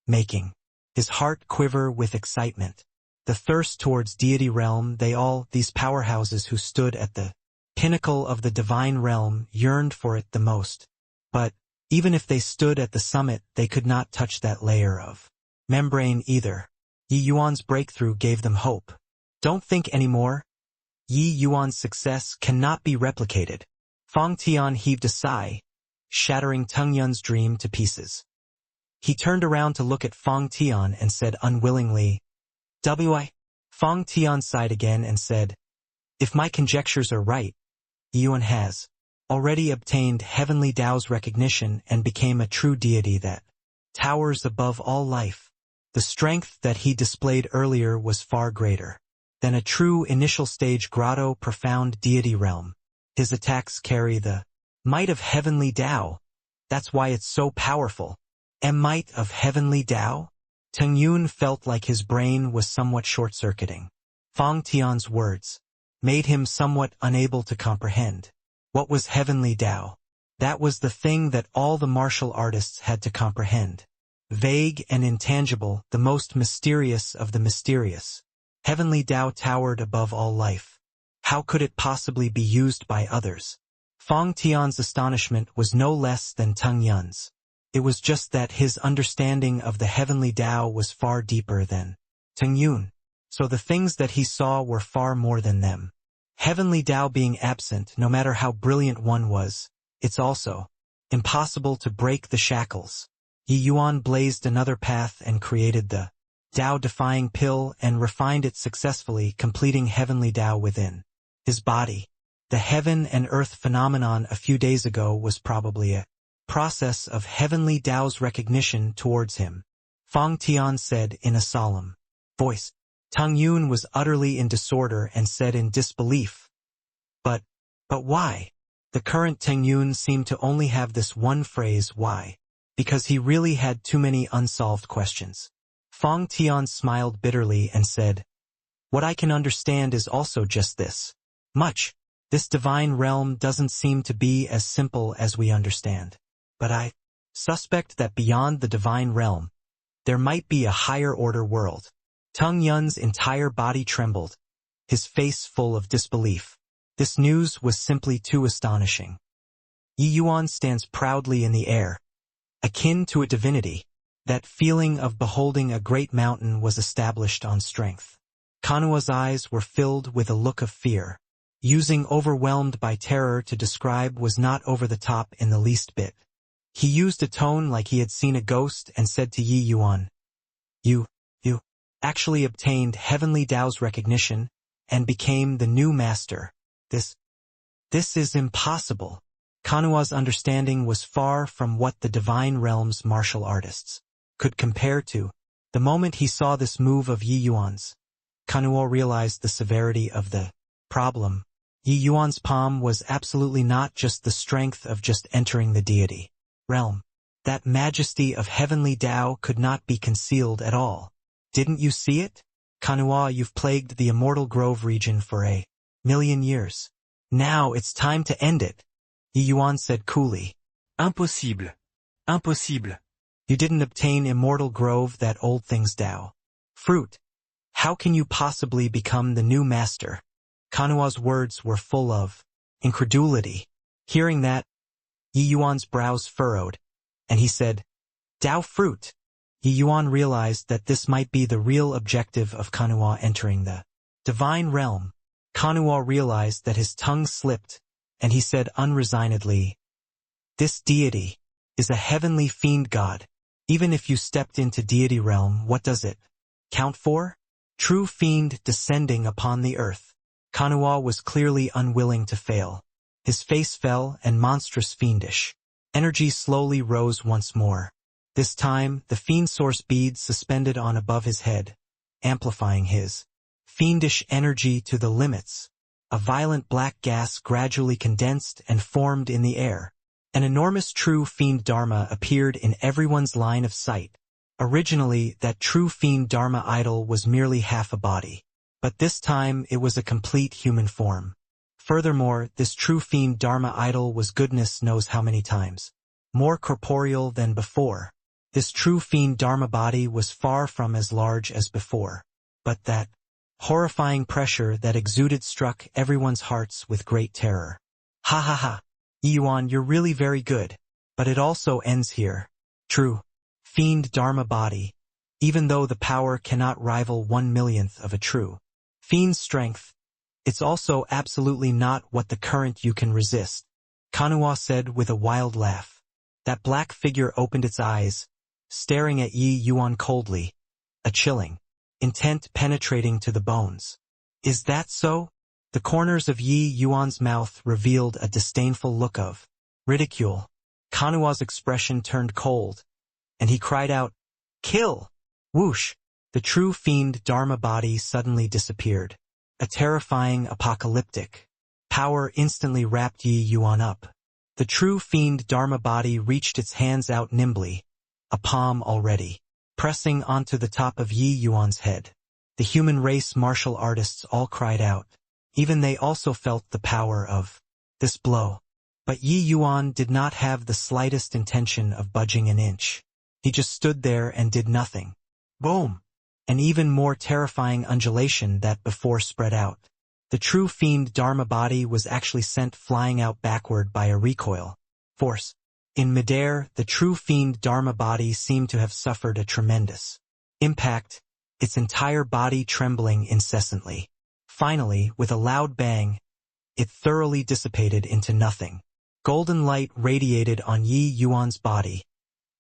making his heart quiver with excitement. The thirst towards deity realm, these powerhouses who stood at the pinnacle of the divine realm, yearned for it the most. But even if they stood at the summit, they could not touch that layer of membrane either. Yi Yuan's breakthrough gave them hope. Don't think anymore. Yi Yuan's success cannot be replicated. Fang Tian heaved a sigh, shattering Teng Yun's dream to pieces. He turned around to look at Fang Tian and said unwillingly, "Wi." Fang Tian sighed again and said, "If my conjectures are right, Yi Yuan has already obtained heavenly Tao's recognition and became a true deity that towers above all life. The strength that he displayed earlier was far greater than a true initial stage grotto profound deity realm. His attacks carry the might of heavenly Tao. That's why it's so powerful. A might of heavenly Tao?" Teng Yun felt like his brain was somewhat short-circuiting. Fang Tian's words made him somewhat unable to comprehend. What was heavenly Tao? That was the thing that all the martial artists had to comprehend. Vague and intangible, the most mysterious of the mysterious. Heavenly Tao towered above all life. How could it possibly be used by others? Fang Tian's astonishment was no less than Teng Yun's. It was just that his understanding of the heavenly Tao was far deeper than Teng Yun. So the things that he saw were far more than them. Heavenly Tao being absent, no matter how brilliant one was, it's also impossible to break the shackles. Yi Yuan blazed another path and created the Tao-defying pill and refined it successfully, completing heavenly Tao within his body. The heaven and earth phenomenon a few days ago was probably a process of heavenly Tao's recognition towards him. Fang Tian said in a solemn voice. Teng Yun was utterly in disorder and said in disbelief, But why? The current Teng Yun seemed to only have this one phrase, why? Because he really had too many unsolved questions. Fang Tian smiled bitterly and said, What I can understand is also just this much. This divine realm doesn't seem to be as simple as we understand. But I suspect that beyond the divine realm, there might be a higher order world. Teng Yun's entire body trembled, his face full of disbelief. This news was simply too astonishing. Yi Yuan stands proudly in the air, akin to a divinity. That feeling of beholding a great mountain was established on strength. Kanua's eyes were filled with a look of fear. Using overwhelmed by terror to describe was not over the top in the least bit. He used a tone like he had seen a ghost and said to Yi Yuan, You actually obtained heavenly Tao's recognition and became the new master. This is impossible. Kanua's understanding was far from what the divine realm's martial artists could compare to. The moment he saw this move of Yi Yuan's, Kanua realized the severity of the problem. Yi Yuan's palm was absolutely not just the strength of just entering the deity realm. That majesty of heavenly Tao could not be concealed at all. Didn't you see it? Kanua, you've plagued the Immortal Grove region for 1,000,000 years. Now it's time to end it. Yi Yuan said coolly. Impossible. Impossible. You didn't obtain immortal grove that old things Tao. Fruit. How can you possibly become the new master? Kanua's words were full of incredulity. Hearing that, Yi Yuan's brows furrowed, and he said, Tao fruit. Yi Yuan realized that this might be the real objective of Kanua entering the divine realm. Kanua realized that his tongue slipped, and he said unresignedly, This deity is a heavenly fiend god. Even if you stepped into deity realm, what does it count for? True fiend descending upon the earth. Kanua was clearly unwilling to fail. His face fell and monstrous fiendish energy slowly rose once more. This time, the fiend source bead suspended on above his head, amplifying his fiendish energy to the limits. A violent black gas gradually condensed and formed in the air. An enormous true fiend Dharma appeared in everyone's line of sight. Originally, that true fiend Dharma idol was merely half a body. But this time, it was a complete human form. Furthermore, this true fiend Dharma idol was goodness knows how many times more corporeal than before. This true fiend Dharma body was far from as large as before. But that horrifying pressure that exuded struck everyone's hearts with great terror. Ha ha ha. Yi Yuan, you're really very good. But it also ends here. True fiend Dharma body. Even though the power cannot rival 1/1,000,000th of a true fiend's strength, it's also absolutely not what the current you can resist. Kanua said with a wild laugh. That black figure opened its eyes, staring at Yi Yuan coldly, a chilling intent penetrating to the bones. Is that so? The corners of Yi Yuan's mouth revealed a disdainful look of ridicule. Kanua's expression turned cold, and he cried out, Kill! Whoosh! The true fiend Dharma body suddenly disappeared. A terrifying apocalyptic power instantly wrapped Yi Yuan up. The true fiend Dharma body reached its hands out nimbly, a palm already, pressing onto the top of Yi Yuan's head. The human race martial artists all cried out. Even they also felt the power of this blow. But Yi Yuan did not have the slightest intention of budging an inch. He just stood there and did nothing. Boom! An even more terrifying undulation that before spread out. The true fiend Dharma body was actually sent flying out backward by a recoil force. In midair, the true fiend Dharma body seemed to have suffered a tremendous impact, its entire body trembling incessantly. Finally, with a loud bang, it thoroughly dissipated into nothing. Golden light radiated on Yi Yuan's body,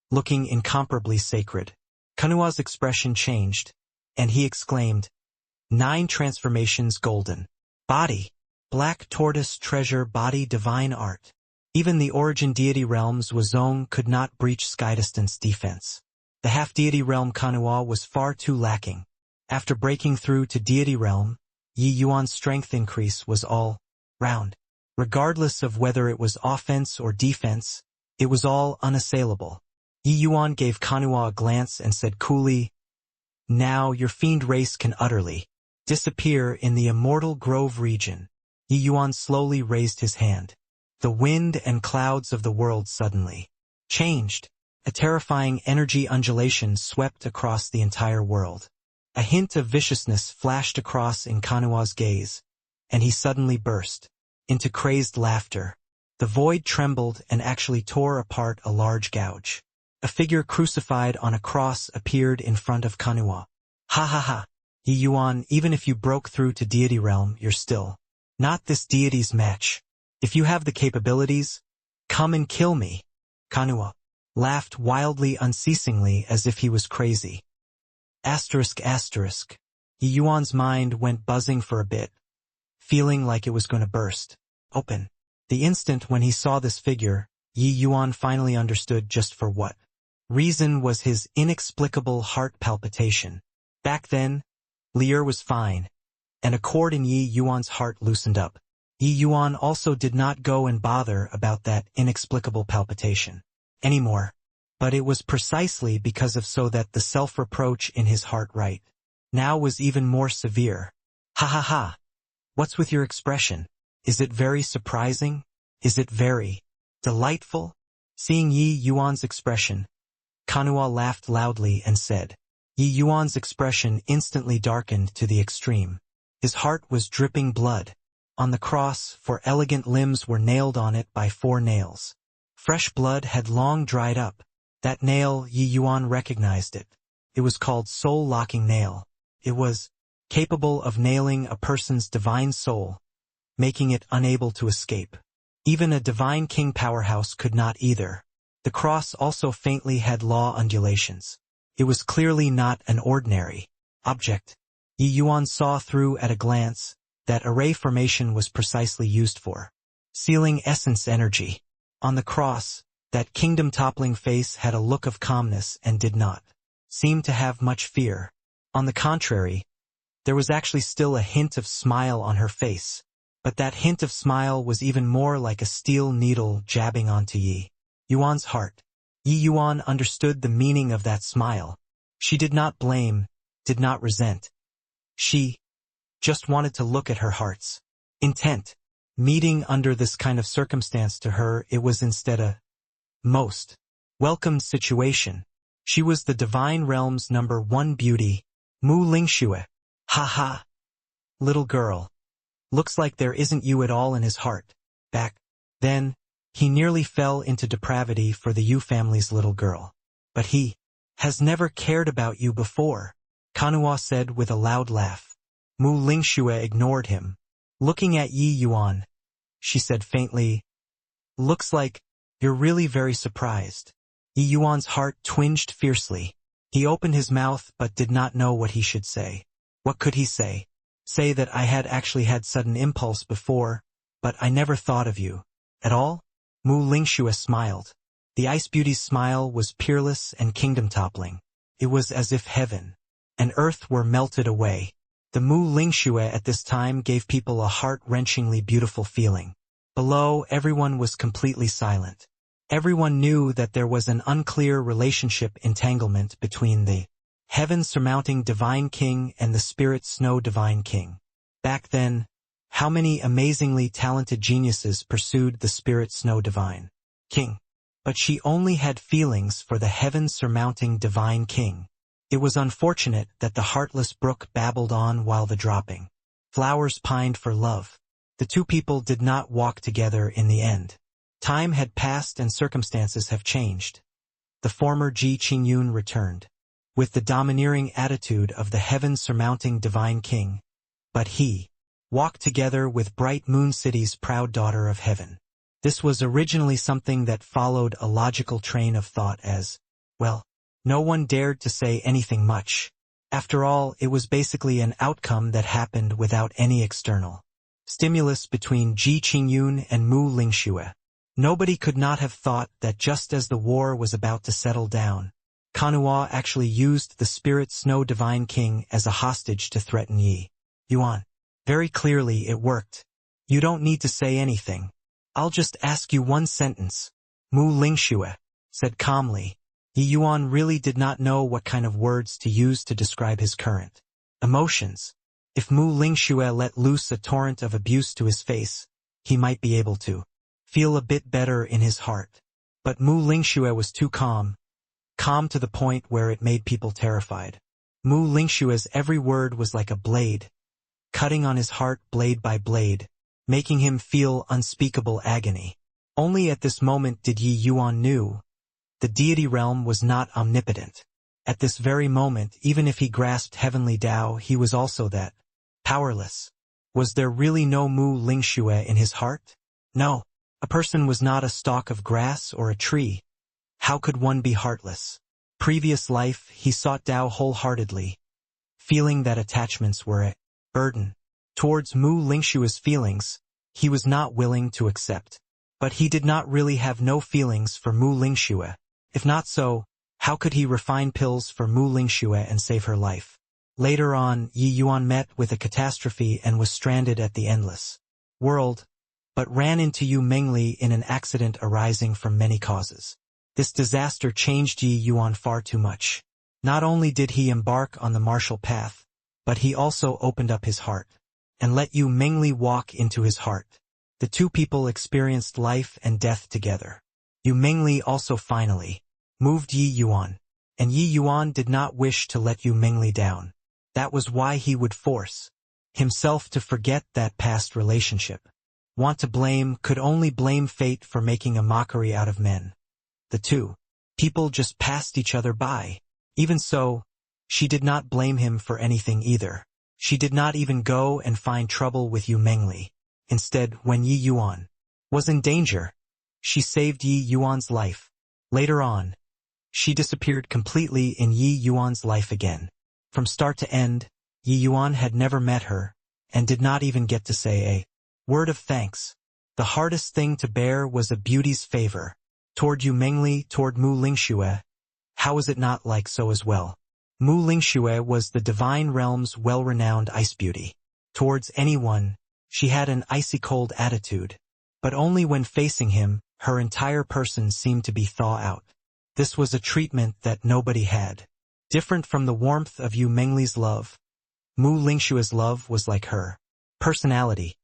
looking incomparably sacred. Kanua's expression changed, and he exclaimed, 9 transformations golden. Body. Black tortoise treasure body divine art. Even the origin deity realms Wazong could not breach Skydistance defense. The half-deity realm Kanua was far too lacking. After breaking through to deity realm, Yi Yuan's strength increase was all round. Regardless of whether it was offense or defense, it was all unassailable. Yi Yuan gave Kanua a glance and said coolly, Now your fiend race can utterly disappear in the immortal grove region. Yi Yuan slowly raised his hand. The wind and clouds of the world suddenly changed. A terrifying energy undulation swept across the entire world. A hint of viciousness flashed across in Kanua's gaze, and he suddenly burst into crazed laughter. The void trembled and actually tore apart a large gouge. A figure crucified on a cross appeared in front of Kanua. Ha ha ha! Yi Yuan, even if you broke through to deity realm, you're still not this deity's match. If you have the capabilities, come and kill me. Kanua laughed wildly unceasingly as if he was crazy. Asterisk asterisk. Yi Yuan's mind went buzzing for a bit, feeling like it was going to burst open. The instant when he saw this figure, Yi Yuan finally understood just for what reason was his inexplicable heart palpitation. Back then, Lier was fine, and a chord in Yi Yuan's heart loosened up. Yi Yuan also did not go and bother about that inexplicable palpitation anymore. But it was precisely because of so that the self-reproach in his heart right now was even more severe. Ha ha ha! What's with your expression? Is it very surprising? Is it very delightful? Seeing Yi Yuan's expression, Kanua laughed loudly and said. Yi Yuan's expression instantly darkened to the extreme. His heart was dripping blood. On the cross, 4 elegant limbs were nailed on it by 4 nails. Fresh blood had long dried up. That nail, Yi Yuan recognized it. It was called soul-locking nail. It was capable of nailing a person's divine soul, making it unable to escape. Even a divine king powerhouse could not either. The cross also faintly had law undulations. It was clearly not an ordinary object. Yi Yuan saw through at a glance that array formation was precisely used for sealing essence energy. On the cross, that kingdom-toppling face had a look of calmness and did not seem to have much fear. On the contrary, there was actually still a hint of smile on her face, but that hint of smile was even more like a steel needle jabbing onto Yi Yuan's heart. Yi Yuan understood the meaning of that smile. She did not blame, did not resent. She just wanted to look at her heart's intent. Meeting under this kind of circumstance to her, it was instead a most welcomed situation. She was the divine realm's #1 beauty, Mu Lingxue. Ha ha. Little girl. Looks like there isn't you at all in his heart. Back then, he nearly fell into depravity for the Yu family's little girl. But he has never cared about you before, Kanua said with a loud laugh. Mu Lingxue ignored him. Looking at Yi Yuan, she said faintly, looks like you're really very surprised. Yi Yuan's heart twinged fiercely. He opened his mouth but did not know what he should say. What could he say? Say that I had actually had sudden impulse before, but I never thought of you at all? Mu Lingxue smiled. The Ice Beauty's smile was peerless and kingdom-toppling. It was as if heaven and earth were melted away. The Mu Lingxue at this time gave people a heart-wrenchingly beautiful feeling. Below, everyone was completely silent. Everyone knew that there was an unclear relationship entanglement between the heaven-surmounting divine king and the spirit snow divine king. Back then, how many amazingly talented geniuses pursued the spirit snow divine king? But she only had feelings for the heaven-surmounting divine king. It was unfortunate that the heartless brook babbled on while the dropping flowers pined for love. The two people did not walk together in the end. Time had passed and circumstances have changed. The former Ji Qingyun returned, with the domineering attitude of the heaven-surmounting divine king. But he walked together with Bright Moon City's proud daughter of heaven. This was originally something that followed a logical train of thought as, well, no one dared to say anything much. After all, it was basically an outcome that happened without any external stimulus between Ji Qingyun and Mu Lingxue. Nobody could not have thought that just as the war was about to settle down, Kanua actually used the spirit snow divine king as a hostage to threaten Yi Yuan. Very clearly it worked. You don't need to say anything. I'll just ask you one sentence. Mu Lingxue said calmly. Yi Yuan really did not know what kind of words to use to describe his current emotions. If Mu Lingxue let loose a torrent of abuse to his face, he might be able to feel a bit better in his heart. But Mu Lingxue was too calm to the point where it made people terrified. Mu Lingxue's every word was like a blade, cutting on his heart blade by blade, making him feel unspeakable agony. Only at this moment did Yi Yuan knew the deity realm was not omnipotent. At this very moment, even if he grasped heavenly Tao, he was also that powerless. Was there really no Mu Lingxue in his heart? No. A person was not a stalk of grass or a tree. How could one be heartless? Previous life, he sought Tao wholeheartedly, feeling that attachments were a burden. Towards Mu Lingxue's feelings, he was not willing to accept. But he did not really have no feelings for Mu Lingxue. If not so, how could he refine pills for Mu Lingxue and save her life? Later on, Yi Yuan met with a catastrophe and was stranded at the endless world, but ran into Yu Mengli in an accident arising from many causes. This disaster changed Yi Yuan far too much. Not only did he embark on the martial path, but he also opened up his heart and let Yu Mengli walk into his heart. The two people experienced life and death together. Yu Mengli also finally moved Yi Yuan. And Yi Yuan did not wish to let Yu Mingli down. That was why he would force himself to forget that past relationship. Want to blame, could only blame fate for making a mockery out of men. The two people just passed each other by. Even so, she did not blame him for anything either. She did not even go and find trouble with Yu Mingli. Instead, when Yi Yuan was in danger, she saved Yi Yuan's life. Later on, she disappeared completely in Yi Yuan's life again. From start to end, Yi Yuan had never met her, and did not even get to say a word of thanks. The hardest thing to bear was a beauty's favor. Toward Yu Mingli, toward Mu Lingxue, how was it not like so as well? Mu Lingxue was the divine realm's well-renowned ice beauty. Towards anyone, she had an icy-cold attitude. But only when facing him, her entire person seemed to be thaw out. This was a treatment that nobody had. Different from the warmth of Yu Mingli's love, Mu Lingxue's love was like her personality.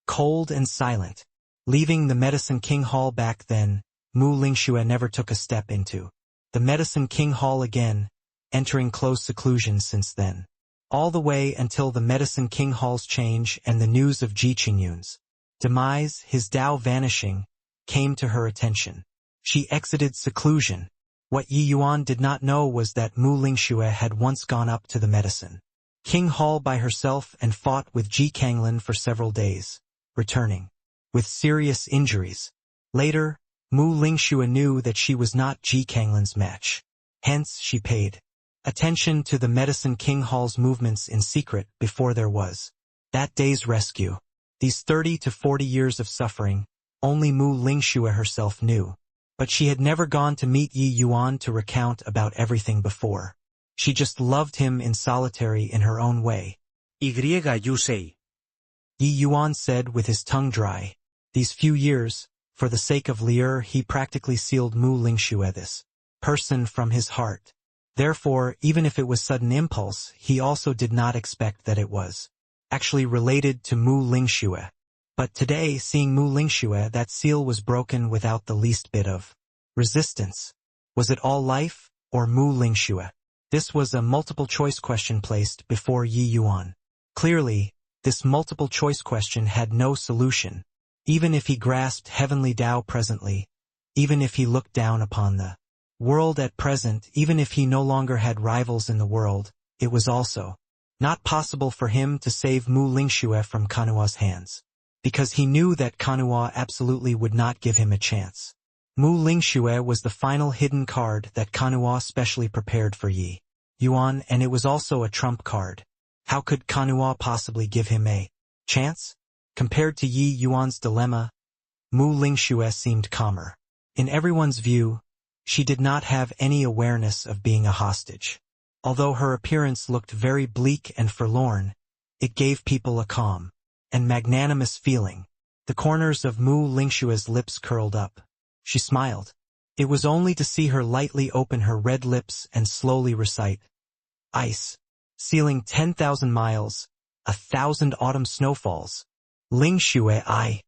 Cold and silent. Leaving the Medicine King Hall back then, Mu Lingxue never took a step into the Medicine King Hall again, entering close seclusion since then. All the way until the Medicine King Hall's change and the news of Ji Qingyun's demise, his Tao vanishing, came to her attention. She exited seclusion. What Yi Yuan did not know was that Mu Lingxue had once gone up to the Medicine King Hall by herself and fought with Ji Kanglin for several days, returning with serious injuries. Later, Mu Lingxue knew that she was not Ji Kanglin's match. Hence, she paid attention to the Medicine King Hall's movements in secret before there was that day's rescue. These 30 to 40 years of suffering, only Mu Lingxue herself knew. But she had never gone to meet Yi Yuan to recount about everything before. She just loved him in solitary in her own way. You say. Yi Yuan said with his tongue dry. These few years, for the sake of Lier, he practically sealed Mu Lingxue, this person, from his heart. Therefore, even if it was sudden impulse, he also did not expect that it was actually related to Mu Lingxue. But today, seeing Mu Lingxue, that seal was broken without the least bit of resistance. Was it all life, or Mu Lingxue? This was a multiple-choice question placed before Yi Yuan. Clearly, this multiple-choice question had no solution. Even if he grasped heavenly Tao presently, even if he looked down upon the world at present, even if he no longer had rivals in the world, it was also not possible for him to save Mu Lingxue from Kanua's hands. Because he knew that Kanua absolutely would not give him a chance. Mu Lingxue was the final hidden card that Kanua specially prepared for Yi Yuan, and it was also a trump card. How could Kanua possibly give him a chance? Compared to Yi Yuan's dilemma, Mu Lingxue seemed calmer. In everyone's view, she did not have any awareness of being a hostage. Although her appearance looked very bleak and forlorn, it gave people a calm and magnanimous feeling. The corners of Mu Lingxue's lips curled up. She smiled. It was only to see her lightly open her red lips and slowly recite, "Ice, sealing 10,000 miles, 1,000 autumn snowfalls. Lingxue I."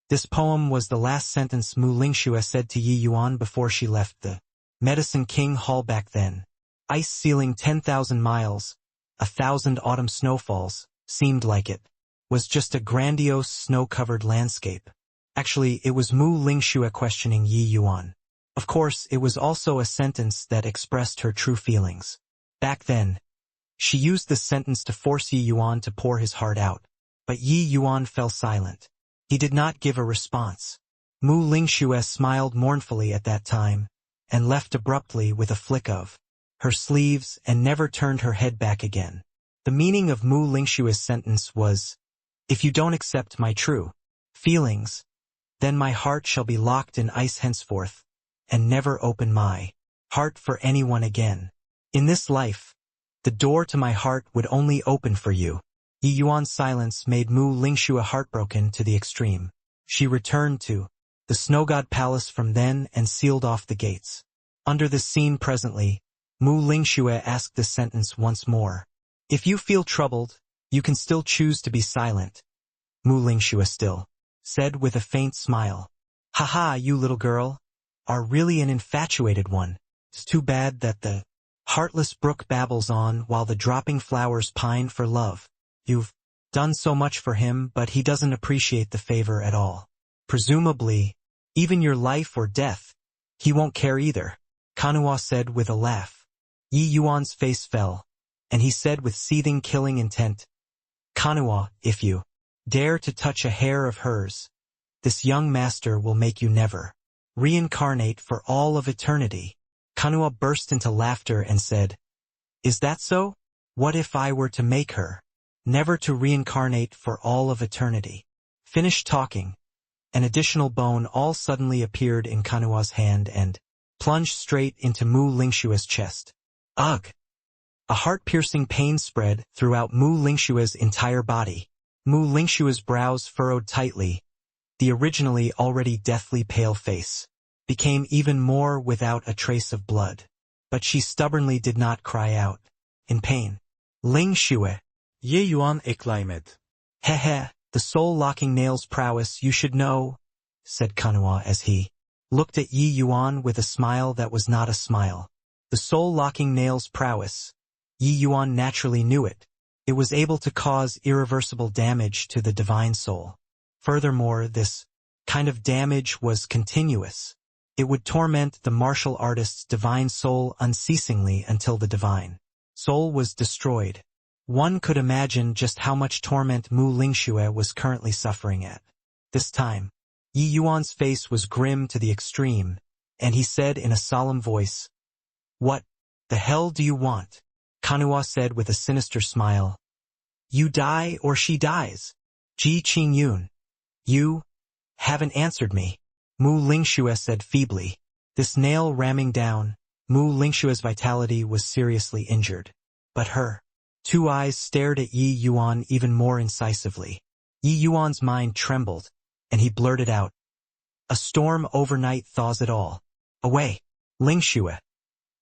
This poem was the last sentence Mu Lingxue said to Yi Yuan before she left the Medicine King Hall back then. Ice sealing 10,000 miles, 1,000 autumn snowfalls, seemed like it was just a grandiose snow-covered landscape. Actually, it was Mu Lingxue questioning Yi Yuan. Of course, it was also a sentence that expressed her true feelings. Back then, she used this sentence to force Yi Yuan to pour his heart out. But Yi Yuan fell silent. He did not give a response. Mu Lingxue smiled mournfully at that time, and left abruptly with a flick of her sleeves and never turned her head back again. The meaning of Mu Lingxue's sentence was, "If you don't accept my true feelings, then my heart shall be locked in ice henceforth, and never open my heart for anyone again. In this life, the door to my heart would only open for you." Yi Yuan's silence made Mu Lingxue heartbroken to the extreme. She returned to the Snow God Palace from then and sealed off the gates. Under this scene presently, Mu Lingxue asked this sentence once more. "If you feel troubled, you can still choose to be silent." Mu Lingxue still said with a faint smile, "Haha, you little girl are really an infatuated one." It's too bad that the heartless brook babbles on while the dropping flowers pine for love. You've done so much for him, but he doesn't appreciate the favor at all. Presumably, even your life or death, he won't care either, Kanua said with a laugh. Yi Yuan's face fell, and he said with seething killing intent, Kanua, if you dare to touch a hair of hers, this young master will make you never reincarnate for all of eternity. Kanua burst into laughter and said, Is that so? What if I were to make her never to reincarnate for all of eternity? Finished talking. An additional bone all suddenly appeared in Kanua's hand and plunged straight into Mu Lingshua's chest. Ugh! A heart-piercing pain spread throughout Mu Lingshua's entire body. Mu Lingshua's brows furrowed tightly. The originally already deathly pale face became even more without a trace of blood. But she stubbornly did not cry out in pain. Lingshue, Yi Yuan exclaimed. Heh, the soul-locking nail's prowess you should know, said Kanua as he looked at Yi Yuan with a smile that was not a smile. The soul-locking nail's prowess. Yi Yuan naturally knew it. It was able to cause irreversible damage to the divine soul. Furthermore, this kind of damage was continuous. It would torment the martial artist's divine soul unceasingly until the divine soul was destroyed. One could imagine just how much torment Mu Lingxue was currently suffering at this time. Yi Yuan's face was grim to the extreme, and he said in a solemn voice, What the hell do you want? Kanua said with a sinister smile. You die or she dies. Ji Qingyun. You haven't answered me. Mu Lingxue said feebly. This nail ramming down, Mu Lingxue's vitality was seriously injured. But her two eyes stared at Yi Yuan even more incisively. Yi Yuan's mind trembled, and he blurted out, A storm overnight thaws it all. Away, Lingxue.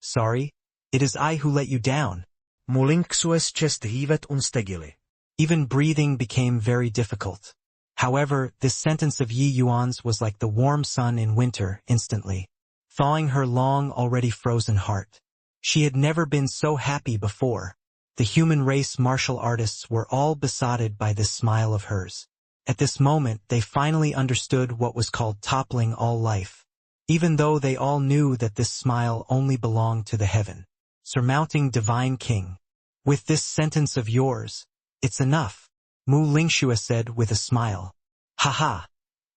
Sorry, it is I who let you down. Mu Lingxues chest hivet unstegili. Even breathing became very difficult. However, this sentence of Yi Yuan's was like the warm sun in winter instantly, thawing her long already frozen heart. She had never been so happy before. The human race martial artists were all besotted by this smile of hers. At this moment they finally understood what was called toppling all life, even though they all knew that this smile only belonged to the heaven surmounting divine king. With this sentence of yours, it's enough, Mu Lingxue said with a smile. Ha!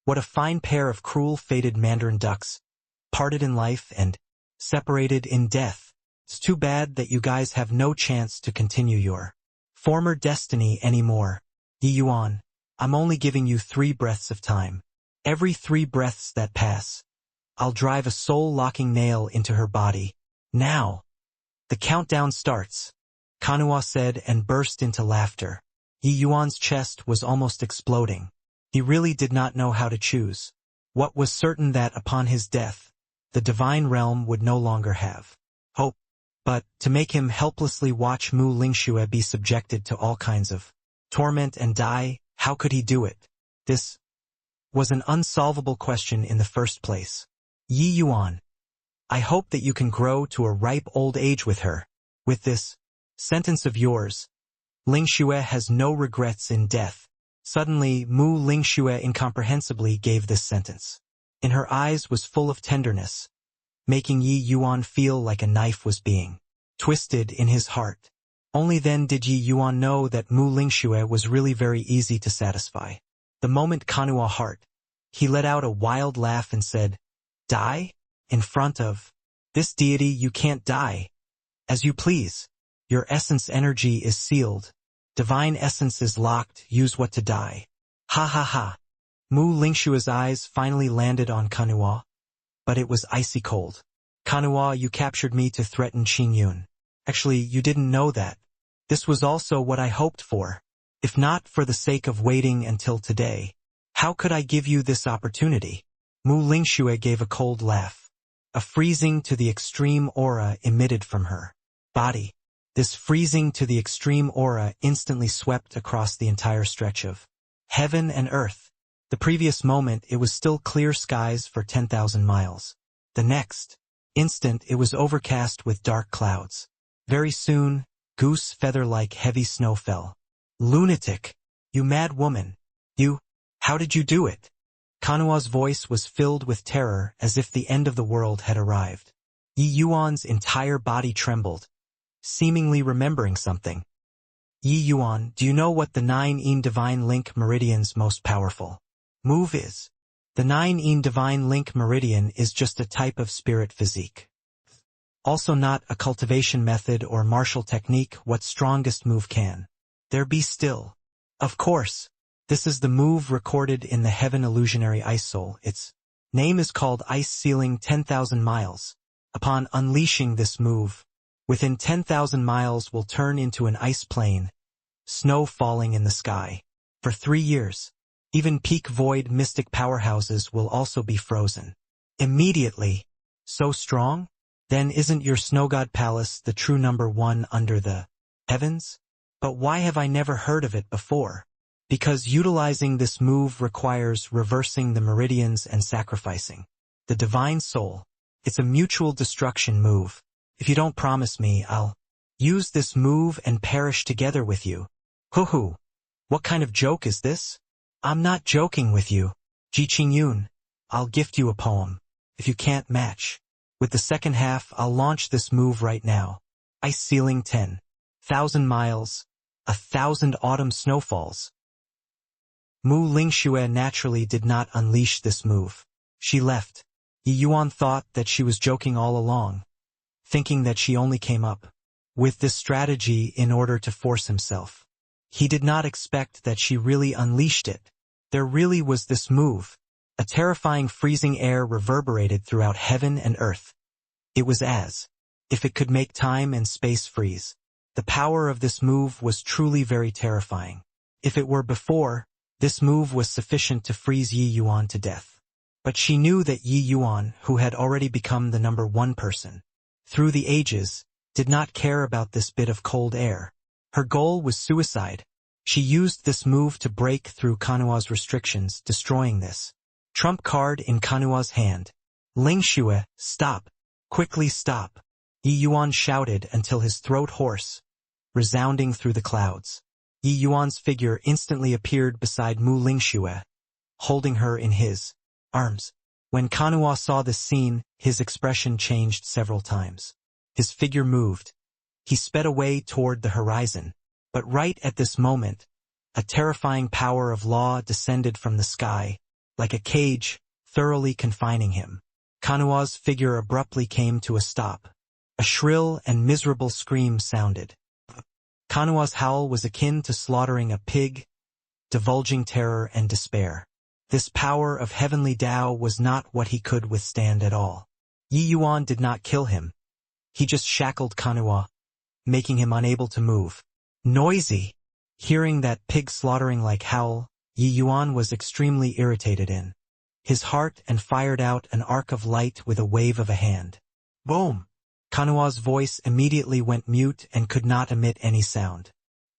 What a fine pair of cruel fated mandarin ducks, parted in life and separated in death. It's too bad that you guys have no chance to continue your former destiny anymore. Yi Yuan, I'm only giving you 3 breaths of time. Every 3 breaths that pass, I'll drive a soul-locking nail into her body. Now! The countdown starts, Kanua said and burst into laughter. Yi Yuan's chest was almost exploding. He really did not know how to choose. What was certain that upon his death, the divine realm would no longer have hope. But to make him helplessly watch Mu Lingxue be subjected to all kinds of torment and die, how could he do it? This was an unsolvable question in the first place. Yi Yuan, I hope that you can grow to a ripe old age with her. With this sentence of yours, Lingxue has no regrets in death. Suddenly, Mu Lingxue incomprehensibly gave this sentence. In her eyes was full of tenderness, making Yi Yuan feel like a knife was being twisted in his heart. Only then did Yi Yuan know that Mu Lingxue was really very easy to satisfy. The moment Kanua heart, he let out a wild laugh and said, Die? In front of this deity you can't die. As you please. Your essence energy is sealed. Divine essence is locked, use what to die. Ha. Mu Lingxue's eyes finally landed on Kanua, but it was icy cold. Kanua, you captured me to threaten Qingyun. Actually, you didn't know that. This was also what I hoped for. If not for the sake of waiting until today, how could I give you this opportunity? Mu Lingxue gave a cold laugh. A freezing to the extreme aura emitted from her body. This freezing to the extreme aura instantly swept across the entire stretch of heaven and earth. The previous moment it was still clear skies for 10,000 miles. The next, Instant, it was overcast with dark clouds. Very soon, goose feather-like heavy snow fell. Lunatic! You mad woman! How did you do it? Kanua's voice was filled with terror as if the end of the world had arrived. Yi Yuan's entire body trembled, seemingly remembering something. Yi Yuan, do you know what the 9 Divine Link Meridian's most powerful move is? The 9 Divine Link Meridian is just a type of spirit physique. Also not a cultivation method or martial technique. What strongest move can there be still? Of course, this is the move recorded in the Heaven Illusionary Ice Soul. Its name is called Ice Sealing 10,000 Miles. Upon unleashing this move, within 10,000 miles will turn into an ice plain, snow falling in the sky. For 3 years, even peak void mystic powerhouses will also be frozen. Immediately. So strong? Then isn't your snow god palace the true number 1 under the heavens? But why have I never heard of it before? Because utilizing this move requires reversing the meridians and sacrificing the divine soul. It's a mutual destruction move. If you don't promise me, I'll use this move and perish together with you. Hoo-hoo. What kind of joke is this? I'm not joking with you. Ji Qingyun, I'll gift you a poem. If you can't match with the second half, I'll launch this move right now. Ice Sealing 10,000 Miles, 1,000 autumn snowfalls. Mu Lingxue naturally did not unleash this move. She left. Yi Yuan thought that she was joking all along, thinking that she only came up with this strategy in order to force himself. He did not expect that she really unleashed it. There really was this move. A terrifying freezing air reverberated throughout heaven and earth. It was as if it could make time and space freeze. The power of this move was truly very terrifying. If it were before, this move was sufficient to freeze Yi Yuan to death. But she knew that Yi Yuan, who had already become the number 1 person through the ages, did not care about this bit of cold air. Her goal was suicide. She used this move to break through Kanua's restrictions, destroying this trump card in Kanua's hand. Lingxue, stop. Quickly stop. Yi Yuan shouted until his throat hoarse, resounding through the clouds. Yi Yuan's figure instantly appeared beside Mu Lingxue, holding her in his arms. When Kanua saw this scene, his expression changed several times. His figure moved. He sped away toward the horizon. But right at this moment, a terrifying power of law descended from the sky, like a cage, thoroughly confining him. Kanua's figure abruptly came to a stop. A shrill and miserable scream sounded. Kanua's howl was akin to slaughtering a pig, divulging terror and despair. This power of heavenly Tao was not what he could withstand at all. Yi Yuan did not kill him. He just shackled Kanua, making him unable to move. Noisy. Hearing that pig slaughtering-like howl, Yi Yuan was extremely irritated in his heart and fired out an arc of light with a wave of a hand. Boom! Kanua's voice immediately went mute and could not emit any sound.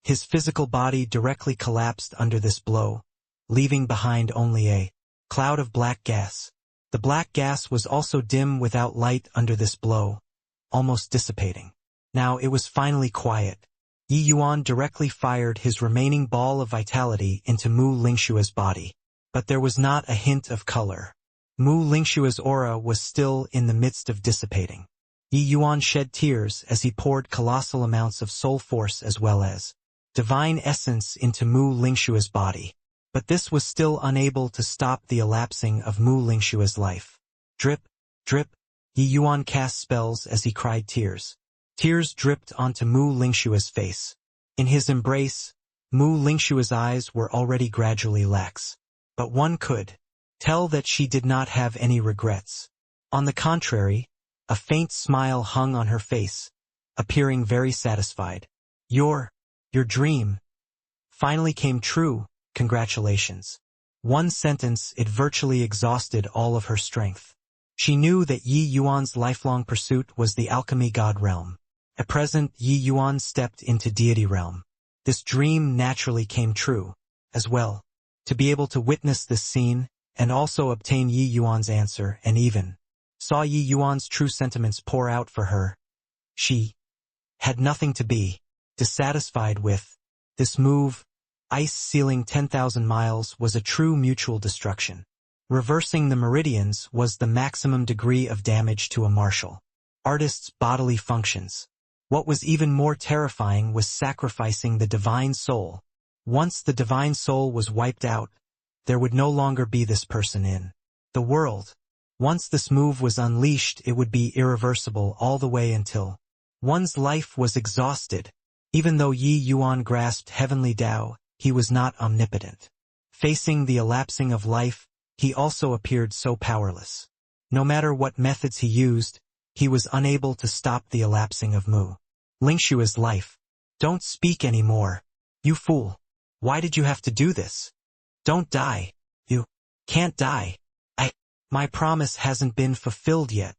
His physical body directly collapsed under this blow, leaving behind only a cloud of black gas. The black gas was also dim without light under this blow, almost dissipating. Now it was finally quiet. Yi Yuan directly fired his remaining ball of vitality into Mu Lingxue's body. But there was not a hint of color. Mu Lingxue's aura was still in the midst of dissipating. Yi Yuan shed tears as he poured colossal amounts of soul force as well as divine essence into Mu Lingxue's body. But this was still unable to stop the elapsing of Mu Lingxue's life. Drip, drip. Yi Yuan cast spells as he cried tears. Tears dripped onto Mu Lingxue's face. In his embrace, Mu Lingxue's eyes were already gradually lax. But one could tell that she did not have any regrets. On the contrary, a faint smile hung on her face, appearing very satisfied. Your dream finally came true, congratulations. One sentence, it virtually exhausted all of her strength. She knew that Yi Yuan's lifelong pursuit was the alchemy god realm. At present, Yi Yuan stepped into deity realm. This dream naturally came true, as well. To be able to witness this scene, and also obtain Yi Yuan's answer, and even saw Yi Yuan's true sentiments pour out for her. She had nothing to be dissatisfied with. This move, ice sealing 10,000 miles, was a true mutual destruction. Reversing the meridians was the maximum degree of damage to a martial artist's bodily functions. What was even more terrifying was sacrificing the divine soul. Once the divine soul was wiped out, there would no longer be this person in the world. Once this move was unleashed, it would be irreversible all the way until one's life was exhausted. Even though Yi Yuan grasped heavenly Tao, he was not omnipotent. Facing the elapsing of life, he also appeared so powerless. No matter what methods he used, he was unable to stop the elapsing of Mu Lingshua's life. Don't speak anymore. You fool. Why did you have to do this? Don't die. You can't die. My promise hasn't been fulfilled yet.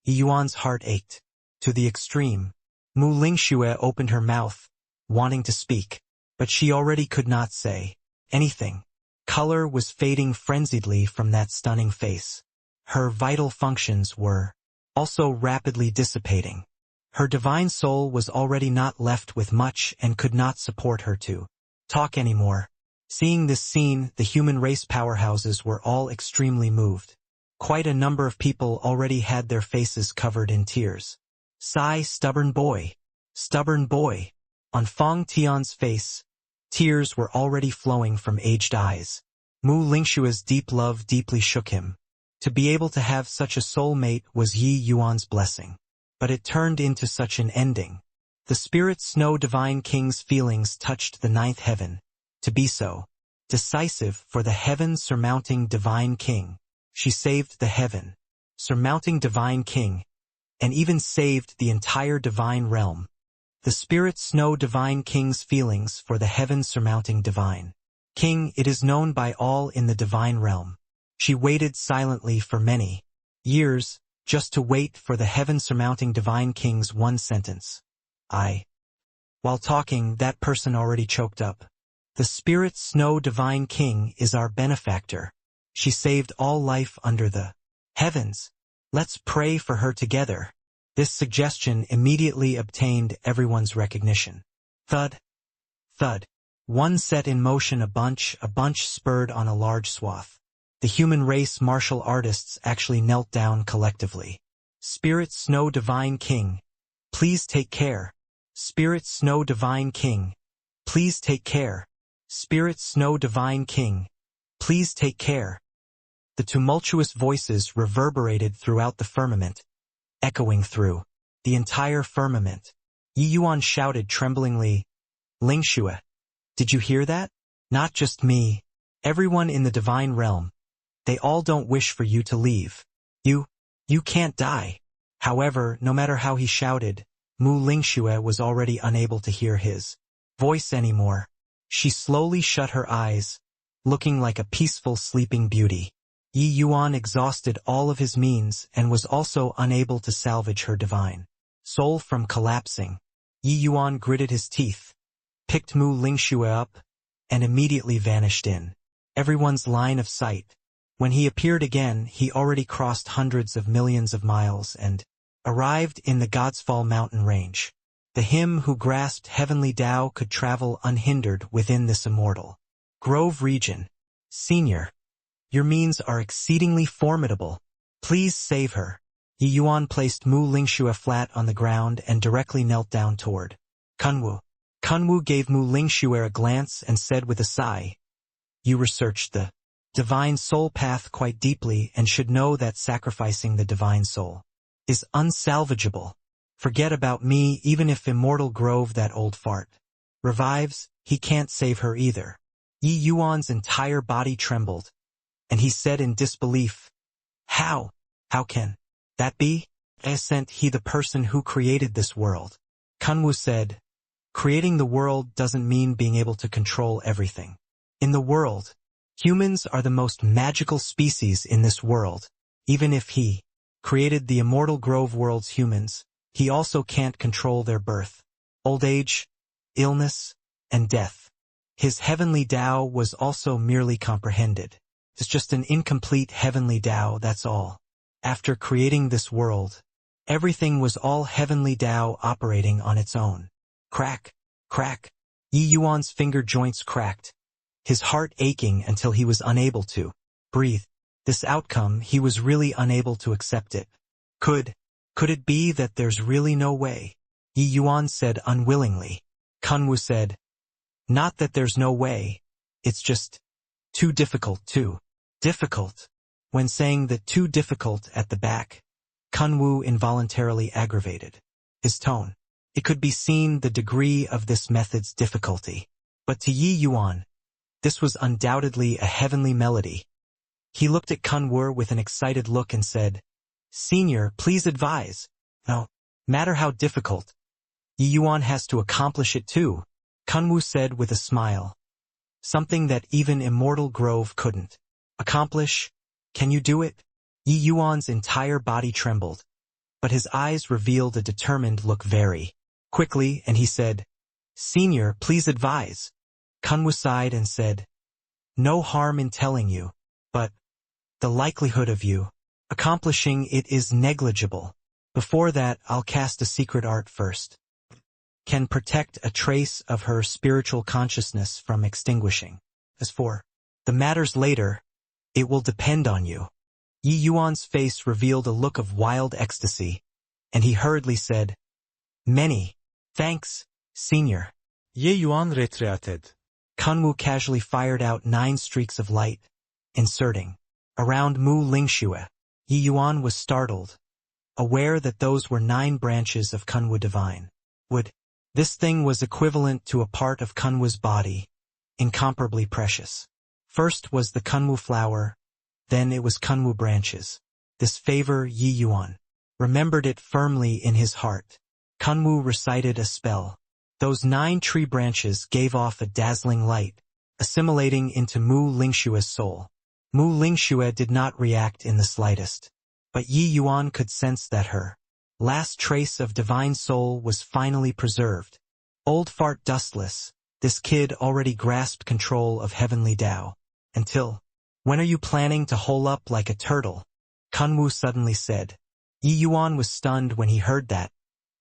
Yi Yuan's heart ached to the extreme. Mu Lingxue opened her mouth, wanting to speak, but she already could not say anything. Color was fading frenziedly from that stunning face. Her vital functions were also rapidly dissipating. Her divine soul was already not left with much and could not support her to talk anymore. Seeing this scene, the human race powerhouses were all extremely moved. Quite a number of people already had their faces covered in tears. Sigh, stubborn boy. Stubborn boy. On Feng Tian's face, tears were already flowing from aged eyes. Mu Lingshua's deep love deeply shook him. To be able to have such a soulmate was Yi Yuan's blessing. But it turned into such an ending. The Spirit Snow Divine King's feelings touched the ninth heaven. To be so decisive for the heaven surmounting Divine King. She saved the heaven surmounting Divine King, and even saved the entire divine realm. The Spirit Snow Divine King's feelings for the heaven surmounting Divine King, it is known by all in the divine realm. She waited silently for many years, just to wait for the heaven surmounting Divine King's one sentence. While talking, that person already choked up. The Spirit Snow Divine King is our benefactor. She saved all life under the heavens. Let's pray for her together. This suggestion immediately obtained everyone's recognition. Thud. Thud. One set in motion a bunch spurred on a large swath. The human race martial artists actually knelt down collectively. Spirit Snow Divine King, please take care. Spirit Snow Divine King, please take care. Spirit Snow Divine King, please take care. The tumultuous voices reverberated throughout the firmament, echoing through the entire firmament. Yi Yuan shouted tremblingly, Lingxue, did you hear that? Not just me. Everyone in the divine realm. They all don't wish for you to leave. You can't die. However, no matter how he shouted, Mu Lingxue was already unable to hear his voice anymore. She slowly shut her eyes, looking like a peaceful sleeping beauty. Yi Yuan exhausted all of his means and was also unable to salvage her divine soul from collapsing. Yi Yuan gritted his teeth, picked Mu Lingxue up, and immediately vanished in everyone's line of sight. When he appeared again, he already crossed hundreds of millions of miles and arrived in the Godsfall mountain range. The him who grasped heavenly Tao could travel unhindered within this immortal grove region. Senior, your means are exceedingly formidable. Please save her. Yi Yuan placed Mu Lingxue flat on the ground and directly knelt down toward Kunwu. Kunwu gave Mu Lingxue a glance and said with a sigh, you researched the divine soul path quite deeply and should know that sacrificing the divine soul is unsalvageable. Forget about me. Even if Immortal Grove, that old fart, revives, he can't save her either. Yi Yuan's entire body trembled, and he said in disbelief, How can that be? Isn't he the person who created this world? Kunwu said, creating the world doesn't mean being able to control everything. In the world, humans are the most magical species in this world. Even if he created the Immortal Grove world's humans, he also can't control their birth, old age, illness, and death. His heavenly Tao was also merely comprehended. It's just an incomplete heavenly Tao, that's all. After creating this world, everything was all heavenly Tao operating on its own. Crack, crack. Yi Yuan's finger joints cracked, his heart aching until he was unable to breathe. This outcome, he was really unable to accept it. Could it be that there's really no way? Yi Yuan said unwillingly. Kunwu said, not that there's no way, it's just too difficult too. Difficult. When saying the too difficult at the back, Kunwu involuntarily aggravated his tone. It could be seen the degree of this method's difficulty. But to Yi Yuan, this was undoubtedly a heavenly melody. He looked at Kunwu with an excited look and said, Senior, please advise. No matter how difficult, Yi Yuan has to accomplish it too, Kunwu said with a smile. Something that even Immortal Grove couldn't accomplish. Can you do it? Yi Yuan's entire body trembled, but his eyes revealed a determined look very quickly, and he said, Senior, please advise. Kunwu sighed and said, no harm in telling you, but the likelihood of you accomplishing it is negligible. Before that, I'll cast a secret art first. Can protect a trace of her spiritual consciousness from extinguishing. As for the matters later, it will depend on you. Yi Yuan's face revealed a look of wild ecstasy, and he hurriedly said, Many thanks, Senior. Yi Yuan retreated. Kunwu casually fired out 9 streaks of light, inserting around Mu Lingxue. Yi Yuan was startled, aware that those were 9 branches of Kunwu divine. This thing was equivalent to a part of Kunwu's body, incomparably precious. First was the Kunwu flower, then it was Kunwu branches. This favor Yi Yuan remembered it firmly in his heart. Kunwu recited a spell. Those 9 tree branches gave off a dazzling light, assimilating into Mu Lingxue's soul. Mu Lingxue did not react in the slightest, but Yi Yuan could sense that her last trace of divine soul was finally preserved. Old fart dustless, this kid already grasped control of heavenly Tao. Until, when are you planning to hole up like a turtle? Kunwu suddenly said. Yi Yuan was stunned when he heard that,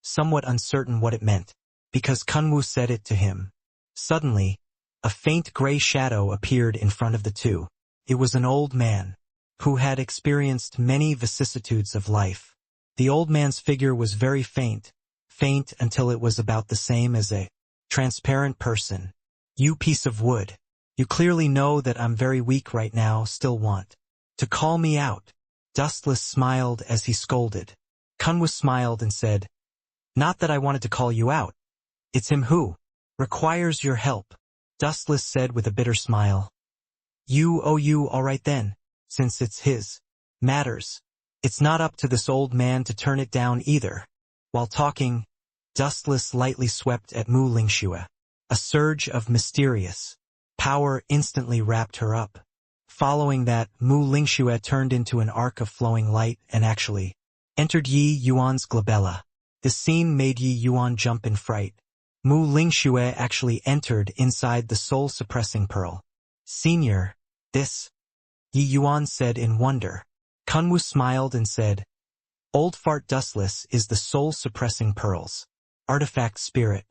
somewhat uncertain what it meant, because Kunwu said it to him. Suddenly, a faint gray shadow appeared in front of the two. It was an old man, who had experienced many vicissitudes of life. The old man's figure was very faint until it was about the same as a transparent person. You piece of wood. You clearly know that I'm very weak right now, still want to call me out. Dustless smiled as he scolded. Kunwu smiled and said, not that I wanted to call you out. It's him who requires your help. Dustless said with a bitter smile. You all right then, since it's his matters. It's not up to this old man to turn it down either. While talking, Dustless lightly swept at Mu Lingxue. A surge of mysterious power instantly wrapped her up. Following that, Mu Lingxue turned into an arc of flowing light and actually entered Yi Yuan's glabella. The scene made Yi Yuan jump in fright. Mu Lingxue actually entered inside the soul-suppressing pearl. Senior, this, Yi Yuan said in wonder. Kunwu smiled and said, Old fart dustless is the soul-suppressing pearls. Artifact spirit.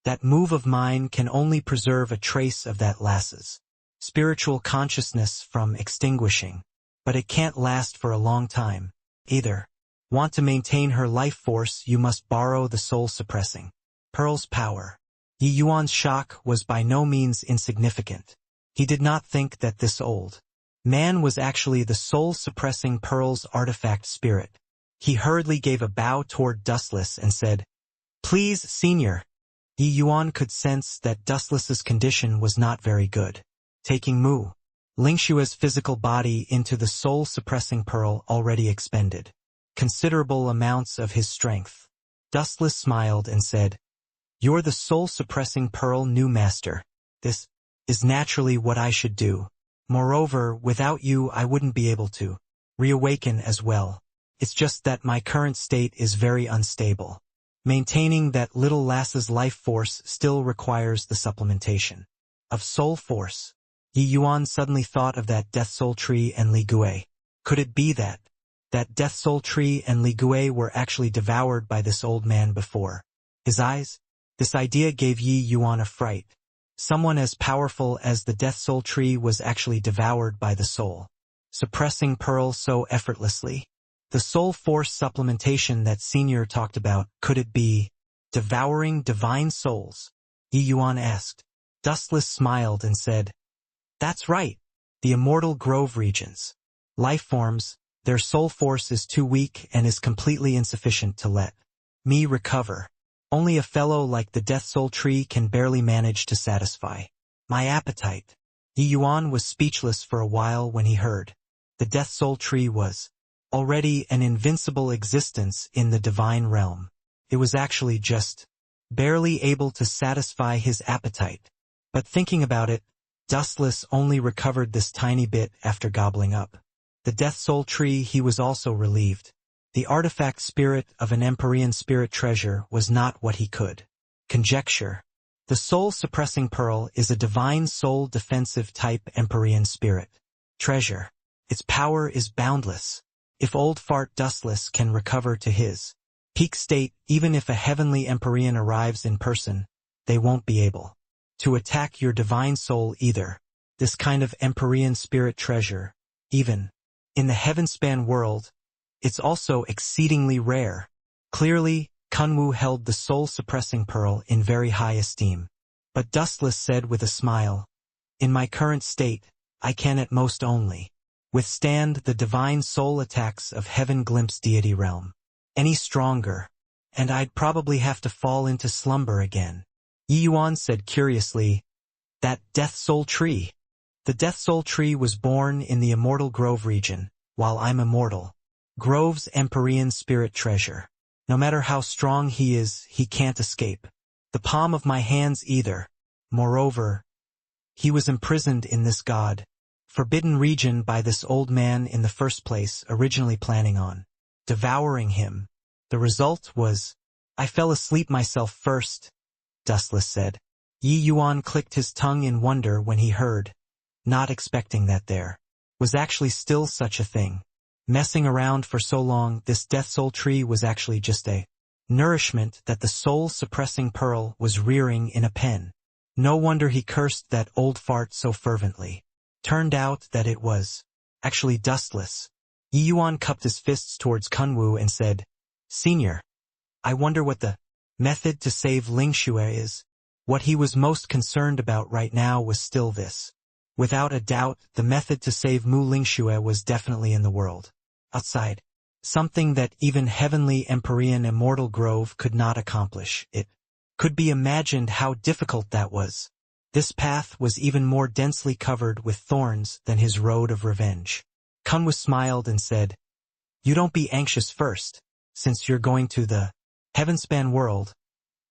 That move of mine can only preserve a trace of that lass's spiritual consciousness from extinguishing, but it can't last for a long time, either. Want to maintain her life force, you must borrow the soul-suppressing pearl's power. Yi Yuan's shock was by no means insignificant. He did not think that this old man was actually the soul-suppressing pearl's artifact spirit. He hurriedly gave a bow toward Dustless and said, Please, Senior. Yi Yuan could sense that Dustless's condition was not very good. Taking Mu Lingxue's physical body into the soul-suppressing pearl already expended considerable amounts of his strength. Dustless smiled and said, You're the soul-suppressing pearl new master. This is naturally what I should do. Moreover, without you I wouldn't be able to reawaken as well. It's just that my current state is very unstable. Maintaining that little lass's life force still requires the supplementation of soul force. Yi Yuan suddenly thought of that death soul tree and Li Gui. Could it be that that Death Soul Tree and Li Gui were actually devoured by this old man before his eyes? This idea gave Yi Yuan a fright. Someone as powerful as the Death Soul Tree was actually devoured by the soul suppressing pearl so effortlessly. The soul force supplementation that Senior talked about, could it be devouring divine souls? Yi Yuan asked. Dustless smiled and said, "That's right. The immortal grove regions. Life forms, their soul force is too weak and is completely insufficient to let me recover. Only a fellow like the Death Soul Tree can barely manage to satisfy my appetite." Yi Yuan was speechless for a while when he heard the Death Soul Tree was already an invincible existence in the divine realm. It was actually just barely able to satisfy his appetite. But thinking about it, Dustless only recovered this tiny bit after gobbling up the Death Soul Tree. He was also relieved. The artifact spirit of an Empyrean spirit treasure was not what he could conjecture. The soul-suppressing pearl is a divine soul defensive type Empyrean spirit treasure. Its power is boundless. If old fart Dustless can recover to his peak state, even if a heavenly Empyrean arrives in person, they won't be able to attack your divine soul either. This kind of Empyrean spirit treasure, even in the heaven-span world, it's also exceedingly rare. Clearly, Kunwu held the soul-suppressing pearl in very high esteem. But Dustless said with a smile, "In my current state, I can at most only withstand the divine soul attacks of Heaven Glimpse deity realm. Any stronger, and I'd probably have to fall into slumber again." Yi Yuan said curiously, "That Death Soul Tree. The Death Soul Tree was born in the Immortal Grove region, while I'm immortal. Grove's Empyrean spirit treasure. No matter how strong he is, he can't escape the palm of my hands either. Moreover, he was imprisoned in this God-forbidden region by this old man in the first place, originally planning on devouring him. The result was, I fell asleep myself first," Dustless said. Yi Yuan clicked his tongue in wonder when he heard, not expecting that there was actually still such a thing. Messing around for so long, this Death Soul Tree was actually just a nourishment that the soul-suppressing pearl was rearing in a pen. No wonder he cursed that old fart so fervently. Turned out that it was actually Dustless. Yi Yuan cupped his fists towards Kunwu and said, "Senior, I wonder what the method to save Ling Xue is." What he was most concerned about right now was still this. Without a doubt, the method to save Mu Ling Xue was definitely in the world outside. Something that even heavenly Empyrean Immortal Grove could not accomplish. It could be imagined how difficult that was. This path was even more densely covered with thorns than his road of revenge. Kunwu smiled and said, "You don't be anxious first. Since you're going to the Heavenspan world,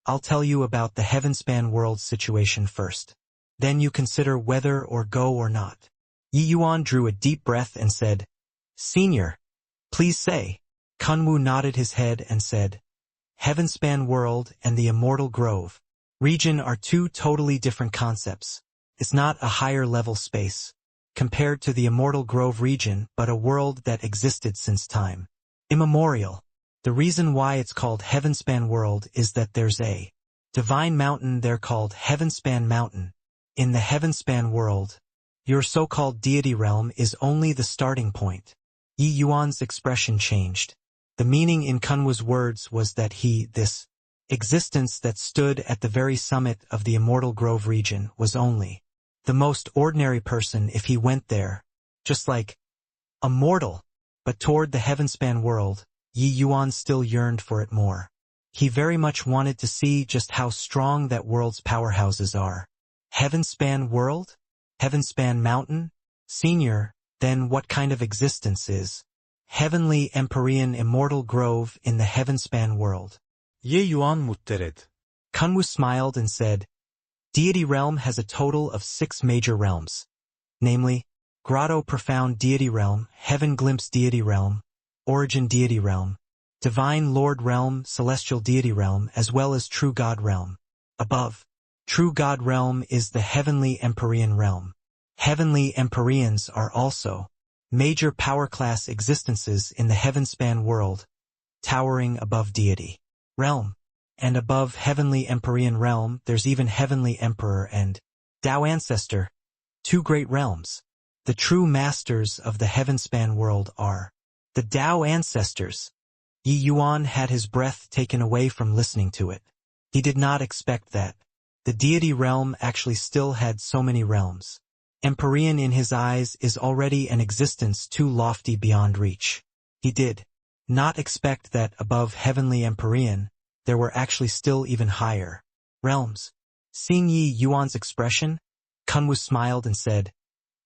I'll tell you about the Heavenspan world situation first. Then you consider whether or go or not." Yi Yuan drew a deep breath and said, "Senior, please say." Kunwu nodded his head and said, "Heavenspan world and the Immortal Grove region are two totally different concepts. It's not a higher level space compared to the Immortal Grove region, but a world that existed since time immemorial. The reason why it's called Heavenspan world is that there's a divine mountain there called Heavenspan Mountain. In the Heavenspan world, your so-called deity realm is only the starting point." Yi Yuan's expression changed. The meaning in Kunwu's words was that this existence that stood at the very summit of the Immortal Grove region was only the most ordinary person if he went there, just like a mortal. But toward the Heavenspan world, Yi Yuan still yearned for it more. He very much wanted to see just how strong that world's powerhouses are. Heavenspan world? Heavenspan mountain? Senior, then what kind of existence is heavenly Empyrean Immortal Grove in the Heavenspan world? Yi Yuan muttered. Kunwu smiled and said, "Deity realm has a total of 6 major realms, namely, Grotto Profound Deity Realm, Heaven Glimpse Deity Realm, Origin Deity Realm, Divine Lord Realm, Celestial Deity Realm, as well as True God Realm. Above, True God Realm is the Heavenly Empyrean Realm. Heavenly Empyreans are also major power class existences in the heaven-span world, towering above deity realm. And above heavenly Empyrean realm, there's even heavenly Emperor and Tao Ancestor, two great realms. The true masters of the heaven-span world are the Tao Ancestors. Yi Yuan had his breath taken away from listening to it. He did not expect that the deity realm actually still had so many realms. Empyrean in his eyes is already an existence too lofty beyond reach. He did not expect that above heavenly Empyrean, there were actually still even higher realms. Seeing Yi Yuan's expression, Kunwu smiled and said,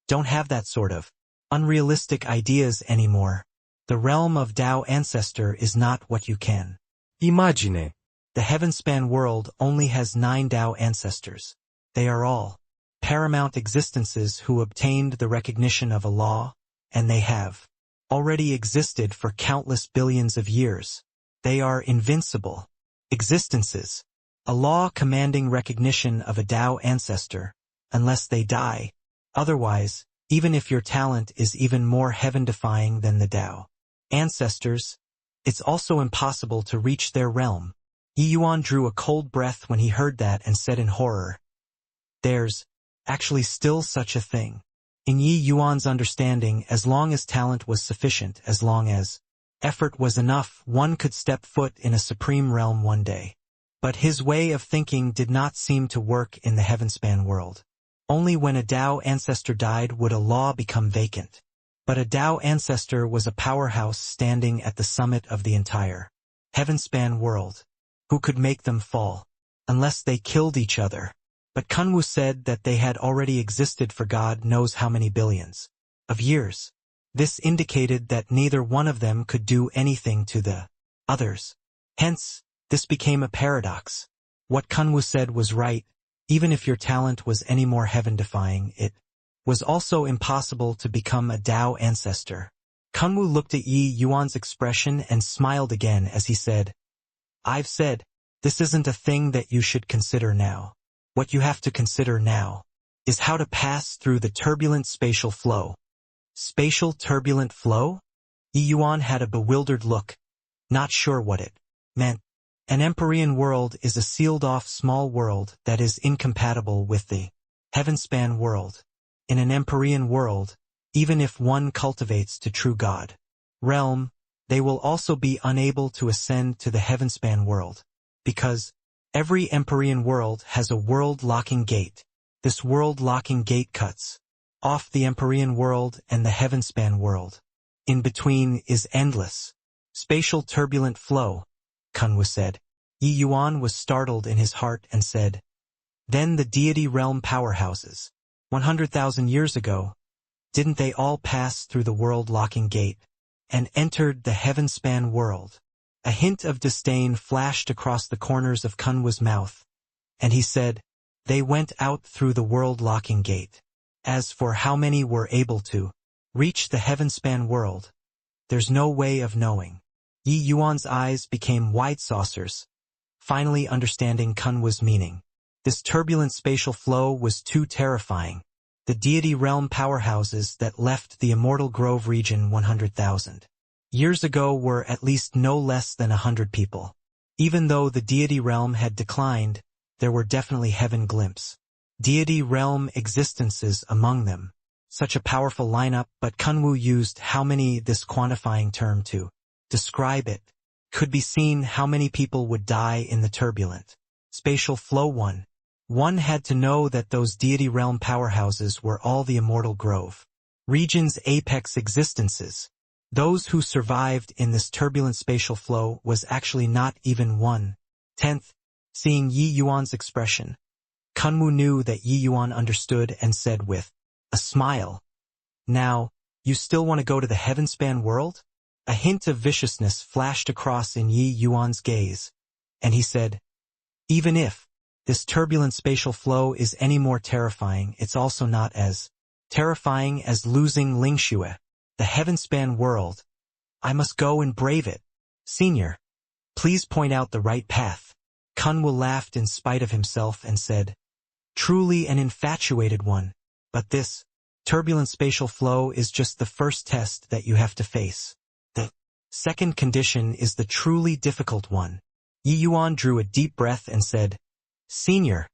"Don't have that sort of unrealistic ideas anymore. The realm of Tao Ancestor is not what you can Imagine. The heaven-span world only has 9 Tao Ancestors. They are all paramount existences who obtained the recognition of a law, and they have already existed for countless billions of years. They are invincible existences. A law commanding recognition of a Tao Ancestor, unless they die. Otherwise, even if your talent is even more heaven-defying than the Tao Ancestors, it's also impossible to reach their realm." Yi Yuan drew a cold breath when he heard that and said in horror, "There's actually still such a thing." In Yi Yuan's understanding, as long as talent was sufficient, as long as effort was enough, one could step foot in a supreme realm one day. But his way of thinking did not seem to work in the heaven-span world. Only when a Tao Ancestor died would a law become vacant. But a Tao Ancestor was a powerhouse standing at the summit of the entire heaven-span world. Who could make them fall? Unless they killed each other. But Kunwu said that they had already existed for God knows how many billions of years. This indicated that neither one of them could do anything to the others. Hence, this became a paradox. What Kunwu said was right. Even if your talent was any more heaven-defying, it was also impossible to become a Tao Ancestor. Kunwu looked at Yi Yuan's expression and smiled again as he said, "I've said, this isn't a thing that you should consider now. What you have to consider now is how to pass through the turbulent spatial flow." Spatial turbulent flow? Yi Yuan had a bewildered look, not sure what it meant. An Empyrean world is a sealed-off small world that is incompatible with the heaven-span world. In an Empyrean world, even if one cultivates to true God realm, they will also be unable to ascend to the heaven-span world, because every Empyrean world has a world-locking gate. This world-locking gate cuts off the Empyrean world and the heaven-span world. In between is endless spatial turbulent flow, Kunwu said. Yi Yuan was startled in his heart and said, "Then the deity realm powerhouses, 100,000 years ago, didn't they all pass through the world-locking gate and entered the heaven-span world?" A hint of disdain flashed across the corners of Kunwu's mouth, and he said, "They went out through the world-locking gate. As for how many were able to reach the heaven-span world, there's no way of knowing." Yi Yuan's eyes became wide saucers, finally understanding Kunwu's meaning. This turbulent spatial flow was too terrifying. The deity realm powerhouses that left the Immortal Grove region 100,000 years ago were at least no less than 100 people. Even though the deity realm had declined, there were definitely heaven glimpses. Deity realm existences among them. Such a powerful lineup, but Kunwu used how many this quantifying term to describe it. Could be seen how many people would die in the turbulent spatial flow. One had to know that those deity realm powerhouses were all the Immortal Grove region's apex existences. Those who survived in this turbulent spatial flow was actually not even 1/10. Seeing Yi Yuan's expression, Kunwu knew that Yi Yuan understood and said with a smile, "Now, you still want to go to the heaven-span world?" A hint of viciousness flashed across in Yi Yuan's gaze, and he said, "Even if this turbulent spatial flow is any more terrifying, it's also not as terrifying as losing Lingxue, the heaven-span world. I must go and brave it. Senior, please point out the right path." Kunwu laughed in spite of himself and said, "Truly an infatuated one, but this Turbulent spatial flow is just the first test that you have to face. The second condition is the truly difficult one. Yi Yuan drew a deep breath and said, Senior,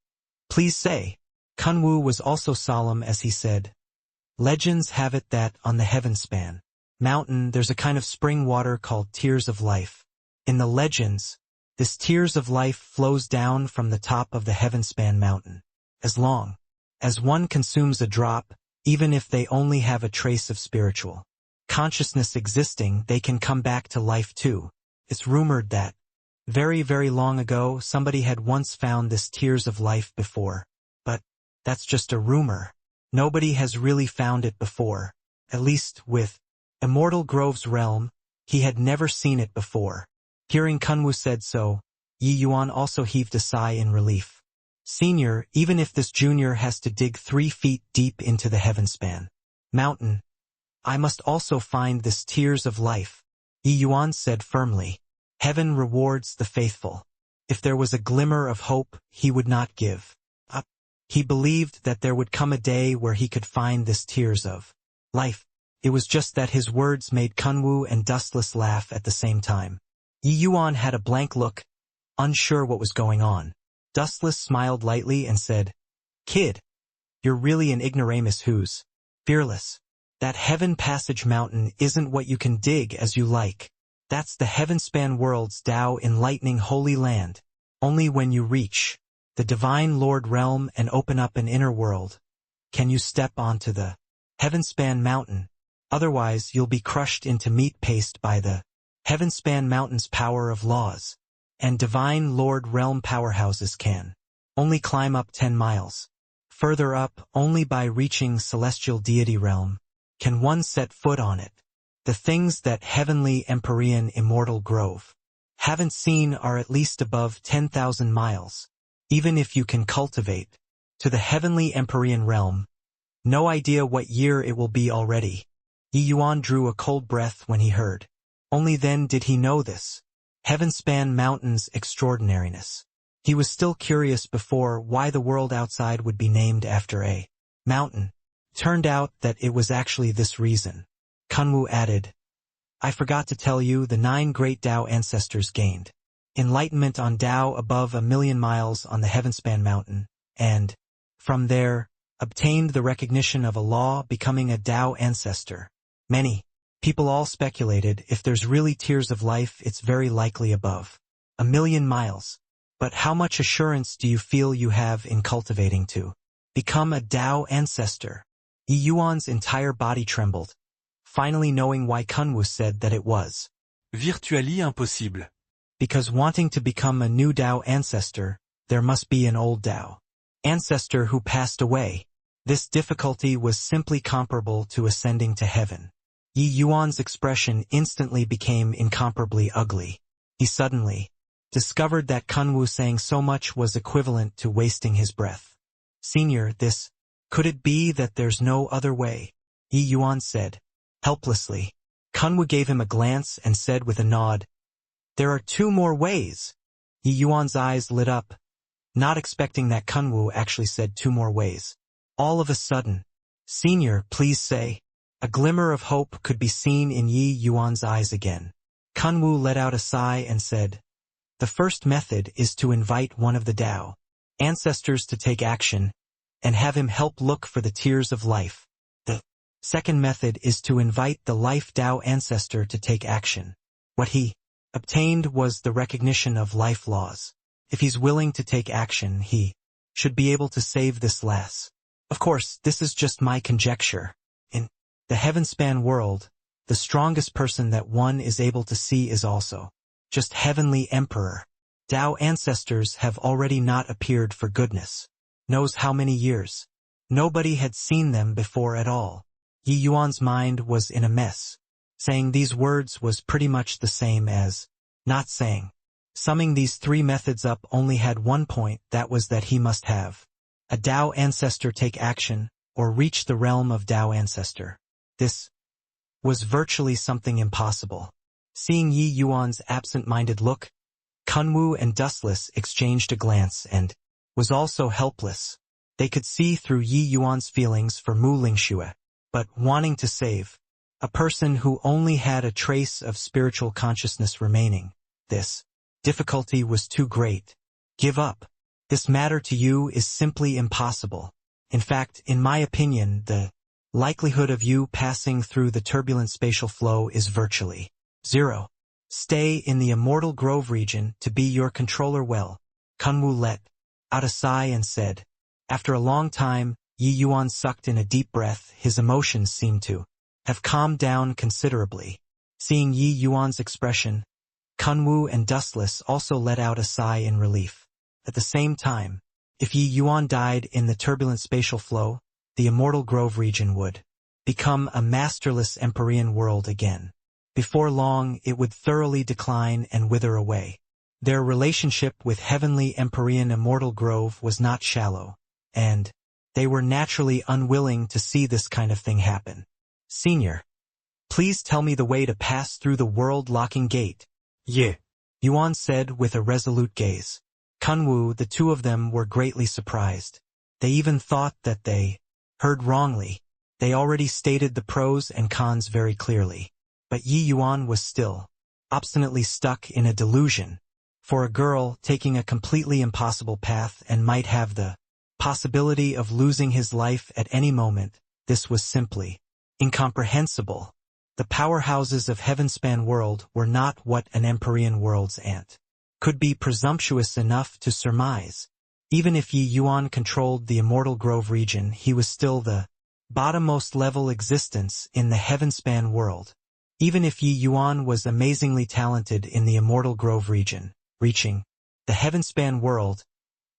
please say. Kunwu was also solemn as he said, Legends have it that on the Heavenspan mountain there's a kind of spring water called Tears of Life. In the legends, this Tears of Life flows down from the top of the Heavenspan mountain. As long as one consumes a drop, even if they only have a trace of spiritual consciousness existing, they can come back to life too. It's rumored that very, very long ago somebody had once found this Tears of Life before. But that's just a rumor. Nobody has really found it before. At least with Immortal Grove's realm, he had never seen it before. Hearing Kunwu said so, Yi Yuan also heaved a sigh in relief. Senior, even if this junior has to dig 3 feet deep into the Heavenspan mountain, I must also find this Tears of Life. Yi Yuan said firmly, Heaven rewards the faithful. If there was a glimmer of hope, he would not give up. He believed that there would come a day where he could find this Tears of Life. It was just that his words made Kunwu and Dustless laugh at the same time. Yi Yuan had a blank look, unsure what was going on. Dustless smiled lightly and said, Kid, you're really an ignoramus who's fearless. That Heaven Passage Mountain isn't what you can dig as you like. That's the Heavenspan World's Tao enlightening holy land. Only when you reach the Divine Lord realm and open up an inner world can you step onto the Heavenspan Mountain. Otherwise you'll be crushed into meat paste by the Heavenspan Mountain's power of laws. And Divine Lord realm powerhouses can only climb up 10 miles. Further up, only by reaching Celestial Deity realm can one set foot on it. The things that Heavenly Empyrean Immortal Grove haven't seen are at least above 10,000 miles. Even if you can cultivate to the Heavenly Empyrean realm, no idea what year it will be already. Yi Yuan drew a cold breath when he heard. Only then did he know this Heavenspan Mountain's extraordinariness. He was still curious before why the world outside would be named after a mountain. Turned out that it was actually this reason. Kunwu added, I forgot to tell you, the 9 great Tao ancestors gained enlightenment on Tao above 1,000,000 miles on the Heavenspan Mountain, and, from there, obtained the recognition of a law becoming a Tao ancestor. Many people all speculated if there's really Tears of Life, it's very likely above 1,000,000 miles. But how much assurance do you feel you have in cultivating to become a Tao ancestor? Yi Yuan's entire body trembled, finally knowing why Kunwu said that it was virtually impossible. Because wanting to become a new Tao ancestor, there must be an old Tao ancestor who passed away. This difficulty was simply comparable to ascending to heaven. Yi Yuan's expression instantly became incomparably ugly. He suddenly discovered that Kunwu saying so much was equivalent to wasting his breath. Senior, could it be that there's no other way? Yi Yuan said, helplessly. Kunwu gave him a glance and said with a nod, There are 2 more ways. Yi Yuan's eyes lit up, not expecting that Kunwu actually said 2 more ways. All of a sudden, Senior, please say. A glimmer of hope could be seen in Yi Yuan's eyes again. Kunwu let out a sigh and said, The first method is to invite one of the Tao ancestors to take action, and have him help look for the Tears of Life. The second method is to invite the Life Tao ancestor to take action. What he obtained was the recognition of life laws. If he's willing to take action, he should be able to save this lass. Of course, this is just my conjecture. In the Heavenspan world, the strongest person that one is able to see is also just Heavenly Emperor. Tao ancestors have already not appeared for goodness knows how many years. Nobody had seen them before at all. Yi Yuan's mind was in a mess. Saying these words was pretty much the same as not saying. Summing these 3 methods up only had one point, that was that he must have a Tao ancestor take action, or reach the realm of Tao ancestor. This was virtually something impossible. Seeing Yi Yuan's absent-minded look, Kunwu and Dustless exchanged a glance and was also helpless. They could see through Yi Yuan's feelings for Mu Lingxue, but wanting to save a person who only had a trace of spiritual consciousness remaining, this difficulty was too great. Give up. This matter to you is simply impossible. In fact, in my opinion, the likelihood of you passing through the turbulent spatial flow is virtually zero. Stay in the Immortal Grove region to be your controller well. Kunwu let out a sigh and said. After a long time, Yi Yuan sucked in a deep breath. His emotions seemed to have calmed down considerably. Seeing Yi Yuan's expression, Kunwu and Dustless also let out a sigh in relief. At the same time, if Yi Yuan died in the turbulent spatial flow, the Immortal Grove region would become a masterless Empyrean world again. Before long, it would thoroughly decline and wither away. Their relationship with Heavenly Empyrean Immortal Grove was not shallow, and they were naturally unwilling to see this kind of thing happen. Senior, please tell me the way to pass through the world-locking gate. Yeah. Yuan said with a resolute gaze. Kunwu, the two of them were greatly surprised. They even thought that they heard wrongly. They already stated the pros and cons very clearly. But Yi Yuan was still obstinately stuck in a delusion. For a girl taking a completely impossible path and might have the possibility of losing his life at any moment, this was simply incomprehensible. The powerhouses of Heavenspan World were not what an Empyrean world's ant could be presumptuous enough to surmise. Even if Yi Yuan controlled the Immortal Grove region, he was still the bottommost level existence in the Heavenspan World. Even if Yi Yuan was amazingly talented in the Immortal Grove region, reaching the Heavenspan World,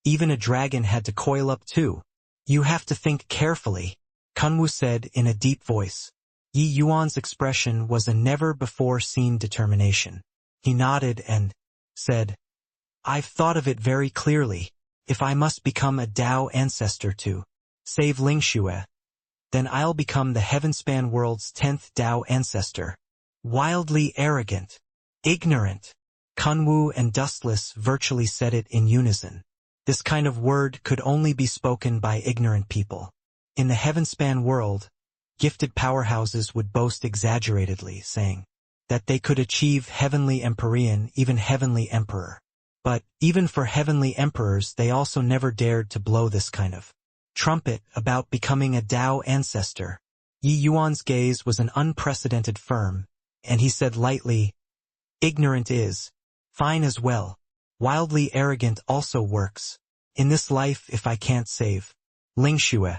even a dragon had to coil up too. You have to think carefully, Kunwu said in a deep voice. Yi Yuan's expression was a never-before-seen determination. He nodded and said, I've thought of it very clearly. If I must become a Tao ancestor to save Lingxue, then I'll become the Heavenspan World's 10th Tao ancestor. Wildly arrogant. Ignorant. Kunwu and Dustless virtually said it in unison. This kind of word could only be spoken by ignorant people. In the Heavenspan World, gifted powerhouses would boast exaggeratedly, saying that they could achieve Heavenly Empyrean, even Heavenly Emperor. But, even for Heavenly Emperors, they also never dared to blow this kind of trumpet about becoming a Tao ancestor. Yi Yuan's gaze was an unprecedented firm, and he said lightly, Ignorant is fine as well. Wildly arrogant also works. In this life, if I can't save Lingxue,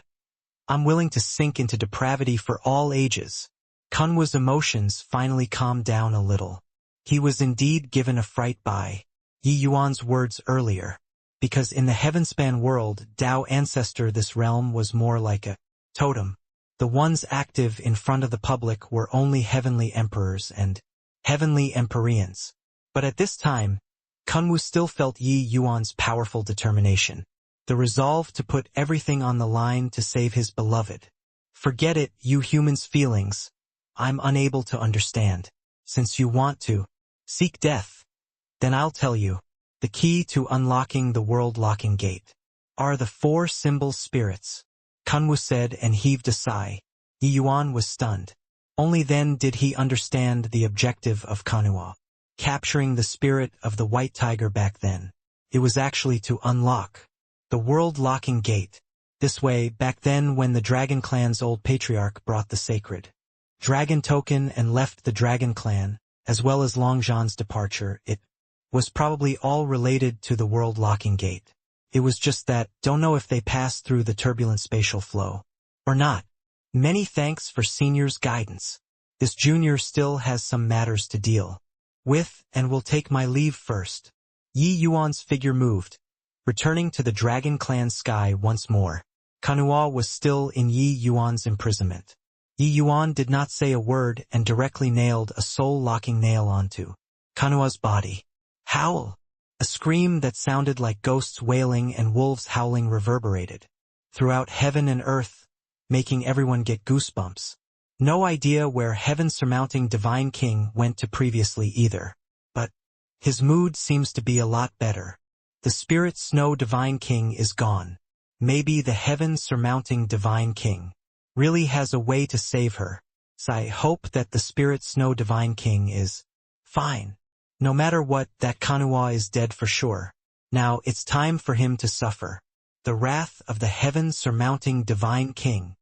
I'm willing to sink into depravity for all ages. Kunwu's emotions finally calmed down a little. He was indeed given a fright by Yi Yuan's words earlier, because in the Heavenspan World, Tao ancestor, this realm was more like a totem. The ones active in front of the public were only Heavenly Emperors and Heavenly Empyreans. But at this time, Kunwu still felt Yi Yuan's powerful determination, the resolve to put everything on the line to save his beloved. Forget it, you humans' feelings. I'm unable to understand. Since you want to seek death, then I'll tell you. The key to unlocking the world-locking gate are the 4 symbol spirits. Kunwu said and heaved a sigh. Yi Yuan was stunned. Only then did he understand the objective of Kunwu. Capturing the spirit of the white tiger back then. It was actually to unlock the world-locking gate. This way, back then when the Dragon Clan's old patriarch brought the sacred dragon token and left the Dragon Clan, as well as Longzhan's departure, it was probably all related to the world-locking gate. It was just that, don't know if they passed through the turbulent spatial flow or not. Many thanks for Senior's guidance. This junior still has some matters to deal with and will take my leave first. Yi Yuan's figure moved, returning to the Dragon Clan sky once more. Kunwu was still in Yi Yuan's imprisonment. Yi Yuan did not say a word and directly nailed a soul-locking nail onto Kunwu's body. Howl! A scream that sounded like ghosts wailing and wolves howling reverberated throughout heaven and earth, making everyone get goosebumps. No idea where heaven-surmounting Divine King went to previously either, but his mood seems to be a lot better. The Spirit Snow Divine King is gone. maybe the heaven-surmounting divine king really has a way to save her. So I hope that the spirit snow divine king is fine. No matter what, that Kanua is dead for sure. Now it's time for him to suffer the wrath of the heaven-surmounting divine king.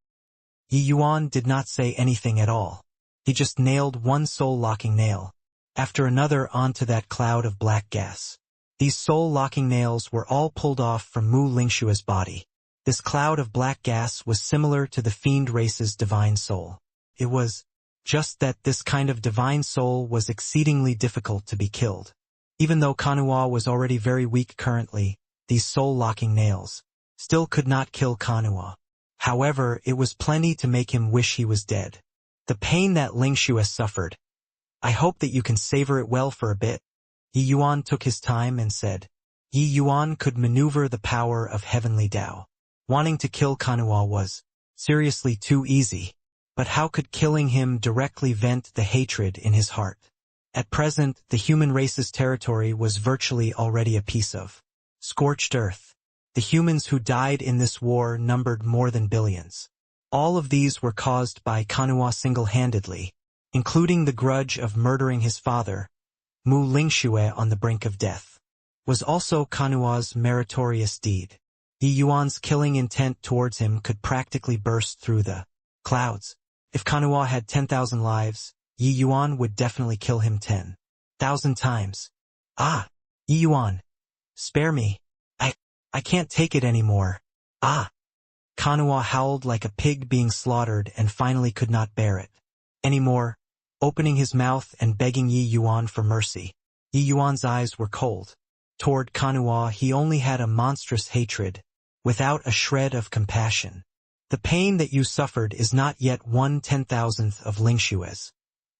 Yi Yuan did not say anything at all. He just nailed one soul-locking nail after another onto that cloud of black gas. These soul-locking nails were all pulled off from Mu Lingshua's body. This cloud of black gas was similar to the fiend race's divine soul. It was just that this kind of divine soul was exceedingly difficult to be killed. Even though Kanua was already very weak currently, these soul-locking nails still could not kill Kanua. However, it was plenty to make him wish he was dead. The pain that Lingxue suffered. I hope that you can savor it well for a bit. Yi Yuan took his time and said. Yi Yuan could maneuver the power of heavenly Tao. Wanting to kill Kanua was seriously too easy. But how could killing him directly vent the hatred in his heart? At present, the human race's territory was virtually already a piece of scorched earth. The humans who died in this war numbered more than billions. All of these were caused by Kanua single-handedly, including the grudge of murdering his father. Mu Lingxue on the brink of death was also Kanua's meritorious deed. Yi Yuan's killing intent towards him could practically burst through the clouds. If Kanua had 10,000 lives, Yi Yuan would definitely kill him 10,000 times. Ah! Yi Yuan! Spare me! I can't take it anymore. Ah! Kanua howled like a pig being slaughtered and finally could not bear it anymore, opening his mouth and begging Yi Yuan for mercy. Yi Yuan's eyes were cold. Toward Kanua he only had a monstrous hatred, without a shred of compassion. The pain that you suffered is not yet 1/10,000th of Lingshue's.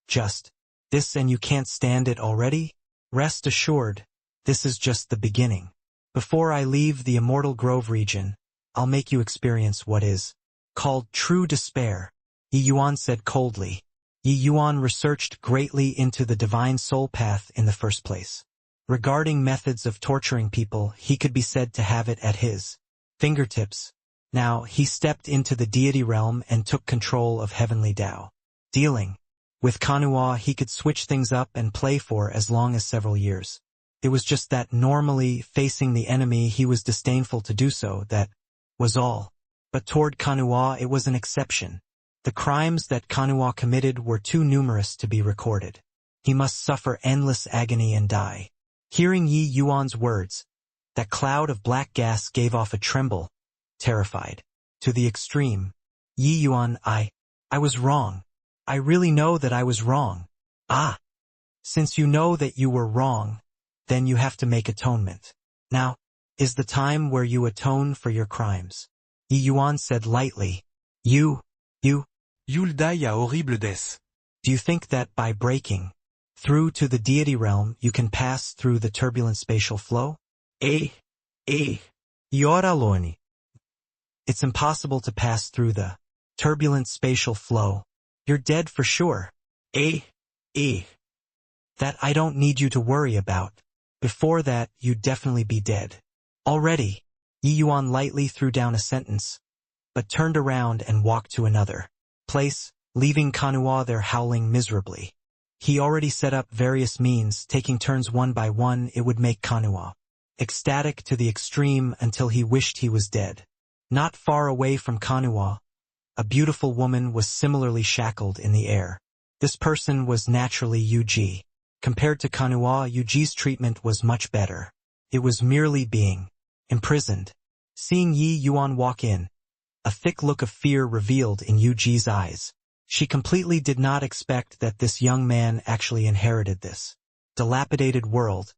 Just this and you can't stand it already? Rest assured, this is just the beginning. Before I leave the Immortal Grove region, I'll make you experience what is called true despair, Yi Yuan said coldly. Yi Yuan researched greatly into the divine soul path in the first place. Regarding methods of torturing people, he could be said to have it at his fingertips. Now, he stepped into the deity realm and took control of heavenly Tao. Dealing with Kanua, he could switch things up and play for as long as several years. It was just that normally, facing the enemy, he was disdainful to do so, that was all. But toward Kanua it was an exception. The crimes that Kanua committed were too numerous to be recorded. He must suffer endless agony and die. Hearing Yi Yuan's words, that cloud of black gas gave off a tremble, terrified to the extreme. Yi Yuan, I was wrong. I really know that I was wrong. Ah! Since you know that you were wrong, then you have to make atonement. Now is the time where you atone for your crimes. Yi Yuan said lightly. You'll die a horrible death. Do you think that by breaking through to the deity realm you can pass through the turbulent spatial flow? Yoraloni. It's impossible to pass through the turbulent spatial flow. You're dead for sure. That I don't need you to worry about. Before that, you'd definitely be dead. Already. Yi Yuan lightly threw down a sentence, but turned around and walked to another place, leaving Kanua there howling miserably. He already set up various means, taking turns one by one. It would make Kanua ecstatic to the extreme until he wished he was dead. Not far away from Kanua, a beautiful woman was similarly shackled in the air. This person was naturally Yuji. Compared to Kanua, Yuji's treatment was much better. It was merely being imprisoned. Seeing Yi Yuan walk in, a thick look of fear revealed in Yuji's eyes. She completely did not expect that this young man actually inherited this dilapidated world,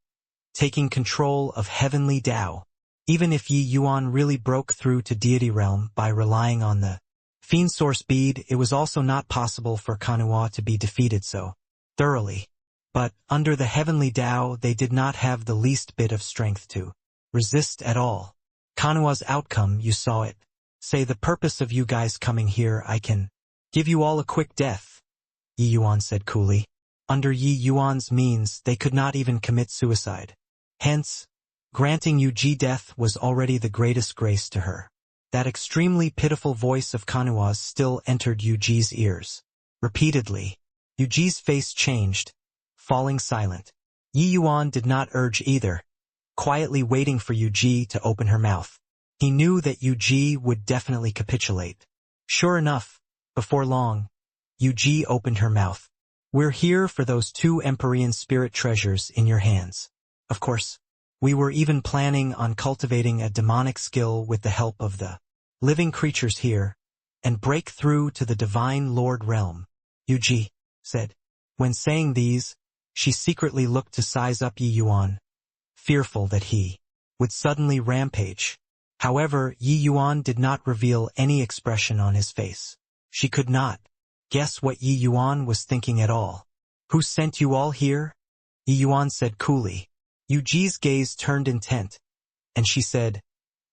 taking control of heavenly Tao. Even if Yi Yuan really broke through to deity realm by relying on the fiend source bead, it was also not possible for Kanua to be defeated so thoroughly. But, under the heavenly Tao, they did not have the least bit of strength to resist at all. Kanua's outcome, you saw it. Say the purpose of you guys coming here, I can give you all a quick death, Yi Yuan said coolly. Under Yi Yuan's means, they could not even commit suicide. Hence, granting Yuji death was already the greatest grace to her. That extremely pitiful voice of Kanua's still entered Yuji's ears. Repeatedly, Yuji's face changed, falling silent. Yi Yuan did not urge either, quietly waiting for Yuji to open her mouth. He knew that Yuji would definitely capitulate. Sure enough, before long, Yuji opened her mouth. "We're here for those 2 Empyrean spirit treasures in your hands. Of course, we were even planning on cultivating a demonic skill with the help of the living creatures here, and break through to the Divine Lord realm," Yuji said. When saying these, she secretly looked to size up Yi Yuan, fearful that he would suddenly rampage. However, Yi Yuan did not reveal any expression on his face. She could not guess what Yi Yuan was thinking at all. "Who sent you all here?" Yi Yuan said coolly. Yuji's gaze turned intent, and she said,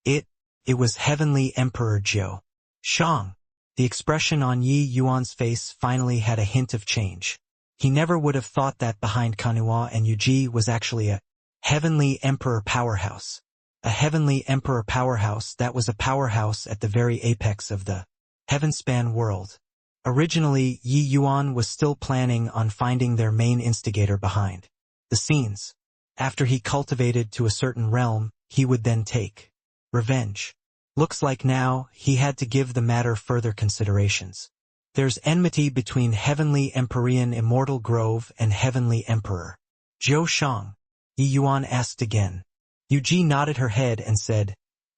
It was Heavenly Emperor Zhou Shang." The expression on Yi Yuan's face finally had a hint of change. He never would have thought that behind Kanua and Yuji was actually a Heavenly Emperor powerhouse. A Heavenly Emperor powerhouse that was a powerhouse at the very apex of the Heavenspan world. Originally, Yi Yuan was still planning on finding their main instigator behind the scenes. After he cultivated to a certain realm, he would then take revenge. Looks like now he had to give the matter further considerations. "There's enmity between Heavenly Empyrean Immortal Grove and Heavenly Emperor Zhou Shang?" Yi Yuan asked again. Yuji nodded her head and said,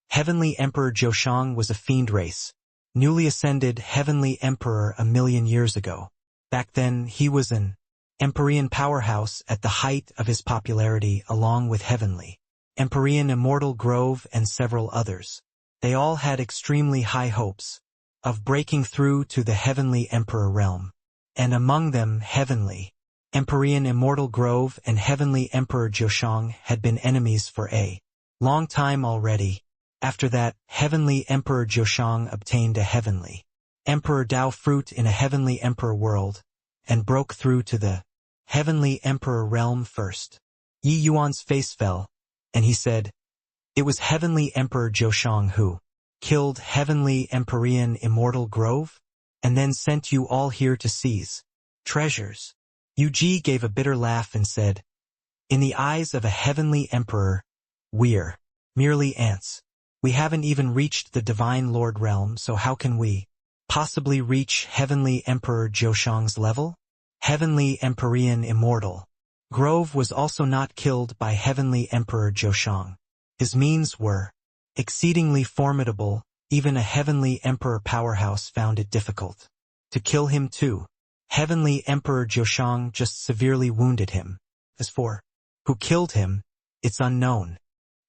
"Heavenly Emperor Zhou Shang was a fiend race, newly ascended Heavenly Emperor 1,000,000 years ago. Back then he was an Empyrean powerhouse at the height of his popularity along with Heavenly Empyrean Immortal Grove and several others. They all had extremely high hopes of breaking through to the Heavenly Emperor realm, and among them Heavenly Empyrean Immortal Grove and Heavenly Emperor Zhou Shang had been enemies for a long time already. After that, Heavenly Emperor Zhou Shang obtained a Heavenly Emperor Dao fruit in a Heavenly Emperor world, and broke through to the Heavenly Emperor realm first." Yi Yuan's face fell, and he said, "It was Heavenly Emperor Zhou Shang who killed Heavenly Empyrean Immortal Grove, and then sent you all here to seize treasures." Yuji gave a bitter laugh and said, "In the eyes of a Heavenly Emperor, we're merely ants. We haven't even reached the Divine Lord realm, so how can we possibly reach Heavenly Emperor Zhou Shang's level?" Heavenly Empyrean Immortal Grove was also not killed by Heavenly Emperor Zhou Shang. His means were exceedingly formidable. Even a Heavenly Emperor powerhouse found it difficult to kill him too. Heavenly Emperor Zhou Shang just severely wounded him. As for who killed him, it's unknown.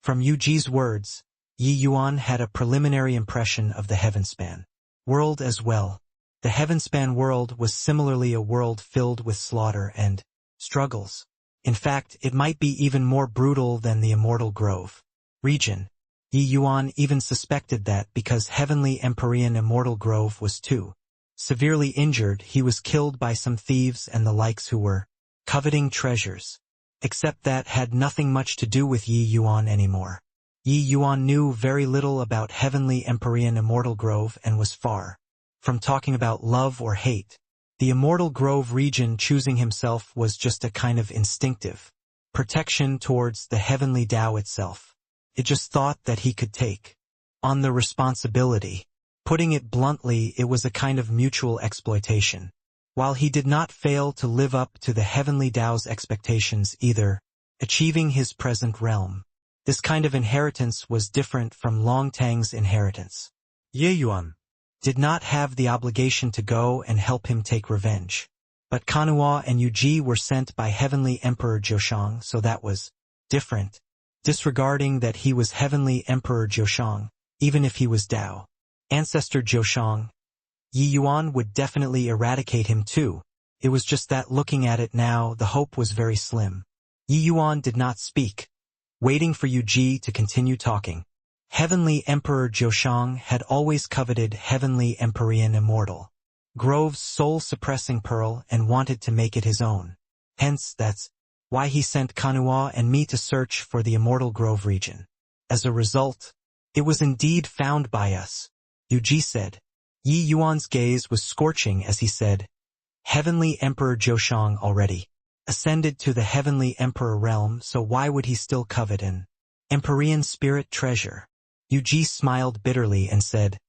From Yuji's words, Yi Yuan had a preliminary impression of the Heavenspan world as well. The Heavenspan world was similarly a world filled with slaughter and struggles. In fact, it might be even more brutal than the Immortal Grove region. Yi Yuan even suspected that because Heavenly Empyrean Immortal Grove was too severely injured, he was killed by some thieves and the likes who were coveting treasures. Except that had nothing much to do with Yi Yuan anymore. Yi Yuan knew very little about Heavenly Empyrean Immortal Grove and was far from talking about love or hate. The Immortal Grove region choosing himself was just a kind of instinctive protection towards the Heavenly Tao itself. It just thought that he could take on the responsibility. Putting it bluntly, it was a kind of mutual exploitation. While he did not fail to live up to the Heavenly Tao's expectations either, achieving his present realm, this kind of inheritance was different from Long Tang's inheritance. Ye Yuan Did not have the obligation to go and help him take revenge. But Kanua and Yuji were sent by Heavenly Emperor Zhou Shang, so that was different. Disregarding that he was Heavenly Emperor Zhou Shang, even if he was Dao Ancestor Zhou Shang, Yi Yuan would definitely eradicate him too. It was just that looking at it now, the hope was very slim. Yi Yuan did not speak, waiting for Yuji to continue talking. Heavenly Emperor Zhou Shang had always coveted Heavenly Empyrean Immortal Grove's soul-suppressing pearl and wanted to make it his own. Hence, that's why he sent Kanua and me to search for the Immortal Grove region. As a result, It was indeed found by us, Yuji said. Yi Yuan's gaze was scorching as he said, Heavenly Emperor Zhoshang already ascended to the Heavenly Emperor realm, so why would he still covet an Empyrean spirit treasure? Yuji smiled bitterly and said,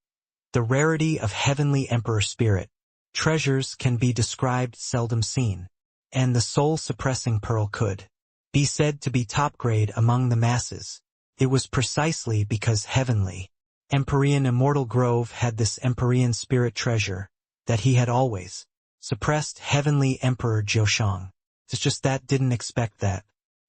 The rarity of Heavenly Emperor spirit treasures can be described seldom seen, and the soul-suppressing pearl could be said to be top grade among the masses. It was precisely because Heavenly Empyrean Immortal Grove had this Empyrean spirit treasure that he had always suppressed Heavenly Emperor Zhoshang. It's just that didn't expect that.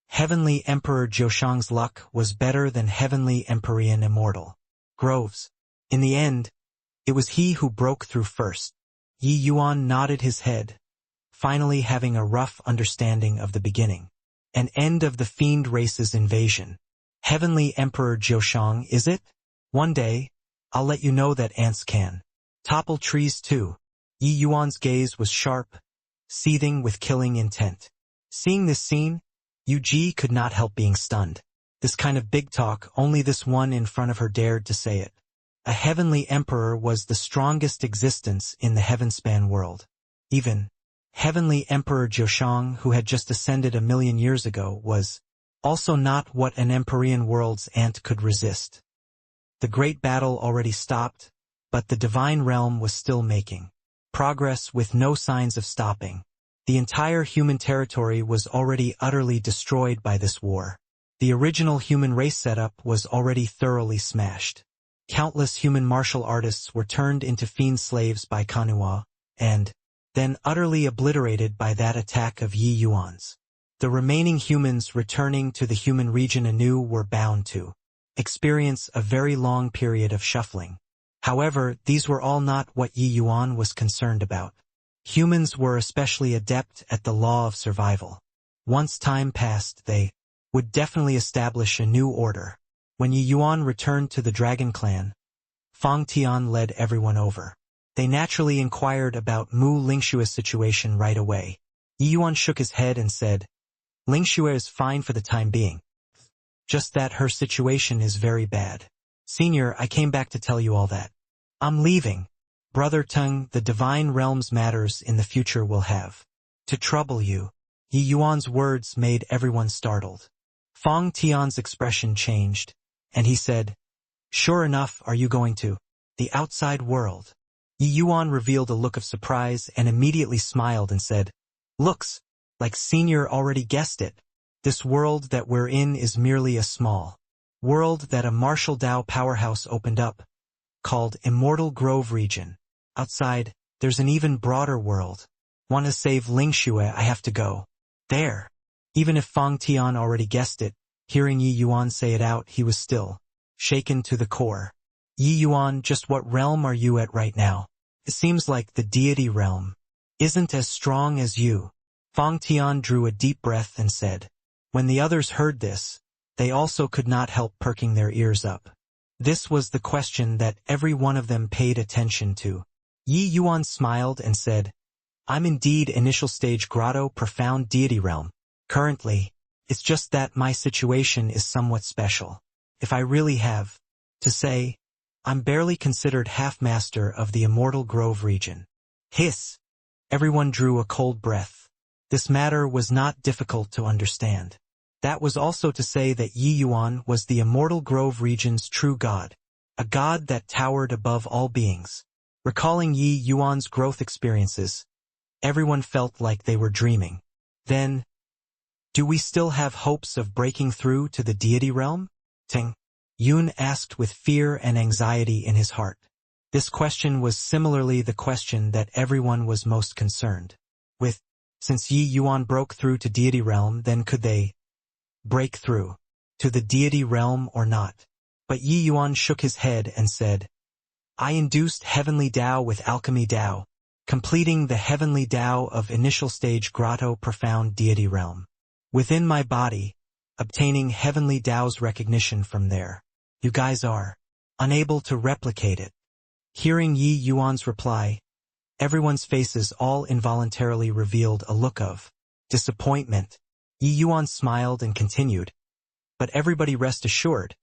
Heavenly Emperor Zhoshang's luck was better than Heavenly Empyrean Immortal Groves. In the end, it was he who broke through first. Yi Yuan nodded his head, finally having a rough understanding of the beginning and end of the fiend race's invasion. Heavenly Emperor Zhoshang, is it? One day, I'll let you know that ants can topple trees too. Yi Yuan's gaze was sharp, seething with killing intent. Seeing this scene, Yuji could not help being stunned. This kind of big talk, only this one in front of her dared to say it. A heavenly emperor was the strongest existence in the heavenspan world. Even Heavenly Emperor Zhoshang, who had just ascended 1,000,000 years ago, was also not what an Empyrean world's ant could resist. The great battle already stopped, but the divine realm was still making progress with no signs of stopping. The entire human territory was already utterly destroyed by this war. The original human race setup was already thoroughly smashed. Countless human martial artists were turned into fiend slaves by Kanhua, and then utterly obliterated by that attack of Yi Yuan's. The remaining humans returning to the human region anew were bound to experience a very long period of shuffling. However, these were all not what Yi Yuan was concerned about. Humans were especially adept at the law of survival. Once time passed, they would definitely establish a new order. When Yi Yuan returned to the Dragon Clan, Fang Tian led everyone over. They naturally inquired about Mu Lingshua's situation right away. Yi Yuan shook his head and said, Lingxue is fine for the time being. Just that her situation is very bad. Senior, I came back to tell you all that. I'm leaving. Brother Teng, the divine realm's matters in the future will have to trouble you. Yi Yuan's words made everyone startled. Fang Tian's expression changed, and he said, Sure enough, are you going to the outside world? Yi Yuan revealed a look of surprise and immediately smiled and said, Looks like Senior already guessed it. This world that we're in is merely a small world that a martial Dao powerhouse opened up, called Immortal Grove Region. Outside, there's an even broader world. Want to save Lingxue, I have to go there. Even if Fang Tian already guessed it, hearing Yi Yuan say it out, he was still shaken to the core. Yi Yuan, just what realm are you at right now? It seems like the deity realm isn't as strong as you. Fang Tian drew a deep breath and said. When the others heard this, they also could not help perking their ears up. This was the question that every one of them paid attention to. Yi Yuan smiled and said, I'm indeed initial stage grotto profound deity realm. Currently, it's just that my situation is somewhat special. If I really have to say, I'm barely considered half-master of the Immortal Grove region. Hiss! Everyone drew a cold breath. This matter was not difficult to understand. That was also to say that Yi Yuan was the Immortal Grove region's true god, a god that towered above all beings. Recalling Yi Yuan's growth experiences, everyone felt like they were dreaming. Then, do we still have hopes of breaking through to the deity realm? Ting Yun asked with fear and anxiety in his heart. This question was similarly the question that everyone was most concerned with. Since Yi Yuan broke through to deity realm, then could they break through to the deity realm or not? But Yi Yuan shook his head and said, I induced heavenly Dao with alchemy Dao, completing the heavenly Dao of initial stage grotto profound deity realm. Within my body, obtaining heavenly Dao's recognition from there. You guys are unable to replicate it. Hearing Yi Yuan's reply, everyone's faces all involuntarily revealed a look of disappointment. Yi Yuan smiled and continued, but everybody rest assured,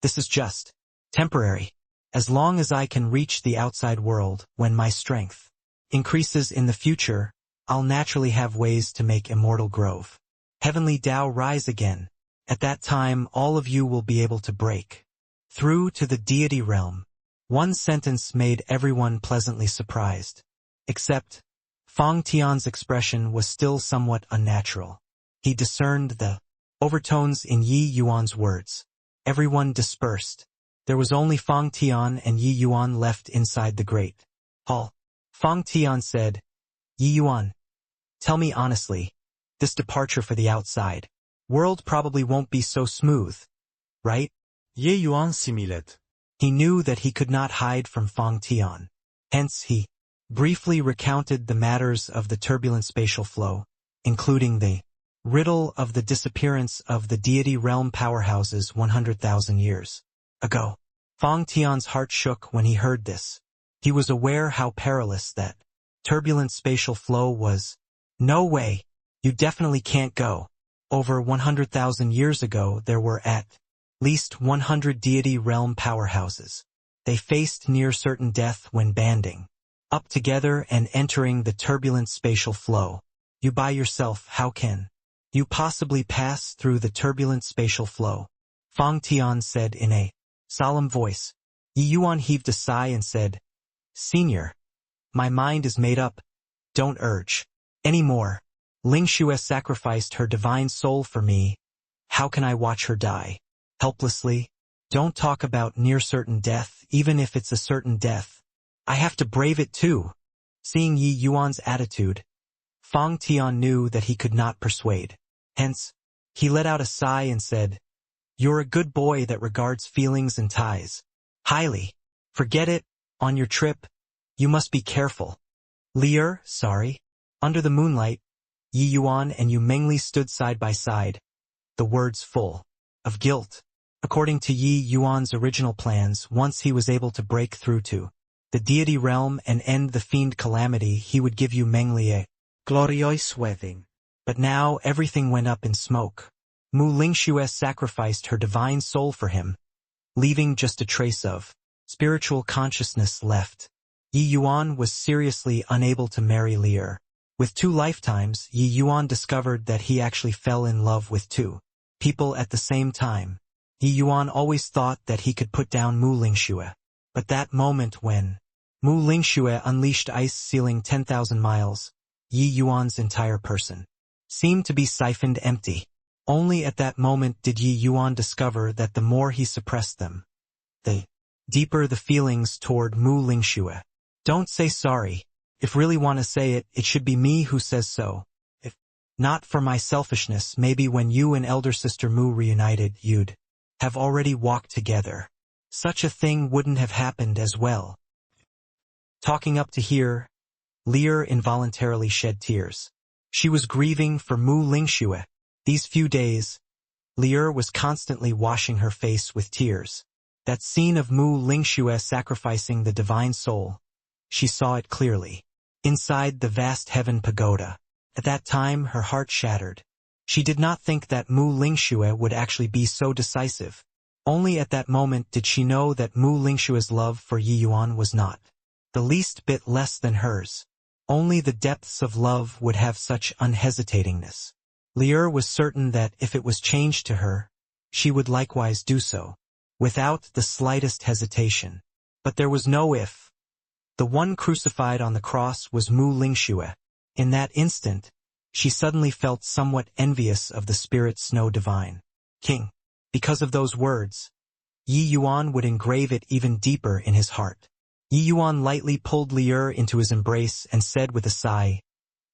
this is just Temporary. As long as I can reach the outside world, when my strength increases in the future, I'll naturally have ways to make immortal growth. Heavenly Tao rise again. At that time all of you will be able to break through to the deity realm. One sentence made everyone pleasantly surprised. Except, Fang Tian's expression was still somewhat unnatural. He discerned the overtones in Yi Yuan's words. Everyone dispersed. There was only Fang Tian and Yi Yuan left inside the great hall. Fang Tian said, Yi Yuan, tell me honestly, this departure for the outside world probably won't be so smooth, right? Ye Yuan similet. He knew that he could not hide from Fang Tian. Hence he briefly recounted the matters of the turbulent spatial flow, including the riddle of the disappearance of the deity realm powerhouses 100,000 years ago. Fang Tian's heart shook when he heard this. He was aware how perilous that turbulent spatial flow was. No way, you definitely can't go. Over 100,000 years ago there were at least 100 deity realm powerhouses. They faced near certain death when banding up together and entering the turbulent spatial flow. You by yourself, how can you possibly pass through the turbulent spatial flow? Fang Tian said in a solemn voice. Yi Yuan heaved a sigh and said, Senior, my mind is made up. Don't urge any more. Ling Xue sacrificed her divine soul for me. How can I watch her die helplessly? Don't talk about near certain death, even if it's a certain death. I have to brave it too. Seeing Yi Yuan's attitude, Fang Tian knew that he could not persuade. Hence, he let out a sigh and said, You're a good boy that regards feelings and ties highly. Forget it, on your trip, you must be careful. Lier, sorry. Under the moonlight, Yi Yuan and Yu Mengli stood side by side, the words full of guilt. According to Yi Yuan's original plans, once he was able to break through to the deity realm and end the fiend calamity, he would give Yu Mengli a glorious wedding. But now everything went up in smoke. Mu Lingxue sacrificed her divine soul for him, leaving just a trace of spiritual consciousness left. Yi Yuan was seriously unable to marry Lier. With 2 lifetimes, Yi Yuan discovered that he actually fell in love with 2 people at the same time. Yi Yuan always thought that he could put down Mu Lingxue. But that moment when Mu Lingxue unleashed ice ceiling 10,000 miles, Yi Yuan's entire person seemed to be siphoned empty. Only at that moment did Yi Yuan discover that the more he suppressed them, the deeper the feelings toward Mu Lingxue. Don't say sorry. If really want to say it, it should be me who says so. If not for my selfishness, maybe when you and elder sister Mu reunited, you'd have already walked together. Such a thing wouldn't have happened as well. Talking up to here, Lier involuntarily shed tears. She was grieving for Mu Lingxue. These few days, Lier was constantly washing her face with tears. That scene of Mu Lingxue sacrificing the divine soul, she saw it clearly. Inside the vast heaven pagoda. At that time her heart shattered. She did not think that Mu Lingxue would actually be so decisive. Only at that moment did she know that Mu Lingxue's love for Yi Yuan was not the least bit less than hers. Only the depths of love would have such unhesitatingness. Lier was certain that if it was changed to her, she would likewise do so, without the slightest hesitation. But there was no if. The one crucified on the cross was Mu Lingxue. In that instant, she suddenly felt somewhat envious of the spirit Snow Divine King. Because of those words, Yi Yuan would engrave it even deeper in his heart. Yi Yuan lightly pulled Lier into his embrace and said with a sigh,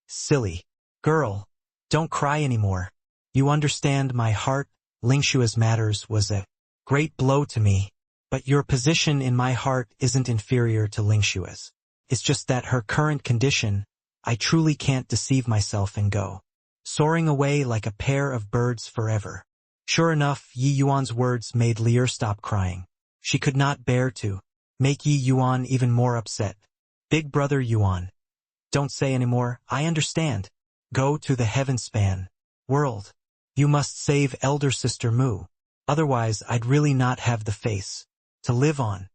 Silly girl, don't cry anymore. You understand my heart. Lingshue's matters was a great blow to me, but your position in my heart isn't inferior to Lingshue's. It's just that her current condition, I truly can't deceive myself and go soaring away like a pair of birds forever. Sure enough, Yi Yuan's words made Lier stop crying. She could not bear to make Yi Yuan even more upset. Big brother Yuan, don't say anymore, I understand. Go to the heaven-span world. You must save elder sister Mu. Otherwise I'd really not have the face to live on.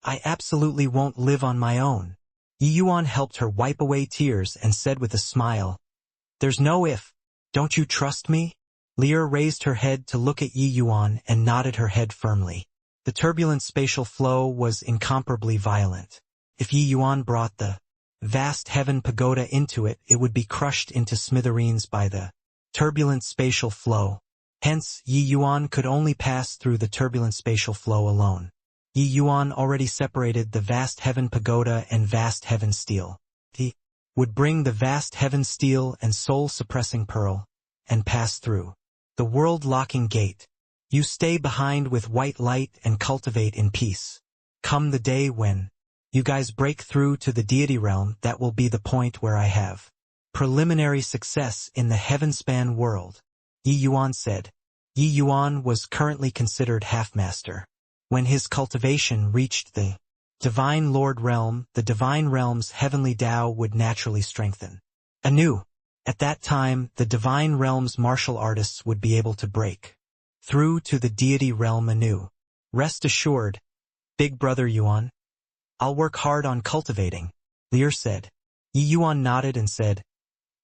I absolutely won't live on my own. Yi Yuan helped her wipe away tears and said with a smile, "There's no if. Don't you trust me?" Lear raised her head to look at Yi Yuan and nodded her head firmly. The turbulent spatial flow was incomparably violent. If Yi Yuan brought the vast heaven pagoda into it, it would be crushed into smithereens by the turbulent spatial flow. Hence, Yi Yuan could only pass through the turbulent spatial flow alone. Yi Yuan already separated the vast heaven pagoda and vast heaven steel. He would bring the vast heaven steel and soul-suppressing pearl and pass through the world-locking gate. You stay behind with white light and cultivate in peace. Come the day when you guys break through to the deity realm, that will be the point where I have preliminary success in the heaven-span world, Yi Yuan said. Yi Yuan was currently considered half-master. When his cultivation reached the Divine Lord realm, the Divine Realm's heavenly Tao would naturally strengthen anew. At that time, the Divine Realm's martial artists would be able to break through to the deity realm anew. Rest assured, Big Brother Yuan, I'll work hard on cultivating, Lear said. Yi Yuan nodded and said,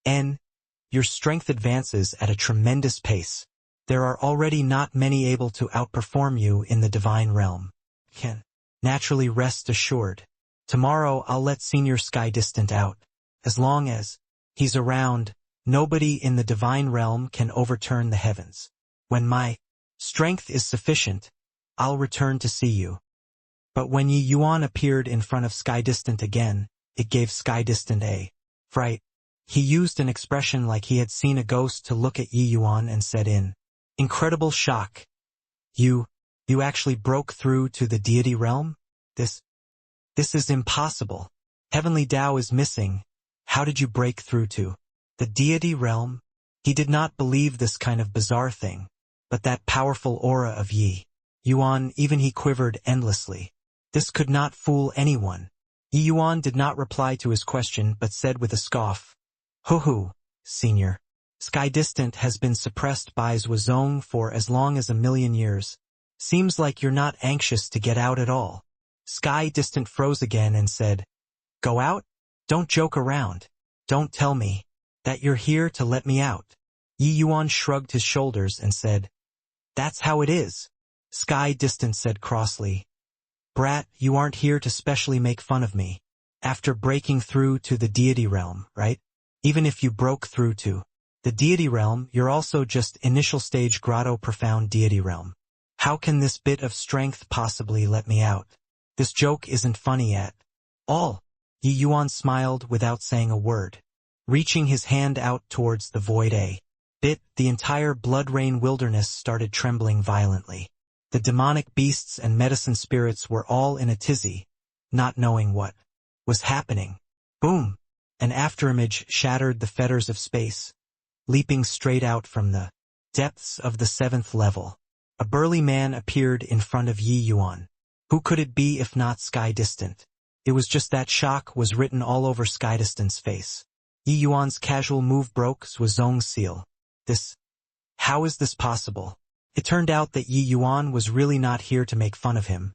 Your strength advances at a tremendous pace. There are already not many able to outperform you in the Divine Realm. Can naturally rest assured. Tomorrow I'll let Senior Sky Distant out. As long as he's around, nobody in the Divine Realm can overturn the heavens. When my strength is sufficient, I'll return to see you. But when Yi Yuan appeared in front of Sky Distant again, it gave Sky Distant a fright. He used an expression like he had seen a ghost to look at Yi Yuan and said in incredible shock, You actually broke through to the deity realm? This is impossible. Heavenly Tao is missing. How did you break through to the deity realm? He did not believe this kind of bizarre thing, but that powerful aura of Yi Yuan, even he quivered endlessly. This could not fool anyone. Yi Yuan did not reply to his question but said with a scoff, Hoo, Senior. Sky Distant has been suppressed by Zhuozong for as long as 1,000,000 years. Seems like you're not anxious to get out at all. Sky Distant froze again and said, Go out? Don't joke around. Don't tell me that you're here to let me out. Yi Yuan shrugged his shoulders and said, That's how it is. Sky Distant said crossly, Brat, you aren't here to specially make fun of me. After breaking through to the deity realm, right? Even if you broke through to the deity realm, you're also just initial stage grotto profound deity realm. How can this bit of strength possibly let me out? This joke isn't funny at all. Yi Yuan smiled without saying a word. Reaching his hand out towards the void a bit, the entire blood rain wilderness started trembling violently. The demonic beasts and medicine spirits were all in a tizzy, not knowing what was happening. Boom! An afterimage shattered the fetters of space. Leaping straight out from the depths of the 7th level, a burly man appeared in front of Yi Yuan. Who could it be if not Sky Distant? It was just that shock was written all over Sky Distant's face. Yi Yuan's casual move broke Zhuozong's seal. How is this possible? It turned out that Yi Yuan was really not here to make fun of him,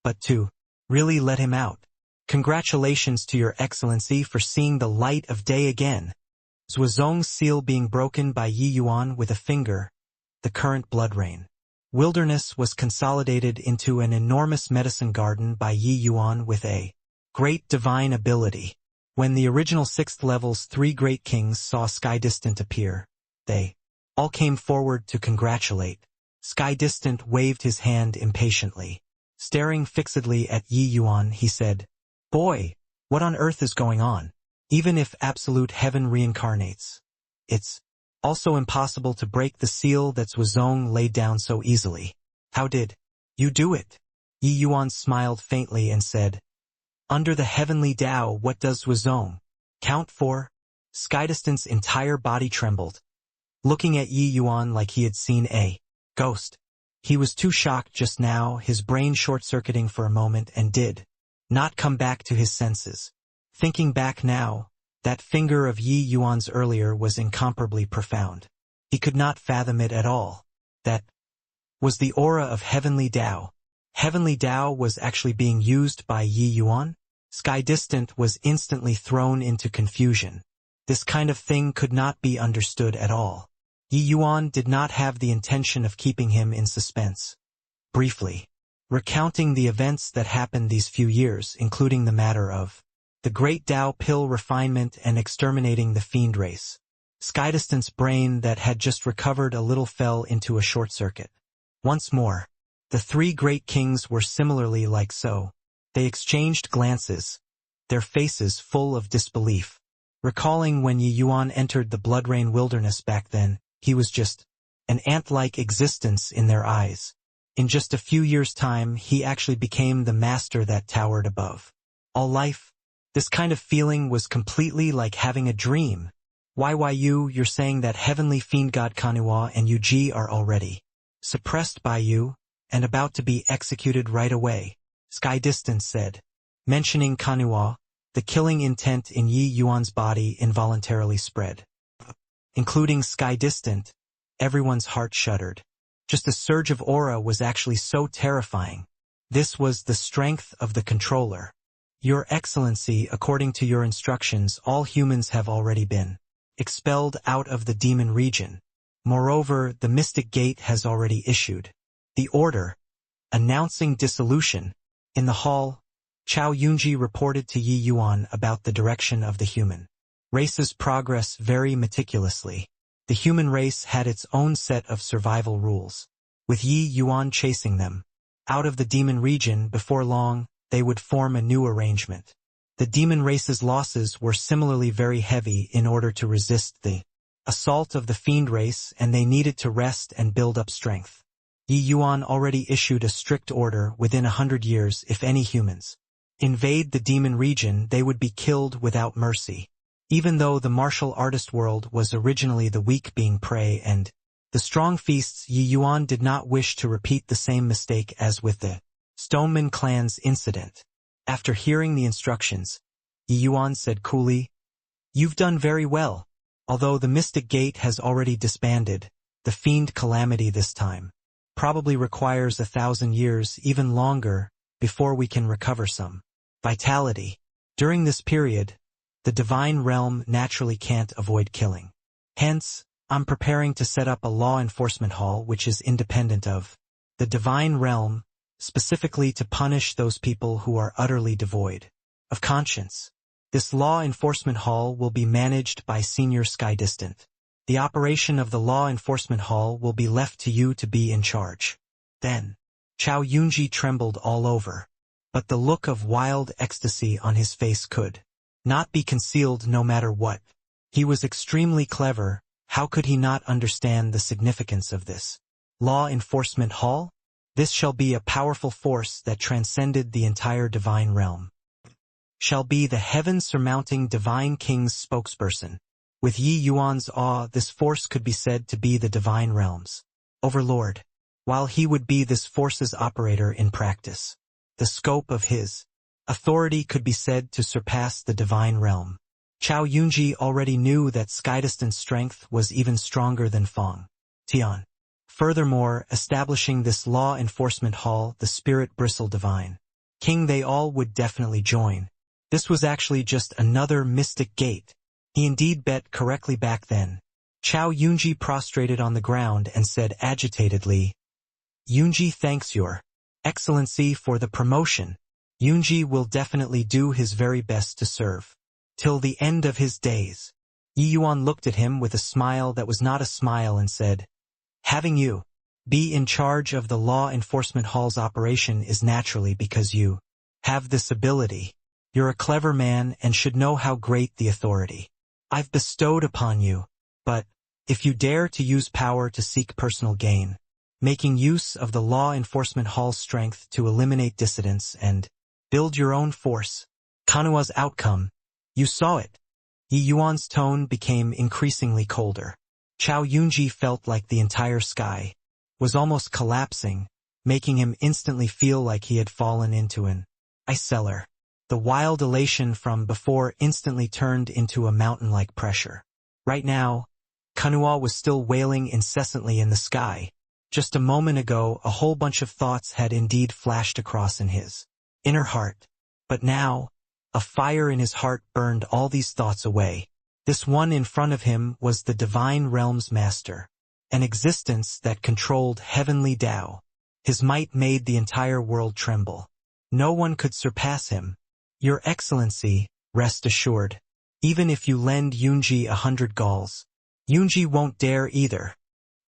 but to really let him out. Congratulations to your excellency for seeing the light of day again. Zhuozong's seal being broken by Yi Yuan with a finger, the current blood rain wilderness was consolidated into an enormous medicine garden by Yi Yuan with a great divine ability. When the original 6th level's 3 great kings saw Sky Distant appear, they all came forward to congratulate. Sky Distant waved his hand impatiently. Staring fixedly at Yi Yuan, he said, Boy, what on earth is going on? Even if absolute heaven reincarnates, it's also impossible to break the seal that Zhuozong laid down so easily. How did you do it? Yi Yuan smiled faintly and said, Under the heavenly Tao, what does Zhuozong count for? Sky Distant's entire body trembled, looking at Yi Yuan like he had seen a ghost. He was too shocked just now, his brain short-circuiting for a moment, and did not come back to his senses. Thinking back now, that finger of Yi Yuan's earlier was incomparably profound. He could not fathom it at all. That was the aura of heavenly Tao. Heavenly Tao was actually being used by Yi Yuan? Sky Distant was instantly thrown into confusion. This kind of thing could not be understood at all. Yi Yuan did not have the intention of keeping him in suspense. Briefly, recounting the events that happened these few years, including the matter of the Great Tao Pill refinement and exterminating the fiend race. Sky Distant's brain that had just recovered a little fell into a short circuit. Once more, the three great kings were similarly like so. They exchanged glances, their faces full of disbelief. Recalling when Yi Yuan entered the Bloodrain wilderness back then, he was just an ant-like existence in their eyes. In just a few years' time, he actually became the master that towered above all life. This kind of feeling was completely like having a dream. You're saying that heavenly fiend god Kanua and Yuji are already suppressed by you and about to be executed right away, Sky Distance said. Mentioning Kanua, the killing intent in Yi Yuan's body involuntarily spread. Including Sky Distant, everyone's heart shuddered. Just a surge of aura was actually so terrifying. This was the strength of the controller. Your Excellency, according to your instructions, all humans have already been expelled out of the demon region. Moreover, the Mystic Gate has already issued the order announcing dissolution. In the hall, Chao Yunji reported to Yi Yuan about the direction of the human race's progress very meticulously. The human race had its own set of survival rules, with Yi Yuan chasing them out of the demon region. Before long, they would form a new arrangement. The demon race's losses were similarly very heavy in order to resist the assault of the fiend race, and they needed to rest and build up strength. Yi Yuan already issued a strict order: within 100 years, if any humans invade the demon region, they would be killed without mercy. Even though the martial artist world was originally the weak being prey and the strong feasts, Yi Yuan did not wish to repeat the same mistake as with the Stoneman clan's incident. After hearing the instructions, Yi Yuan said coolly, "You've done very well. Although the Mystic Gate has already disbanded, the fiend calamity this time probably requires 1,000 years, even longer, before we can recover some vitality. During this period, the divine realm naturally can't avoid killing. Hence, I'm preparing to set up a law enforcement hall which is independent of the divine realm, specifically to punish those people who are utterly devoid of conscience. This law enforcement hall will be managed by Senior Sky Distant. The operation of the law enforcement hall will be left to you to be in charge." Then, Chao Yunji trembled all over, but the look of wild ecstasy on his face could not be concealed no matter what. He was extremely clever. How could he not understand the significance of this law enforcement hall? This shall be a powerful force that transcended the entire divine realm. Shall be the heaven-surmounting divine king's spokesperson. With Yi Yuan's awe, this force could be said to be the divine realm's overlord, while he would be this force's operator in practice. The scope of his authority could be said to surpass the divine realm. Chao Yunji already knew that Sky Distant's strength was even stronger than Feng Tian. Furthermore, establishing this law enforcement hall, the Spirit Bristle Divine King, they all would definitely join. This was actually just another Mystic Gate. He indeed bet correctly back then. Chao Yunji prostrated on the ground and said agitatedly, "Yunji thanks your Excellency for the promotion. Yunji will definitely do his very best to serve till the end of his days." Yi Yuan looked at him with a smile that was not a smile and said, "Having you be in charge of the law enforcement hall's operation is naturally because you have this ability. You're a clever man and should know how great the authority I've bestowed upon you. But if you dare to use power to seek personal gain, making use of the law enforcement hall's strength to eliminate dissidents and build your own force, Kanua's outcome, you saw it." Yi Yuan's tone became increasingly colder. Chao Yunji felt like the entire sky was almost collapsing, making him instantly feel like he had fallen into an ice cellar. The wild elation from before instantly turned into a mountain-like pressure. Right now, Kanua was still wailing incessantly in the sky. Just a moment ago, a whole bunch of thoughts had indeed flashed across in his inner heart. But now, a fire in his heart burned all these thoughts away. This one in front of him was the divine realm's master, an existence that controlled heavenly Tao. His might made the entire world tremble. No one could surpass him. Your Excellency, rest assured. Even if you lend Yunji 100 galls, Yunji won't dare either.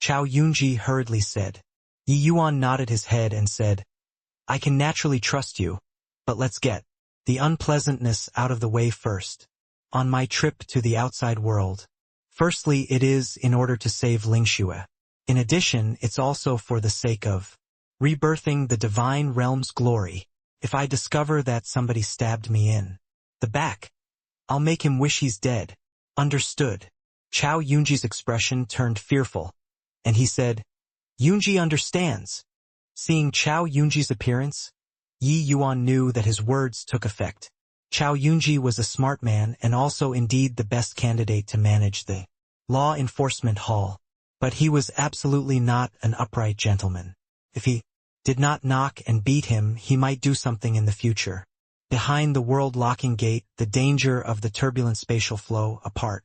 Chao Yunji hurriedly said. Yi Yuan nodded his head and said, I can naturally trust you, but let's get the unpleasantness out of the way first. On my trip to the outside world, firstly it is in order to save Lingxue. In addition, it's also for the sake of rebirthing the divine realm's glory. If I discover that somebody stabbed me in the back, I'll make him wish he's dead. Understood. Chao Yunji's expression turned fearful, and he said, Yunji understands. Seeing Chao Yunji's appearance, Yi Yuan knew that his words took effect. Chao Yunji was a smart man and also indeed the best candidate to manage the law enforcement hall, but he was absolutely not an upright gentleman. If he did not knock and beat him, he might do something in the future. Behind the world-locking gate, the danger of the turbulent spatial flow, apart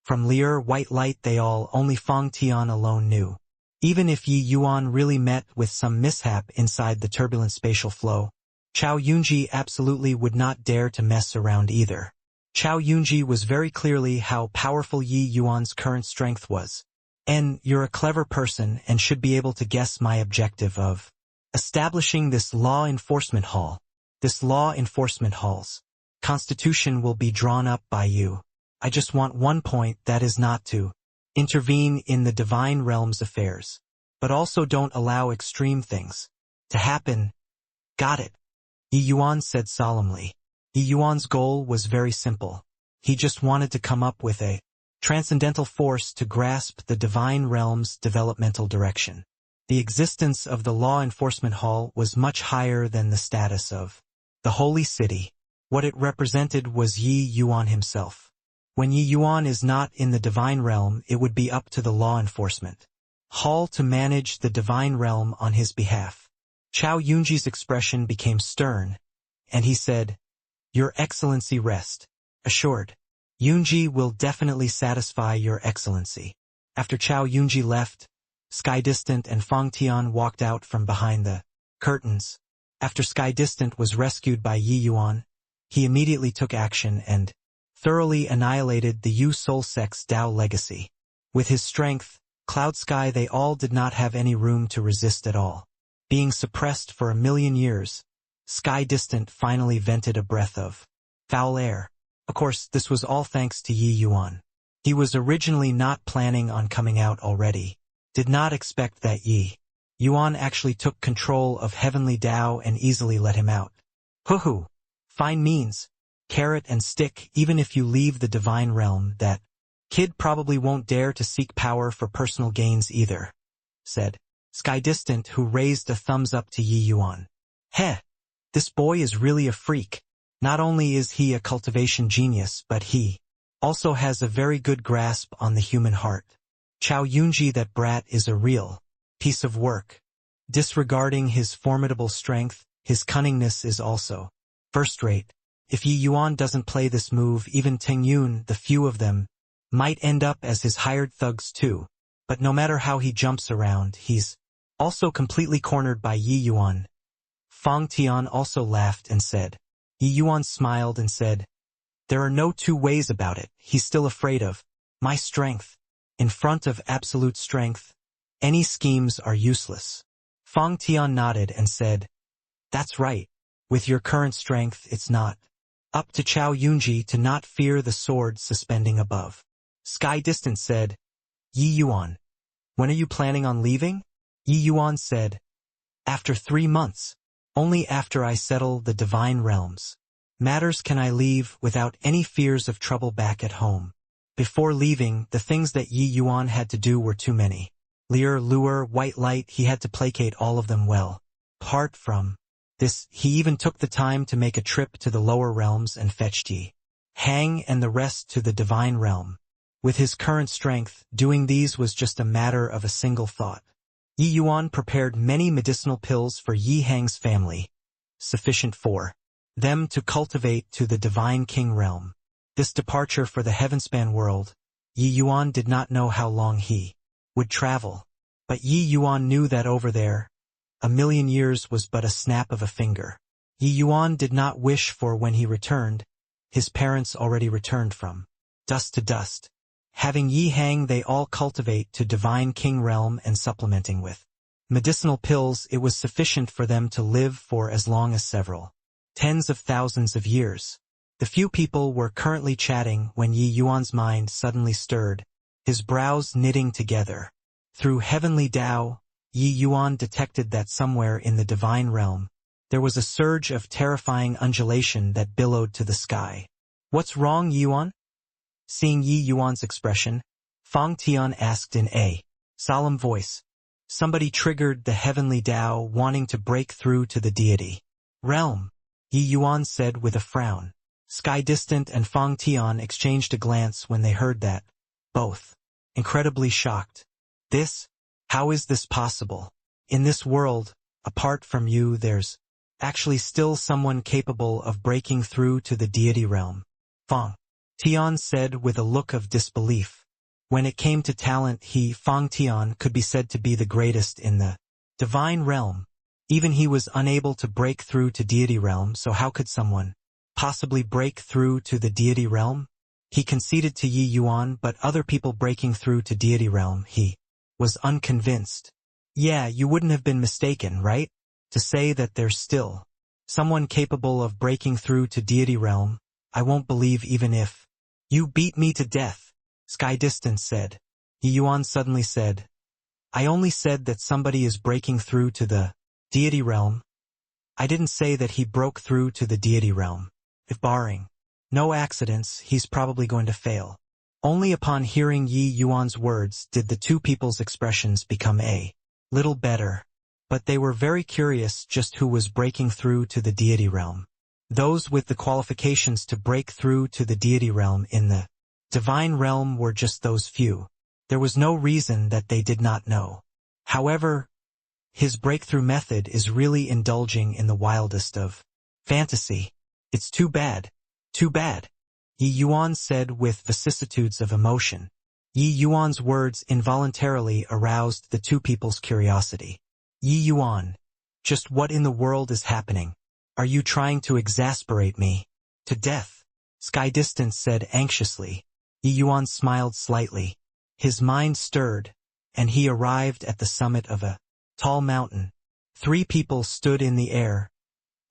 from Lear white light they all, only Fang Tian alone knew. Even if Yi Yuan really met with some mishap inside the turbulent spatial flow, Chao Yunji absolutely would not dare to mess around either. Chao Yunji was very clearly how powerful Yi Yuan's current strength was. And you're a clever person and should be able to guess my objective of establishing this law enforcement hall. This law enforcement hall's constitution will be drawn up by you. I just want one point, that is not to intervene in the divine realm's affairs, but also don't allow extreme things to happen. Got it? Yi Yuan said solemnly. Yi Yuan's goal was very simple. He just wanted to come up with a transcendental force to grasp the divine realm's developmental direction. The existence of the law enforcement hall was much higher than the status of the holy city. What it represented was Yi Yuan himself. When Yi Yuan is not in the divine realm, it would be up to the law enforcement hall to manage the divine realm on his behalf. Chao Yunji's expression became stern, and he said, Your Excellency, rest assured. Yunji will definitely satisfy Your Excellency. After Chao Yunji left, Sky Distant and Fang Tian walked out from behind the curtains. After Sky Distant was rescued by Yi Yuan, he immediately took action and thoroughly annihilated the Yu Soul Sect's Dao legacy. With his strength, Cloud Sky, they all did not have any room to resist at all. Being suppressed for 1,000,000 years, Sky Distant finally vented a breath of foul air. Of course, this was all thanks to Yi Yuan. He was originally not planning on coming out already. Did not expect that Yi Yuan actually took control of heavenly Tao and easily let him out. Hoo-hoo. Fine means. Carrot and stick. Even if you leave the divine realm, that kid probably won't dare to seek power for personal gains either, said Sky Distant, who raised a thumbs up to Yi Yuan. Heh, this boy is really a freak. Not only is he a cultivation genius, but he also has a very good grasp on the human heart. Chao Yunji, that brat, is a real piece of work. Disregarding his formidable strength, his cunningness is also first-rate. If Yi Yuan doesn't play this move, even Ting Yun, the few of them, might end up as his hired thugs too. But no matter how he jumps around, he's also completely cornered by Yi Yuan. Fang Tian also laughed and said. Yi Yuan smiled and said, There are no two ways about it. He's still afraid of my strength. In front of absolute strength, any schemes are useless. Fang Tian nodded and said, That's right. With your current strength, it's not up to Chao Yunji to not fear the sword suspending above. Sky Distant said, Yi Yuan, when are you planning on leaving? Yi Yuan said, After 3 months. Only after I settle the divine realms matters can I leave without any fears of trouble back at home. Before leaving, the things that Yi Yuan had to do were too many. Lure, white light, he had to placate all of them well. Apart from this, he even took the time to make a trip to the lower realms and fetched Yi Hang and the rest to the divine realm. With his current strength, doing these was just a matter of a single thought. Yi Yuan prepared many medicinal pills for Yi Hang's family, sufficient for them to cultivate to the divine king realm. This departure for the heavenspan world, Yi Yuan did not know how long he would travel. But Yi Yuan knew that over there, 1,000,000 years was but a snap of a finger. Yi Yuan did not wish for when he returned, his parents already returned from dust to dust. Having Yi Hang they all cultivate to divine king realm and supplementing with medicinal pills it was sufficient for them to live for as long as several tens of thousands of years. The few people were currently chatting when Yi Yuan's mind suddenly stirred, his brows knitting together. Through heavenly Tao, Yi Yuan detected that somewhere in the divine realm, there was a surge of terrifying undulation that billowed to the sky. What's wrong, Yi Yuan? Seeing Yi Yuan's expression, Fang Tian asked in a solemn voice. Somebody triggered the heavenly Tao wanting to break through to the deity realm, Yi Yuan said with a frown. Sky Distant and Fang Tian exchanged a glance when they heard that, both incredibly shocked. This? How is this possible? In this world, apart from you there's actually still someone capable of breaking through to the deity realm. Fang Tian said with a look of disbelief. When it came to talent Fang Tian could be said to be the greatest in the divine realm. Even he was unable to break through to deity realm, so how could someone possibly break through to the deity realm? He conceded to Yi Yuan, but other people breaking through to deity realm, he was unconvinced. Yeah, you wouldn't have been mistaken, right? To say that there's still someone capable of breaking through to deity realm, I won't believe even if you beat me to death, Sky Distance said. Yi Yuan suddenly said, I only said that somebody is breaking through to the deity realm. I didn't say that he broke through to the deity realm. If barring no accidents, he's probably going to fail. Only upon hearing Yi Yuan's words did the two people's expressions become a little better. But they were very curious just who was breaking through to the deity realm. Those with the qualifications to break through to the deity realm in the divine realm were just those few. There was no reason that they did not know. However, his breakthrough method is really indulging in the wildest of fantasy. It's too bad. Too bad. Yi Yuan said with vicissitudes of emotion. Yi Yuan's words involuntarily aroused the two people's curiosity. Yi Yuan, just what in the world is happening? Are you trying to exasperate me to death? Sky Distance said anxiously. Yi Yuan smiled slightly. His mind stirred, and he arrived at the summit of a tall mountain. Three people stood in the air,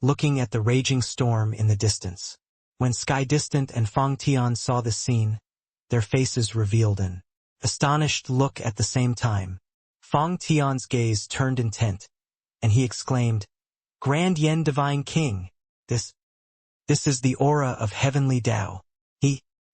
looking at the raging storm in the distance. When Sky Distant and Fang Tian saw the scene, their faces revealed an astonished look at the same time. Fang Tian's gaze turned intent, and he exclaimed, Grand Yen Divine King, this is the aura of heavenly Tao.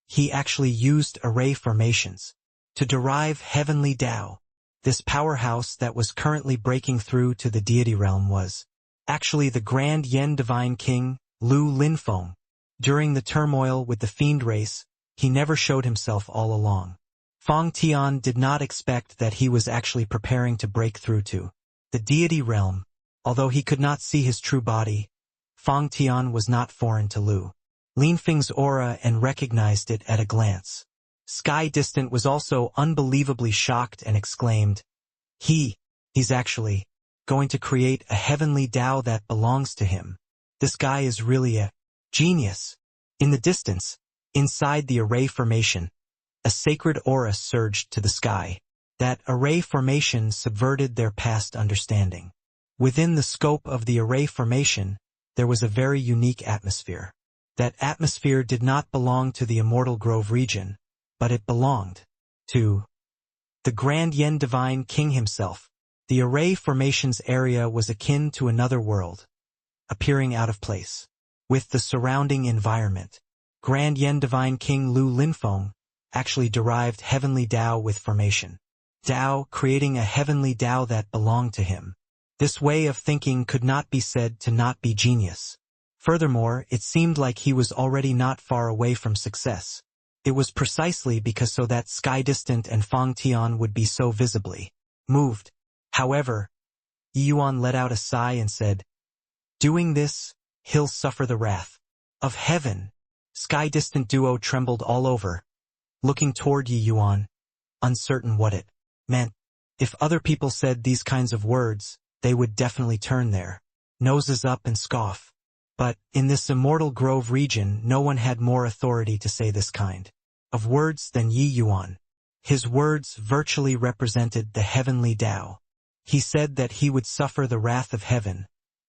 He actually used array formations to derive heavenly Tao. This powerhouse that was currently breaking through to the deity realm was actually the Grand Yen Divine King, Lu Linfeng. During the turmoil with the fiend race, he never showed himself all along. Fang Tian did not expect that he was actually preparing to break through to the deity realm. Although he could not see his true body, Fang Tian was not foreign to Lu Linfeng's aura and recognized it at a glance. Sky Distant was also unbelievably shocked and exclaimed, He's actually going to create a heavenly Tao that belongs to him. This guy is really a genius. In the distance, inside the array formation, a sacred aura surged to the sky. That array formation subverted their past understanding. Within the scope of the array formation, there was a very unique atmosphere. That atmosphere did not belong to the Immortal Grove region, but it belonged to the Grand Yen Divine King himself. The array formation's area was akin to another world, appearing out of place with the surrounding environment. Grand Yen Divine King Lu Linfeng actually derived heavenly Tao with formation. Tao creating a heavenly Tao that belonged to him. This way of thinking could not be said to not be genius. Furthermore, it seemed like he was already not far away from success. It was precisely because so that Sky Distant and Fang Tian would be so visibly moved. However, Yi Yuan let out a sigh and said, "Doing this, he'll suffer the wrath of heaven." Sky-distant duo trembled all over, looking toward Yi Yuan, uncertain what it meant. If other people said these kinds of words, they would definitely turn their noses up and scoff. But, in this immortal grove region, no one had more authority to say this kind of words than Yi Yuan. His words virtually represented the heavenly Tao. He said that he would suffer the wrath of heaven,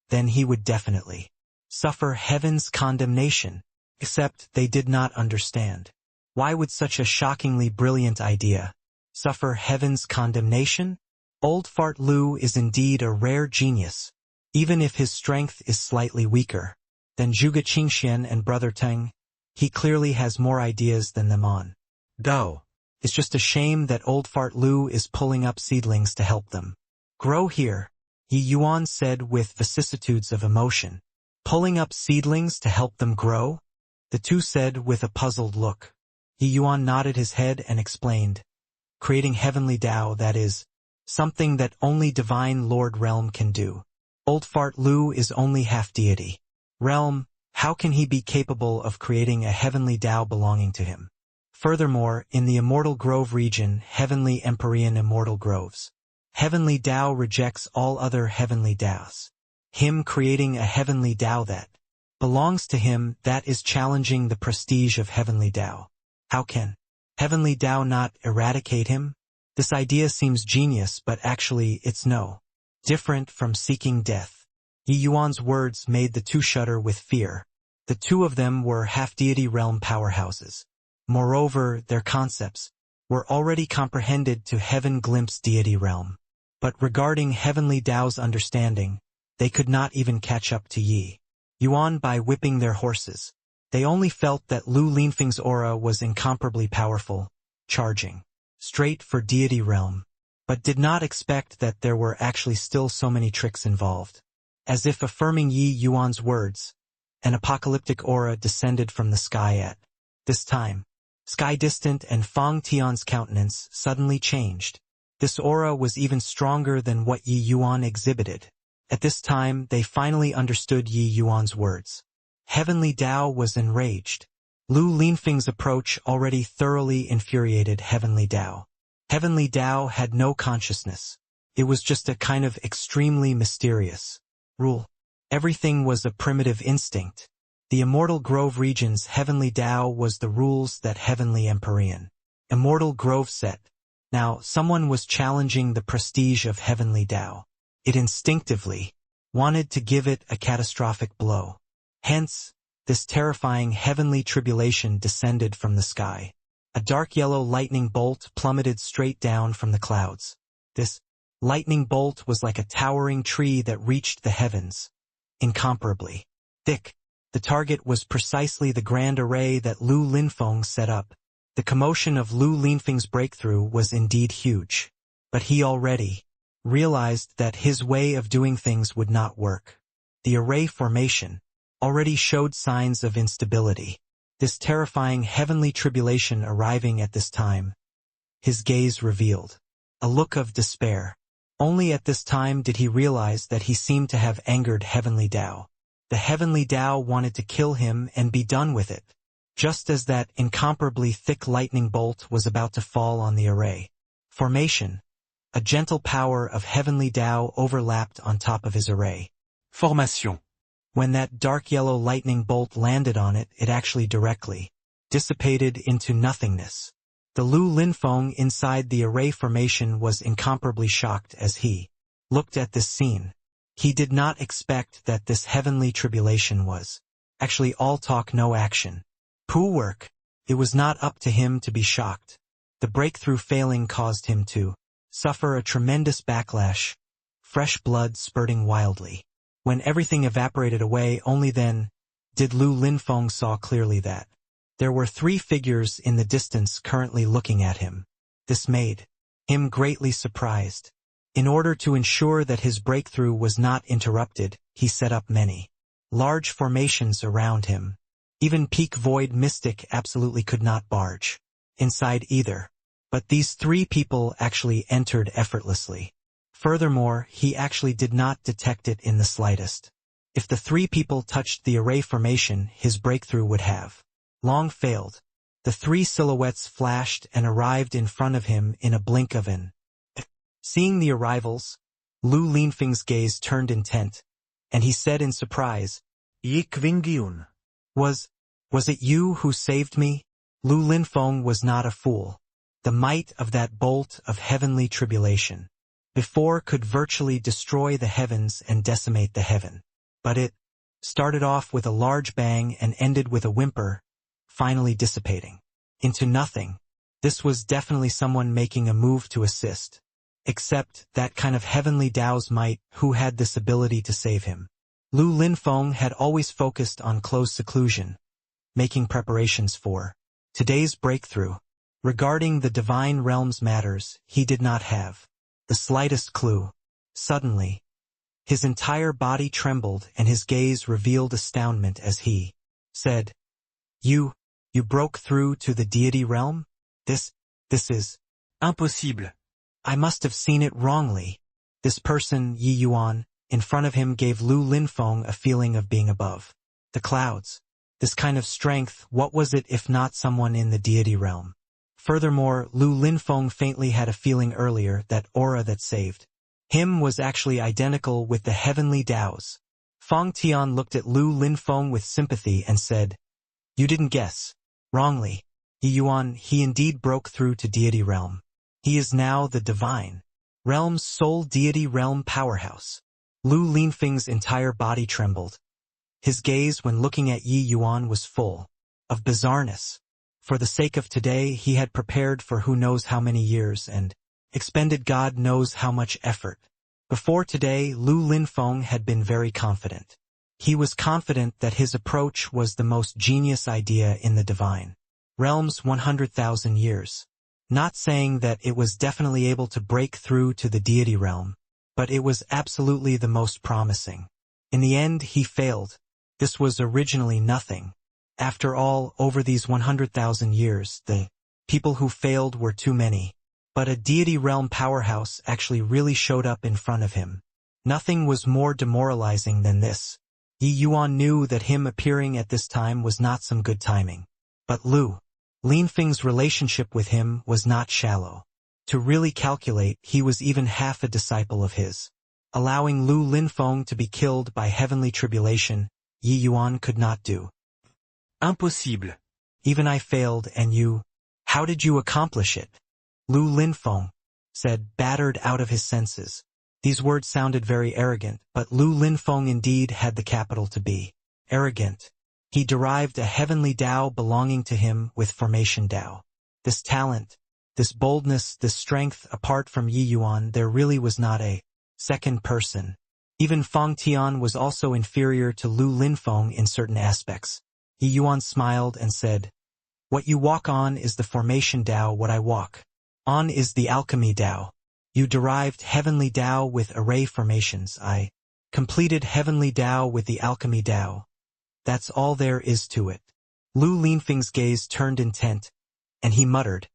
then he would definitely suffer heaven's condemnation. Except they did not understand. Why would such a shockingly brilliant idea suffer heaven's condemnation? Old Fart Lu is indeed a rare genius, even if his strength is slightly weaker than Zhuge Qingxian and Brother Teng. He clearly has more ideas than them on Dao. It's just a shame that Old Fart Lu is pulling up seedlings to help them grow here, Yi Yuan said with vicissitudes of emotion. Pulling up seedlings to help them grow? The two said with a puzzled look. Yi Yuan nodded his head and explained, creating heavenly Tao, that is, something that only divine Lord Realm can do. Old Fart Lu is only half deity. Realm, how can he be capable of creating a heavenly Tao belonging to him? Furthermore, in the Immortal Grove region, heavenly Empyrean immortal groves, heavenly Tao rejects all other heavenly Taos. Him creating a heavenly Tao that belongs to him, that is challenging the prestige of heavenly Tao. How can heavenly Tao not eradicate him? This idea seems genius, but actually it's no different from seeking death. Yi Yuan's words made the two shudder with fear. The two of them were half-deity realm powerhouses. Moreover, their concepts were already comprehended to heaven glimpse deity realm. But regarding heavenly Tao's understanding, they could not even catch up to Yi Yuan by whipping their horses. They only felt that Lu Linfeng's aura was incomparably powerful, charging straight for deity realm, but did not expect that there were actually still so many tricks involved. As if affirming Yi Yuan's words, an apocalyptic aura descended from the sky at this time. Sky Distant and Fang Tian's countenance suddenly changed. This aura was even stronger than what Yi Yuan exhibited. At this time, they finally understood Yi Yuan's words. Heavenly Tao was enraged. Lu Linfeng's approach already thoroughly infuriated Heavenly Tao. Heavenly Tao had no consciousness. It was just a kind of extremely mysterious rule. Everything was a primitive instinct. The Immortal Grove region's Heavenly Tao was the rules that Heavenly Empyrean Immortal Grove set. Now, someone was challenging the prestige of Heavenly Tao. It instinctively wanted to give it a catastrophic blow. Hence, this terrifying heavenly tribulation descended from the sky. A dark yellow lightning bolt plummeted straight down from the clouds. This lightning bolt was like a towering tree that reached the heavens, incomparably thick. The target was precisely the grand array that Lu Linfeng set up. The commotion of Lu Linfeng's breakthrough was indeed huge. But he already realized that his way of doing things would not work. The array formation already showed signs of instability. This terrifying heavenly tribulation arriving at this time, his gaze revealed a look of despair. Only at this time did he realize that he seemed to have angered Heavenly Tao. The Heavenly Tao wanted to kill him and be done with it, just as that incomparably thick lightning bolt was about to fall on the array formation. A gentle power of Heavenly Tao overlapped on top of his array Formation. When that dark yellow lightning bolt landed on it, it actually directly dissipated into nothingness. The Lu Linfeng inside the array formation was incomparably shocked as he looked at this scene. He did not expect that this heavenly tribulation was actually all talk no action. Pooh work. It was not up to him to be shocked. The breakthrough failing caused him to suffer a tremendous backlash, fresh blood spurting wildly. When everything evaporated away, only then did Lu Linfeng saw clearly that there were three figures in the distance currently looking at him. This made him greatly surprised. In order to ensure that his breakthrough was not interrupted, he set up many large formations around him. Even Peak Void Mystic absolutely could not barge inside either. But these three people actually entered effortlessly. Furthermore, he actually did not detect it in the slightest. If the three people touched the array formation, his breakthrough would have long failed. The three silhouettes flashed and arrived in front of him in a blink of an eye. Seeing the arrivals, Lu Linfeng's gaze turned intent, and he said in surprise, Yi Qingyun. Was it you who saved me? Lu Linfeng was not a fool. The might of that bolt of heavenly tribulation before could virtually destroy the heavens and decimate the heaven. But it started off with a large bang and ended with a whimper, finally dissipating into nothing. This was definitely someone making a move to assist. Except that kind of heavenly Tao's might who had this ability to save him. Lu Linfeng had always focused on close seclusion, making preparations for today's breakthrough. Regarding the divine realms matters, he did not have the slightest clue. Suddenly, his entire body trembled and his gaze revealed astoundment as he said, You broke through to the deity realm? This is Impossible. I must have seen it wrongly. This person, Yi Yuan, in front of him gave Lu Linfeng a feeling of being above the clouds. This kind of strength, what was it if not someone in the deity realm? Furthermore, Lu Linfeng faintly had a feeling earlier that aura that saved him was actually identical with the heavenly Tao's. Feng Tian looked at Lu Linfeng with sympathy and said, You didn't guess wrongly. Yi Yuan, he indeed broke through to deity realm. He is now the divine realm's sole deity realm powerhouse. Lu Linfeng's entire body trembled. His gaze when looking at Yi Yuan was full of bizarreness. For the sake of today, he had prepared for who knows how many years and expended God knows how much effort. Before today, Lu Linfeng had been very confident. He was confident that his approach was the most genius idea in the divine realm's 100,000 years. Not saying that it was definitely able to break through to the deity realm, but it was absolutely the most promising. In the end, he failed. This was originally nothing. After all, over these 100,000 years, the people who failed were too many. But a deity realm powerhouse actually really showed up in front of him. Nothing was more demoralizing than this. Yi Yuan knew that him appearing at this time was not some good timing. But Lu Linfeng's relationship with him was not shallow. To really calculate, he was even half a disciple of his. Allowing Lu Linfeng to be killed by heavenly tribulation, Yi Yuan could not do. Impossible. Even I failed and you, how did you accomplish it? Lu Linfeng said, battered out of his senses. These words sounded very arrogant, but Lu Linfeng indeed had the capital to be arrogant. He derived a heavenly Tao belonging to him with formation Tao. This talent, this boldness, this strength, apart from Yi Yuan, there really was not a second person. Even Feng Tian was also inferior to Lu Linfeng in certain aspects. Yi Yuan smiled and said, What you walk on is the formation Tao, what I walk on is the alchemy Tao. You derived heavenly Tao with array formations. I completed heavenly Tao with the alchemy Tao. That's all there is to it. Lu Linfeng's gaze turned intent, and he muttered,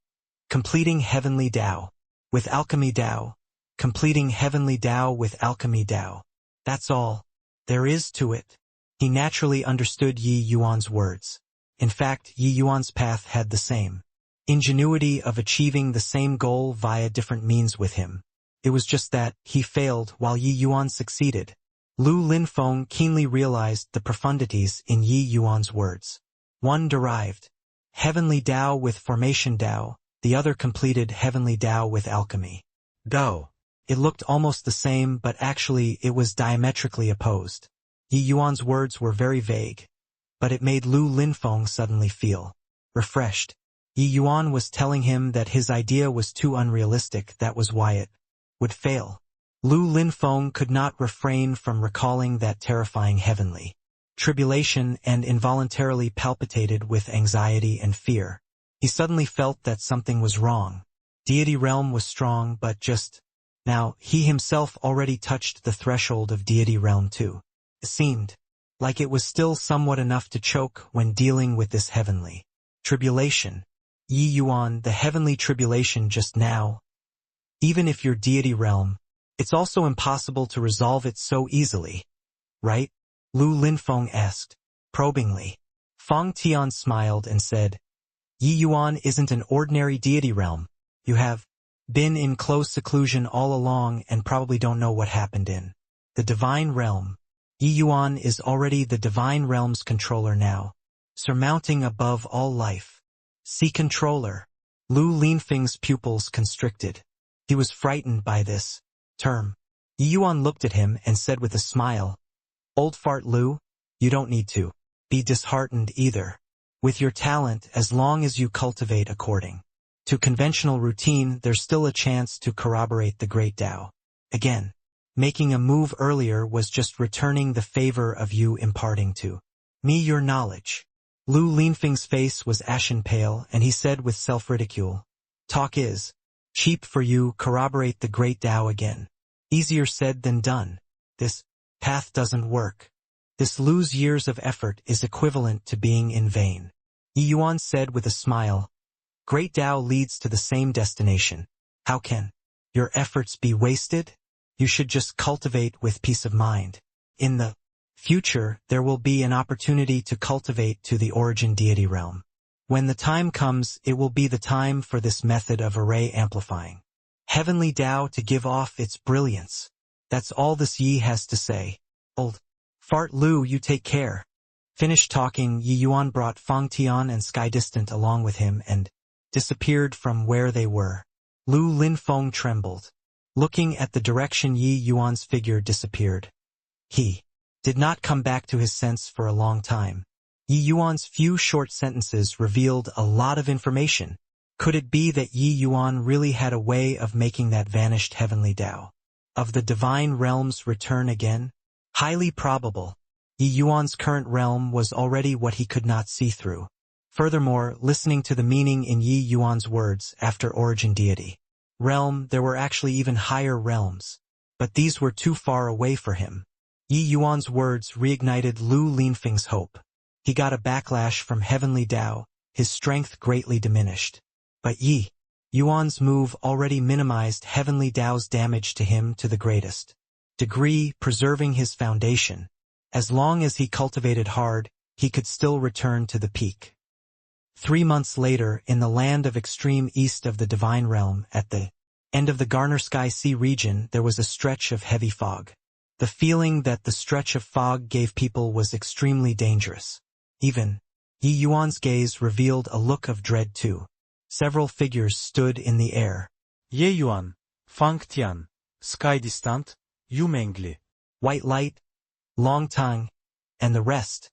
Completing heavenly Tao with alchemy Tao. Completing heavenly Tao with alchemy Tao. That's all there is to it. He naturally understood Yi Yuan's words. In fact, Yi Yuan's path had the same ingenuity of achieving the same goal via different means with him. It was just that he failed while Yi Yuan succeeded. Lu Linfeng keenly realized the profundities in Yi Yuan's words. One derived heavenly Tao with formation Tao, the other completed heavenly Tao with alchemy Tao. It looked almost the same, but actually it was diametrically opposed. Yi Yuan's words were very vague, but it made Lu Linfeng suddenly feel refreshed. Yi Yuan was telling him that his idea was too unrealistic, that was why it would fail. Lu Linfeng could not refrain from recalling that terrifying heavenly tribulation and involuntarily palpitated with anxiety and fear. He suddenly felt that something was wrong. Deity realm was strong, but just now he himself already touched the threshold of deity realm too. It seemed like it was still somewhat enough to choke when dealing with this heavenly tribulation. Yi Yuan, the heavenly tribulation just now. Even if your deity realm It's also impossible to resolve it so easily, right? Lu Linfeng asked, probingly. Feng Tian smiled and said, Yi Yuan isn't an ordinary deity realm. You have been in close seclusion all along and probably don't know what happened in the divine realm. Yi Yuan is already the divine realm's controller now, surmounting above all life. See controller. Lu Linfeng's pupils constricted. He was frightened by this term. Yi Yuan looked at him and said with a smile, Old fart Lu, you don't need to be disheartened either. With your talent, as long as you cultivate according to conventional routine, there's still a chance to corroborate the great Tao. Again, making a move earlier was just returning the favor of you imparting to me your knowledge. Lu Linfeng's face was ashen pale, and he said with self-ridicule, Talk is cheap for you, corroborate the great Tao again. Easier said than done. This path doesn't work. This lose years of effort is equivalent to being in vain. Yi Yuan said with a smile, Great Tao leads to the same destination. How can your efforts be wasted? You should just cultivate with peace of mind. In the future, there will be an opportunity to cultivate to the origin deity realm. When the time comes, it will be the time for this method of array amplifying heavenly Tao to give off its brilliance. That's all this Yi has to say. Old fart Lu, you take care. Finished talking, Yi Yuan brought Feng Tian and Sky Distant along with him and disappeared from where they were. Lu Linfeng trembled. Looking at the direction Yi Yuan's figure disappeared. He did not come back to his sense for a long time. Yi Yuan's few short sentences revealed a lot of information. Could it be that Yi Yuan really had a way of making that vanished heavenly Tao of the divine realms return again? Highly probable. Yi Yuan's current realm was already what he could not see through. Furthermore, listening to the meaning in Yi Yuan's words after origin deity realm, there were actually even higher realms. But these were too far away for him. Yi Yuan's words reignited Lu Linfeng's hope. He got a backlash from heavenly Tao, his strength greatly diminished. But Yi Yuan's move already minimized heavenly Tao's damage to him to the greatest degree, preserving his foundation. As long as he cultivated hard, he could still return to the peak. 3 months later, in the land of extreme east of the divine realm, at the end of the Garner Sky Sea region, there was a stretch of heavy fog. The feeling that the stretch of fog gave people was extremely dangerous. Even Yi Yuan's gaze revealed a look of dread too. Several figures stood in the air. Yi Yuan, Feng Tian, Sky Distant, Yu Mengli. White Light, Long Tang, and the rest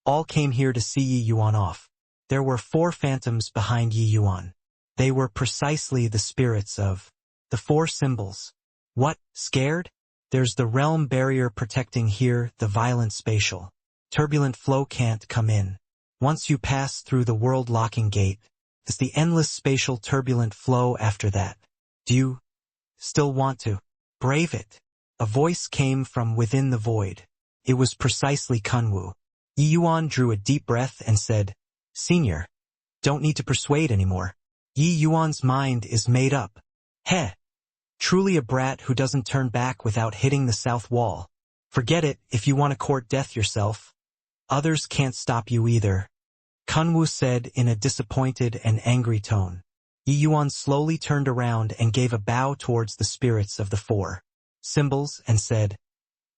all came here to see Yi Yuan off. There were 4 phantoms behind Yi Yuan. They were precisely the spirits of the 4 symbols. What, scared? There's the realm barrier protecting here, the violent spatial turbulent flow can't come in. Once you pass through the world locking gate, it's the endless spatial turbulent flow after that. Do you still want to brave it? A voice came from within the void. It was precisely Kunwu. Yi Yuan drew a deep breath and said, Senior, don't need to persuade anymore. Yi Yuan's mind is made up. Heh. Truly a brat who doesn't turn back without hitting the south wall. Forget it if you want to court death yourself. Others can't stop you either. Kunwu said in a disappointed and angry tone. Yi Yuan slowly turned around and gave a bow towards the spirits of the 4 symbols and said,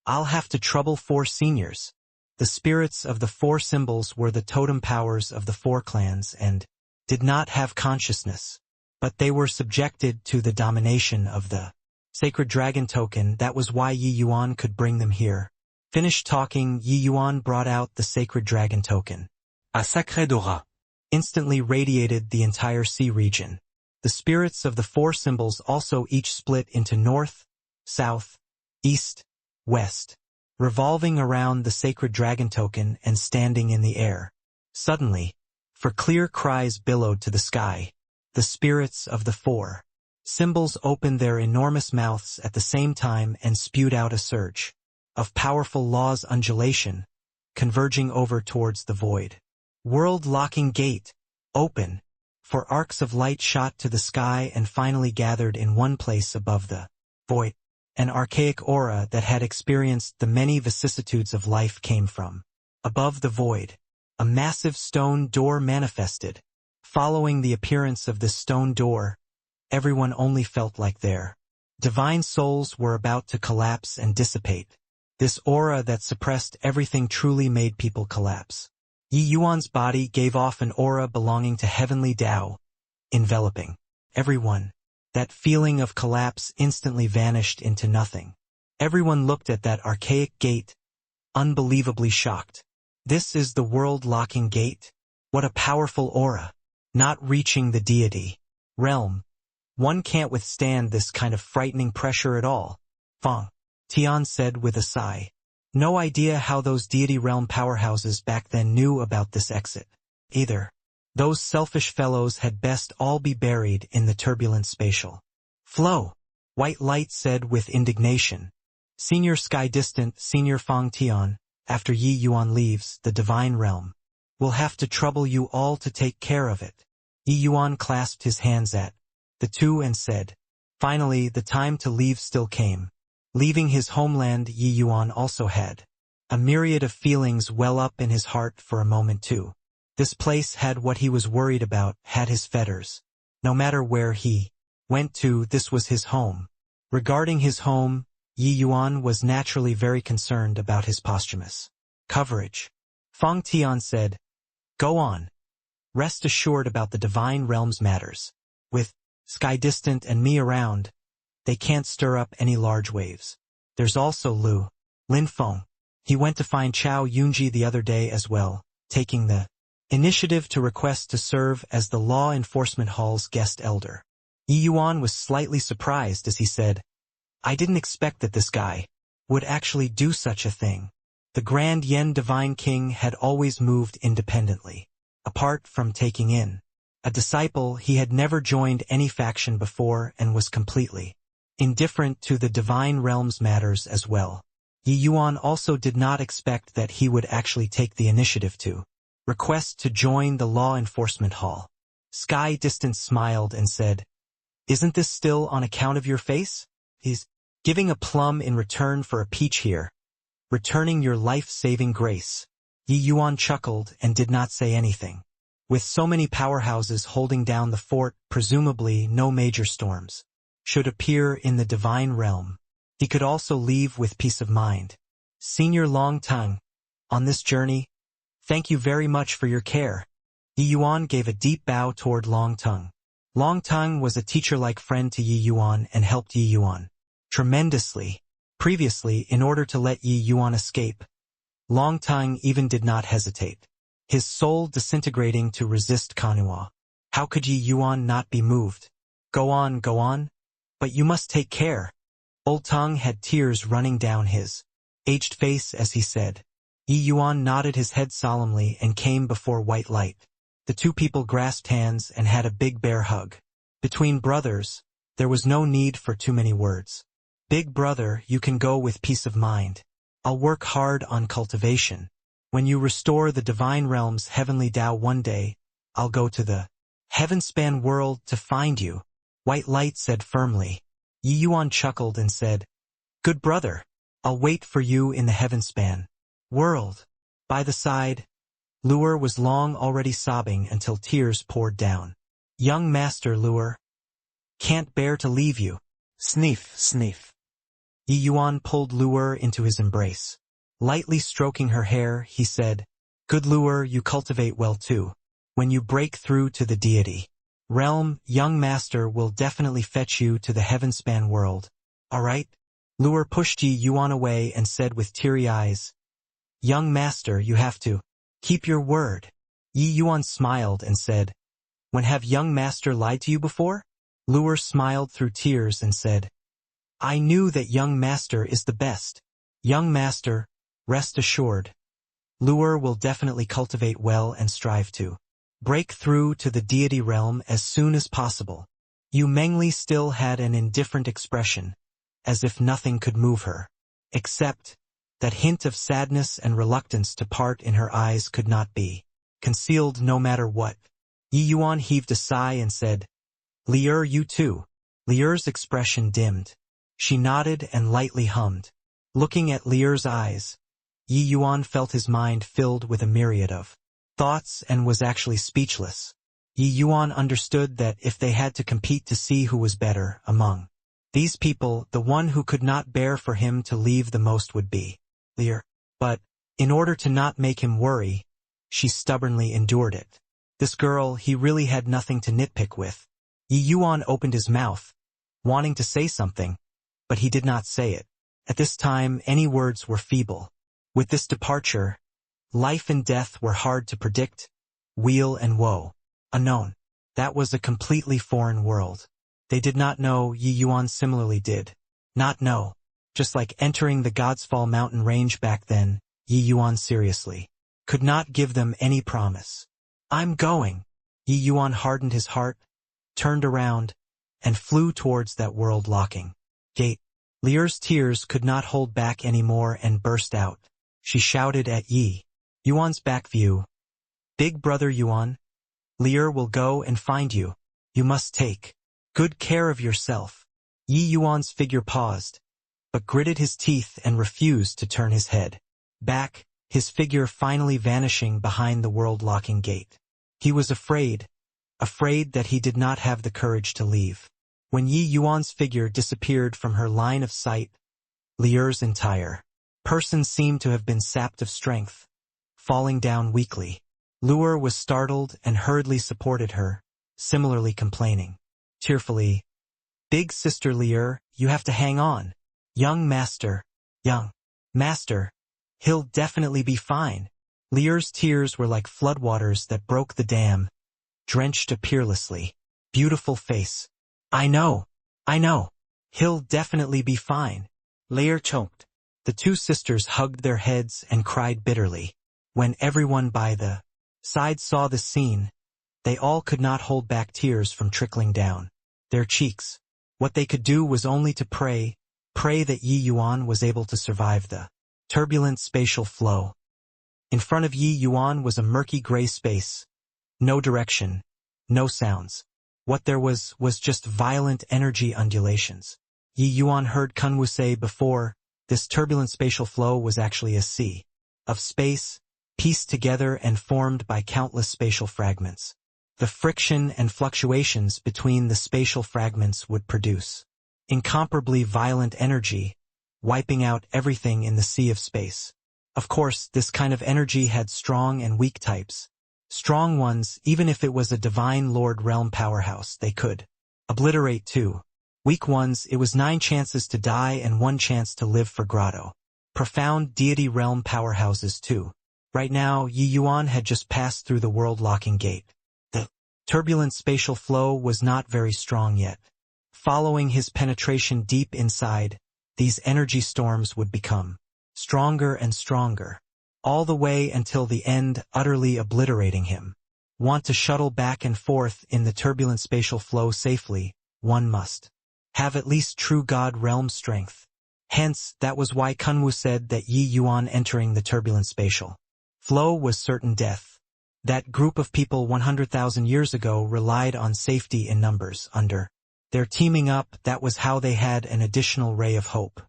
I'll have to trouble 4 seniors. The spirits of the 4 symbols were the totem powers of the 4 clans and did not have consciousness, but they were subjected to the domination of the sacred dragon token. That was why Yi Yuan could bring them here. Finished talking, Yi Yuan brought out the sacred dragon token. A sacré aura. Instantly radiated the entire sea region. The spirits of the 4 symbols also each split into north, south, east, west, revolving around the sacred dragon token and standing in the air. Suddenly, for clear cries billowed to the sky, the spirits of the 4 symbols opened their enormous mouths at the same time and spewed out a surge of powerful law's undulation, converging over towards the void. World-locking gate, open, for arcs of light shot to the sky and finally gathered in one place above the void. an archaic aura that had experienced the many vicissitudes of life came from. Above the void, a massive stone door manifested. Following the appearance of this stone door, everyone only felt like their divine souls were about to collapse and dissipate. This aura that suppressed everything truly made people collapse. Yi Yuan's body gave off an aura belonging to heavenly Tao, enveloping everyone. That feeling of collapse instantly vanished into nothing. Everyone looked at that archaic gate, unbelievably shocked. This is the world-locking gate? What a powerful aura. Not reaching the deity realm. One can't withstand this kind of frightening pressure at all. Feng Tian said with a sigh. No idea how those deity realm powerhouses back then knew about this exit. Either. Those selfish fellows had best all be buried in the turbulent spatial flow. White Light said with indignation. Senior Sky Distant, Senior Feng Tian, after Yi Yuan leaves the divine realm, we'll have to trouble you all to take care of it. Yi Yuan clasped his hands at the two and said, finally the time to leave still came. Leaving his homeland, Yi Yuan also had a myriad of feelings well up in his heart for a moment too. This place had what he was worried about, had his fetters. No matter where he went to, this was his home. Regarding his home, Yi Yuan was naturally very concerned about his posthumous coverage. Feng Tian said, go on. Rest assured about the divine realm's matters. With Sky Distant and me around, they can't stir up any large waves. There's also Lin Feng. He went to find Chao Yunji the other day as well, taking the initiative to request to serve as the Law Enforcement Hall's guest elder. Yi Yuan was slightly surprised as he said, I didn't expect that this guy would actually do such a thing. The Grand Yen Divine King had always moved independently. Apart from taking in a disciple, he had never joined any faction before and was completely indifferent to the divine realm's matters as well. Yi Yuan also did not expect that he would actually take the initiative to request to join the Law Enforcement Hall. Sky Distant smiled and said, isn't this still on account of your face? He's giving a plum in return for a peach here. Returning your life-saving grace. Yi Yuan chuckled and did not say anything. With so many powerhouses holding down the fort, presumably no major storms should appear in the divine realm. He could also leave with peace of mind. Senior Long Tongue, on this journey, thank you very much for your care. Yi Yuan gave a deep bow toward Long Tongue. Long Tongue was a teacher-like friend to Yi Yuan and helped Yi Yuan tremendously. Previously, in order to let Yi Yuan escape, Long Tongue even did not hesitate, his soul disintegrating to resist Kanhua. How could Yi Yuan not be moved? Go on, but you must take care. Old Tongue had tears running down his aged face as he said. Yi Yuan nodded his head solemnly and came before White Light. The two people grasped hands and had a big bear hug. Between brothers, there was no need for too many words. Big brother, you can go with peace of mind. I'll work hard on cultivation. When you restore the divine realm's heavenly Tao one day, I'll go to the heaven-span world to find you. White Light said firmly. Yi Yuan chuckled and said, good brother, I'll wait for you in the heaven-span world. By the side, Luer was long already sobbing until tears poured down. Young Master Luer, can't bear to leave you. Sniff, sniff. Yi Yuan pulled Luer into his embrace. Lightly stroking her hair, he said, good Luer, you cultivate well too. When you break through to the deity realm, young master will definitely fetch you to the heaven-span world. All right? Luer pushed Yi Yuan away and said with teary eyes, young master, you have to keep your word. Yi Yuan smiled and said, when have young master lied to you before? Luer smiled through tears and said, I knew that young master is the best. Young master, rest assured. Luer will definitely cultivate well and strive to break through to the deity realm as soon as possible. Yu Mengli still had an indifferent expression, as if nothing could move her, except that hint of sadness and reluctance to part in her eyes could not be concealed no matter what. Yi Yuan heaved a sigh and said, Lier, you too. Lier's expression dimmed. She nodded and lightly hummed. Looking at Lier's eyes, Yi Yuan felt his mind filled with a myriad of thoughts and was actually speechless. Yi Yuan understood that if they had to compete to see who was better among these people, the one who could not bear for him to leave the most would be Lier. But, in order to not make him worry, she stubbornly endured it. This girl, he really had nothing to nitpick with. Yi Yuan opened his mouth, wanting to say something, but he did not say it. At this time, any words were feeble. With this departure, life and death were hard to predict, weal and woe unknown. That was a completely foreign world. They did not know, Yi Yuan similarly did not know. Just like entering the Godsfall mountain range back then, Yi Yuan seriously could not give them any promise. I'm going. Yi Yuan hardened his heart, turned around, and flew towards that world-locking gate. Lier's tears could not hold back anymore and burst out. She shouted at Yi Yuan's back view. Big brother Yuan, Lier will go and find you. You must take good care of yourself. Yi Yuan's figure paused, but gritted his teeth and refused to turn his head back, his figure finally vanishing behind the world-locking gate. He was afraid that he did not have the courage to leave. When Yi Yuan's figure disappeared from her line of sight, Lier's entire person seemed to have been sapped of strength, falling down weakly. Lier was startled and hurriedly supported her, similarly complaining tearfully, Big sister Lier, you have to hang on. Young master, he'll definitely be fine. Lier's tears were like floodwaters that broke the dam, drenched a peerlessly beautiful face. I know. He'll definitely be fine. Lier choked. The two sisters hugged their heads and cried bitterly. When everyone by the side saw the scene, they all could not hold back tears from trickling down their cheeks. What they could do was only to pray that Yi Yuan was able to survive the turbulent spatial flow. In front of Yi Yuan was a murky gray space. No direction, no sounds. What there was just violent energy undulations. Yi Yuan heard Kunwu say before, this turbulent spatial flow was actually a sea of space, pieced together and formed by countless spatial fragments. The friction and fluctuations between the spatial fragments would produce incomparably violent energy, wiping out everything in the sea of space. Of course, this kind of energy had strong and weak types. Strong ones, even if it was a divine lord realm powerhouse, they could obliterate too. Weak ones, it was 9 chances to die and 1 chance to live for grotto. Profound deity realm powerhouses too. Right now, Yi Yuan had just passed through the world-locking gate. The turbulent spatial flow was not very strong yet. Following his penetration deep inside, these energy storms would become stronger and stronger, all the way until the end, utterly obliterating him. Want to shuttle back and forth in the turbulent spatial flow safely, one must have at least true God realm strength. Hence, that was why Kunwu said that Yi Yuan entering the turbulent spatial flow was certain death. That group of people 100,000 years ago relied on safety in numbers. Under their teaming up, that was how they had an additional ray of hope.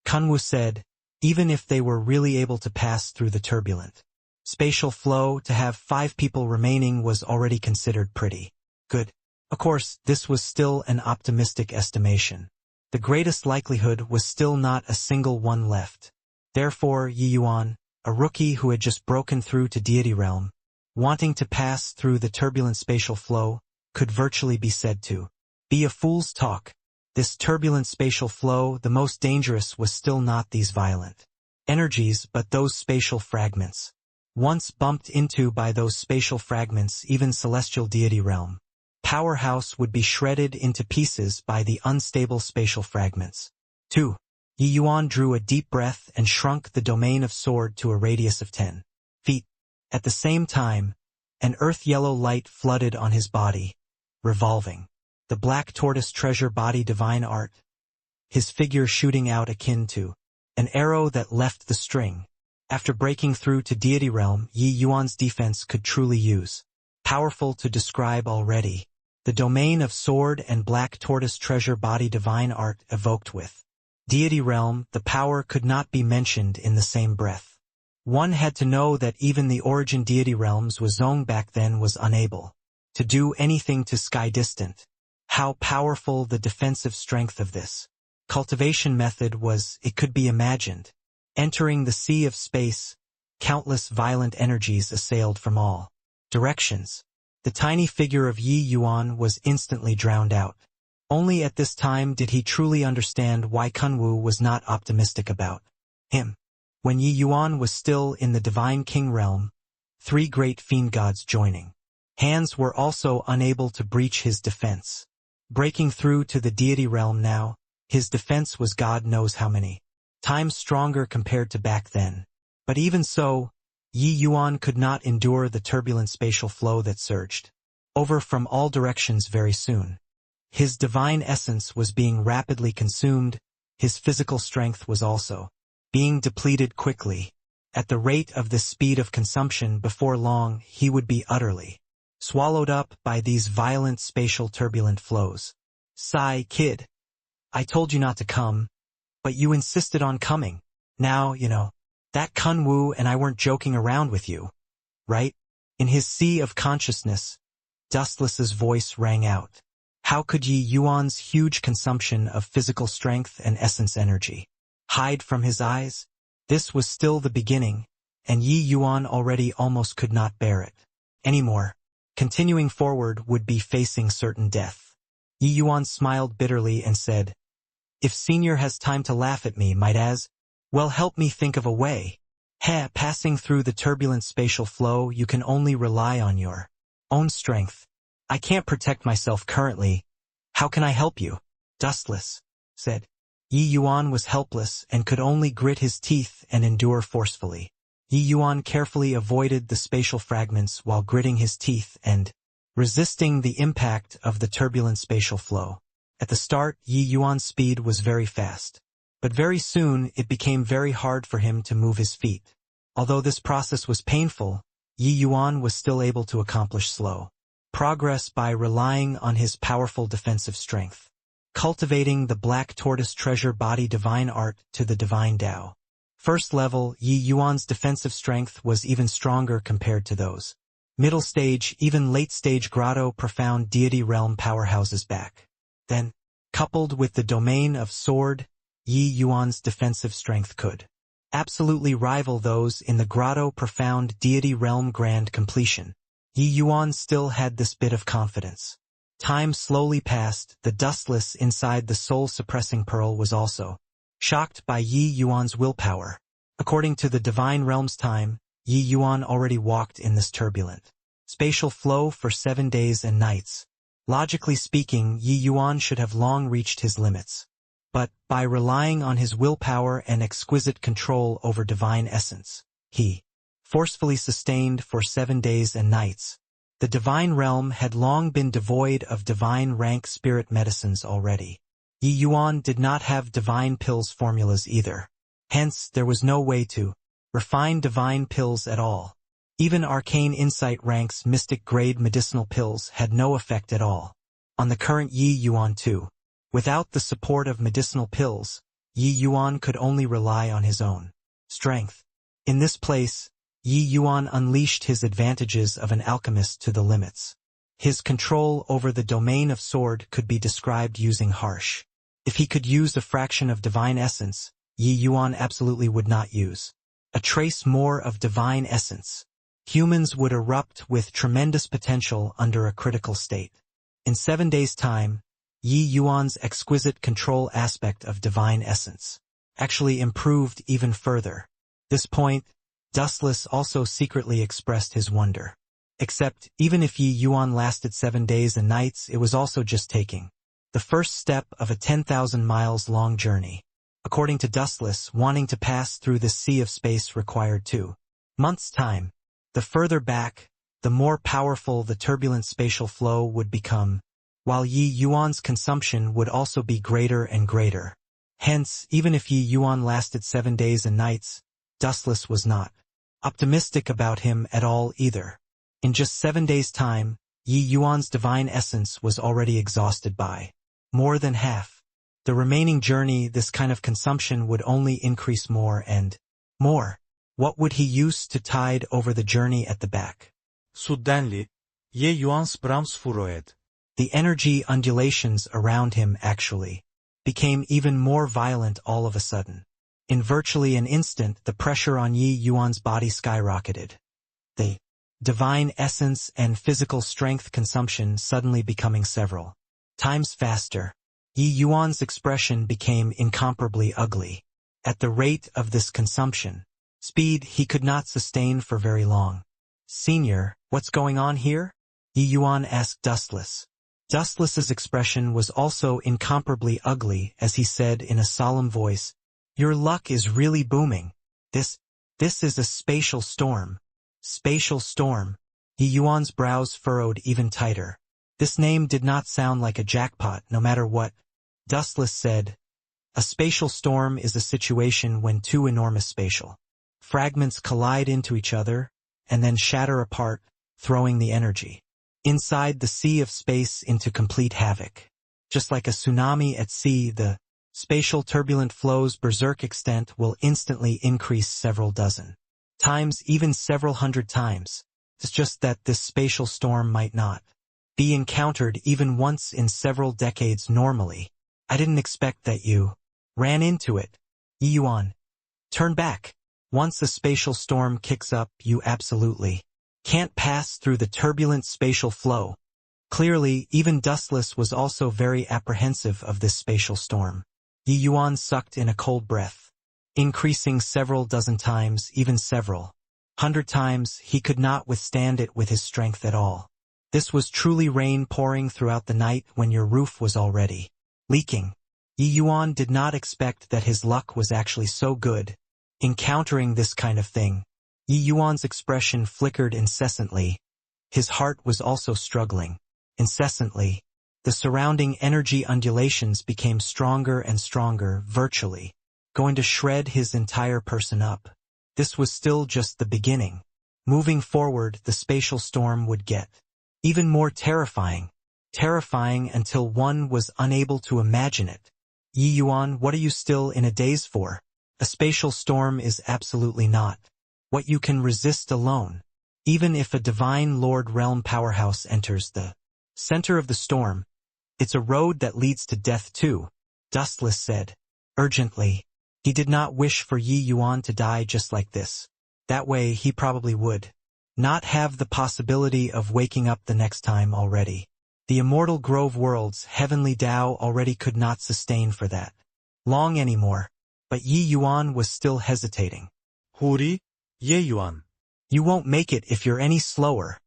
Kunwu said, even if they were really able to pass through the turbulent spatial flow, to have 5 people remaining was already considered pretty good. Of course, this was still an optimistic estimation. The greatest likelihood was still not a single one left. Therefore, Yi Yuan, a rookie who had just broken through to deity realm, wanting to pass through the turbulent spatial flow, could virtually be said to be a fool's talk. This turbulent spatial flow, the most dangerous was still not these violent energies but those spatial fragments. Once bumped into by those spatial fragments, even celestial deity realm powerhouse would be shredded into pieces by the unstable spatial fragments. 2. Yi Yuan drew a deep breath and shrunk the domain of sword to a radius of 10 feet. At the same time, an earth-yellow light flooded on his body, revolving. The black tortoise treasure body divine art, his figure shooting out akin to an arrow that left the string. After breaking through to deity realm, Yi Yuan's defense could truly use. Powerful to describe already. The domain of sword and black tortoise treasure body divine art evoked with deity realm, the power could not be mentioned in the same breath. One had to know that even the origin deity realms was Zong back then was unable to do anything to sky distant. How powerful the defensive strength of this cultivation method was, it could be imagined. Entering the sea of space, countless violent energies assailed from all directions. The tiny figure of Yi Yuan was instantly drowned out. Only at this time did he truly understand why Kunwu was not optimistic about him. When Yi Yuan was still in the Divine King realm, 3 great fiend gods joining hands were also unable to breach his defense. Breaking through to the deity realm now, his defense was God knows how many times stronger compared to back then. But even so, Yi Yuan could not endure the turbulent spatial flow that surged over from all directions very soon. His divine essence was being rapidly consumed, his physical strength was also being depleted quickly. At the rate of this speed of consumption, before long he would be utterly swallowed up by these violent spatial turbulent flows. Sigh, kid. I told you not to come, but you insisted on coming. Now, you know, that Kunwu and I weren't joking around with you, right? In his sea of consciousness, Dustless's voice rang out. How could Yi Yuan's huge consumption of physical strength and essence energy hide from his eyes? This was still the beginning, and Yi Yuan already almost could not bear it anymore. Continuing forward would be facing certain death. Yi Yuan smiled bitterly and said, "If Senior has time to laugh at me, might as well help me think of a way. Passing through the turbulent spatial flow, you can only rely on your own strength. I can't protect myself currently. How can I help you?" Dustless said. Yi Yuan was helpless and could only grit his teeth and endure forcefully. Yi Yuan carefully avoided the spatial fragments while gritting his teeth and resisting the impact of the turbulent spatial flow. At the start, Yi Yuan's speed was very fast, but very soon it became very hard for him to move his feet. Although this process was painful, Yi Yuan was still able to accomplish slow progress by relying on his powerful defensive strength, cultivating the black tortoise treasure body divine art to the divine Tao. First level, Yi Yuan's defensive strength was even stronger compared to those middle stage, even late stage grotto profound deity realm powerhouses back then. Coupled with the domain of sword, Yi Yuan's defensive strength could absolutely rival those in the grotto profound deity realm grand completion. Yi Yuan still had this bit of confidence. Time slowly passed, the Dustless inside the soul-suppressing pearl was also shocked by Yi Yuan's willpower. According to the divine realm's time, Yi Yuan already walked in this turbulent spatial flow for 7 days and nights. Logically speaking, Yi Yuan should have long reached his limits. But, by relying on his willpower and exquisite control over divine essence, he forcefully sustained for 7 days and nights. The divine realm had long been devoid of divine rank spirit medicines already. Yi Yuan did not have divine pills formulas either. Hence, there was no way to refine divine pills at all. Even arcane insight ranks mystic grade medicinal pills had no effect at all on the current Yi Yuan too. Without the support of medicinal pills, Yi Yuan could only rely on his own strength. In this place, Yi Yuan unleashed his advantages of an alchemist to the limits. His control over the domain of sword could be described using harsh. If he could use a fraction of divine essence, Yi Yuan absolutely would not use a trace more of divine essence. Humans would erupt with tremendous potential under a critical state. In 7 days' time, Yi Yuan's exquisite control aspect of divine essence actually improved even further. This point, Dustless also secretly expressed his wonder. Except, even if Yi Yuan lasted 7 days and nights, it was also just taking the first step of a 10,000 miles long journey. According to Dustless, wanting to pass through this sea of space required 2 months' time. The further back, the more powerful the turbulent spatial flow would become, while Yi Yuan's consumption would also be greater and greater. Hence, even if Yi Yuan lasted 7 days and nights, Dustless was not optimistic about him at all either. In just 7 days' time, Yi Yuan's divine essence was already exhausted by more than half. The remaining journey, this kind of consumption would only increase more and more. What would he use to tide over the journey at the back? Суденли, Ye Yuan's Brahms Furoed. The energy undulations around him actually became even more violent all of a sudden. In virtually an instant, the pressure on Yi Yuan's body skyrocketed. The divine essence and physical strength consumption suddenly becoming several times faster. Yi Yuan's expression became incomparably ugly. At the rate of this consumption, speed he could not sustain for very long. "Senior, what's going on here?" Yi Yuan asked Dustless. Dustless's expression was also incomparably ugly as he said in a solemn voice, "Your luck is really booming. This is a spatial storm." Spatial storm. Yi Yuan's brows furrowed even tighter. This name did not sound like a jackpot, no matter what. Dustless said, "A spatial storm is a situation when two enormous spatial fragments collide into each other and then shatter apart, throwing the energy inside the sea of space into complete havoc. Just like a tsunami at sea, the spatial turbulent flow's berserk extent will instantly increase several dozen times, even several hundred times. It's just that this spatial storm might not be encountered even once in several decades normally. I didn't expect that you ran into it." Yi Yuan, "Turn back. Once a spatial storm kicks up, you absolutely can't pass through the turbulent spatial flow." Clearly, even Dustless was also very apprehensive of this spatial storm. Yi Yuan sucked in a cold breath. Increasing several dozen times, even several hundred times, he could not withstand it with his strength at all. This was truly rain pouring throughout the night when your roof was already leaking. Yi Yuan did not expect that his luck was actually so good. Encountering this kind of thing, Yi Yuan's expression flickered incessantly. His heart was also struggling incessantly. The surrounding energy undulations became stronger and stronger, virtually going to shred his entire person up. This was still just the beginning. Moving forward, the spatial storm would get even more terrifying. Terrifying until one was unable to imagine it. "Yi Yuan, what are you still in a daze for? A spatial storm is absolutely not what you can resist alone. Even if a divine Lord Realm powerhouse enters the center of the storm, it's a road that leads to death too," Dustless said urgently. He did not wish for Yi Yuan to die just like this. That way he probably would not have the possibility of waking up the next time already. The immortal Grove World's heavenly Tao already could not sustain for that long anymore. But Yi Yuan was still hesitating. Huri, Ye Yuan. "You won't make it if you're any slower."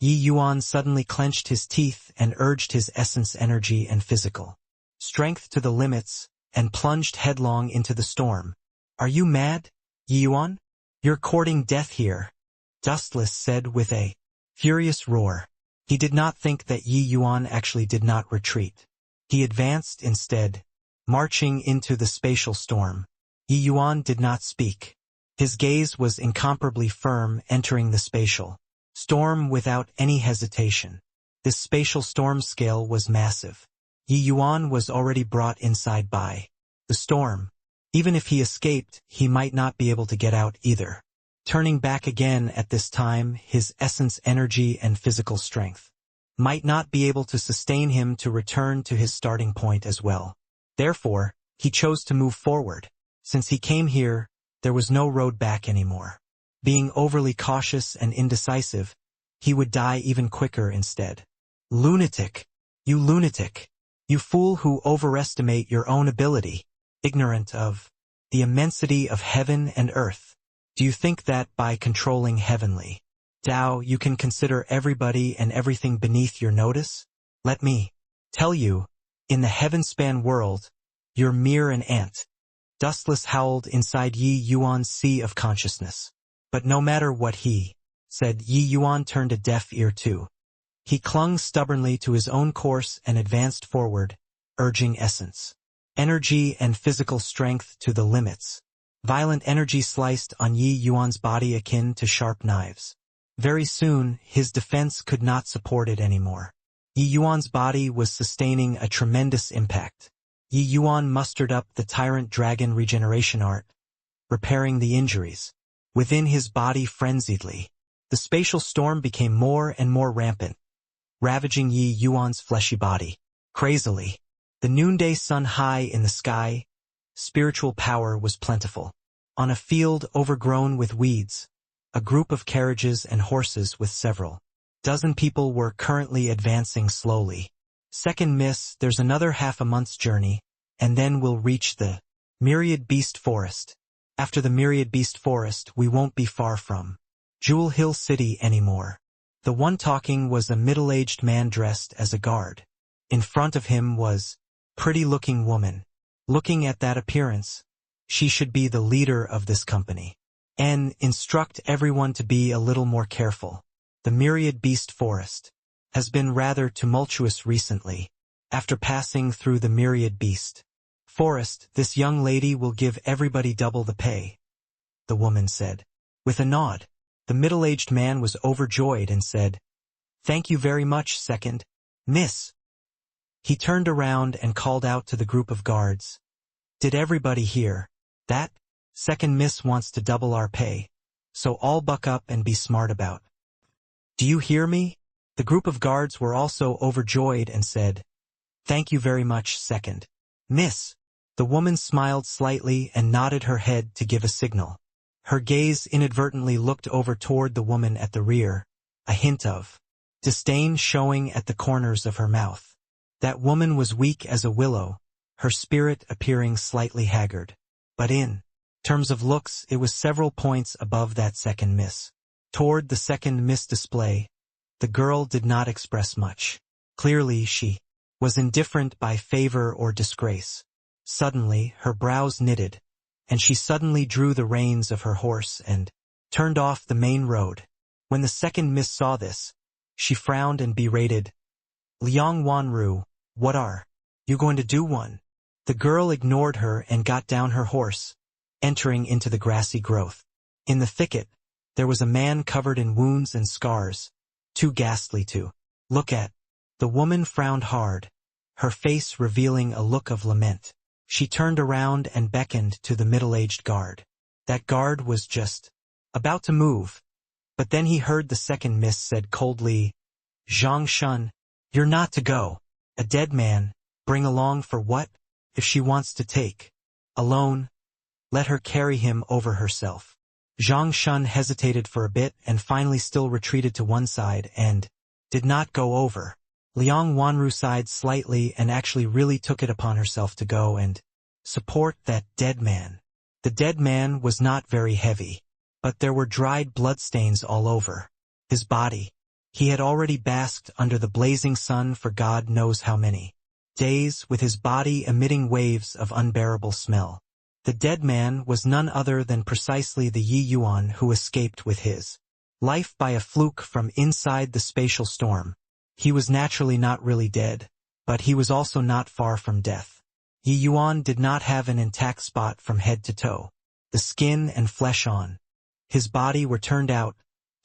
Yi Yuan suddenly clenched his teeth and urged his essence energy and physical strength to the limits, and plunged headlong into the storm. "Are you mad, Yi Yuan? You're courting death here," Dustless said with a furious roar. He did not think that Yi Yuan actually did not retreat. He advanced instead, marching into the spatial storm. Yi Yuan did not speak. His gaze was incomparably firm, entering the spatial storm without any hesitation. This spatial storm scale was massive. Yi Yuan was already brought inside by the storm. Even if he escaped, he might not be able to get out either. Turning back again at this time, his essence energy and physical strength might not be able to sustain him to return to his starting point as well. Therefore, he chose to move forward. Since he came here, there was no road back anymore. Being overly cautious and indecisive, he would die even quicker instead. "Lunatic! You lunatic! You fool who overestimate your own ability, ignorant of the immensity of heaven and earth. Do you think that by controlling heavenly Tao you can consider everybody and everything beneath your notice? Let me tell you, in the heaven-span world, you're mere an ant." Dustless howled inside Yi Yuan's sea of consciousness. But no matter what he said, Yi Yuan turned a deaf ear to. He clung stubbornly to his own course and advanced forward, urging essence, energy and physical strength to the limits. Violent energy sliced on Yi Yuan's body akin to sharp knives. Very soon, his defense could not support it anymore. Yi Yuan's body was sustaining a tremendous impact. Yi Yuan mustered up the Tyrant Dragon regeneration art, repairing the injuries within his body frenziedly. The spatial storm became more and more rampant, ravaging Yi Yuan's fleshy body. Crazily, the noonday sun high in the sky, spiritual power was plentiful. On a field overgrown with weeds, a group of carriages and horses with several dozen people were currently advancing slowly. Second miss, there's another half a month's journey, and then we'll reach the Myriad Beast Forest. After the Myriad Beast Forest, we won't be far from Jewel Hill City anymore. The one talking was a middle-aged man dressed as a guard. In front of him was a pretty-looking woman. Looking at that appearance, she should be the leader of this company. And instruct everyone to be a little more careful. The Myriad Beast Forest has been rather tumultuous recently. After passing through the Myriad Beast Forest, this young lady will give everybody double the pay, the woman said. With a nod, the middle-aged man was overjoyed and said, "Thank you very much, second miss." He turned around and called out to the group of guards. "Did everybody hear that? Second miss wants to double our pay, so all buck up and be smart about. Do you hear me?" The group of guards were also overjoyed and said, "Thank you very much, second miss." The woman smiled slightly and nodded her head to give a signal. Her gaze inadvertently looked over toward the woman at the rear, a hint of disdain showing at the corners of her mouth. That woman was weak as a willow, her spirit appearing slightly haggard. But in terms of looks, it was several points above that second miss. Toward the second miss display, the girl did not express much. Clearly she was indifferent by favor or disgrace. Suddenly, her brows knitted, and she suddenly drew the reins of her horse and turned off the main road. When the second miss saw this, she frowned and berated, "Liang Wanru, what are you going to do one?" The girl ignored her and got down her horse, entering into the grassy growth. In the thicket, there was a man covered in wounds and scars, too ghastly to look at. The woman frowned hard, her face revealing a look of lament. She turned around and beckoned to the middle-aged guard. That guard was just about to move, but then he heard the second miss said coldly, "Zhang Shun, you're not to go. A dead man, bring along for what? If she wants to take alone, let her carry him over herself." Zhang Shun hesitated for a bit and finally still retreated to one side and did not go over. Liang Wanru sighed slightly and actually really took it upon herself to go and support that dead man. The dead man was not very heavy, but there were dried bloodstains all over his body. He had already basked under the blazing sun for God knows how many days, with his body emitting waves of unbearable smell. The dead man was none other than precisely the Yi Yuan who escaped with his life by a fluke from inside the spatial storm. He was naturally not really dead, but he was also not far from death. Yi Yuan did not have an intact spot from head to toe. The skin and flesh on his body were turned out,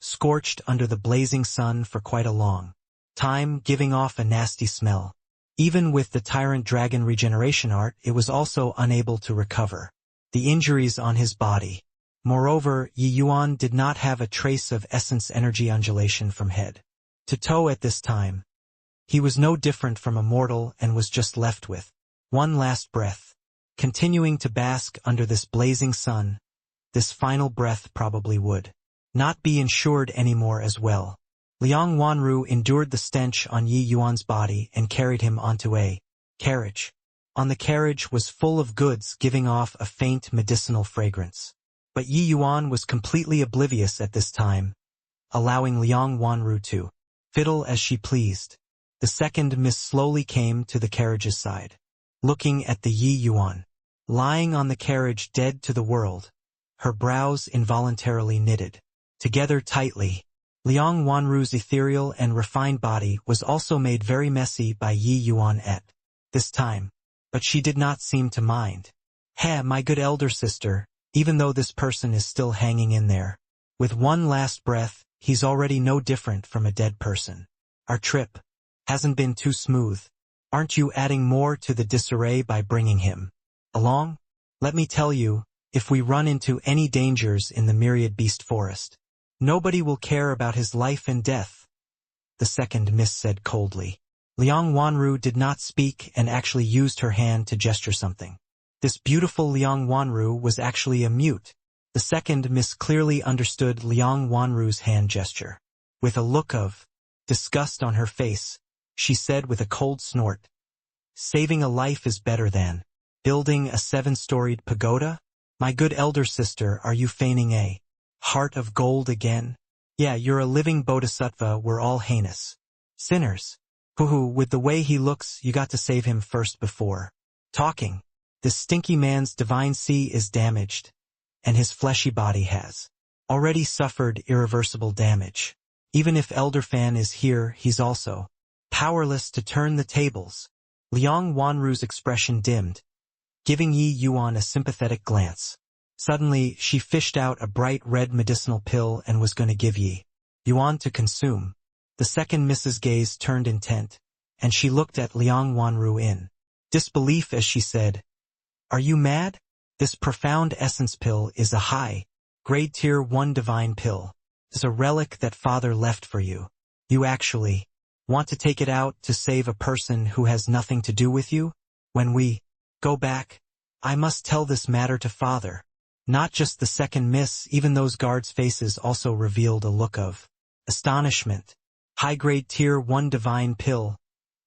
scorched under the blazing sun for quite a long time, giving off a nasty smell. Even with the Tyrant Dragon regeneration art, it was also unable to recover the injuries on his body. Moreover, Yi Yuan did not have a trace of essence energy undulation from head to toe at this time. He was no different from a mortal and was just left with one last breath. Continuing to bask under this blazing sun, this final breath probably would not be insured anymore as well. Liang Wanru endured the stench on Yi Yuan's body and carried him onto a carriage. On the carriage was full of goods giving off a faint medicinal fragrance. But Yi Yuan was completely oblivious at this time, allowing Liang Wanru to fiddle as she pleased. The second miss slowly came to the carriage's side. Looking at the Yi Yuan, lying on the carriage dead to the world, her brows involuntarily knitted together tightly. Liang Wanru's ethereal and refined body was also made very messy by Yi Yuan at this time, but she did not seem to mind. "Heh, my good elder sister, even though this person is still hanging in there, with one last breath, he's already no different from a dead person. Our trip hasn't been too smooth. Aren't you adding more to the disarray by bringing him along? Let me tell you, if we run into any dangers in the myriad beast forest, nobody will care about his life and death, the second miss said coldly. Liang Wanru did not speak and actually used her hand to gesture something. This beautiful Liang Wanru was actually a mute. The second miss clearly understood Liang Wanru's hand gesture. With a look of disgust on her face, she said with a cold snort, "Saving a life is better than building a 7-storied pagoda? My good elder sister, are you feigning a heart of gold again? Yeah, you're a living bodhisattva, we're all heinous sinners. Hoo-hoo, with the way he looks, you got to save him first before talking. This stinky man's divine sea is damaged, and his fleshy body has already suffered irreversible damage. Even if Elder Fan is here, he's also powerless to turn the tables." Liang Wanru's expression dimmed, giving Yi Yuan a sympathetic glance. Suddenly, she fished out a bright red medicinal pill and was going to give Yi Yuan to consume. The second Mrs. Gaze turned intent, and she looked at Liang Wanru in disbelief as she said, "Are you mad? This profound essence pill is a high-grade tier 1 divine pill. It's a relic that Father left for you. You actually want to take it out to save a person who has nothing to do with you? When we go back, I must tell this matter to Father." Not just the second miss, even those guards' faces also revealed a look of astonishment. High-grade tier 1 divine pill.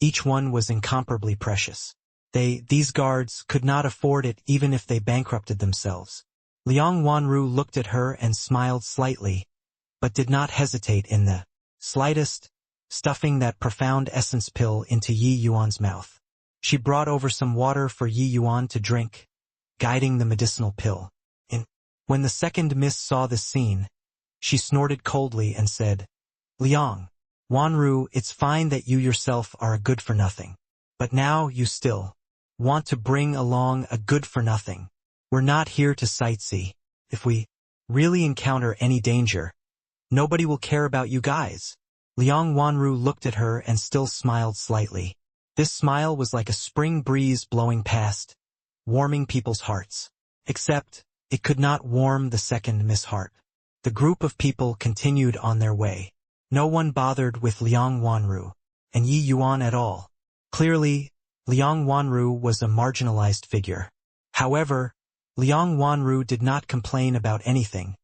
Each one was incomparably precious. These guards could not afford it even if they bankrupted themselves. Liang Wanru looked at her and smiled slightly, but did not hesitate in the slightest, stuffing that profound essence pill into Yi Yuan's mouth. She brought over some water for Yi Yuan to drink, guiding the medicinal pill. When the second miss saw this scene, she snorted coldly and said, "Liang Wanru, it's fine that you yourself are a good-for-nothing. But now you still want to bring along a good-for-nothing. We're not here to sightsee. If we really encounter any danger, nobody will care about you guys." Liang Wanru looked at her and still smiled slightly. This smile was like a spring breeze blowing past, warming people's hearts. Except, it could not warm the second Miss Heart. The group of people continued on their way. No one bothered with Liang Wanru and Yi Yuan at all. Clearly, Liang Wanru was a marginalized figure. However, Liang Wanru did not complain about anything,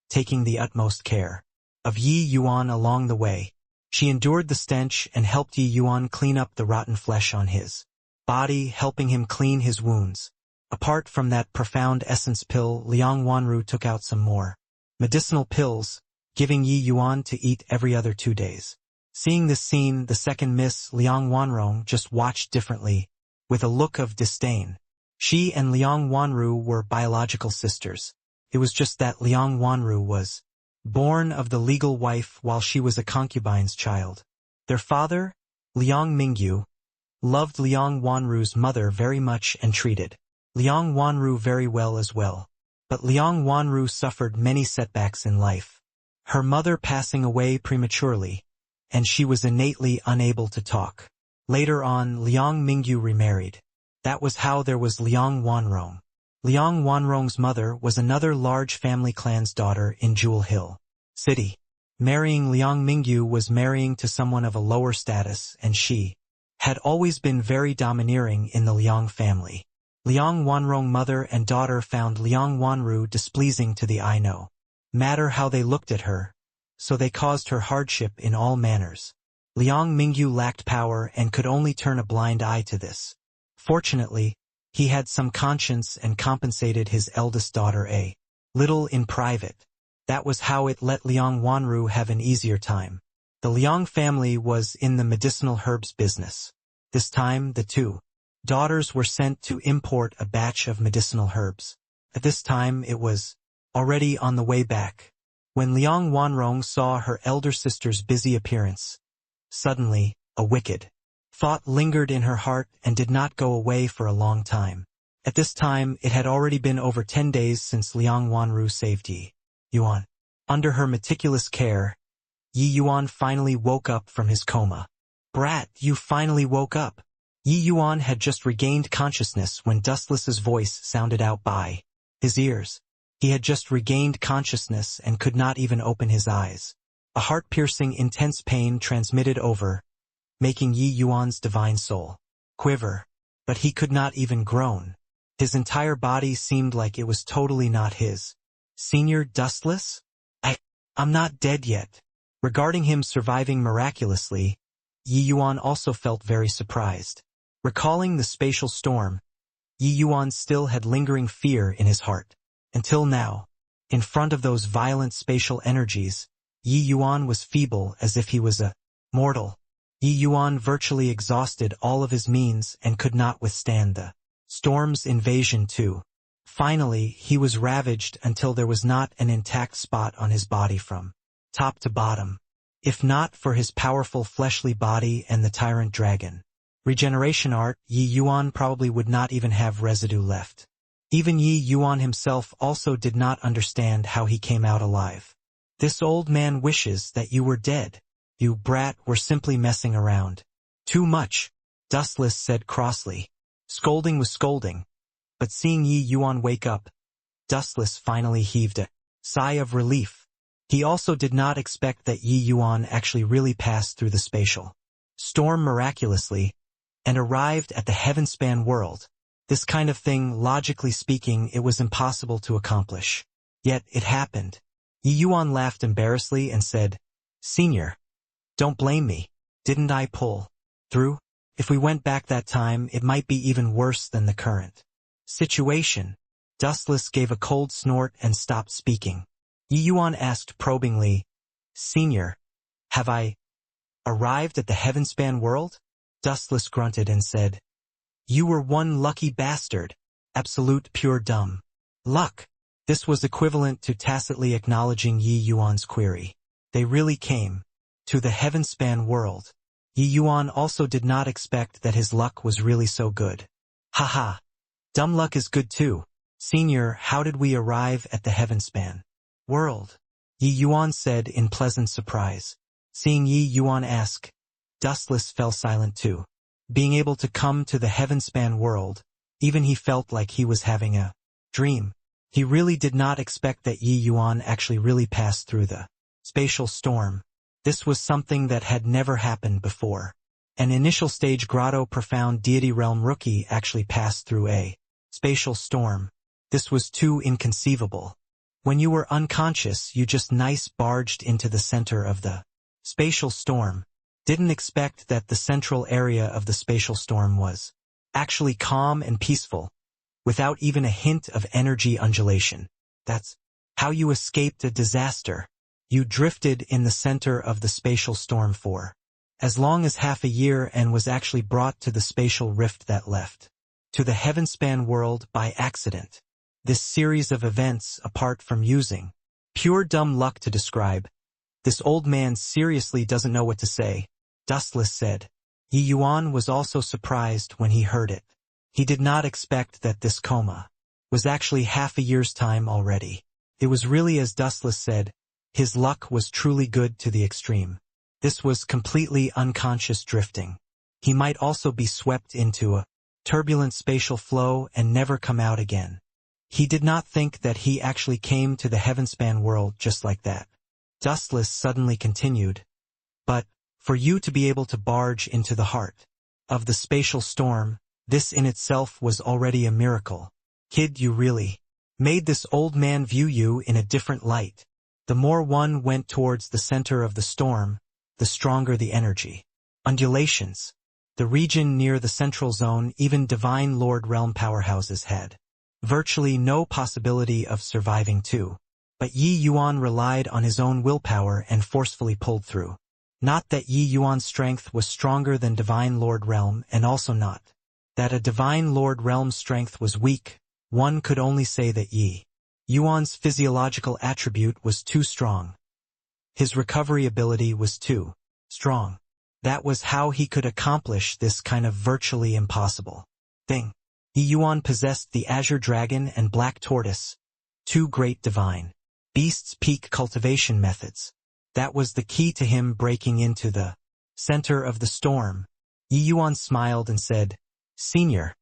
taking the utmost care of Yi Yuan along the way. She endured the stench and helped Yi Yuan clean up the rotten flesh on his body, helping him clean his wounds. Apart from that profound essence pill, Liang Wanru took out some more medicinal pills, giving Yi Yuan to eat every other 2 days. Seeing this scene, the second Miss Liang Wanrong just watched differently, with a look of disdain. She and Liang Wanru were biological sisters. It was just that Liang Wanru was born of the legal wife while she was a concubine's child. Their father, Liang Mingyu, loved Liang Wanru's mother very much and treated Liang Wanru very well as well. But Liang Wanru suffered many setbacks in life. Her mother passing away prematurely, and she was innately unable to talk. Later on, Liang Mingyu remarried. That was how there was Liang Wanrong. Liang Wanrong's mother was another large family clan's daughter in Jewel Hill City. Marrying Liang Mingyu was marrying to someone of a lower status, and she had always been very domineering in the Liang family. Liang Wanrong mother and daughter found Liang Wanru displeasing to the eye no matter how they looked at her, so they caused her hardship in all manners. Liang Mingyu lacked power and could only turn a blind eye to this. Fortunately, he had some conscience and compensated his eldest daughter a little in private. That was how it let Liang Wanru have an easier time. The Liang family was in the medicinal herbs business. This time, the two daughters were sent to import a batch of medicinal herbs. At this time, it was already on the way back. When Liang Wanrong saw her elder sister's busy appearance, suddenly, a wicked thought lingered in her heart and did not go away for a long time. At this time, it had already been over 10 days since Liang Wanru saved Yi Yuan. Under her meticulous care, Yi Yuan finally woke up from his coma. "Brat, you finally woke up." Yi Yuan had just regained consciousness when Dustless's voice sounded out by his ears. He had just regained consciousness and could not even open his eyes. A heart-piercing, intense pain transmitted over, making Yi Yuan's divine soul quiver. But he could not even groan. His entire body seemed like it was totally not his. Senior Dustless? I'm not dead yet. Regarding him surviving miraculously, Yi Yuan also felt very surprised. Recalling the spatial storm, Yi Yuan still had lingering fear in his heart. Until now, in front of those violent spatial energies, Yi Yuan was feeble as if he was a mortal. Yi Yuan virtually exhausted all of his means and could not withstand the storm's invasion too. Finally, he was ravaged until there was not an intact spot on his body from top to bottom. If not for his powerful fleshly body and the tyrant dragon regeneration art, Yi Yuan probably would not even have residue left. Even Yi Yuan himself also did not understand how he came out alive. This old man wishes that you were dead. You brat were simply messing around. Too much, Dustless said crossly. Scolding was scolding. But seeing Yi Yuan wake up, Dustless finally heaved a sigh of relief. He also did not expect that Yi Yuan actually really passed through the spatial storm miraculously and arrived at the heaven-span world. This kind of thing, logically speaking, it was impossible to accomplish. Yet it happened. Yi Yuan laughed embarrassedly and said, Senior, don't blame me. Didn't I pull through? If we went back that time, it might be even worse than the current situation. Dustless gave a cold snort and stopped speaking. Yi Yuan asked probingly, Senior, have I arrived at the heaven-span world? Dustless grunted and said, You were one lucky bastard. Absolute pure dumb luck. This was equivalent to tacitly acknowledging Yi Yuan's query. They really came to the heaven-span world. Yi Yuan also did not expect that his luck was really so good. Haha. Dumb luck is good too. Senior, how did we arrive at the heaven-span world? Yi Yuan said in pleasant surprise. Seeing Yi Yuan ask, Dustless fell silent too. Being able to come to the heaven-span world, even he felt like he was having a dream. He really did not expect that Yi Yuan actually really passed through the spatial storm. This was something that had never happened before. An initial stage grotto profound deity realm rookie actually passed through a spatial storm. This was too inconceivable. When you were unconscious, you just nice barged into the center of the spatial storm. Didn't expect that the central area of the spatial storm was actually calm and peaceful, without even a hint of energy undulation. That's how you escaped a disaster. You drifted in the center of the spatial storm for as long as half a year and was actually brought to the spatial rift that left to the heaven-span world by accident. This series of events, apart from using pure dumb luck to describe, this old man seriously doesn't know what to say. Dustless said. Yi Yuan was also surprised when he heard it. He did not expect that this coma was actually half a year's time already. It was really as Dustless said, his luck was truly good to the extreme. This was completely unconscious drifting. He might also be swept into a turbulent spatial flow and never come out again. He did not think that he actually came to the heaven-span world just like that. Dustless suddenly continued, But for you to be able to barge into the heart of the spatial storm, this in itself was already a miracle. Kid, you really made this old man view you in a different light. The more one went towards the center of the storm, the stronger the energy. Undulations. The region near the central zone, even Divine Lord Realm powerhouses had virtually no possibility of surviving too. But Yi Yuan relied on his own willpower and forcefully pulled through. Not that Yi Yuan's strength was stronger than Divine Lord Realm, and also not that a Divine Lord Realm's strength was weak. One could only say that Yi Yuan's physiological attribute was too strong. His recovery ability was too strong. That was how he could accomplish this kind of virtually impossible thing. Yi Yuan possessed the Azure Dragon and Black Tortoise, two great divine beasts' peak cultivation methods. That was the key to him breaking into the center of the storm. Yi Yuan smiled and said, Senior,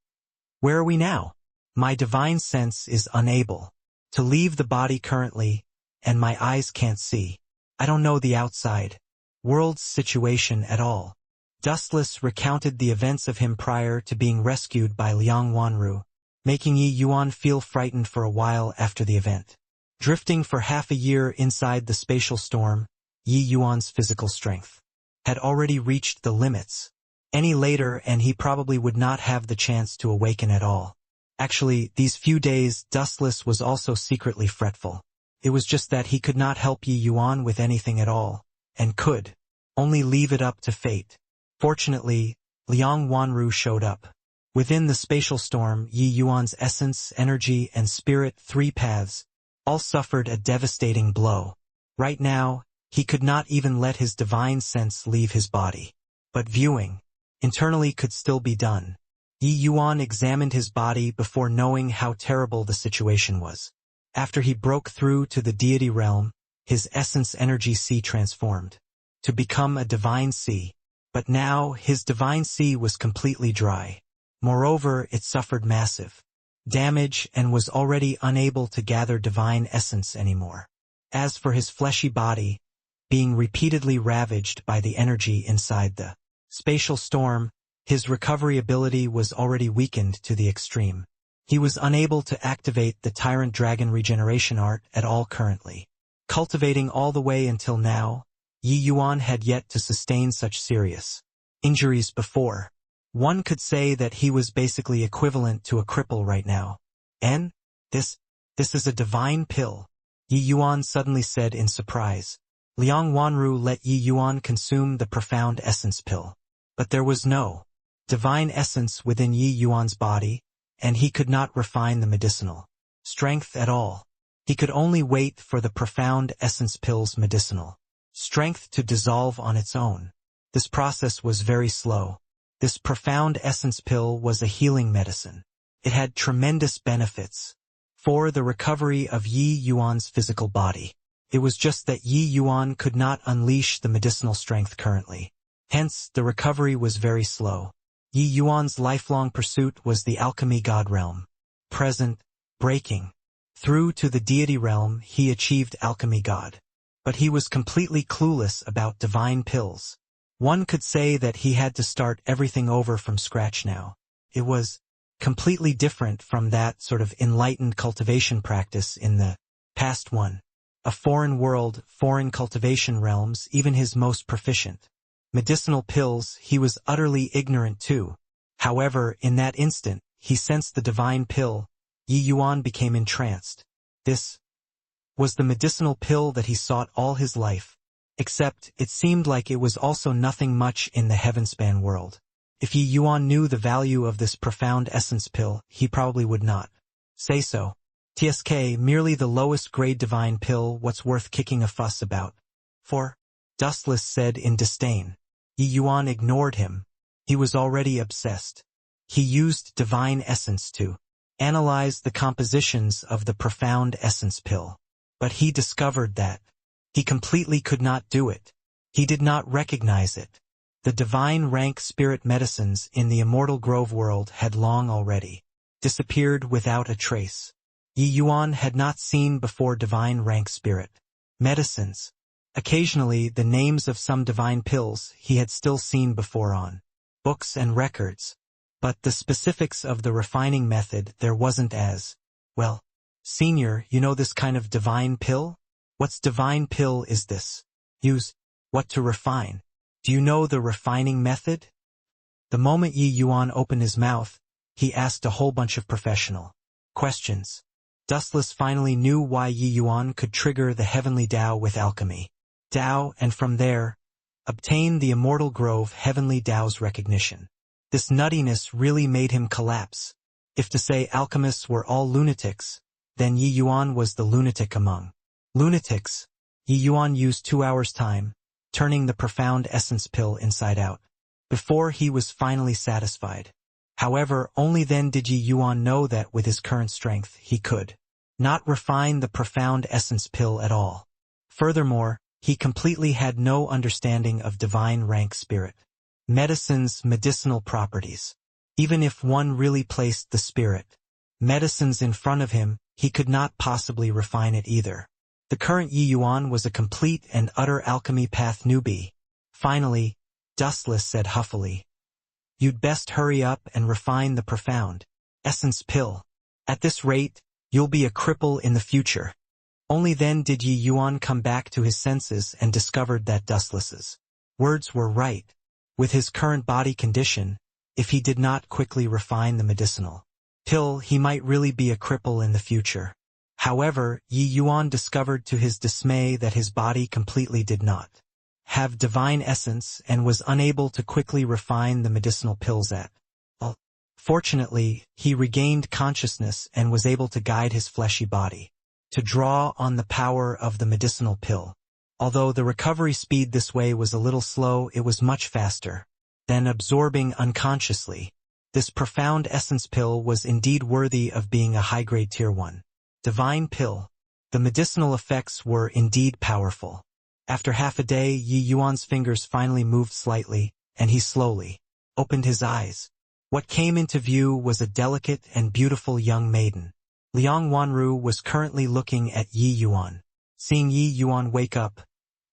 where are we now? My divine sense is unable to leave the body currently, and my eyes can't see. I don't know the outside world's situation at all. Dustless recounted the events of him prior to being rescued by Liang Wanru, making Yi Yuan feel frightened for a while after the event. Drifting for half a year inside the spatial storm, Yi Yuan's physical strength had already reached the limits. Any later and he probably would not have the chance to awaken at all. Actually, these few days, Dustless was also secretly fretful. It was just that he could not help Yi Yuan with anything at all, and could only leave it up to fate. Fortunately, Liang Wanru showed up. Within the spatial storm, Yi Yuan's essence, energy, and spirit, three paths, all suffered a devastating blow. Right now, he could not even let his divine sense leave his body. But viewing internally could still be done. Yi Yuan examined his body before knowing how terrible the situation was. After he broke through to the deity realm, his essence energy sea transformed to become a divine sea. But now his divine sea was completely dry. Moreover, it suffered massive damage and was already unable to gather divine essence anymore. As for his fleshy body, being repeatedly ravaged by the energy inside the spatial storm, his recovery ability was already weakened to the extreme. He was unable to activate the Tyrant Dragon regeneration art at all currently. Cultivating all the way until now, Yi Yuan had yet to sustain such serious injuries before. One could say that he was basically equivalent to a cripple right now. And this is a divine pill, Yi Yuan suddenly said in surprise. Liang Wanru let Yi Yuan consume the profound essence pill. But there was no divine essence within Yi Yuan's body, and he could not refine the medicinal strength at all. He could only wait for the profound essence pill's medicinal strength to dissolve on its own. This process was very slow. This profound essence pill was a healing medicine. It had tremendous benefits for the recovery of Yi Yuan's physical body. It was just that Yi Yuan could not unleash the medicinal strength currently. Hence, the recovery was very slow. Yi Yuan's lifelong pursuit was the alchemy god realm. Present, breaking through to the deity realm, he achieved alchemy god. But he was completely clueless about divine pills. One could say that he had to start everything over from scratch now. It was completely different from that sort of enlightened cultivation practice in the past one. A foreign world, foreign cultivation realms, even his most proficient medicinal pills, he was utterly ignorant to. However, in that instant, he sensed the divine pill. Yi Yuan became entranced. This was the medicinal pill that he sought all his life. Except, it seemed like it was also nothing much in the heavenspan world. If Yi Yuan knew the value of this profound essence pill, he probably would not say so. TSK, merely the lowest grade divine pill, what's worth kicking a fuss about? For, Dustless said in disdain. Yi Yuan ignored him. He was already obsessed. He used divine essence to analyze the compositions of the profound essence pill. But he discovered that he completely could not do it. He did not recognize it. The divine rank spirit medicines in the Immortal Grove world had long already disappeared without a trace. Yi Yuan had not seen before divine rank spirit medicines. Occasionally, the names of some divine pills he had still seen before on books and records. But the specifics of the refining method there wasn't as well. Senior, you know this kind of divine pill? What's divine pill is this? Use what to refine? Do you know the refining method? The moment Yi Yuan opened his mouth, he asked a whole bunch of professional questions. Dustless finally knew why Yi Yuan could trigger the heavenly Tao with alchemy. Tao, and from there, obtain the Immortal Grove heavenly Tao's recognition. This nuttiness really made him collapse. If to say alchemists were all lunatics, then Yi Yuan was the lunatic among lunatics. Yi Yuan used 2 hours' time, turning the profound essence pill inside out, before he was finally satisfied. However, only then did Yi Yuan know that with his current strength he could not refine the profound essence pill at all. Furthermore, he completely had no understanding of divine rank spirit Medicine's medicinal properties. Even if one really placed the spirit medicines in front of him, he could not possibly refine it either. The current Yi Yuan was a complete and utter alchemy path newbie. Finally, Dustless said huffily, "You'd best hurry up and refine the profound essence pill. At this rate, you'll be a cripple in the future." Only then did Yi Yuan come back to his senses and discovered that Dustless's words were right. With his current body condition, if he did not quickly refine the medicinal pill, he might really be a cripple in the future. However, Yi Yuan discovered to his dismay that his body completely did not have divine essence and was unable to quickly refine the medicinal pills at all. Fortunately, he regained consciousness and was able to guide his fleshy body to draw on the power of the medicinal pill. Although the recovery speed this way was a little slow, it was much faster than absorbing unconsciously. This profound essence pill was indeed worthy of being a high-grade Tier 1 divine pill. The medicinal effects were indeed powerful. After half a day, Yi Yuan's fingers finally moved slightly, and he slowly opened his eyes. What came into view was a delicate and beautiful young maiden. Liang Wanru was currently looking at Yi Yuan. Seeing Yi Yuan wake up,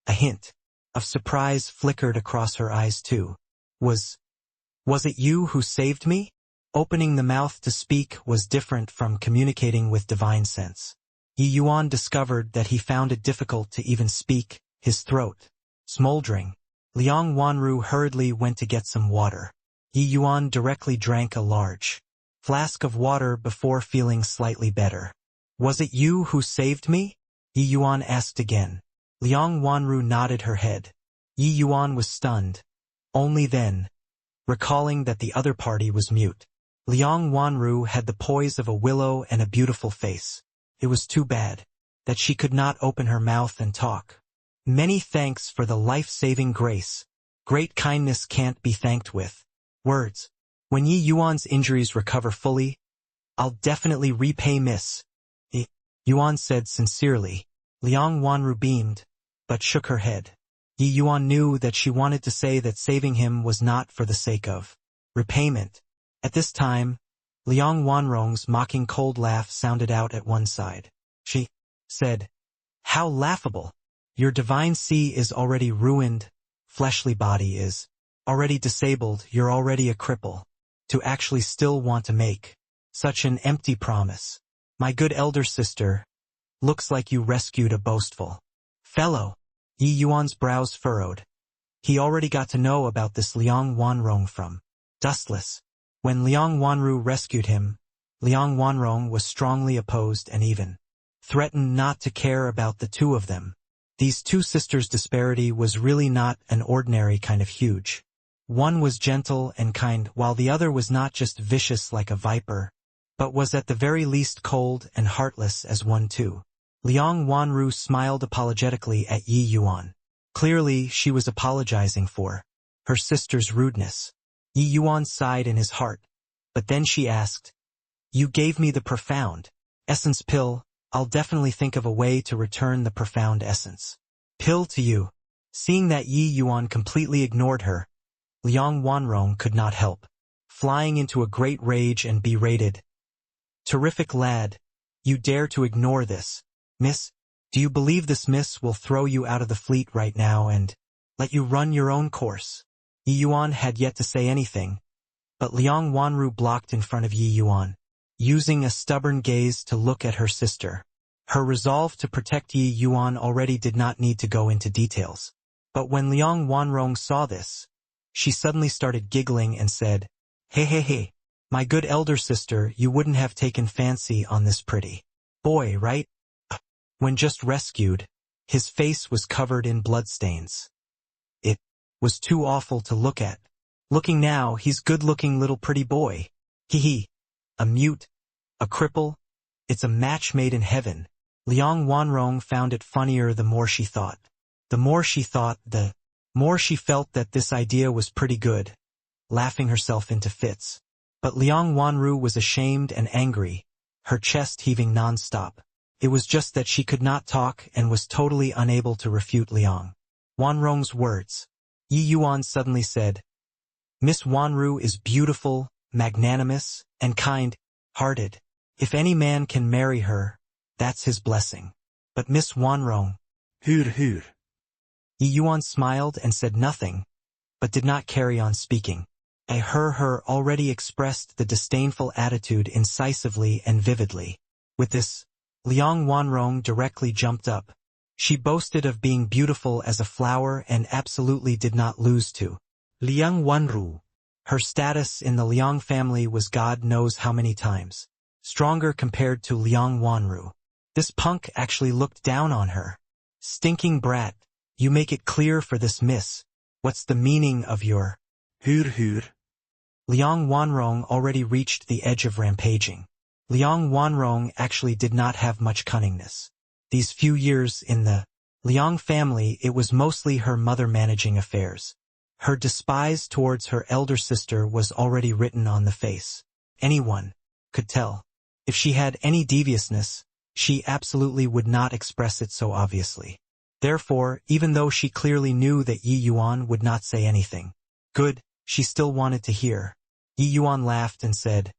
a hint of surprise flickered across her eyes too. Was it you who saved me? Opening the mouth to speak was different from communicating with divine sense. Yi Yuan discovered that he found it difficult to even speak, his throat smoldering. Liang Wanru hurriedly went to get some water. Yi Yuan directly drank a large flask of water before feeling slightly better. "Was it you who saved me?" Yi Yuan asked again. Liang Wanru nodded her head. Yi Yuan was stunned. Only then, recalling that the other party was mute. Liang Wanru had the poise of a willow and a beautiful face. It was too bad that she could not open her mouth and talk. "Many thanks for the life-saving grace. Great kindness can't be thanked with words. When Yi Yuan's injuries recover fully, I'll definitely repay Miss Yi Yuan said sincerely. Liang Wanru beamed, but shook her head. Yi Yuan knew that she wanted to say that saving him was not for the sake of repayment. At this time, Liang Wanrong's mocking cold laugh sounded out at one side. She said, "How laughable! Your divine sea is already ruined, fleshly body is already disabled, you're already a cripple. To actually still want to make such an empty promise. My good elder sister, looks like you rescued a boastful fellow." Yi Yuan's brows furrowed. He already got to know about this Liang Wanrong from Dustless. When Liang Wanru rescued him, Liang Wanrong was strongly opposed and even threatened not to care about the two of them. These two sisters' disparity was really not an ordinary kind of huge. One was gentle and kind, while the other was not just vicious like a viper, but was at the very least cold and heartless as one too. Liang Wanru smiled apologetically at Yi Yuan. Clearly, she was apologizing for her sister's rudeness. Yi Yuan sighed in his heart, but then she asked, "You gave me the profound essence pill. I'll definitely think of a way to return the profound essence pill to you." Seeing that Yi Yuan completely ignored her, Liang Wanrong could not help flying into a great rage and berated. "Terrific lad, you dare to ignore this, miss? Do you believe this miss will throw you out of the fleet right now and let you run your own course?" Yi Yuan had yet to say anything, but Liang Wanru blocked in front of Yi Yuan, using a stubborn gaze to look at her sister. Her resolve to protect Yi Yuan already did not need to go into details. But when Liang Wanrong saw this, she suddenly started giggling and said, Hey, my good elder sister, you wouldn't have taken fancy on this pretty boy, right? When just rescued, his face was covered in bloodstains. It was too awful to look at. Looking now, he's good-looking little pretty boy. Hee. A mute, a cripple, it's a match made in heaven. Liang Wanrong found it funnier the more she thought. The more she thought, the more she felt that this idea was pretty good, laughing herself into fits. But Liang Wanru was ashamed and angry, her chest heaving non-stop. It was just that she could not talk and was totally unable to refute Liang Wanrong's words. Yi Yuan suddenly said, Miss Wanru is beautiful, magnanimous, and kind-hearted. If any man can marry her, that's his blessing. But Miss Wanrong, Hur. Yi Yuan smiled and said nothing, but did not carry on speaking. Her already expressed the disdainful attitude incisively and vividly. With this, Liang Wanrong directly jumped up. She boasted of being beautiful as a flower and absolutely did not lose to Liang Wanru. Her status in the Liang family was God knows how many times stronger compared to Liang Wanru. This punk actually looked down on her. Stinking brat, you make it clear for this miss. What's the meaning of your Hur. Liang Wanrong already reached the edge of rampaging. Liang Wanrong actually did not have much cunningness. These few years in the Liang family, it was mostly her mother managing affairs. Her despise towards her elder sister was already written on the face. Anyone could tell. If she had any deviousness, she absolutely would not express it so obviously. Therefore, even though she clearly knew that Yi Yuan would not say anything good, she still wanted to hear. Yi Yuan laughed and said,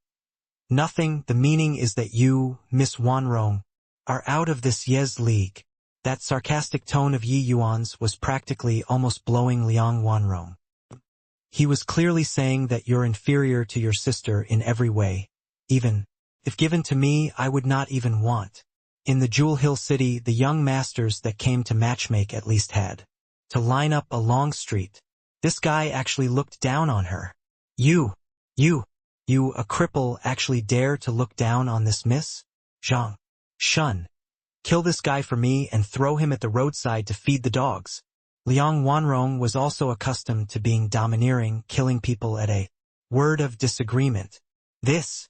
"Nothing, the meaning is that you, Miss Wanrong, are out of this Yes League." That sarcastic tone of Yi Yuan's was practically almost blowing Liang Wanrong. He was clearly saying that you're inferior to your sister in every way. Even if given to me, I would not even want. In the Jewel Hill City, the young masters that came to matchmake at least had to line up a long street. This guy actually looked down on her. You, a cripple, actually dare to look down on this miss? Zhang Shun. Kill this guy for me and throw him at the roadside to feed the dogs. Liang Wanrong was also accustomed to being domineering, killing people at a word of disagreement. This,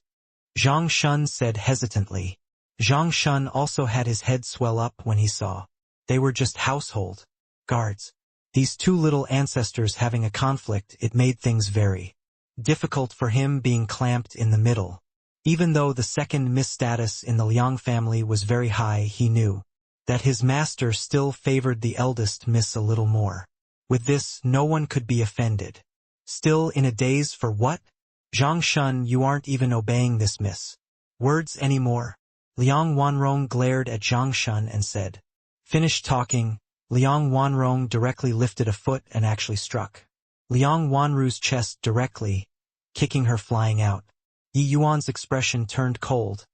Zhang Shun said hesitantly. Zhang Shun also had his head swell up when he saw they were just household guards. These two little ancestors having a conflict, it made things very difficult for him being clamped in the middle. Even though the second miss status in the Liang family was very high, he knew that his master still favored the eldest miss a little more. With this, no one could be offended. Still in a daze for what? Zhang Shun, you aren't even obeying this miss words anymore. Liang Wanrong glared at Zhang Shun and said, "Finish talking." Liang Wanrong directly lifted a foot and actually struck Liang Wanru's chest directly, kicking her flying out. Yi Yuan's expression turned cold,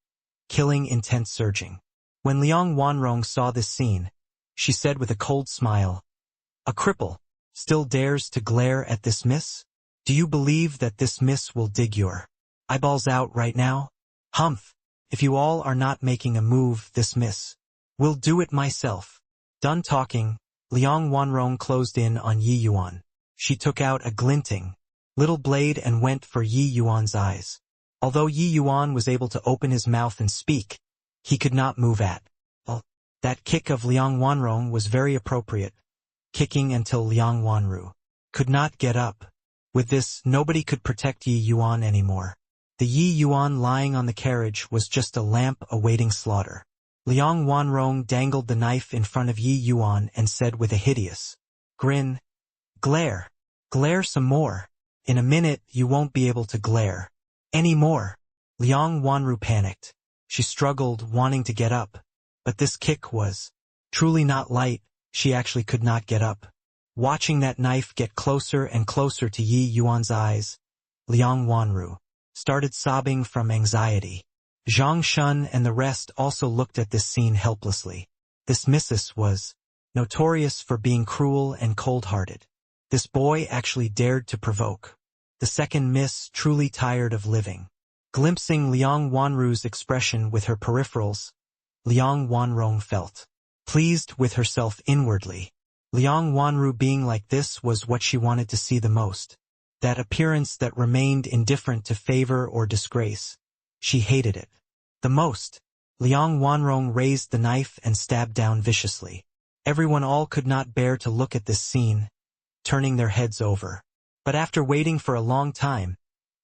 killing intent surging. When Liang Wanrong saw this scene, she said with a cold smile, "A cripple still dares to glare at this miss? Do you believe that this miss will dig your eyeballs out right now? Humph, if you all are not making a move, this miss will do it myself." Done talking, Liang Wanrong closed in on Yi Yuan. She took out a glinting little blade and went for Yi Yuan's eyes. Although Yi Yuan was able to open his mouth and speak, he could not move at all. That kick of Liang Wanrong was very appropriate, kicking until Liang Wanru could not get up. With this, nobody could protect Yi Yuan anymore. The Yi Yuan lying on the carriage was just a lamp awaiting slaughter. Liang Wanrong dangled the knife in front of Yi Yuan and said with a hideous grin, "Glare. Glare some more. In a minute you won't be able to glare any more." Liang Wanru panicked. She struggled, wanting to get up. But this kick was truly not light. She actually could not get up. Watching that knife get closer and closer to Yi Yuan's eyes, Liang Wanru started sobbing from anxiety. Zhang Shun and the rest also looked at this scene helplessly. This missus was notorious for being cruel and cold-hearted. This boy actually dared to provoke the second miss, truly tired of living. Glimpsing Liang Wanru's expression with her peripherals, Liang Wanrong felt pleased with herself inwardly. Liang Wanru being like this was what she wanted to see the most. That appearance that remained indifferent to favor or disgrace. She hated it the most. Liang Wanrong raised the knife and stabbed down viciously. Everyone all could not bear to look at this scene, turning their heads over. But after waiting for a long time,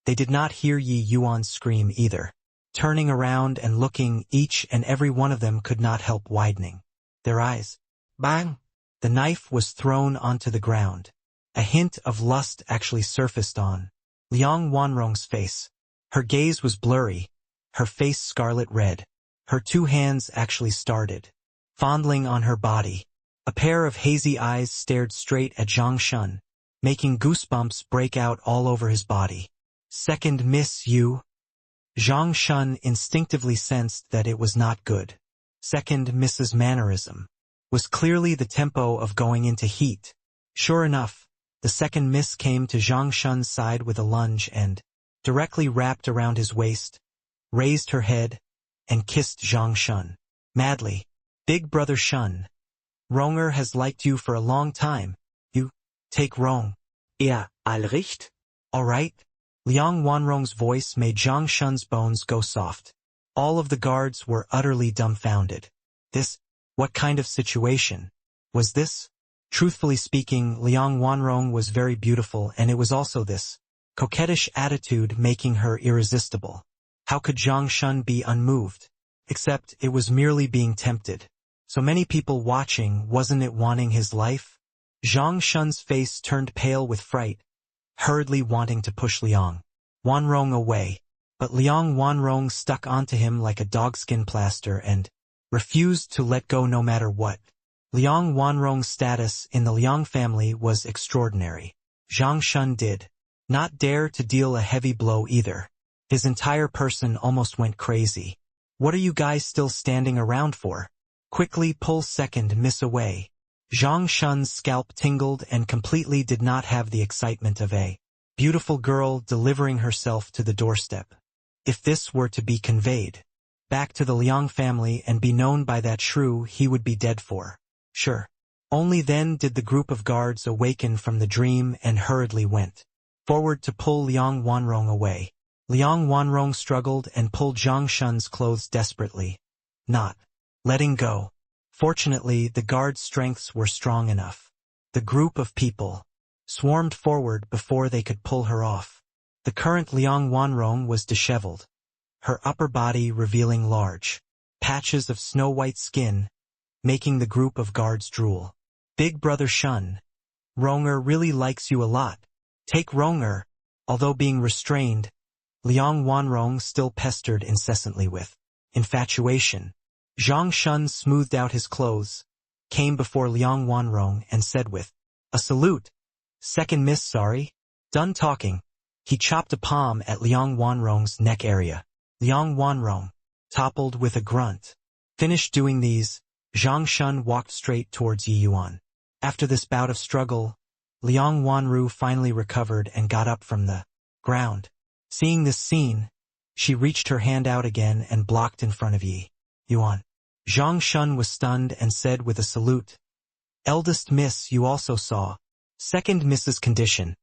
they did not hear Yi Yuan scream either. Turning around and looking, each and every one of them could not help widening their eyes. Bang! The knife was thrown onto the ground. A hint of lust actually surfaced on Liang Wanrong's face. Her gaze was blurry, her face scarlet red. Her two hands actually started fondling on her body. A pair of hazy eyes stared straight at Zhang Shun, making goosebumps break out all over his body. Second Miss you? Zhang Shun instinctively sensed that it was not good. Second Miss's mannerism was clearly the tempo of going into heat. Sure enough, the second Miss came to Zhang Shun's side with a lunge and directly wrapped around his waist, raised her head, and kissed Zhang Shun madly. Big brother Shun, Ronger has liked you for a long time. You take Rong. Allricht? All right? Liang Wanrong's voice made Zhang Shun's bones go soft. All of the guards were utterly dumbfounded. What kind of situation was this? Truthfully speaking, Liang Wanrong was very beautiful, and it was also this coquettish attitude making her irresistible. How could Zhang Shun be unmoved? Except it was merely being tempted. So many people watching, wasn't it wanting his life? Zhang Shun's face turned pale with fright, hurriedly wanting to push Liang Wanrong away. But Liang Wanrong stuck onto him like a dogskin plaster and refused to let go no matter what. Liang Wanrong's status in the Liang family was extraordinary. Zhang Shun did not dare to deal a heavy blow either. His entire person almost went crazy. What are you guys still standing around for? Quickly pull second Miss away. Zhang Shun's scalp tingled and completely did not have the excitement of a beautiful girl delivering herself to the doorstep. If this were to be conveyed back to the Liang family and be known by that shrew, he would be dead for sure. Only then did the group of guards awaken from the dream and hurriedly went forward to pull Liang Wanrong away. Liang Wanrong struggled and pulled Zhang Shun's clothes desperately, not letting go. Fortunately, the guards' strengths were strong enough. The group of people swarmed forward before they could pull her off. The current Liang Wanrong was disheveled, her upper body revealing large patches of snow-white skin, making the group of guards drool. Big brother Shun, Ronger really likes you a lot. Take Ronger. Although being restrained, Liang Wanrong still pestered incessantly with infatuation. Zhang Shun smoothed out his clothes, came before Liang Wanrong and said with a salute, "Second Miss, sorry." Done talking, he chopped a palm at Liang Wanrong's neck area. Liang Wanrong toppled with a grunt. Finished doing these, Zhang Shun walked straight towards Yi Yuan. After this bout of struggle, Liang Wanru finally recovered and got up from the ground. Seeing this scene, she reached her hand out again and blocked in front of Yi Yuan. Zhang Shun was stunned and said with a salute, "Eldest Miss, you also saw Second Miss's condition.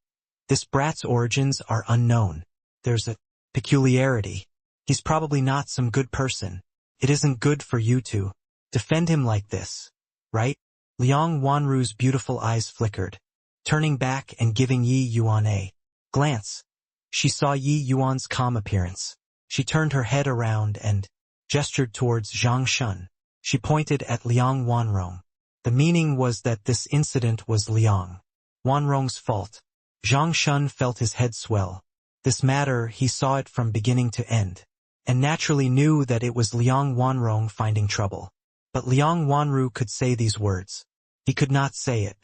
This brat's origins are unknown. There's a peculiarity. He's probably not some good person. It isn't good for you to defend him like this, right?" Liang Wanru's beautiful eyes flickered, turning back and giving Yi Yuan a glance. She saw Yi Yuan's calm appearance. She turned her head around and gestured towards Zhang Shun. She pointed at Liang Wanrong. The meaning was that this incident was Liang Wanrong's fault. Zhang Shun felt his head swell. This matter, he saw it from beginning to end, and naturally knew that it was Liang Wanrong finding trouble. But Liang Wanru could say these words. He could not say it.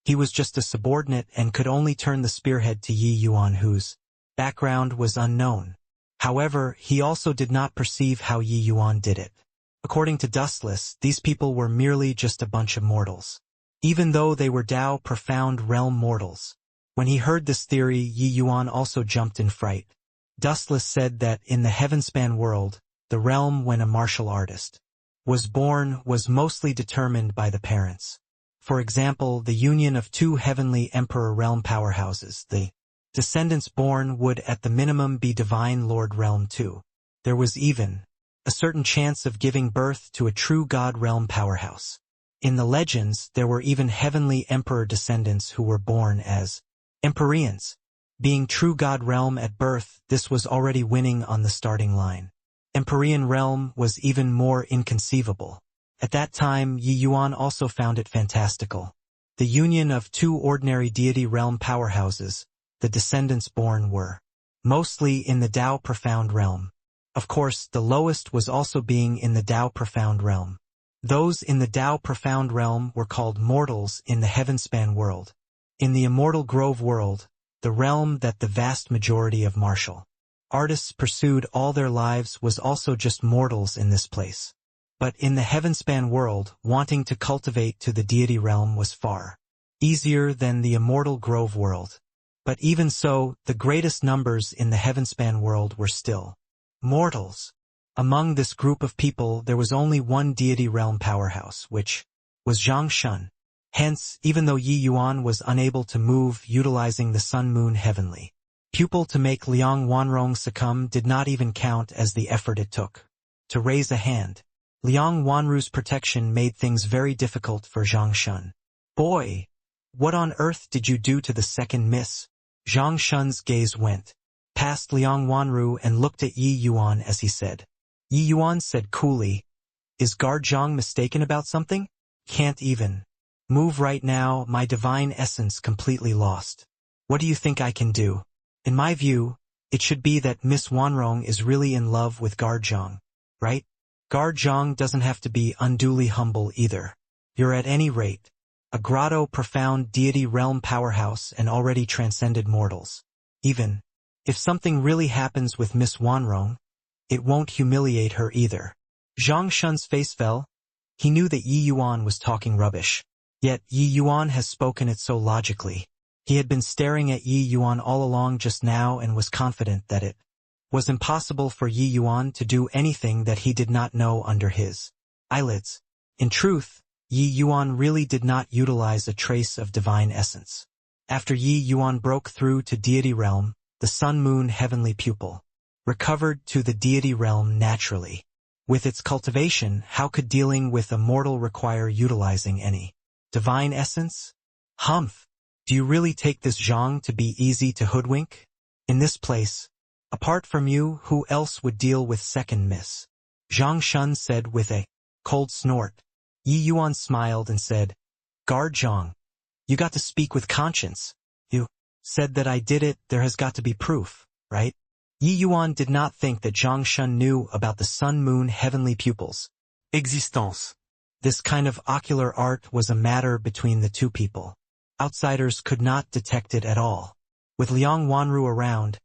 He was just a subordinate and could only turn the spearhead to Yi Yuan, whose background was unknown. However, he also did not perceive how Yi Yuan did it. According to Dustless, these people were merely just a bunch of mortals, even though they were Dao profound realm mortals. When he heard this theory, Yi Yuan also jumped in fright. Dustless said that in the Heavenspan world, the realm when a martial artist was born was mostly determined by the parents. For example, the union of two heavenly emperor realm powerhouses, the descendants born would at the minimum be divine lord realm too. There was even a certain chance of giving birth to a true god realm powerhouse. In the legends, there were even heavenly emperor descendants who were born as Empyreans. Being true god realm at birth, this was already winning on the starting line. Empyrean realm was even more inconceivable. At that time, Yi Yuan also found it fantastical. the union of two ordinary deity realm powerhouses. The descendants born were mostly in the Tao Profound realm. Of course, the lowest was also being in the Tao Profound realm. Those in the Tao Profound realm were called mortals in the Heavenspan world. In the Immortal Grove world, the realm that the vast majority of martial artists pursued all their lives, was also just mortals in this place. But in the Heavenspan world, wanting to cultivate to the deity realm was far easier than the Immortal Grove world. But even so, the greatest numbers in the Heavenspan world were still mortals. Among this group of people there was only one deity realm powerhouse, which was Zhang Shun. Hence, even though Yi Yuan was unable to move utilizing the sun-moon heavenly pupil to make Liang Wanrong succumb, did not even count as the effort it took to raise a hand. Liang Wanru's protection made things very difficult for Zhang Shun. Boy, what on earth did you do to the second miss? Zhang Shun's gaze went past Liang Wanru and looked at Yi Yuan as he said. Yi Yuan said coolly, "Is Guard Zhang mistaken about something? Can't even move right now, my divine essence completely lost. What do you think I can do?" In my view, it should be that Miss Wanrong is really in love with Guard Zhang, right? Guard Zhang doesn't have to be unduly humble either. You're at any rate a grotto profound deity realm powerhouse and already transcended mortals. Even if something really happens with Miss Wanrong, it won't humiliate her either. Zhang Shun's face fell. He knew that Yi Yuan was talking rubbish. Yet Yi Yuan has spoken it so logically. He had been staring at Yi Yuan all along just now and was confident that it was impossible for Yi Yuan to do anything that he did not know under his eyelids. In truth, Yi Yuan really did not utilize a trace of divine essence. After Yi Yuan broke through to deity realm, the sun-moon heavenly pupil recovered to the deity realm naturally. With its cultivation, how could dealing with a mortal require utilizing any divine essence? Humph! Do you really take this Zhang to be easy to hoodwink? In this place, apart from you, who else would deal with second miss? Zhang Shun said with a cold snort. Yi Yuan smiled and said, Guard Zhang, you got to speak with conscience. You said that I did it, there has got to be proof, right? Yi Yuan did not think that Zhang Shun knew about the sun-moon heavenly pupils' existence. This kind of ocular art was a matter between the two people. Outsiders could not detect it at all. With Liang Wanru around,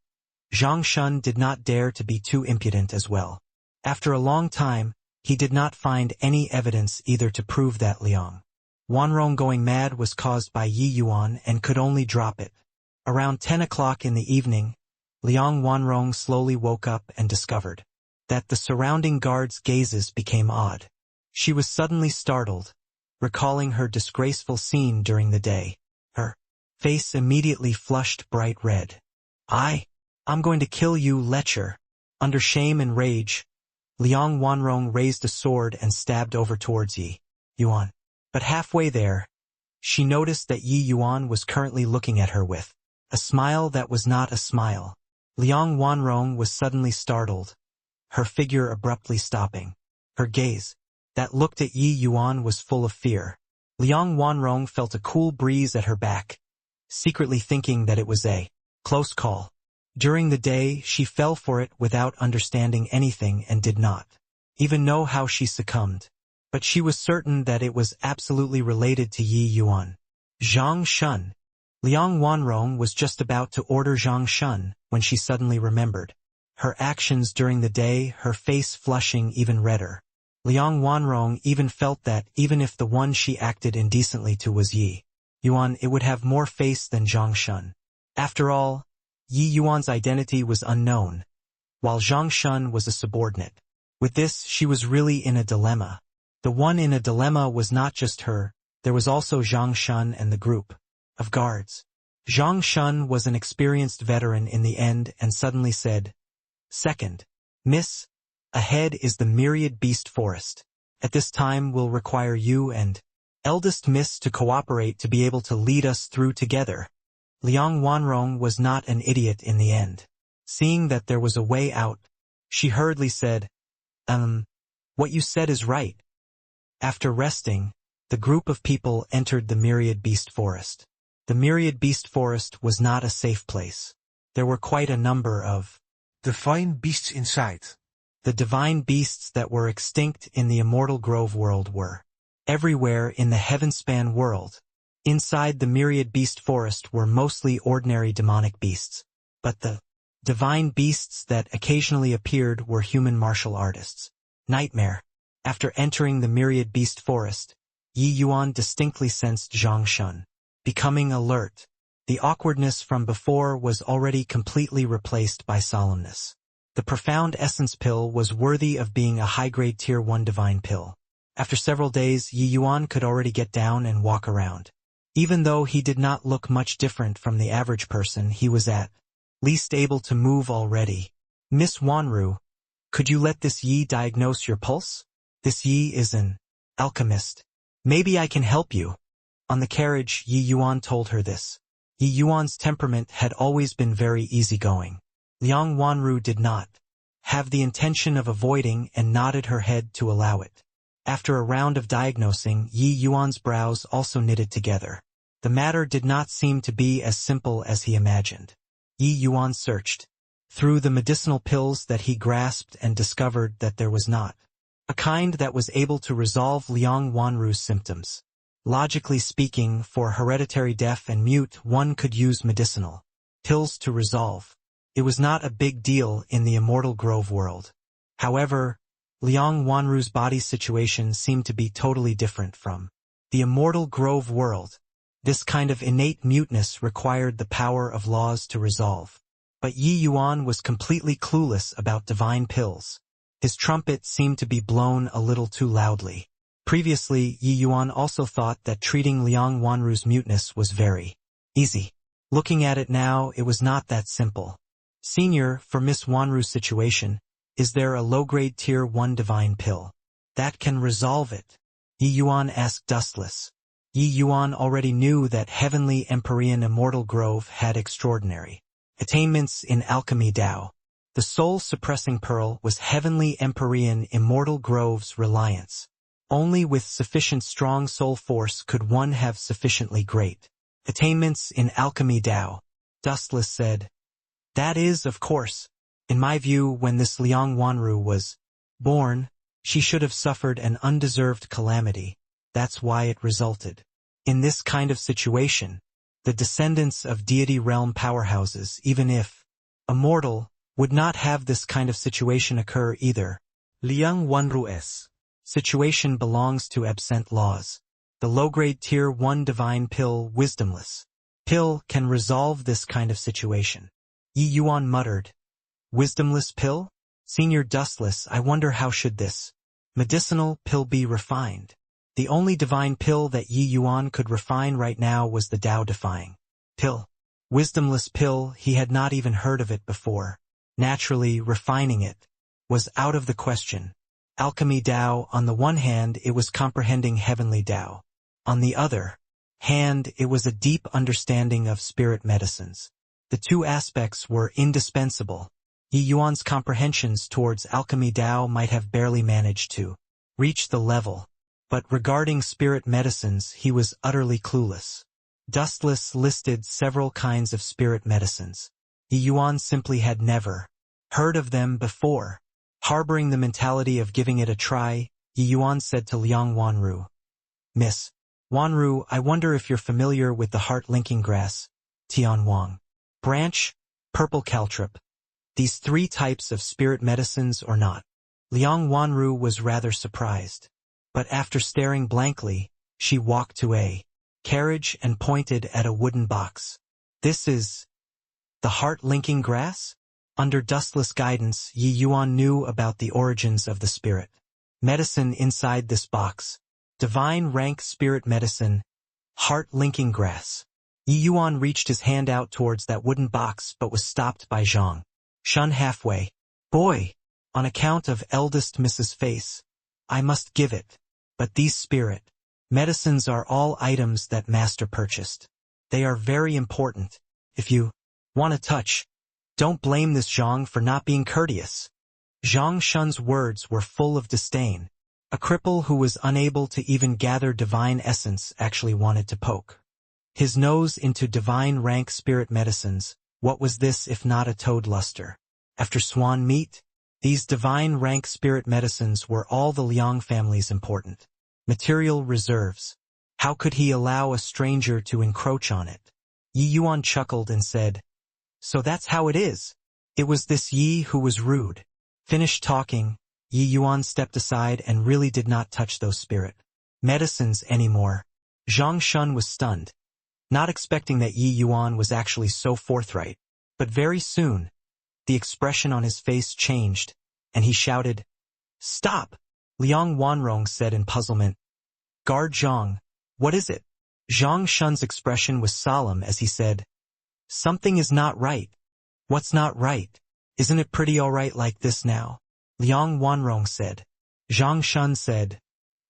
Zhang Shun did not dare to be too impudent as well. After a long time, he did not find any evidence either to prove that Liang Wanrong going mad was caused by Yi Yuan and could only drop it. Around 10 o'clock in the evening, Liang Wanrong slowly woke up and discovered that the surrounding guards' gazes became odd. She was suddenly startled, recalling her disgraceful scene during the day. Her face immediately flushed bright red. I'm going to kill you, lecher. Under shame and rage, Liang Wanrong raised a sword and stabbed over towards Yi Yuan. But halfway there, she noticed that Yi Yuan was currently looking at her with a smile that was not a smile. Liang Wanrong was suddenly startled, her figure abruptly stopping. Her gaze that looked at Yi Yuan was full of fear. Liang Wanrong felt a cool breeze at her back, secretly thinking that it was a close call. During the day, she fell for it without understanding anything and did not even know how she succumbed. But she was certain that it was absolutely related to Yi Yuan. Zhang Shun. Liang Wanrong was just about to order Zhang Shun when she suddenly remembered her actions during the day, her face flushing even redder. Liang Wanrong even felt that even if the one she acted indecently to was Yi Yuan, it would have more face than Zhang Shun. After all, Yi Yuan's identity was unknown, while Zhang Shun was a subordinate. With this, she was really in a dilemma. The one in a dilemma was not just her, there was also Zhang Shun and the group of guards. Zhang Shun was an experienced veteran in the end and suddenly said, Second, Miss, ahead is the myriad beast forest. At this time we'll require you and eldest Miss to cooperate to be able to lead us through together. Liang Wanrong was not an idiot in the end. Seeing that there was a way out, she hurriedly said, what you said is right. After resting, the the group of people entered the Myriad Beast Forest. The Myriad Beast Forest was not a safe place. There were quite a number of divine beasts inside. the divine beasts that were extinct in the Immortal Grove world were everywhere in the Heavenspan world. Inside the Myriad Beast Forest were mostly ordinary demonic beasts, but the divine beasts that occasionally appeared were human martial artists. Nightmare. After entering the Myriad Beast Forest, Yi Yuan distinctly sensed Zhang Shun becoming alert. The awkwardness from before was already completely replaced by solemnness. The profound essence pill was worthy of being a high-grade Tier 1 divine pill. After several days, Yi Yuan could already get down and walk around. Even though he did not look much different from the average person, he was at least able to move already. Miss Wanru, could you let this Yi diagnose your pulse? This Yi is an alchemist. Maybe I can help you. On the carriage, Yi Yuan told her this. Yi Yuan's temperament had always been very easygoing. Liang Wanru did not have the intention of avoiding and nodded her head to allow it. After a round of diagnosing, Yi Yuan's brows also knitted together. The matter did not seem to be as simple as he imagined. Yi Yuan searched through the medicinal pills that he grasped and discovered that there was not a kind that was able to resolve Liang Wanru's symptoms. Logically speaking, for hereditary deaf and mute, one could use medicinal pills to resolve. It was not a big deal in the Immortal Grove world. However, Liang Wanru's body situation seemed to be totally different from the Immortal Grove world. This kind of innate muteness required the power of laws to resolve. But Yi Yuan was completely clueless about divine pills. His trumpet seemed to be blown a little too loudly. Previously, Yi Yuan also thought that treating Liang Wanru's muteness was very easy. Looking at it now, it was not that simple. Senior, for Miss Wanru's situation, is there a low-grade Tier 1 divine pill that can resolve it? Yi Yuan asked Dustless. Yi Yuan already knew that Heavenly Empyrean Immortal Grove had extraordinary attainments in alchemy Tao. The soul-suppressing pearl was Heavenly Empyrean Immortal Grove's reliance. Only with sufficient strong soul force could one have sufficiently great attainments in alchemy Tao. Dustless said. That is, of course, in my view, when this Liang Wanru was born, she should have suffered an undeserved calamity. That's why it resulted. In this kind of situation, the descendants of deity realm powerhouses, even if immortal, would not have this kind of situation occur either. Liang Wanru's situation belongs to absent laws. The low-grade Tier 1 divine pill, Wisdomless pill, can resolve this kind of situation. Yi Yuan muttered. Wisdomless pill? Senior Dustless, I wonder how should this medicinal pill be refined? The only divine pill that Yi Yuan could refine right now was the Tao-defying pill. Wisdomless pill, he had not even heard of it before. Naturally, refining it was out of the question. Alchemy Tao, on the one hand, it was comprehending heavenly Tao. On the other hand, it was a deep understanding of spirit medicines. The two aspects were indispensable. Yi Yuan's comprehensions towards alchemy Tao might have barely managed to reach the level, but regarding spirit medicines he was utterly clueless. Dustless listed several kinds of spirit medicines. Yi Yuan simply had never heard of them before. Harboring the mentality of giving it a try, Yi Yuan said to Liang Wanru. Miss Wanru, I wonder if you're familiar with the heart-linking grass, Tian Wang branch, purple caltrip. These three types of spirit medicines or not. Liang Wanru was rather surprised. But after staring blankly, she walked to a carriage and pointed at a wooden box. This is the heart-linking grass? Under Dustless guidance, Yi Yuan knew about the origins of the spirit medicine inside this box. Divine rank spirit medicine, heart-linking grass. Yi Yuan reached his hand out towards that wooden box but was stopped by Zhang Shun halfway. Boy, on account of eldest Mrs. Face, I must give it. But these spirit medicines are all items that master purchased. They are very important. If you want to touch, don't blame this Zhang for not being courteous. Zhang Shun's words were full of disdain. A cripple who was unable to even gather divine essence actually wanted to poke his nose into divine rank spirit medicines. What was this if not a toad luster? After swan meat, these divine rank spirit medicines were all the Liang family's important material reserves. How could he allow a stranger to encroach on it? Yi Yuan chuckled and said, "So that's how it is." It was this Yi who was rude. Finished talking, Yi Yuan stepped aside and really did not touch those spirit medicines anymore. Zhang Shun was stunned, not expecting that Yi Yuan was actually so forthright. But very soon, the expression on his face changed, and he shouted, "Stop!" Liang Wanrong said in puzzlement, "Guard Zhang, what is it?" Zhang Shun's expression was solemn as he said, "Something is not right." "What's not right? Isn't it pretty all right like this now?" Liang Wanrong said. Zhang Shun said,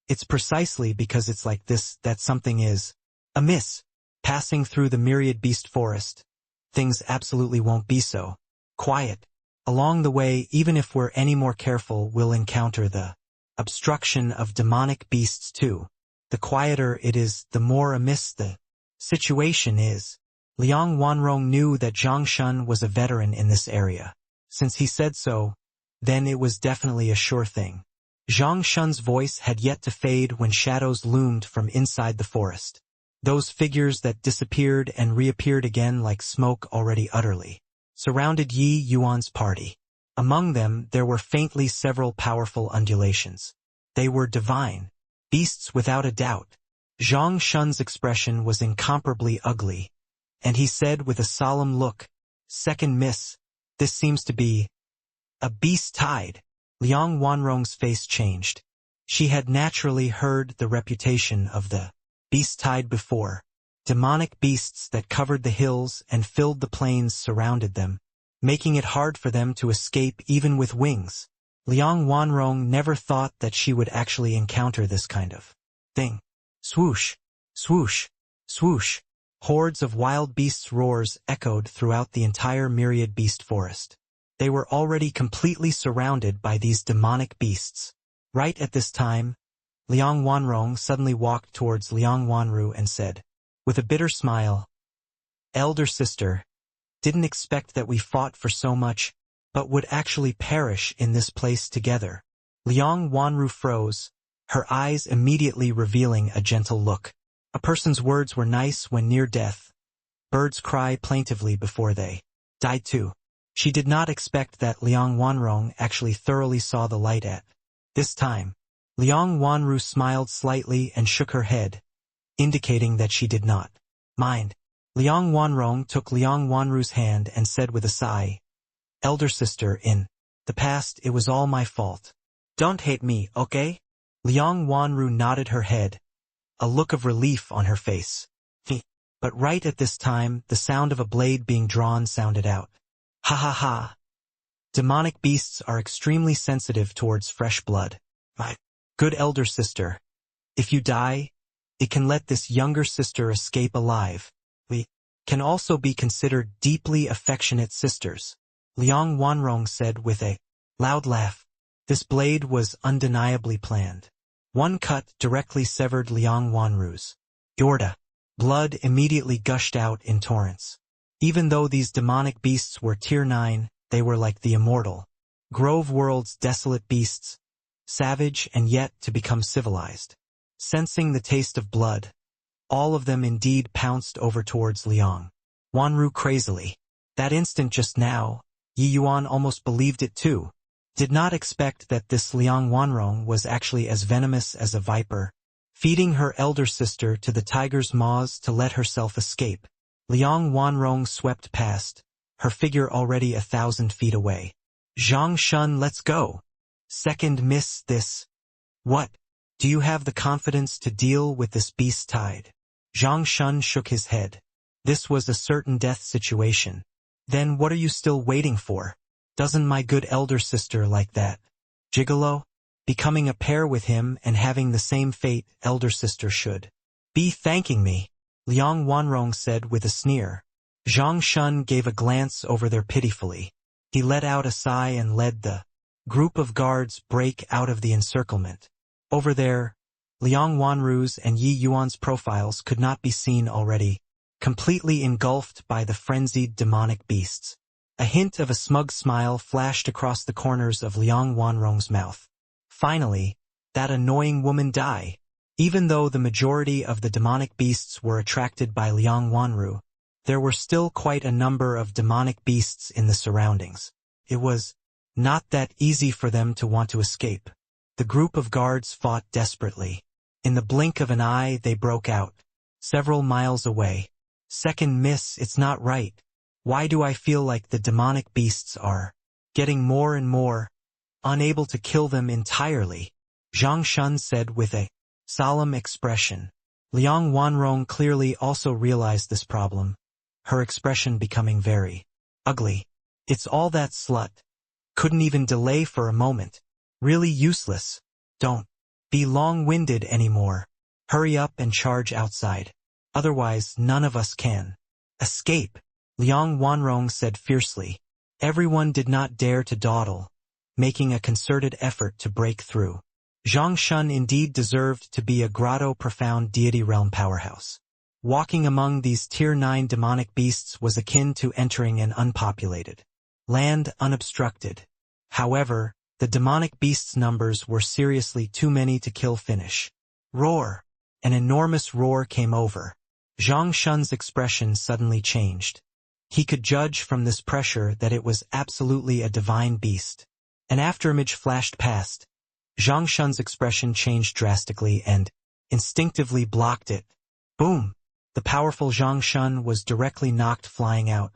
"It's precisely because it's like this that something is amiss." Passing through the myriad beast forest, things absolutely won't be so quiet. Along the way, even if we're any more careful, we'll encounter the obstruction of demonic beasts too. The quieter it is, the more amiss the situation is. Liang Wanrong knew that Zhang Shun was a veteran in this area. Since he said so, then it was definitely a sure thing. Zhang Shun's voice had yet to fade when shadows loomed from inside the forest. Those figures that disappeared and reappeared again like smoke already utterly surrounded Yi Yuan's party. Among them there were faintly several powerful undulations. They were divine beasts without a doubt. Zhang Shun's expression was incomparably ugly, and he said with a solemn look, "Second miss, this seems to be a beast tide." Liang Wanrong's face changed. She had naturally heard the reputation of the beast tide before. Demonic beasts that covered the hills and filled the plains surrounded them, making it hard for them to escape even with wings. Liang Wanrong never thought that she would actually encounter this kind of thing. Swoosh, swoosh, swoosh. Hordes of wild beasts' roars echoed throughout the entire myriad beast forest. They were already completely surrounded by these demonic beasts. Right at this time, Liang Wanrong suddenly walked towards Liang Wanru and said, with a bitter smile, "Elder sister, didn't expect that we fought for so much, but would actually perish in this place together." Liang Wanru froze, her eyes immediately revealing a gentle look. A person's words were nice when near death. Birds cry plaintively before they die too. She did not expect that Liang Wanrong actually thoroughly saw the light at this time. Liang Wanru smiled slightly and shook her head, indicating that she did not mind. Liang Wanrong took Liang Wanru's hand and said with a sigh, "Elder sister, in the past it was all my fault. Don't hate me, okay?" Liang Wanru nodded her head, a look of relief on her face. But right at this time, the sound of a blade being drawn sounded out. "Ha ha ha. Demonic beasts are extremely sensitive towards fresh blood. My good elder sister, if you die, it can let this younger sister escape alive. We can also be considered deeply affectionate sisters," Liang Wanrong said with a loud laugh. This blade was undeniably planned. One cut directly severed Liang Wanru's aorta. Blood immediately gushed out in torrents. Even though these demonic beasts were Tier 9, they were like the immortal Grove World's desolate beasts, savage and yet to become civilized. Sensing the taste of blood, all of them indeed pounced over towards Liang Wanru crazily. That instant just now, Yi Yuan almost believed it too. Did not expect that this Liang Wanrong was actually as venomous as a viper, feeding her elder sister to the tiger's maws to let herself escape. Liang Wanrong swept past, her figure already 1,000 feet away. "Zhang Shun, let's go. Second miss this. What? Do you have the confidence to deal with this beast tide?" Zhang Shun shook his head. This was a certain death situation. Then what are you still waiting for? Doesn't my good elder sister like that gigolo? Becoming a pair with him and having the same fate elder sister should be thanking me, Liang Wanrong said with a sneer. Zhang Shun gave a glance over there pitifully. He let out a sigh and led the group of guards break out of the encirclement. Over there, Liang Wanru's and Yi Yuan's profiles could not be seen already, completely engulfed by the frenzied demonic beasts. A hint of a smug smile flashed across the corners of Liang Wanrong's mouth. Finally, that annoying woman die. Even though the majority of the demonic beasts were attracted by Liang Wanru, there were still quite a number of demonic beasts in the surroundings. It was not that easy for them to want to escape. The group of guards fought desperately. In the blink of an eye they broke out, several miles away. Second miss, it's not right. Why do I feel like the demonic beasts are getting more and more unable to kill them entirely? Zhang Shun said with a solemn expression. Liang Wanrong clearly also realized this problem, her expression becoming very ugly. It's all that slut. Couldn't even delay for a moment. Really useless. Don't be long-winded anymore. Hurry up and charge outside. Otherwise none of us can escape, Liang Wanrong said fiercely. Everyone did not dare to dawdle, making a concerted effort to break through. Zhang Shun indeed deserved to be a grotto-profound deity realm powerhouse. Walking among these Tier 9 demonic beasts was akin to entering an unpopulated land unobstructed. However, the demonic beasts' numbers were seriously too many to kill finish. Roar! An enormous roar came over. Zhang Shun's expression suddenly changed. He could judge from this pressure that it was absolutely a divine beast. An afterimage flashed past. Zhang Shun's expression changed drastically and instinctively blocked it. Boom! The powerful Zhang Shun was directly knocked flying out,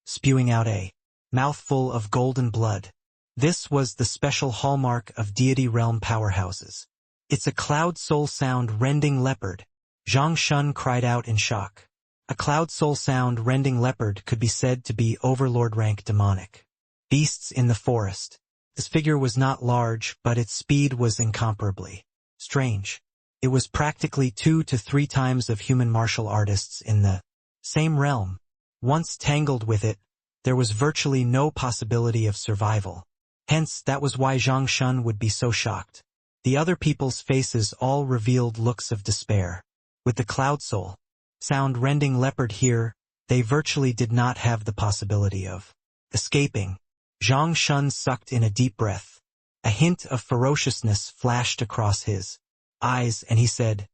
spewing out a mouthful of golden blood. This was the special hallmark of deity realm powerhouses. It's a cloud soul sound rending leopard. Zhang Shun cried out in shock. A cloud soul sound rending leopard could be said to be overlord rank demonic beasts in the forest. This figure was not large, but its speed was incomparably strange. It was practically 2 to 3 times of human martial artists in the same realm. Once tangled with it, there was virtually no possibility of survival. Hence, that was why Zhang Shun would be so shocked. The other people's faces all revealed looks of despair. With the cloud soul sound rending leopard here, they virtually did not have the possibility of escaping. Zhang Shun sucked in a deep breath. A hint of ferociousness flashed across his eyes and he said,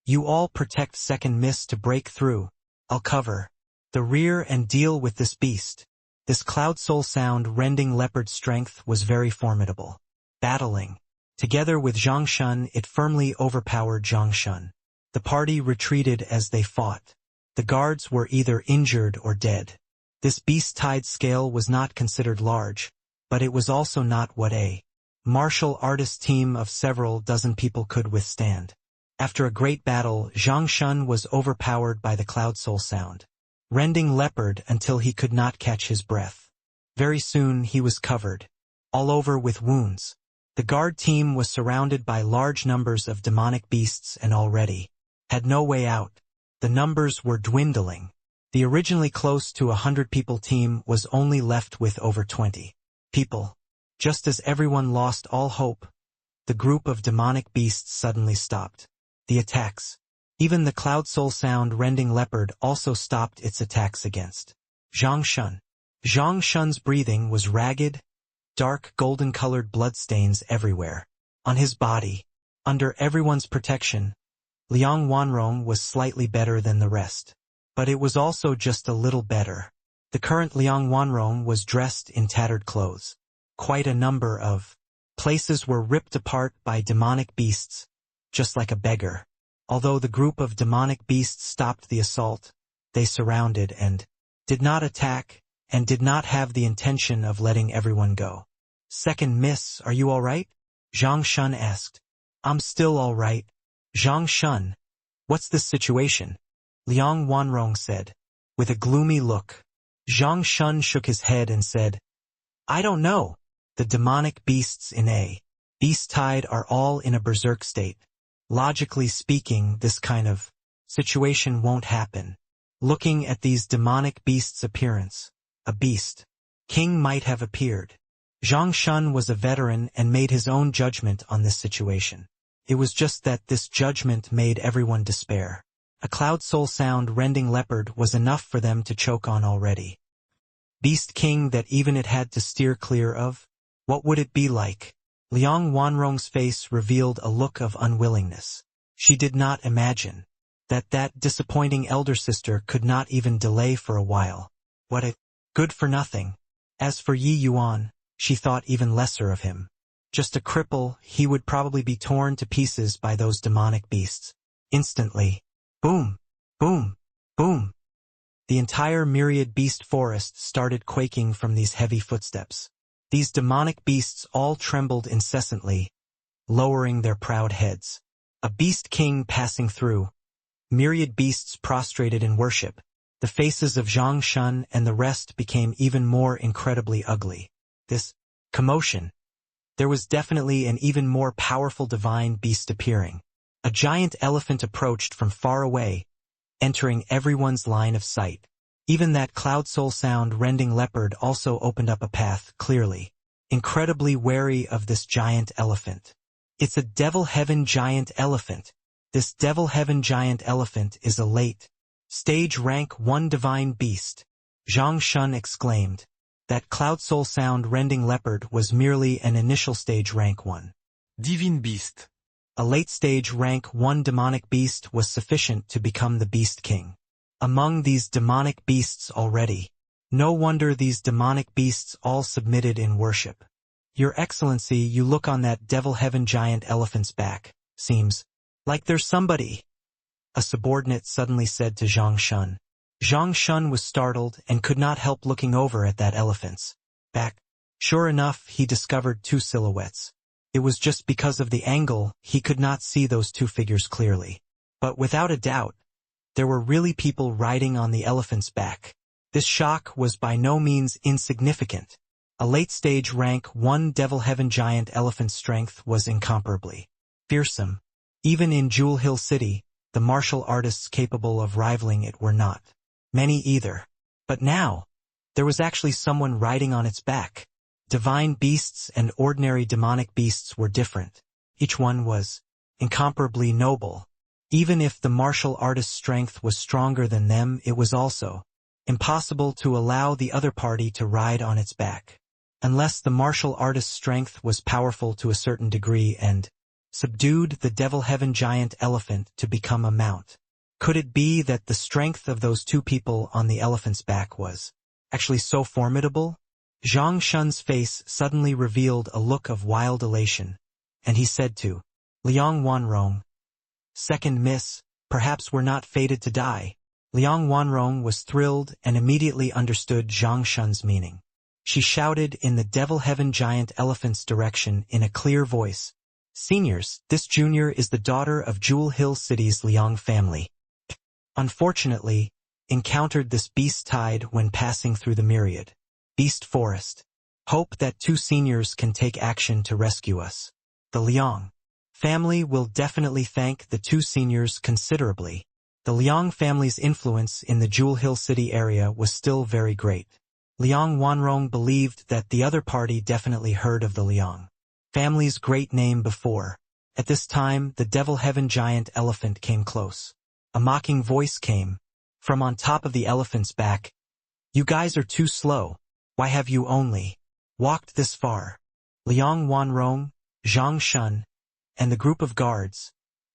"You all protect second miss to break through. I'll cover the rear and deal with this beast." This cloud soul sound rending leopard strength was very formidable. Battling together with Zhang Shun, it firmly overpowered Zhang Shun. The party retreated as they fought. The guards were either injured or dead. This beast-tide scale was not considered large, but it was also not what a martial artist team of several dozen people could withstand. After a great battle, Zhang Shun was overpowered by the cloud soul sound, rending leopard until he could not catch his breath. Very soon he was covered all over with wounds. The guard team was surrounded by large numbers of demonic beasts and already had no way out. The numbers were dwindling. The originally close to 100 people team was only left with over 20 people. Just as everyone lost all hope, the group of demonic beasts suddenly stopped the attacks. Even the cloud soul sound rending leopard also stopped its attacks against Zhang Shun. Zhang Shun's breathing was ragged, dark golden-colored bloodstains everywhere. On his body, under everyone's protection, Liang Wanrong was slightly better than the rest. But it was also just a little better. The current Liang Wanrong was dressed in tattered clothes. Quite a number of places were ripped apart by demonic beasts, just like a beggar. Although the group of demonic beasts stopped the assault, they surrounded and did not attack, and did not have the intention of letting everyone go. "Second miss, are you all right?" Zhang Shun asked. "I'm still all right." "Zhang Shun, what's the situation?" Liang Wanrong said, with a gloomy look. Zhang Shun shook his head and said, "I don't know. The demonic beasts in a beast tide are all in a berserk state. Logically speaking, this kind of situation won't happen. Looking at these demonic beasts' appearance, a beast king might have appeared." Zhang Shun was a veteran and made his own judgment on this situation. It was just that this judgment made everyone despair. A cloud soul sound rending leopard was enough for them to choke on already. Beast king that even it had to steer clear of? What would it be like? Liang Wanrong's face revealed a look of unwillingness. She did not imagine that disappointing elder sister could not even delay for a while. What a good for nothing. As for Yi Yuan, she thought even lesser of him. Just a cripple, he would probably be torn to pieces by those demonic beasts. Instantly. Boom! Boom! Boom! The entire myriad beast forest started quaking from these heavy footsteps. These demonic beasts all trembled incessantly, lowering their proud heads. A beast king passing through. Myriad beasts prostrated in worship. The faces of Zhang Shun and the rest became even more incredibly ugly. This commotion. There was definitely an even more powerful divine beast appearing. A giant elephant approached from far away, entering everyone's line of sight. Even that cloud soul sound rending leopard also opened up a path clearly. Incredibly wary of this giant elephant. It's a devil heaven giant elephant. This devil heaven giant elephant is a late stage rank 1 divine beast. Zhang Shun exclaimed. That cloud soul sound rending leopard was merely an initial stage rank 1. Divine Beast. A late stage rank 1 demonic beast was sufficient to become the beast king. Among these demonic beasts already. No wonder these demonic beasts all submitted in worship. Your Excellency, you look on that devil heaven giant elephant's back. Seems like there's somebody. A subordinate suddenly said to Zhang Shun. Zhang Shun was startled and could not help looking over at that elephant's back. Sure enough, he discovered 2 silhouettes. It was just because of the angle he could not see those 2 figures clearly. But without a doubt, there were really people riding on the elephant's back. This shock was by no means insignificant. A late-stage rank 1 devil heaven giant elephant's strength was incomparably fearsome. Even in Jewel Hill City, the martial artists capable of rivaling it were not many either. But now, there was actually someone riding on its back. Divine beasts and ordinary demonic beasts were different. Each one was incomparably noble. Even if the martial artist's strength was stronger than them, it was also impossible to allow the other party to ride on its back. Unless the martial artist's strength was powerful to a certain degree and subdued the devil heaven giant elephant to become a mount. Could it be that the strength of those 2 people on the elephant's back was actually so formidable? Zhang Shun's face suddenly revealed a look of wild elation, and he said to Liang Wanrong, "Second miss, perhaps we're not fated to die." Liang Wanrong was thrilled and immediately understood Zhang Shun's meaning. She shouted in the devil heaven giant elephant's direction in a clear voice, "Seniors, this junior is the daughter of Jewel Hill City's Liang family. Unfortunately, encountered this beast tide when passing through the myriad beast forest. Hope that 2 seniors can take action to rescue us. The Liang family will definitely thank the 2 seniors considerably." The Liang family's influence in the Jewel Hill City area was still very great. Liang Wanrong believed that the other party definitely heard of the Liang family's great name before. At this time, the devil heaven giant elephant came close. A mocking voice came from on top of the elephant's back. "You guys are too slow. Why have you only walked this far?" Liang Wanrong, Zhang Shun, and the group of guards,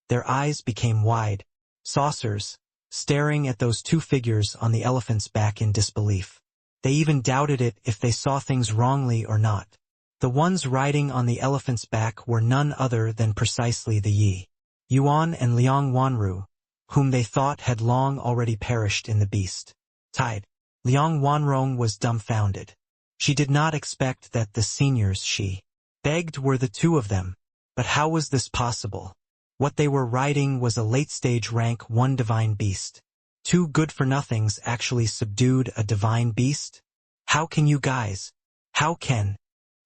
their eyes became wide, saucers, staring at those 2 figures on the elephant's back in disbelief. They even doubted it if they saw things wrongly or not. The ones riding on the elephant's back were none other than precisely the Yi Yuan and Liang Wanru, whom they thought had long already perished in the beast tide. Liang Wanrong was dumbfounded. She did not expect that the seniors she begged were the 2 of them. But how was this possible? What they were riding was a late-stage rank 1 divine beast. 2 good-for-nothings actually subdued a divine beast? How can you guys? How can?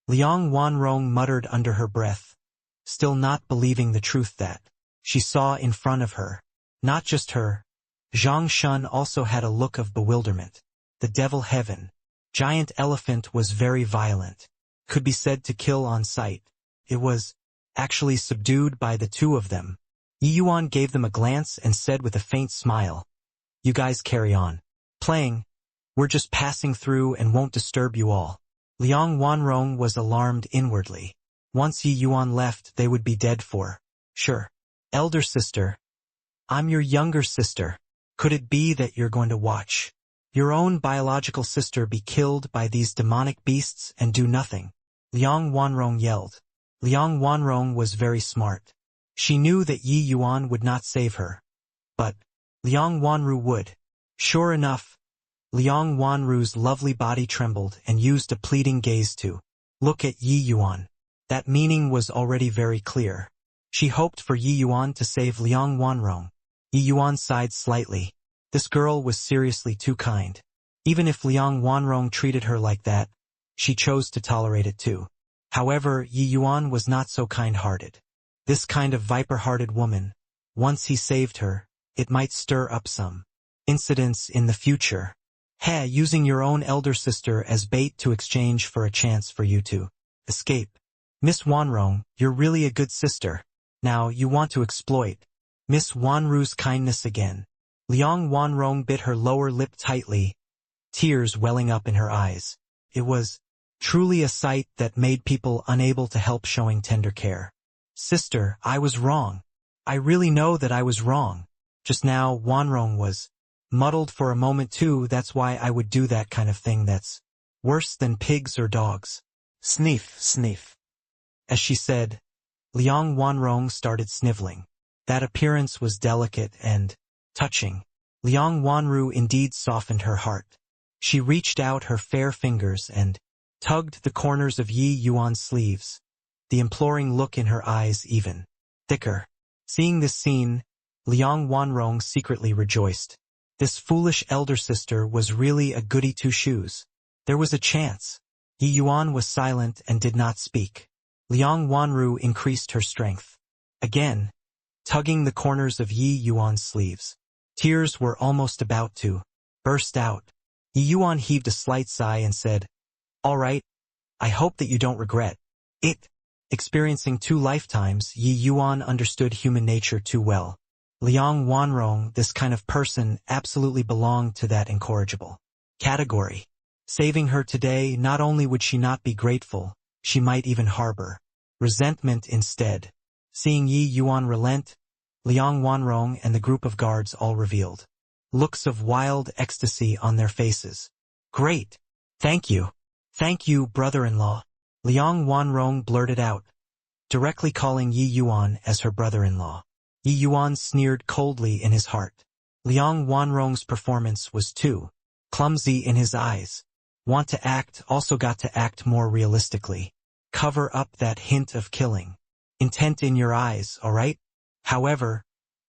Liang Wanrong muttered under her breath, still not believing the truth that she saw in front of her. Not just her. Zhang Shun also had a look of bewilderment. The devil heaven giant elephant was very violent. Could be said to kill on sight. It was actually subdued by the two of them. Yi Yuan gave them a glance and said with a faint smile, "You guys carry on playing. We're just passing through and won't disturb you all." Liang Wanrong was alarmed inwardly. Once Yi Yuan left, they would be dead for sure. "Elder sister, I'm your younger sister. Could it be that you're going to watch your own biological sister be killed by these demonic beasts and do nothing?" Liang Wanrong yelled. Liang Wanrong was very smart. She knew that Yi Yuan would not save her. But Liang Wanru would. Sure enough, Liang Wanru's lovely body trembled and used a pleading gaze to look at Yi Yuan. That meaning was already very clear. She hoped for Yi Yuan to save Liang Wanrong. Yi Yuan sighed slightly. This girl was seriously too kind. Even if Liang Wanrong treated her like that, she chose to tolerate it too. However, Yi Yuan was not so kind-hearted. This kind of viper-hearted woman, once he saved her, it might stir up some incidents in the future. Using your own elder sister as bait to exchange for a chance for you to escape. Miss Wanrong, you're really a good sister. Now you want to exploit Miss Wanru's kindness again. Liang Wanrong bit her lower lip tightly, tears welling up in her eyes. It was truly a sight that made people unable to help showing tender care. "Sister, I was wrong. I really know that I was wrong. Just now Wanrong was muddled for a moment too. That's why I would do that kind of thing that's worse than pigs or dogs." Sniff, sniff. As she said, Liang Wanrong started sniveling. That appearance was delicate and touching. Liang Wanru indeed softened her heart. She reached out her fair fingers and tugged the corners of Yi Yuan's sleeves, the imploring look in her eyes even thicker. Seeing this scene, Liang Wanrong secretly rejoiced. This foolish elder sister was really a goody two-shoes. There was a chance. Yi Yuan was silent and did not speak. Liang Wanru increased her strength. Again, tugging the corners of Yi Yuan's sleeves. Tears were almost about to burst out. Yi Yuan heaved a slight sigh and said, "All right, I hope that you don't regret it." Experiencing 2 lifetimes, Yi Yuan understood human nature too well. Liang Wanrong, this kind of person, absolutely belonged to that incorrigible category. Saving her today, not only would she not be grateful, she might even harbor resentment instead. Seeing Yi Yuan relent, Liang Wanrong and the group of guards all revealed looks of wild ecstasy on their faces. "Great! Thank you! Thank you, brother-in-law!" Liang Wanrong blurted out, directly calling Yi Yuan as her brother-in-law. Yi Yuan sneered coldly in his heart. Liang Wanrong's performance was too clumsy in his eyes. Want to act, also got to act more realistically. Cover up that hint of killing intent in your eyes, all right? However,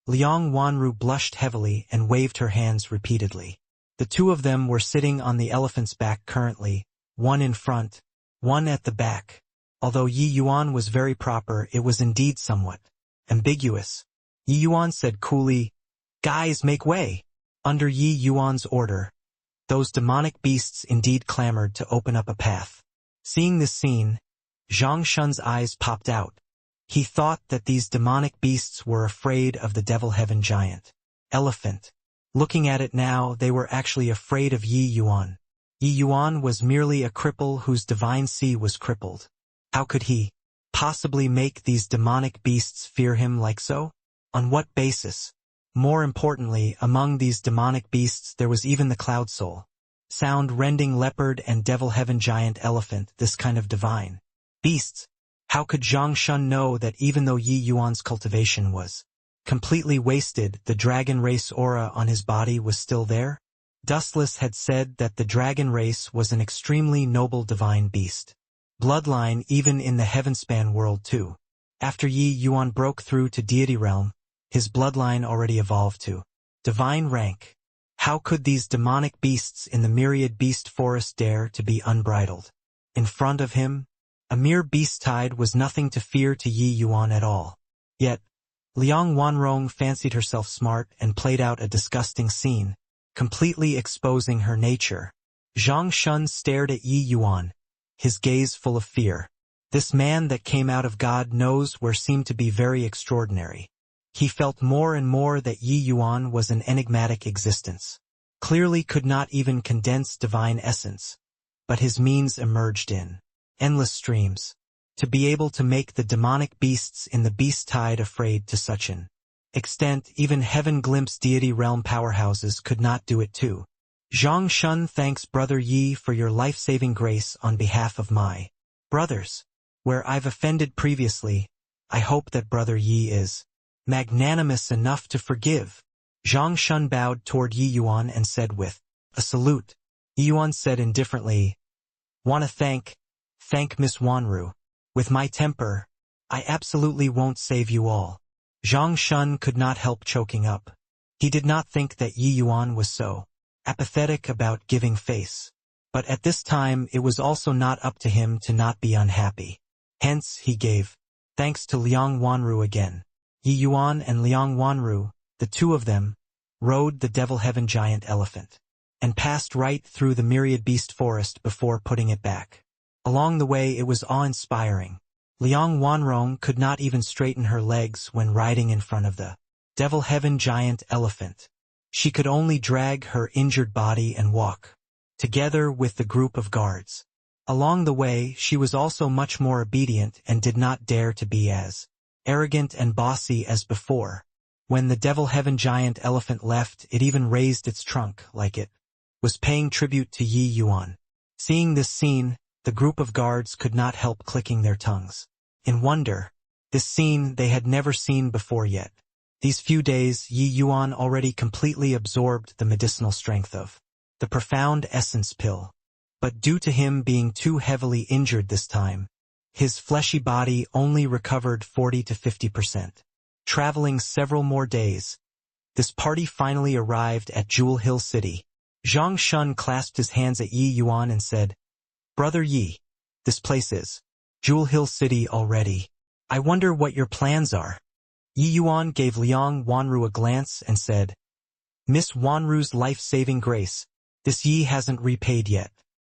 Liang Wanru blushed heavily and waved her hands repeatedly. The two of them were sitting on the elephant's back currently, one in front, one at the back. Although Yi Yuan was very proper, it was indeed somewhat ambiguous. Yi Yuan said coolly, "Guys, make way." Under Yi Yuan's order, those demonic beasts indeed clamored to open up a path. Seeing this scene, Zhang Shun's eyes popped out. He thought that these demonic beasts were afraid of the Devil Heaven giant elephant. Looking at it now, they were actually afraid of Yi Yuan. Yi Yuan was merely a cripple whose divine sea was crippled. How could he possibly make these demonic beasts fear him like so? On what basis? More importantly, among these demonic beasts there was even the Cloud Soul, sound-rending leopard and Devil Heaven giant elephant, this kind of divine beasts. How could Zhang Shun know that even though Yi Yuan's cultivation was completely wasted, the dragon race aura on his body was still there? Dustless had said that the dragon race was an extremely noble divine beast. Bloodline even in the Heavenspan world too. After Yi Yuan broke through to deity realm, his bloodline already evolved to divine rank. How could these demonic beasts in the myriad beast forest dare to be unbridled in front of him? A mere beast-tide was nothing to fear to Yi Yuan at all. Yet, Liang Wanrong fancied herself smart and played out a disgusting scene, completely exposing her nature. Zhang Shun stared at Yi Yuan, his gaze full of fear. This man that came out of God knows where seemed to be very extraordinary. He felt more and more that Yi Yuan was an enigmatic existence. Clearly could not even condense divine essence, but his means emerged in endless streams. To be able to make the demonic beasts in the beast tide afraid to such an extent, even heaven-glimpsed deity realm powerhouses could not do it too. Zhang Shun thanks Brother Yi for your life-saving grace on behalf of my brothers. Where I've offended previously, I hope that Brother Yi is magnanimous enough to forgive. Zhang Shun bowed toward Yi Yuan and said with a salute. Yi Yuan said indifferently, "Wanna thank Miss Wanru. With my temper, I absolutely won't save you all." Zhang Shun could not help choking up. He did not think that Yi Yuan was so apathetic about giving face. But at this time it was also not up to him to not be unhappy. Hence he gave thanks to Liang Wanru again. Yi Yuan and Liang Wanru, the two of them, rode the Devil Heaven giant elephant, and passed right through the myriad beast forest before putting it back. Along the way it was awe-inspiring. Liang Wanrong could not even straighten her legs when riding in front of the Devil Heaven giant elephant. She could only drag her injured body and walk together with the group of guards. Along the way she was also much more obedient and did not dare to be as arrogant and bossy as before. When the Devil Heaven giant elephant left, it even raised its trunk like it was paying tribute to Yi Yuan. Seeing this scene, the group of guards could not help clicking their tongues in wonder. This scene they had never seen before yet. These few days Yi Yuan already completely absorbed the medicinal strength of the profound essence pill. But due to him being too heavily injured this time, his fleshy body only recovered 40 to 50%. Traveling several more days, this party finally arrived at Jewel Hill City. Zhang Shun clasped his hands at Yi Yuan and said, "Brother Yi, this place is Jewel Hill City already. I wonder what your plans are." Yi Yuan gave Liang Wanru a glance and said, "Miss Wanru's life-saving grace, this Yi hasn't repaid yet.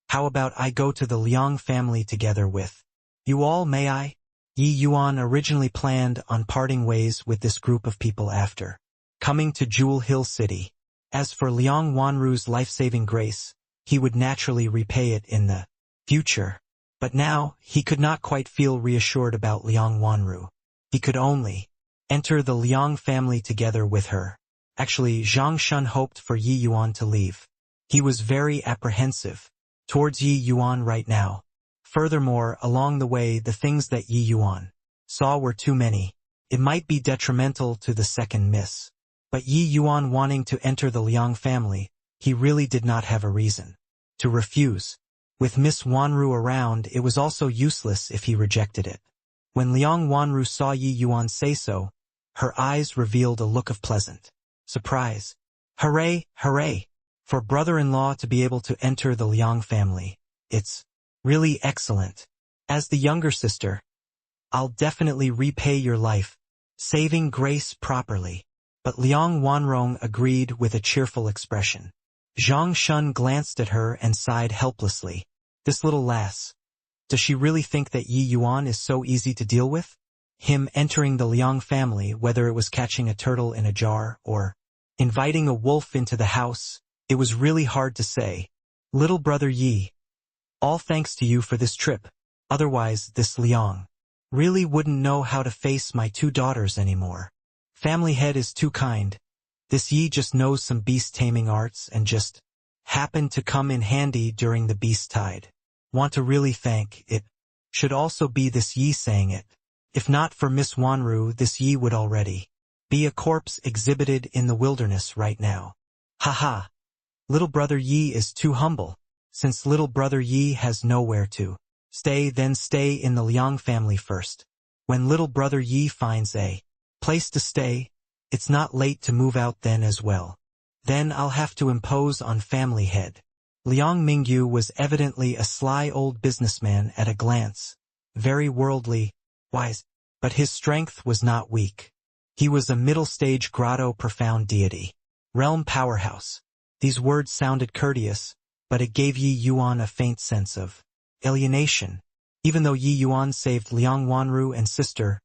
How about I go to the Liang family together with you all, may I?" Yi Yuan originally planned on parting ways with this group of people after coming to Jewel Hill City. As for Liang Wanru's life-saving grace, he would naturally repay it in the future. But now, he could not quite feel reassured about Liang Wanru. He could only enter the Liang family together with her. Actually, Zhang Shun hoped for Yi Yuan to leave. He was very apprehensive towards Yi Yuan right now. Furthermore, along the way the things that Yi Yuan saw were too many. It might be detrimental to the second miss. But Yi Yuan wanting to enter the Liang family, he really did not have a reason to refuse. With Miss Wanru around, it was also useless if he rejected it. When Liang Wanru saw Yi Yuan say so, her eyes revealed a look of pleasant surprise. "Hooray, hooray! For brother-in-law to be able to enter the Liang family. It's really excellent. As the younger sister, I'll definitely repay your life-saving grace properly." But Liang Wanrong agreed with a cheerful expression. Zhang Shun glanced at her and sighed helplessly. This little lass. Does she really think that Yi Yuan is so easy to deal with? Him entering the Liang family, whether it was catching a turtle in a jar or inviting a wolf into the house, it was really hard to say. "Little brother Yi, all thanks to you for this trip. Otherwise, this Liang really wouldn't know how to face my two daughters anymore. Family head is too kind. This Yi just knows some beast-taming arts and just happened to come in handy during the beast tide. Want to really thank it. Should also be this Yi saying it. If not for Miss Wanru, this Yi would already be a corpse exhibited in the wilderness right now. Haha. Little brother Yi is too humble. Since little brother Yi has nowhere to stay, then stay in the Liang family first. When little brother Yi finds a place to stay, it's not late to move out then as well. Then I'll have to impose on family head." Liang Mingyu was evidently a sly old businessman at a glance, very worldly, wise, but his strength was not weak. He was a middle-stage grotto profound deity. Realm powerhouse. These words sounded courteous, but it gave Yi Yuan a faint sense of alienation. Even though Yi Yuan saved Liang Wanru and sister,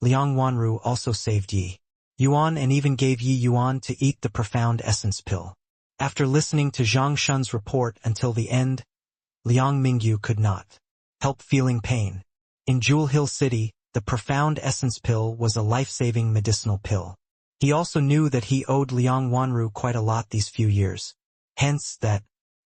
Liang Wanru also saved Yi Yuan and even gave Yi Yuan to eat the profound essence pill. After listening to Zhang Shun's report until the end, Liang Mingyu could not help feeling pain. In Jewel Hill City, the profound essence pill was a life-saving medicinal pill. He also knew that he owed Liang Wanru quite a lot these few years. Hence, that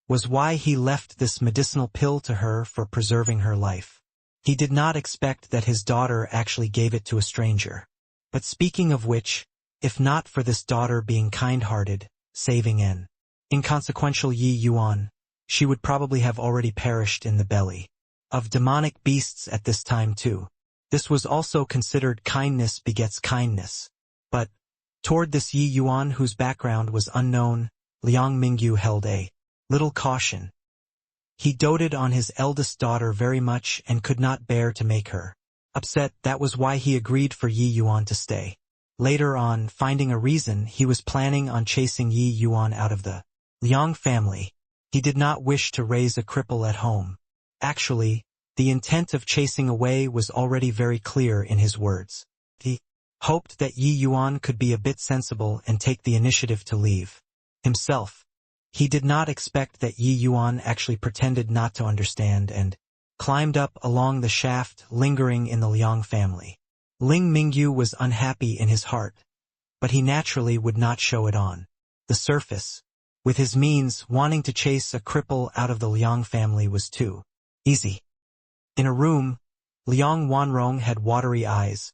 was why he left this medicinal pill to her for preserving her life. He did not expect that his daughter actually gave it to a stranger. But speaking of which, if not for this daughter being kind-hearted, saving an inconsequential Yi Yuan, she would probably have already perished in the belly of demonic beasts at this time too. This was also considered kindness begets kindness. But toward this Yi Yuan whose background was unknown, Liang Mingyu held a little caution. He doted on his eldest daughter very much and could not bear to make her upset. That was why he agreed for Yi Yuan to stay. Later on, finding a reason, he was planning on chasing Yi Yuan out of the Liang family. He did not wish to raise a cripple at home. Actually, the intent of chasing away was already very clear in his words. He hoped that Yi Yuan could be a bit sensible and take the initiative to leave himself. He did not expect that Yi Yuan actually pretended not to understand and climbed up along the shaft, lingering in the Liang family. Ling Mingyu was unhappy in his heart, but he naturally would not show it on the surface. With his means, wanting to chase a cripple out of the Liang family was too easy. In a room, Liang Wanrong had watery eyes,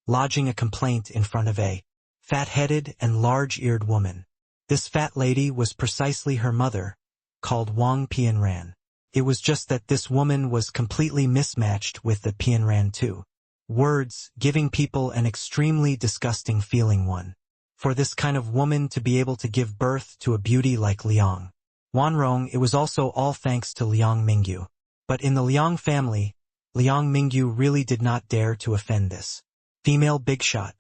lodging a complaint in front of a fat-headed and large-eared woman. This fat lady was precisely her mother, called Wang Pianran. It was just that this woman was completely mismatched with the Pianran too. Words, giving people an extremely disgusting feeling one. For this kind of woman to be able to give birth to a beauty like Liang Wanrong, it was also all thanks to Liang Mingyu. But in the Liang family, Liang Mingyu really did not dare to offend this female big shot.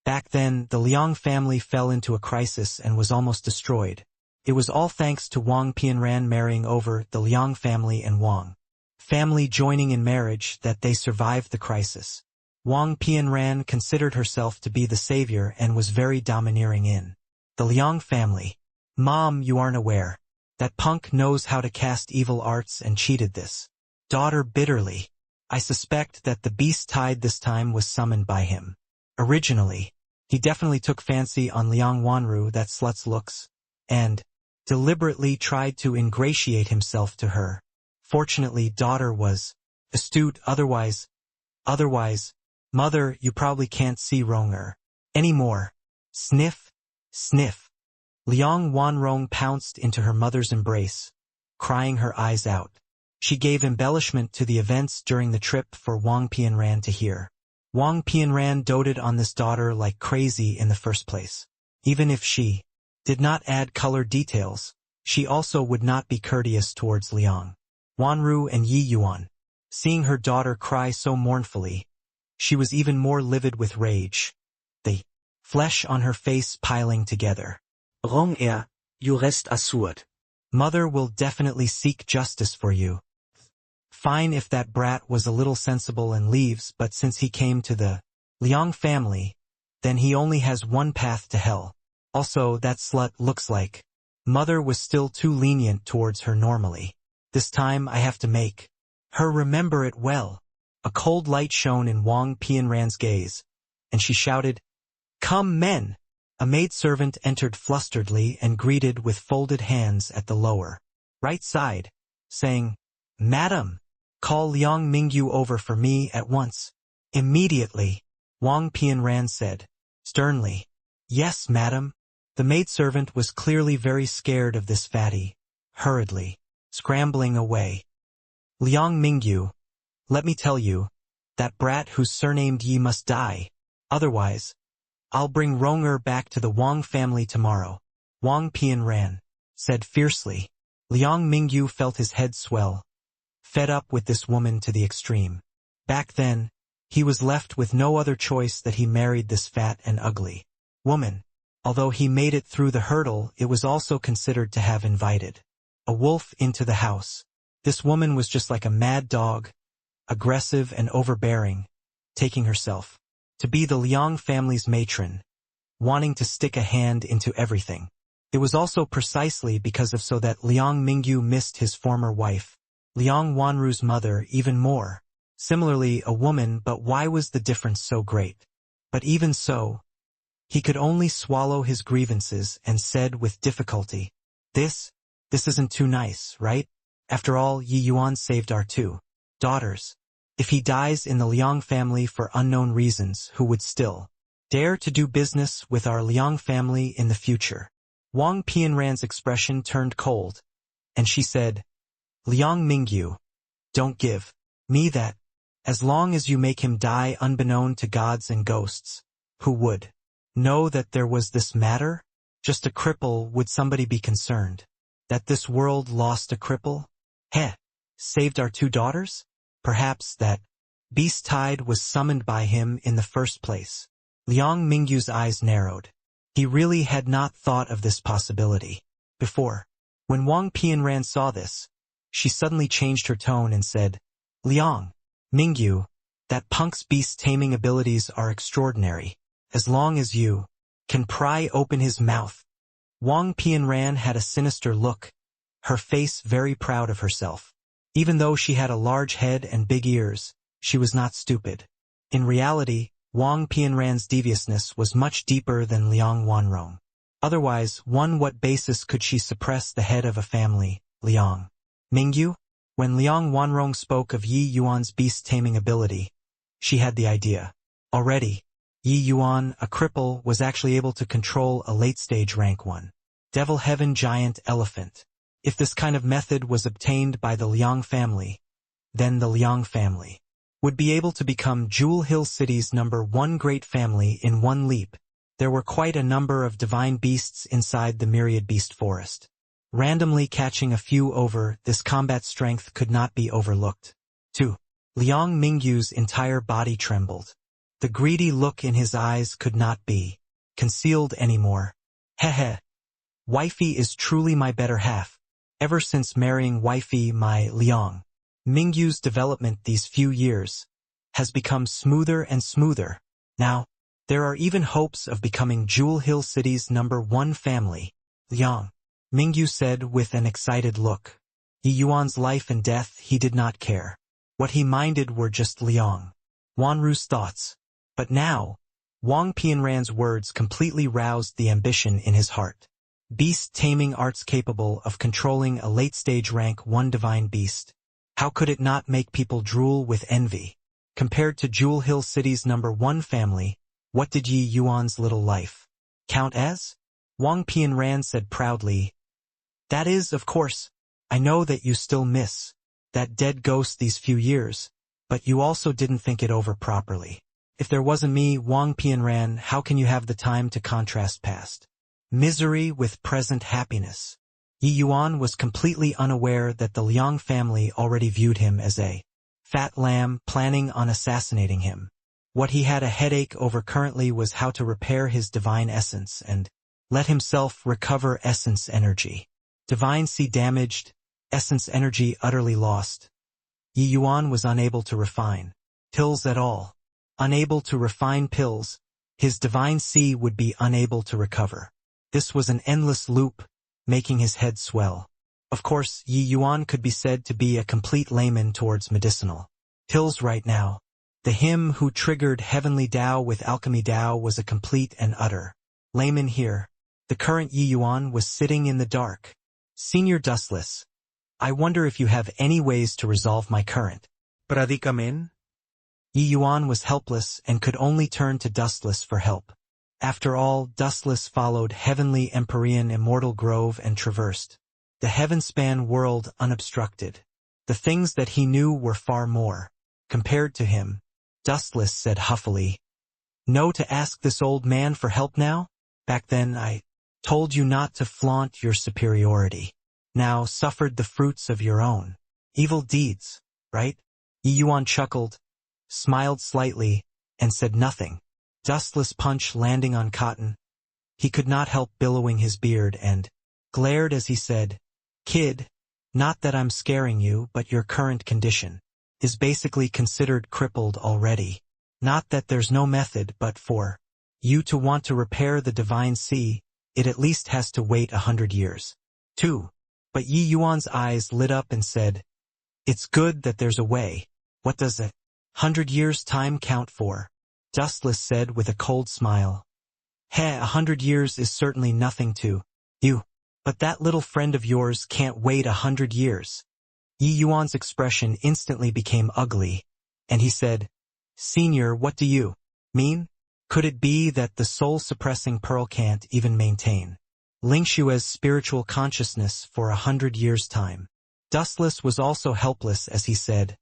Back then, the Liang family fell into a crisis and was almost destroyed. It was all thanks to Wang Pianran marrying over the Liang family and Wang family joining in marriage that they survived the crisis. Wang Pianran considered herself to be the savior and was very domineering in the Liang family. Mom, you aren't aware. That punk knows how to cast evil arts and cheated this daughter bitterly. I suspect that the beast tide this time was summoned by him. Originally, he definitely took fancy on Liang Wanru, that slut's looks, and deliberately tried to ingratiate himself to her. Fortunately, daughter was astute, otherwise, mother, you probably can't see Ronger anymore. Sniff, sniff. Liang Wanrong pounced into her mother's embrace, crying her eyes out. She gave embellishment to the events during the trip for Wang Pianran to hear. Wang Pianran doted on this daughter like crazy in the first place. Even if she did not add color details, she also would not be courteous towards Liang Wanru and Yi Yuan. Seeing her daughter cry so mournfully, she was even more livid with rage, the flesh on her face piling together. Wrong you rest assured. Mother will definitely seek justice for you. Fine if that brat was a little sensible and leaves, but since he came to the Liang family, then he only has one path to hell. Also, that slut looks like mother was still too lenient towards her normally. This time I have to make her remember it well. A cold light shone in Wang Pianran's gaze, and she shouted, "Come, men!" A maidservant entered flusteredly and greeted with folded hands at the lower right side, saying, "Madam, call Liang Mingyu over for me at once." Immediately, Wang Pianran said, sternly, "Yes, madam." The maidservant was clearly very scared of this fatty, hurriedly scrambling away. "Liang Mingyu, let me tell you, that brat who's surnamed Yi must die. Otherwise, I'll bring Ronger back to the Wang family tomorrow," Wang Pianran said fiercely. Liang Mingyu felt his head swell, fed up with this woman to the extreme. Back then, he was left with no other choice that he married this fat and ugly woman. Although he made it through the hurdle, it was also considered to have invited a wolf into the house. This woman was just like a mad dog, aggressive and overbearing, taking herself to be the Liang family's matron, wanting to stick a hand into everything. It was also precisely because of so that Liang Mingyu missed his former wife, Liang Wanru's mother, even more. Similarly, a woman, but why was the difference so great? But even so, he could only swallow his grievances and said with difficulty, This isn't too nice, right? After all, Yi Yuan saved our two daughters. If he dies in the Liang family for unknown reasons, who would still dare to do business with our Liang family in the future? Wang Pianran's expression turned cold, and she said, Liang Mingyu, don't give me that. As long as you make him die unbeknown to gods and ghosts, who would know that there was this matter? Just a cripple, would somebody be concerned that this world lost a cripple? Heh, saved our two daughters? Perhaps that beast tide was summoned by him in the first place. Liang Mingyu's eyes narrowed. He really had not thought of this possibility before. When Wang Pianran saw this, she suddenly changed her tone and said, Liang Mingyu, that punk's beast taming abilities are extraordinary. As long as you can pry open his mouth. Wang Pianran had a sinister look, her face very proud of herself. Even though she had a large head and big ears, she was not stupid. In reality, Wang Pianran's deviousness was much deeper than Liang Wanrong. Otherwise, on what basis could she suppress the head of a family, Liang Mingyu? When Liang Wanrong spoke of Yi Yuan's beast-taming ability, she had the idea. Already, Yi Yuan, a cripple, was actually able to control a late-stage rank 1 Devil Heaven giant elephant. If this kind of method was obtained by the Liang family, then the Liang family would be able to become Jewel Hill City's #1 great family in one leap. There were quite a number of divine beasts inside the myriad beast forest. Randomly catching a few over, this combat strength could not be overlooked. 2. Liang Mingyu's entire body trembled. The greedy look in his eyes could not be concealed anymore. Heh. Wifey is truly my better half. Ever since marrying wifey, my Liang Mingyu's development these few years has become smoother and smoother. Now, there are even hopes of becoming Jewel Hill City's #1 family. Liang Mingyu said with an excited look. Yi Yuan's life and death he did not care. What he minded were just Liang Wanru's thoughts. But now, Wang Pianran's words completely roused the ambition in his heart. Beast-taming arts capable of controlling a late-stage rank 1 divine beast. How could it not make people drool with envy? Compared to Jewel Hill City's #1 family, what did Yi Yuan's little life count as? Wang Pianran said proudly, That is, of course, I know that you still miss that dead ghost these few years, but you also didn't think it over properly. If there wasn't me, Wang Pianran, how can you have the time to contrast past misery with present happiness? Yi Yuan was completely unaware that the Liang family already viewed him as a fat lamb planning on assassinating him. What he had a headache over currently was how to repair his divine essence and let himself recover essence energy. Divine C damaged, essence energy utterly lost. Yi Yuan was unable to refine pills at all. Unable to refine pills, his divine C would be unable to recover. This was an endless loop, making his head swell. Of course, Yi Yuan could be said to be a complete layman towards medicinal pills right now. The him who triggered heavenly Tao with alchemy Tao was a complete and utter layman here. The current Yi Yuan was sitting in the dark. Senior Dustless, I wonder if you have any ways to resolve my current predicament? Yi Yuan was helpless and could only turn to Dustless for help. After all, Dustless followed Heavenly Empyrean Immortal Grove and traversed the heaven-span world unobstructed. The things that he knew were far more compared to him. Dustless said huffily, No to ask this old man for help now? Back then I told you not to flaunt your superiority. Now suffered the fruits of your own evil deeds, right? Yi Yuan chuckled, smiled slightly, and said nothing. Dustless punch landing on cotton. He could not help billowing his beard and glared as he said, Kid, not that I'm scaring you, but your current condition is basically considered crippled already. Not that there's no method, but for you to want to repair the divine sea, it at least has to wait 100 years. 2. But Yi Yuan's eyes lit up and said, "It's good that there's a way. What does a 100 years time count for?" Dustless said with a cold smile. 100 years is certainly nothing to you. But that little friend of yours can't wait 100 years. Yi Yuan's expression instantly became ugly, and he said, "Senior, what do you mean? Could it be that the soul-suppressing pearl can't even maintain Lingshue's spiritual consciousness for 100 years' time?" Dustless was also helpless as he said,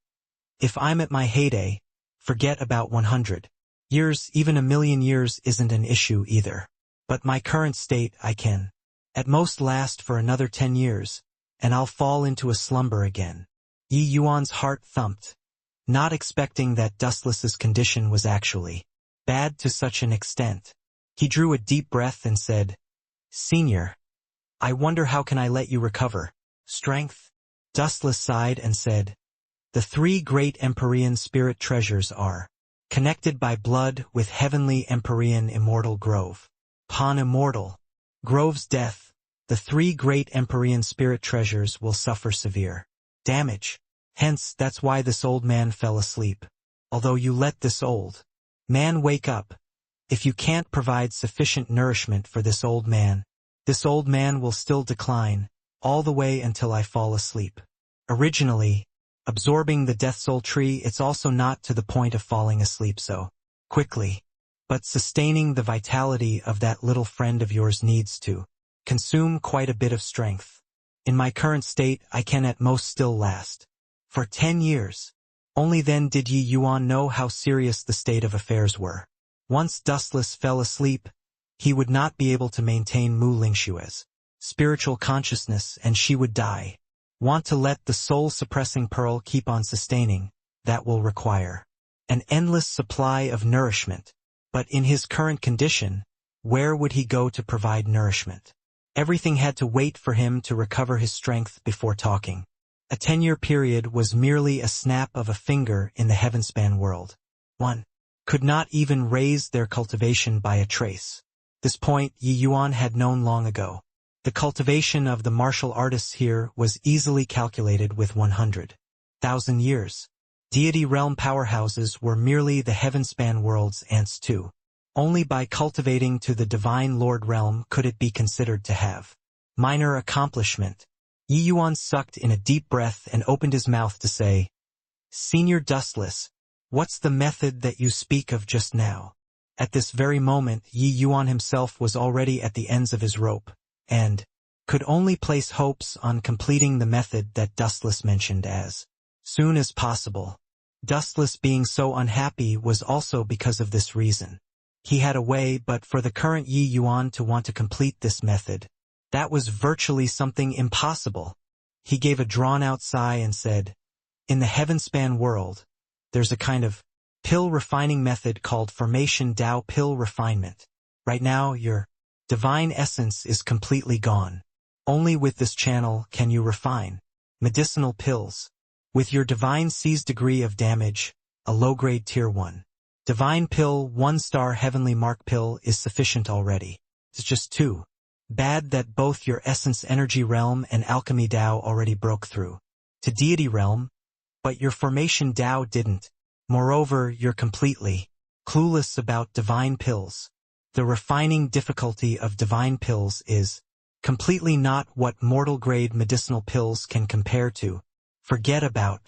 "If I'm at my heyday, forget about 100 years, even a million years isn't an issue either. But my current state I can at most last for another 10 years, and I'll fall into a slumber again." Yi Yuan's heart thumped, not expecting that Dustless's condition was actually bad to such an extent. He drew a deep breath and said, "Senior, I wonder how can I let you recover strength?" Dustless sighed and said, "The 3 great Empyrean spirit treasures are connected by blood with heavenly Empyrean immortal grove. Upon immortal grove's death, the 3 great Empyrean spirit treasures will suffer severe damage. Hence, that's why this old man fell asleep. Although you let this old man wake up, if you can't provide sufficient nourishment for this old man will still decline, all the way until I fall asleep. Originally, absorbing the Death Soul tree, it's also not to the point of falling asleep so quickly. But sustaining the vitality of that little friend of yours needs to consume quite a bit of strength. In my current state, I can at most still last for 10 years. Only then did Yi Yuan know how serious the state of affairs were. Once Dustless fell asleep, he would not be able to maintain Mu Lingshue's spiritual consciousness, and she would die. Want to let the soul-suppressing pearl keep on sustaining, that will require an endless supply of nourishment. But in his current condition, where would he go to provide nourishment? Everything had to wait for him to recover his strength before talking. A 10-year period was merely a snap of a finger in the heavenspan world. One could not even raise their cultivation by a trace. This point Yi Yuan had known long ago. The cultivation of the martial artists here was easily calculated with 100,000 years. Deity realm powerhouses were merely the heavenspan world's ants too. Only by cultivating to the divine lord realm could it be considered to have minor accomplishment. Yi Yuan sucked in a deep breath and opened his mouth to say, "Senior Dustless, what's the method that you speak of just now?" At this very moment, Yi Yuan himself was already at the ends of his rope, and could only place hopes on completing the method that Dustless mentioned as soon as possible. Dustless being so unhappy was also because of this reason. He had a way, but for the current Yi Yuan to want to complete this method, that was virtually something impossible. He gave a drawn-out sigh and said, "In the heavenspan world, there's a kind of pill refining method called Formation Tao Pill Refinement. Right now, your divine essence is completely gone. Only with this channel can you refine medicinal pills. With your divine C's degree of damage, a low-grade tier 1 divine pill 1-star heavenly mark pill is sufficient already. It's just too bad that both your essence energy realm and alchemy Tao already broke through to deity realm, but your formation Tao didn't. Moreover, you're completely clueless about divine pills. The refining difficulty of divine pills is completely not what mortal-grade medicinal pills can compare to. Forget about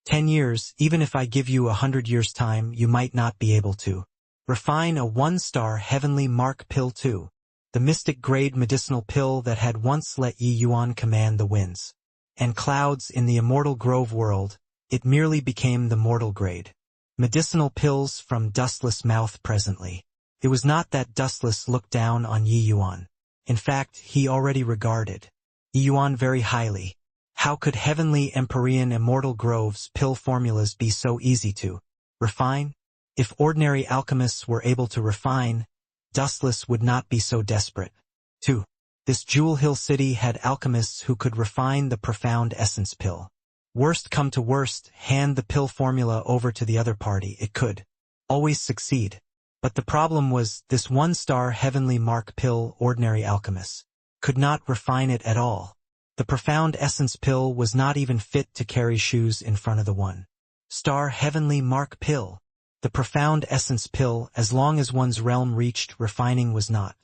10 years, even if I give you 100 years' time, you might not be able to refine a 1-star heavenly mark pill too. The mystic-grade medicinal pill that had once let Yi Yuan command the winds and clouds in the immortal grove world, it merely became the mortal-grade medicinal pills from Dustless' mouth presently. It was not that Dustless looked down on Yi Yuan. In fact, he already regarded Yi Yuan very highly. How could heavenly Empyrean immortal groves pill formulas be so easy to refine? If ordinary alchemists were able to refine, Dustless would not be so desperate. 2. This Jewel Hill city had alchemists who could refine the profound essence pill. Worst come to worst, hand the pill formula over to the other party. It could always succeed. But the problem was, this one-star heavenly mark pill, ordinary alchemists could not refine it at all. The profound essence pill was not even fit to carry shoes in front of the one-star heavenly mark pill. The profound essence pill, as long as one's realm reached refining, was not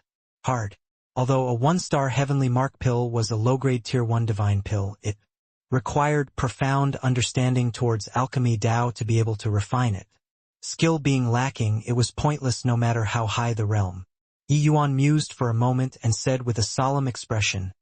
hard. Although a one-star heavenly mark pill was a low-grade tier 1 divine pill, it required profound understanding towards alchemy Tao to be able to refine it. Skill being lacking, it was pointless no matter how high the realm. Yi Yuan mused for a moment and said with a solemn expression,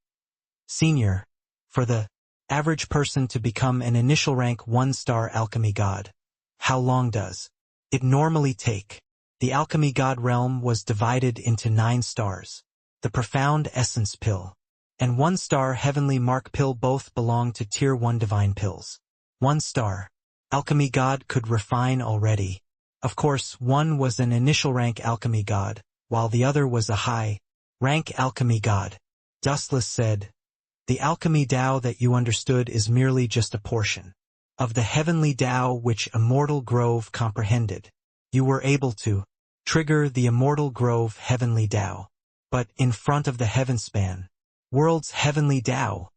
"Senior, for the average person to become an initial rank 1-star alchemy god, how long does it normally take?" The alchemy god realm was divided into 9 stars. The profound essence pill and 1-star heavenly mark pill both belong to tier 1 divine pills. 1-star alchemy god could refine already. Of course, one was an initial rank alchemy god, while the other was a high rank alchemy god. Dustless said, "The alchemy Tao that you understood is merely just a portion of the heavenly Tao which Immortal Grove comprehended. You were able to trigger the Immortal Grove heavenly Tao. But in front of the Heavenspan world's heavenly Tao,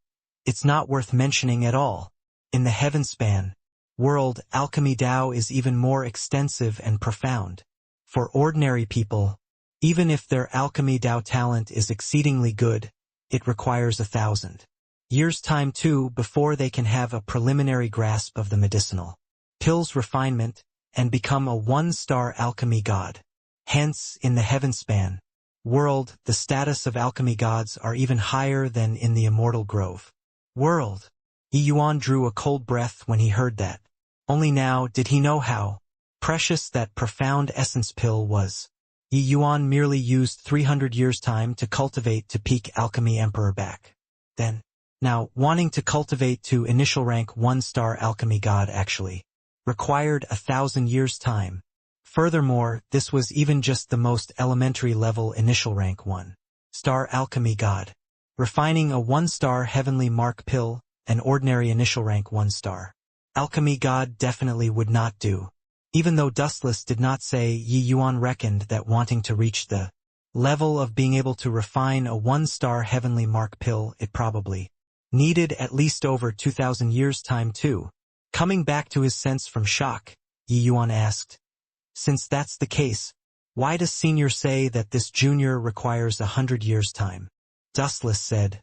it's not worth mentioning at all. In the Heavenspan world, alchemy Tao is even more extensive and profound. For ordinary people, even if their alchemy Tao talent is exceedingly good, it requires 1,000 years' time too before they can have a preliminary grasp of the medicinal pills refinement and become a 1-star alchemy god. Hence, in the Heavenspan world, the status of alchemy gods are even higher than in the Immortal Grove world." Yi Yuan drew a cold breath when he heard that. Only now did he know how precious that profound essence pill was. Yi Yuan merely used 300 years' time to cultivate to peak alchemy emperor back then. Now, wanting to cultivate to initial rank 1-star alchemy god actually required 1,000 years' time. Furthermore, this was even just the most elementary level initial rank 1-star alchemy god. Refining a 1-star heavenly mark pill, an ordinary initial rank 1-star alchemy god definitely would not do. Even though Dustless did not say, Yi Yuan reckoned that wanting to reach the level of being able to refine a 1-star heavenly mark pill, it probably needed at least over 2,000 years' time too. Coming back to his sense from shock, Yi Yuan asked, "Since that's the case, why does Senior say that this junior requires 100 years' time?" Dustless said,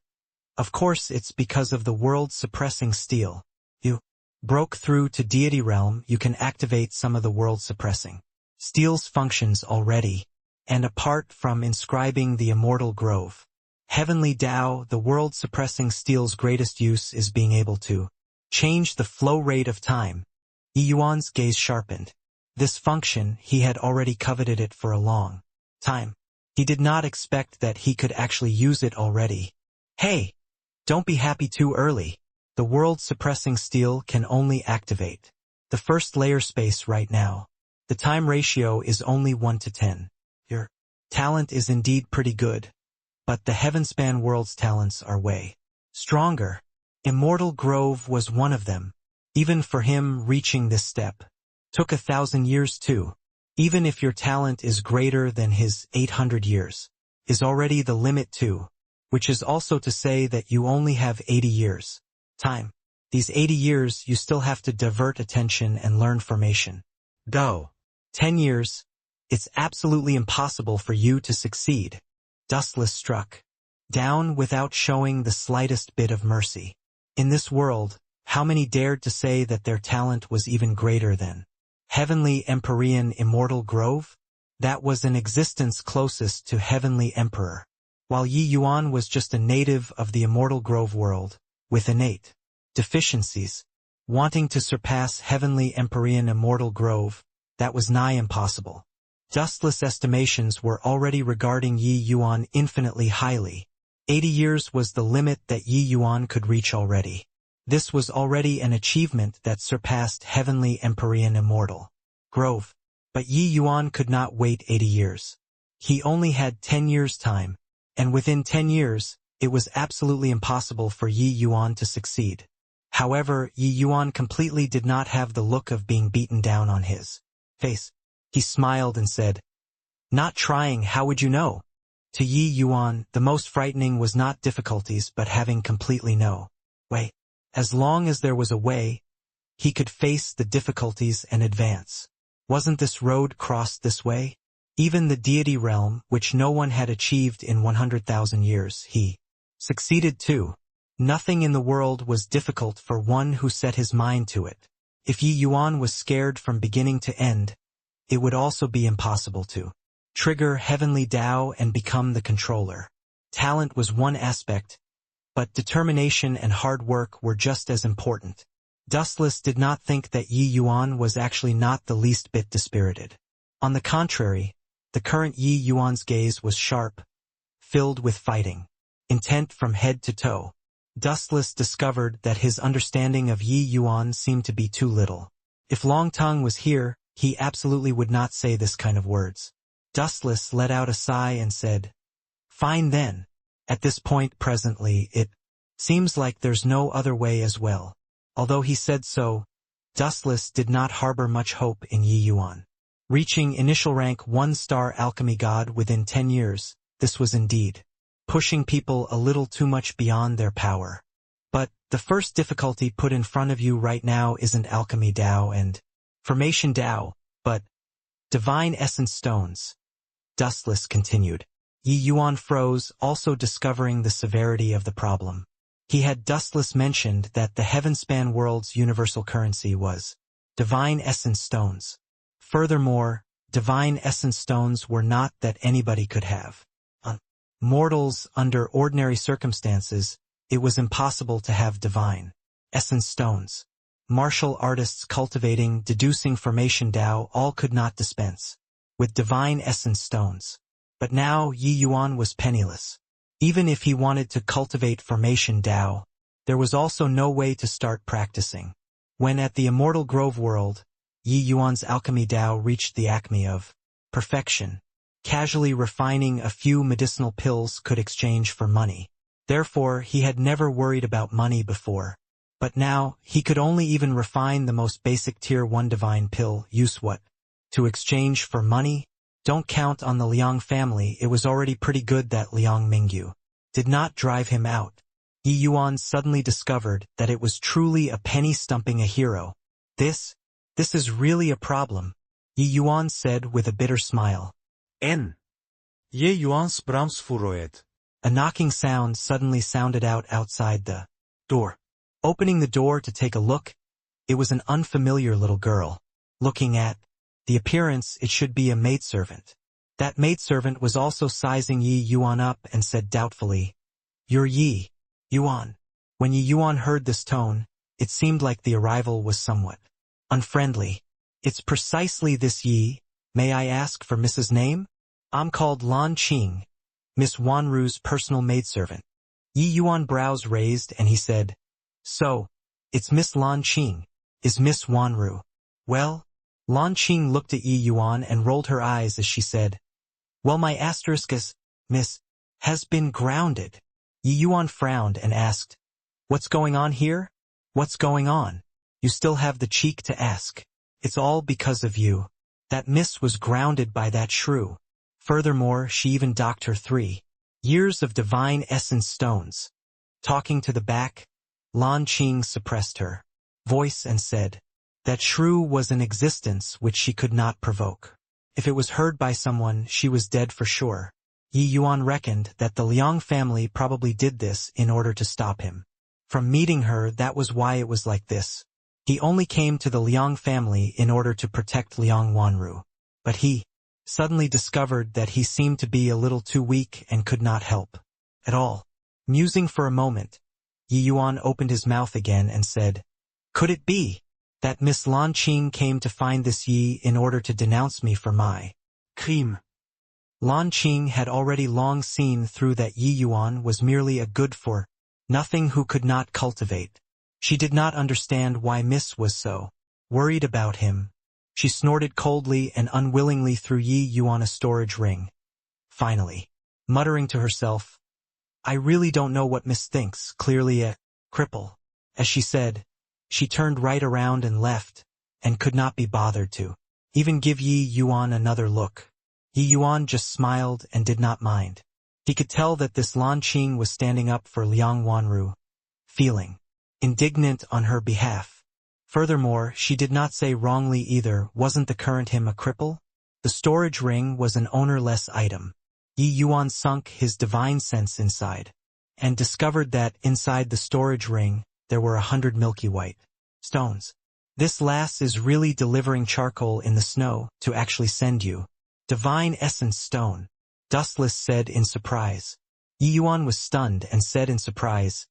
"Of course it's because of the world-suppressing steel. You broke through to deity realm, you can activate some of the world-suppressing steel's functions already. And apart from inscribing the Immortal Grove heavenly Tao, the world-suppressing steel's greatest use is being able to change the flow rate of time." Yi Yuan's gaze sharpened. This function, he had already coveted it for a long time. He did not expect that he could actually use it already. "Hey, don't be happy too early. The world-suppressing steel can only activate the first layer space right now. The time ratio is only 1 to 10. Your talent is indeed pretty good, but the Heavenspan world's talents are way stronger. Immortal Grove was one of them. Even for him, reaching this step took 1,000 years too. Even if your talent is greater than his 800 years, is already the limit too, which is also to say that you only have 80 years time. These 80 years you still have to divert attention and learn formation. Go. 10 years, it's absolutely impossible for you to succeed." Dustless struck down without showing the slightest bit of mercy. In this world, how many dared to say that their talent was even greater than Heavenly Empyrean Immortal Grove? That was an existence closest to Heavenly Emperor, while Yi Yuan was just a native of the Immortal Grove world, with innate deficiencies. Wanting to surpass Heavenly Empyrean Immortal Grove, that was nigh impossible. Dustless estimations were already regarding Yi Yuan infinitely highly. 80 years was the limit that Yi Yuan could reach already. This was already an achievement that surpassed Heavenly Empyrean Immortal Grove. But Yi Yuan could not wait 80 years. He only had 10 years' time, and within 10 years, it was absolutely impossible for Yi Yuan to succeed. However, Yi Yuan completely did not have the look of being beaten down on his face. He smiled and said, "Not trying, how would you know?" To Yi Yuan, the most frightening was not difficulties but having completely no way. As long as there was a way, he could face the difficulties and advance. Wasn't this road crossed this way? Even the deity realm, which no one had achieved in 100,000 years, he succeeded too. Nothing in the world was difficult for one who set his mind to it. If Yi Yuan was scared from beginning to end, it would also be impossible to trigger heavenly Tao and become the controller. Talent was one aspect, but determination and hard work were just as important. Dustless did not think that Yi Yuan was actually not the least bit dispirited. On the contrary, the current Yi Yuan's gaze was sharp, filled with fighting, intent from head to toe. Dustless discovered that his understanding of Yi Yuan seemed to be too little. If Long Tongue was here, he absolutely would not say this kind of words. Dustless let out a sigh and said, "Fine then. At this point presently it seems like there's no other way as well." Although he said so, Dustless did not harbor much hope in Yi Yuan. Reaching initial rank 1-star alchemy god within 10 years, this was indeed pushing people a little too much beyond their power. But the first difficulty put in front of you right now isn't alchemy Tao and formation Tao, but divine essence stones. Dustless continued. Yi Yuan froze, also discovering the severity of the problem. He had Dustless mentioned that the Heavenspan world's universal currency was divine essence stones. Furthermore, divine essence stones were not that anybody could have. On mortals, under ordinary circumstances, it was impossible to have divine essence stones. Martial artists cultivating, deducing formation Tao all could not dispense with divine essence stones. But now Yi Yuan was penniless. Even if he wanted to cultivate formation Tao, there was also no way to start practicing. When at the Immortal Grove world, Yi Yuan's alchemy Tao reached the acme of perfection. Casually refining a few medicinal pills could exchange for money. Therefore, he had never worried about money before. But now, he could only even refine the most basic Tier 1 divine pill. Use what? To exchange for money? Don't count on the Liang family, it was already pretty good that Liang Mingyu did not drive him out. Yi Yuan suddenly discovered that it was truly a penny stumping a hero. This is really a problem, Yi Yuan said with a bitter smile. N. Ye Yuan's brams furoed. A knocking sound suddenly sounded out outside the door. Opening the door to take a look, it was an unfamiliar little girl. Looking at the appearance, it should be a maidservant. That maidservant was also sizing Yi Yuan up and said doubtfully, "You're Yi Yuan." When Yi Yuan heard this tone, it seemed like the arrival was somewhat unfriendly. "It's precisely this Yi. May I ask for Mrs. name?" "I'm called Lan Qing, Miss Wanru's personal maidservant." Yi Yuan brows raised and he said, "So, it's Miss Lan Qing, is Miss Wanru." "Well?" Lan Qing looked at Yi Yuan and rolled her eyes as she said, "Well, my asterisk miss, has been grounded." Yi Yuan frowned and asked, "What's going on here?" "What's going on? You still have the cheek to ask. It's all because of you. That miss was grounded by that shrew. Furthermore, she even docked her 3 years of divine essence stones." Talking to the back, Lan Qing suppressed her voice and said, "That shrew was an existence which she could not provoke. If it was heard by someone, she was dead for sure." Yi Yuan reckoned that the Liang family probably did this in order to stop him from meeting her. That was why it was like this. He only came to the Liang family in order to protect Liang Wanru. But he suddenly discovered that he seemed to be a little too weak and could not help at all. Musing for a moment, Yi Yuan opened his mouth again and said, "Could it be that Miss Lan Qing came to find this Yi in order to denounce me for my crime?" Lan Qing had already long seen through that Yi Yuan was merely a good-for-nothing who could not cultivate. She did not understand why Miss was so worried about him. She snorted coldly and unwillingly threw Yi Yuan a storage ring. Finally, muttering to herself, "I really don't know what Miss thinks, clearly a cripple." As she said, she turned right around and left, and could not be bothered to even give Yi Yuan another look. Yi Yuan just smiled and did not mind. He could tell that this Lan Qing was standing up for Liang Wanru, feeling indignant on her behalf. Furthermore, she did not say wrongly either. Wasn't the current him a cripple? The storage ring was an ownerless item. Yi Yuan sunk his divine sense inside, and discovered that inside the storage ring there were 100 milky white stones. This lass is really delivering charcoal in the snow to actually send you divine essence stone, Dustless said in surprise. Yi Yuan was stunned and said in surprise,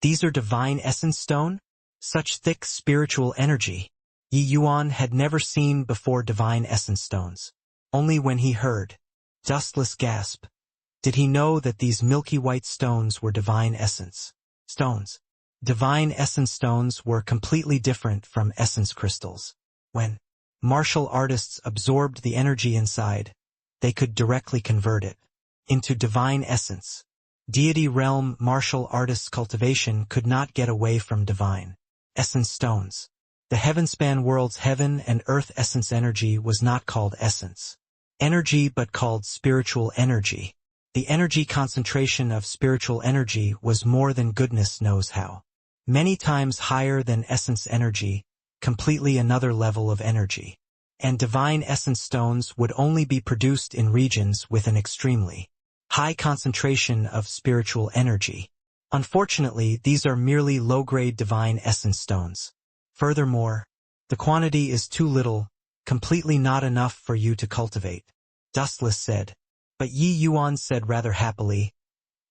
"These are divine essence stone? Such thick spiritual energy." Yi Yuan had never seen before divine essence stones. Only when he heard Dustless gasp did he know that these milky white stones were divine essence stones. Divine essence stones were completely different from essence crystals. When martial artists absorbed the energy inside, they could directly convert it into divine essence. Deity realm martial artists' cultivation could not get away from divine essence stones. The heavenspan world's heaven and earth essence energy was not called essence energy but called spiritual energy. The energy concentration of spiritual energy was more than goodness knows how many times higher than essence energy, completely another level of energy. And divine essence stones would only be produced in regions with an extremely high concentration of spiritual energy. Unfortunately, these are merely low-grade divine essence stones. Furthermore, the quantity is too little, completely not enough for you to cultivate, Dustless said. But Yi Yuan said rather happily,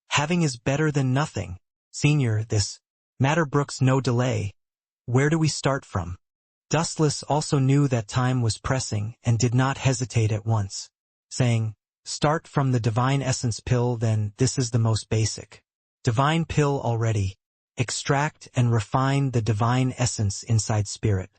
"Having is better than nothing. Senior, this matter brooks no delay. Where do we start from?" Dustless also knew that time was pressing and did not hesitate at once, saying, "Start from the divine essence pill, then. This is the most basic divine pill already. Extract and refine the divine essence inside spirit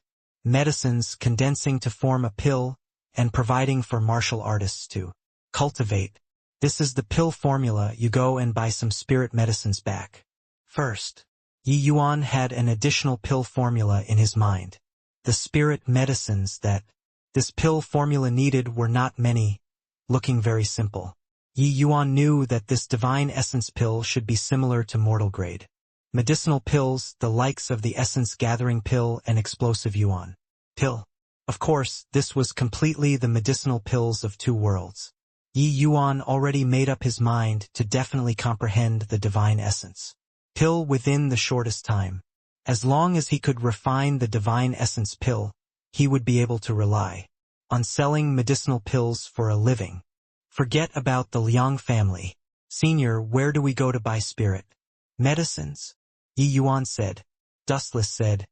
medicines, condensing to form a pill and providing for martial artists to cultivate. This is the pill formula. You go and buy some spirit medicines back." First, Yi Yuan had an additional pill formula in his mind. The spirit medicines that this pill formula needed were not many, looking very simple. Yi Yuan knew that this divine essence pill should be similar to mortal grade medicinal pills, the likes of the essence gathering pill and explosive yuan pill. Of course, this was completely the medicinal pills of two worlds. Yi Yuan already made up his mind to definitely comprehend the divine essence pill within the shortest time. As long as he could refine the divine essence pill, he would be able to rely on selling medicinal pills for a living. Forget about the Liang family. Senior, where do we go to buy spirit medicines? Yi Yuan said. Dustless said,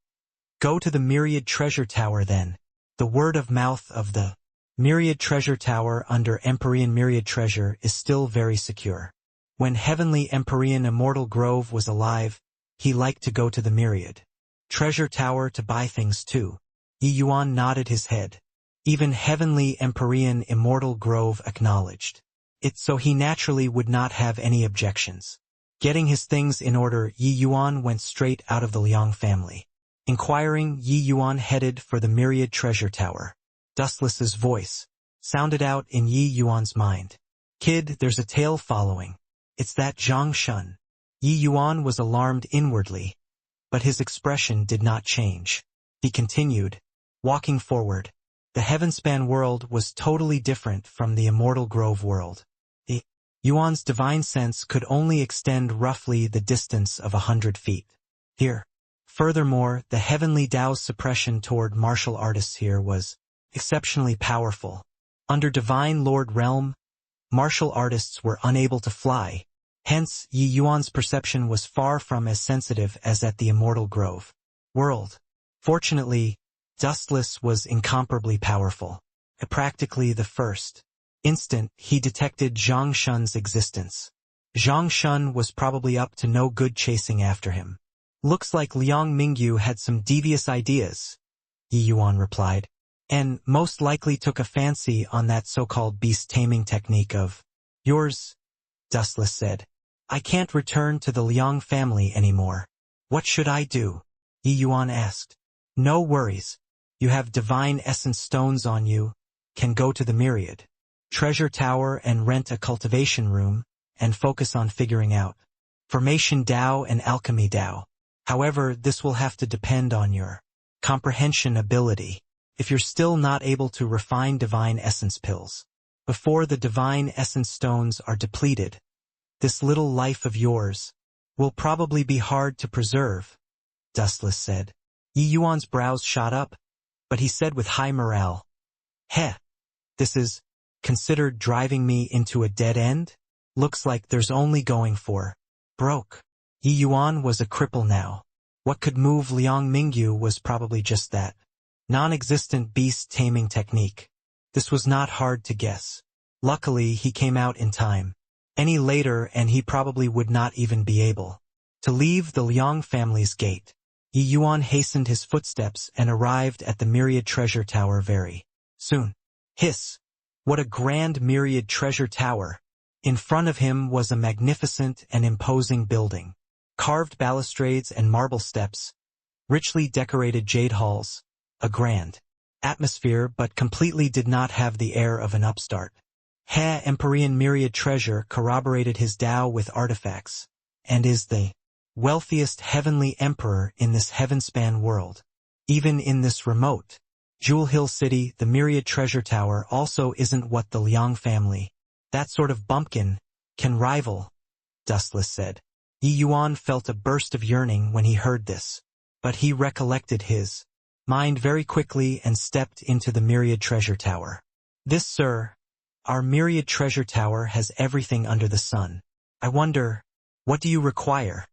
"Go to the Myriad Treasure Tower then." The word of mouth of the Myriad Treasure Tower under Empyrean Myriad Treasure is still very secure. When Heavenly Empyrean Immortal Grove was alive, he liked to go to the Myriad Treasure Tower to buy things too. Yi Yuan nodded his head. Even Heavenly Empyrean Immortal Grove acknowledged it, so he naturally would not have any objections. Getting his things in order, Yi Yuan went straight out of the Liang family. Inquiring, Yi Yuan headed for the Myriad Treasure Tower. Dustless's voice sounded out in Yi Yuan's mind. "Kid, there's a tail following. It's that Zhang Shun." Yi Yuan was alarmed inwardly, but his expression did not change. He continued, walking forward. The heavenspan world was totally different from the Immortal Grove world. The Yuan's divine sense could only extend roughly the distance of 100 feet. Here. Furthermore, the heavenly Tao's suppression toward martial artists here was exceptionally powerful. Under Divine Lord Realm, martial artists were unable to fly. Hence, Yi Yuan's perception was far from as sensitive as at the Immortal Grove world. Fortunately, Dustless was incomparably powerful. At practically the first instant, he detected Zhang Shun's existence. Zhang Shun was probably up to no good chasing after him. "Looks like Liang Mingyu had some devious ideas," Yi Yuan replied, "and most likely took a fancy on that so-called beast-taming technique of yours." Dustless said, "I can't return to the Liang family anymore. What should I do? Yi Yuan asked. No worries. You have divine essence stones on you, can go to the Myriad Treasure Tower and rent a cultivation room, and focus on figuring out Formation Dao and Alchemy Dao. However, this will have to depend on your comprehension ability. If you're still not able to refine divine essence pills before the divine essence stones are depleted, this little life of yours will probably be hard to preserve, Dustless said. Yi Yuan's brows shot up, but he said with high morale, Heh, this is considered driving me into a dead end? Looks like there's only going for broke. Yi Yuan was a cripple now. What could move Liang Mingyu was probably just that non-existent beast taming technique. This was not hard to guess. Luckily, he came out in time. Any later and he probably would not even be able to leave the Liang family's gate. Yi Yuan hastened his footsteps and arrived at the Myriad Treasure Tower very soon. Hiss! What a grand Myriad Treasure Tower! In front of him was a magnificent and imposing building. Carved balustrades and marble steps, richly decorated jade halls, a grand atmosphere but completely did not have the air of an upstart. Empyrean Myriad Treasure corroborated his Tao with artifacts, and is the wealthiest heavenly emperor in this heavenspan world. Even in this remote Jewel Hill City, the Myriad Treasure Tower also isn't what the Liang family, that sort of bumpkin, can rival, Dustless said. Yi Yuan felt a burst of yearning when he heard this, but he recollected his mind very quickly and stepped into the Myriad Treasure Tower. This, sir, our Myriad Treasure Tower has everything under the sun. I wonder, what do you require?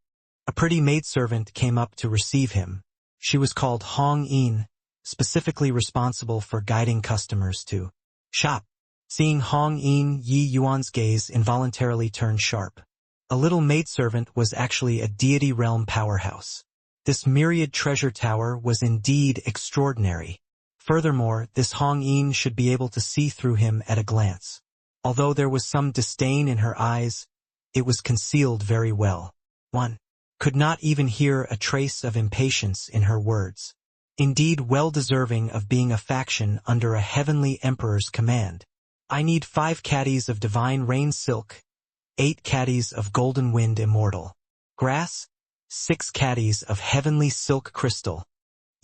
A pretty maidservant came up to receive him. She was called Hong Yin, specifically responsible for guiding customers to shop. Seeing Hong Yin, Yi Yuan's gaze involuntarily turned sharp. A little maidservant was actually a deity realm powerhouse. This Myriad Treasure Tower was indeed extraordinary. Furthermore, this Hong Yin should be able to see through him at a glance. Although there was some disdain in her eyes, it was concealed very well. One could not even hear a trace of impatience in her words. Indeed, well deserving of being a faction under a heavenly emperor's command. I need 5 caddies of divine rain silk, 8 caddies of golden wind immortal grass, 6 caddies of heavenly silk crystal.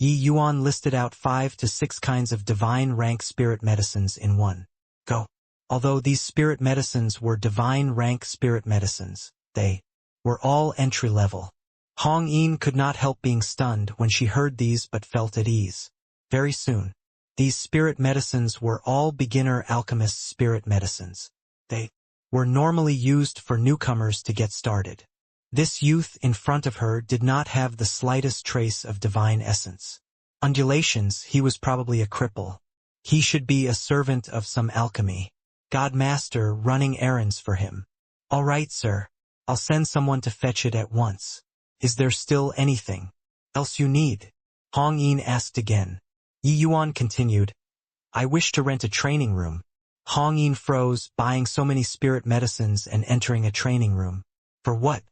Yi Yuan listed out 5 to 6 kinds of divine rank spirit medicines in one go. Although these spirit medicines were divine rank spirit medicines, they were all entry-level. Hong Yin could not help being stunned when she heard these but felt at ease. Very soon, these spirit medicines were all beginner alchemist spirit medicines. They were normally used for newcomers to get started. This youth in front of her did not have the slightest trace of divine essence. Undulations, he was probably a cripple. He should be a servant of some alchemy. God Master running errands for him. All right, sir. I'll send someone to fetch it at once. Is there still anything else you need? Hong Yin asked again. Yi Yuan continued. I wish to rent a training room. Hong Yin froze, buying so many spirit medicines and entering a training room. For what?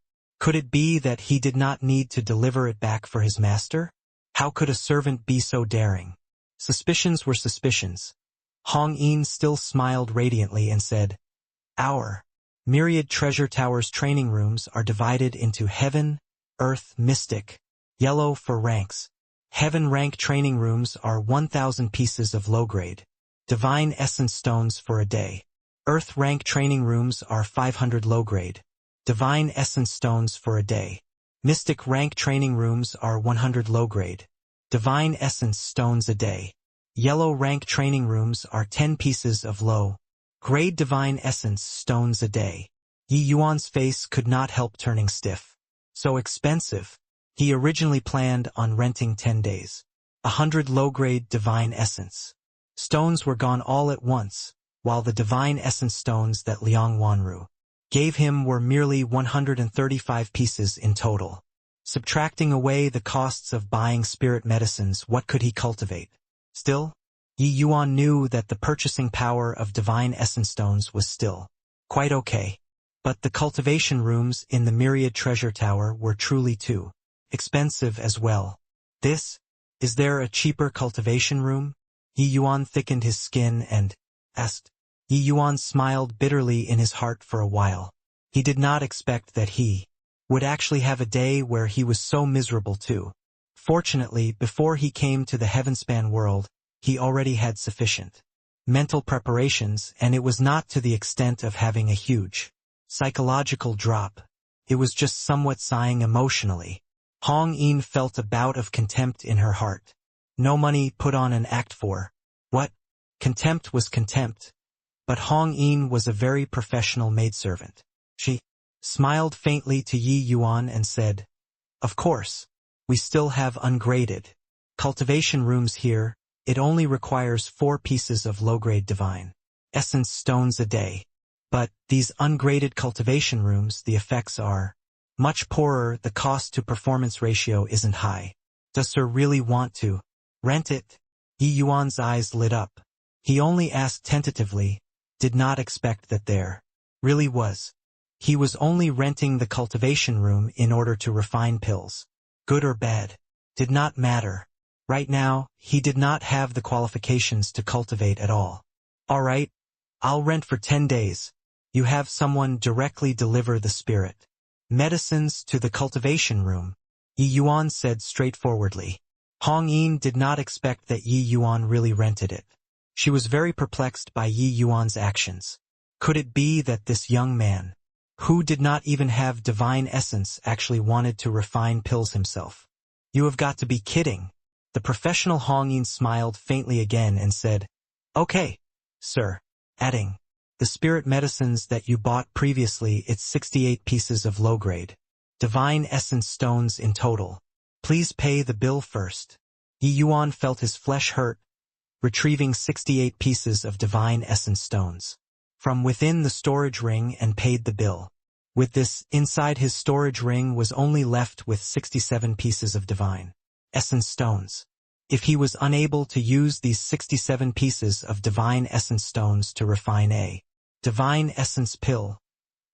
Could it be that he did not need to deliver it back for his master? How could a servant be so daring? Suspicions were suspicions. Hong Yin still smiled radiantly and said, Our Myriad Treasure Tower's training rooms are divided into Heaven, Earth, Mystic, Yellow for ranks. Heaven rank training rooms are 1,000 pieces of low-grade divine essence stones for a day. Earth rank training rooms are 500 low-grade divine essence stones for a day. Mystic rank training rooms are 100 low-grade divine essence stones a day. Yellow rank training rooms are 10 pieces of low-grade divine essence stones a day. Yi Yuan's face could not help turning stiff. So expensive. He originally planned on renting 10 days. 100 low-grade divine essence stones were gone all at once, while the divine essence stones that Liang Wanru gave him were merely 135 pieces in total. Subtracting away the costs of buying spirit medicines, what could he cultivate? Still, Yi Yuan knew that the purchasing power of divine essence stones was still quite okay. But the cultivation rooms in the Myriad Treasure Tower were truly too expensive as well. Is there a cheaper cultivation room? Yi Yuan thickened his skin and asked. Yi Yuan smiled bitterly in his heart for a while. He did not expect that he would actually have a day where he was so miserable too. Fortunately, before he came to the Heavenspan world, he already had sufficient mental preparations, and it was not to the extent of having a huge psychological drop. It was just somewhat sighing emotionally. Hong Yin felt a bout of contempt in her heart. No money put on an act for what? Contempt was contempt. But Hong Yin was a very professional maidservant. She smiled faintly to Yi Yuan and said, "Of course, we still have ungraded cultivation rooms here. It only requires 4 pieces of low-grade divine essence stones a day. But these ungraded cultivation rooms, the effects are much poorer. The cost-to-performance ratio isn't high. Does Sir really want to rent it?" Yi Yuan's eyes lit up. He only asked tentatively, did not expect that there really was. He was only renting the cultivation room in order to refine pills. Good or bad, did not matter. Right now, he did not have the qualifications to cultivate at all. "All right, I'll rent for 10 days. You have someone directly deliver the spirit medicines to the cultivation room," Yi Yuan said straightforwardly. Hong Yin did not expect that Yi Yuan really rented it. She was very perplexed by Yi Yuan's actions. Could it be that this young man, who did not even have divine essence, actually wanted to refine pills himself? "You have got to be kidding." The professional Hong Yin smiled faintly again and said, "Okay, sir," adding, "The spirit medicines that you bought previously, it's 68 pieces of low-grade divine essence stones in total. Please pay the bill first." Yi Yuan felt his flesh hurt, retrieving 68 pieces of divine essence stones from within the storage ring and paid the bill. With this, inside his storage ring was only left with 67 pieces of divine essence stones. If he was unable to use these 67 pieces of divine essence stones to refine a divine essence pill,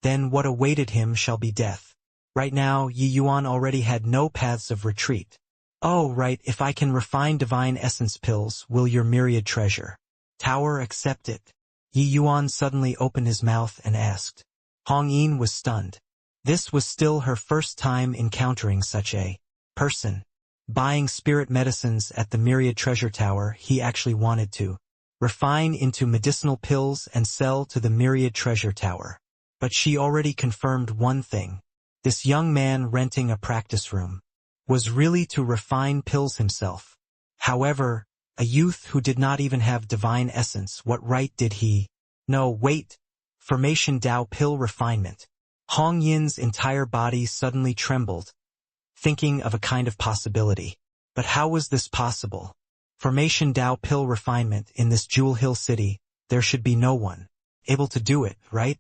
then what awaited him shall be death. Right now, Yi Yuan already had no paths of retreat. "Oh, right, if I can refine divine essence pills, will your myriad treasure tower accept it?" Yi Yuan suddenly opened his mouth and asked. Hong Yin was stunned. This was still her first time encountering such a person. Buying spirit medicines at the Myriad Treasure Tower, he actually wanted to refine into medicinal pills and sell to the Myriad Treasure Tower. But she already confirmed one thing. This young man renting a practice room was really to refine pills himself. However, a youth who did not even have divine essence, what right did he? No, wait. Formation Dao pill refinement. Hong Yin's entire body suddenly trembled, thinking of a kind of possibility. But how was this possible? Formation Dao pill refinement in this Jewel Hill city, there should be no one able to do it, right?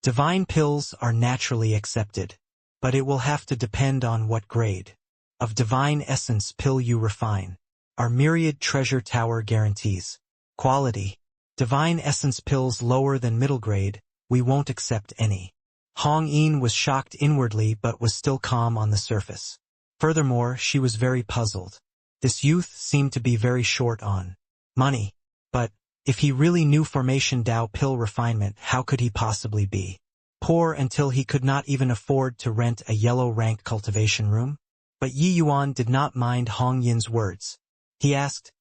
Divine pills are naturally accepted, but it will have to depend on what grade of divine essence pill you refine. Our Myriad Treasure Tower guarantees quality. Divine essence pills lower than middle grade, we won't accept any. Hong Yin was shocked inwardly but was still calm on the surface. Furthermore, she was very puzzled. This youth seemed to be very short on money. But, if he really knew Formation Dao pill refinement, how could he possibly be poor until he could not even afford to rent a yellow-rank cultivation room? But Yi Yuan did not mind Hong Yin's words. He asked,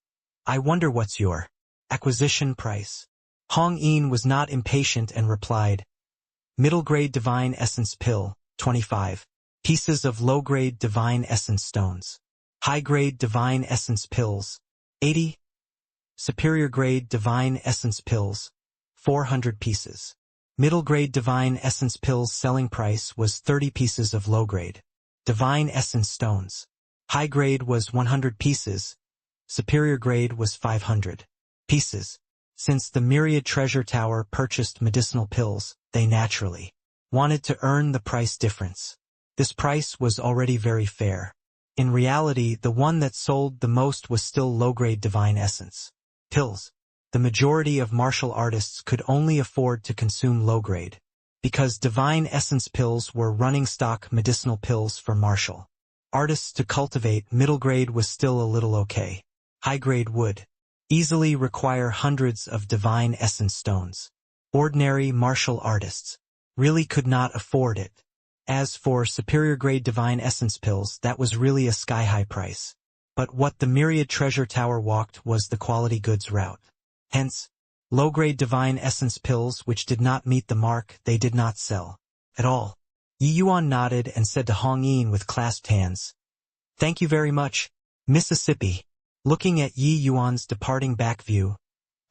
"I wonder what's your acquisition price?" Hong Yin was not impatient and replied, "Middle-grade divine essence pill, 25 pieces of low-grade divine essence stones. High-grade divine essence pills, 80. Superior-grade divine essence pills, 400 pieces. Middle-grade divine essence pills selling price was 30 pieces of low-grade divine essence stones. High-grade was 100 pieces. Superior grade was 500 pieces. Since the Myriad Treasure Tower purchased medicinal pills, they naturally wanted to earn the price difference. This price was already very fair. In reality, the one that sold the most was still low-grade divine essence pills. The majority of martial artists could only afford to consume low-grade, because divine essence pills were running stock medicinal pills for martial artists to cultivate, middle grade was still a little okay. High grade would easily require hundreds of divine essence stones. Ordinary martial artists really could not afford it. As for superior grade divine essence pills, that was really a sky-high price. But what the myriad treasure tower walked was the quality goods route. Hence, low-grade divine essence pills which did not meet the mark, they did not sell at all. Yi Yuan nodded and said to Hong Yin with clasped hands, "Thank you very much, Mississippi." Looking at Yi Yuan's departing back view,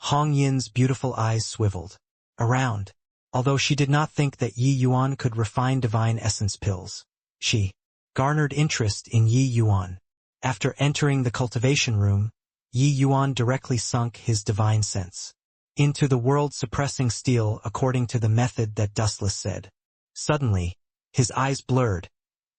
Hong Yin's beautiful eyes swiveled around. Although she did not think that Yi Yuan could refine divine essence pills, she garnered interest in Yi Yuan. After entering the cultivation room, Yi Yuan directly sunk his divine sense into the world-suppressing steel according to the method that Dustless said. Suddenly, his eyes blurred,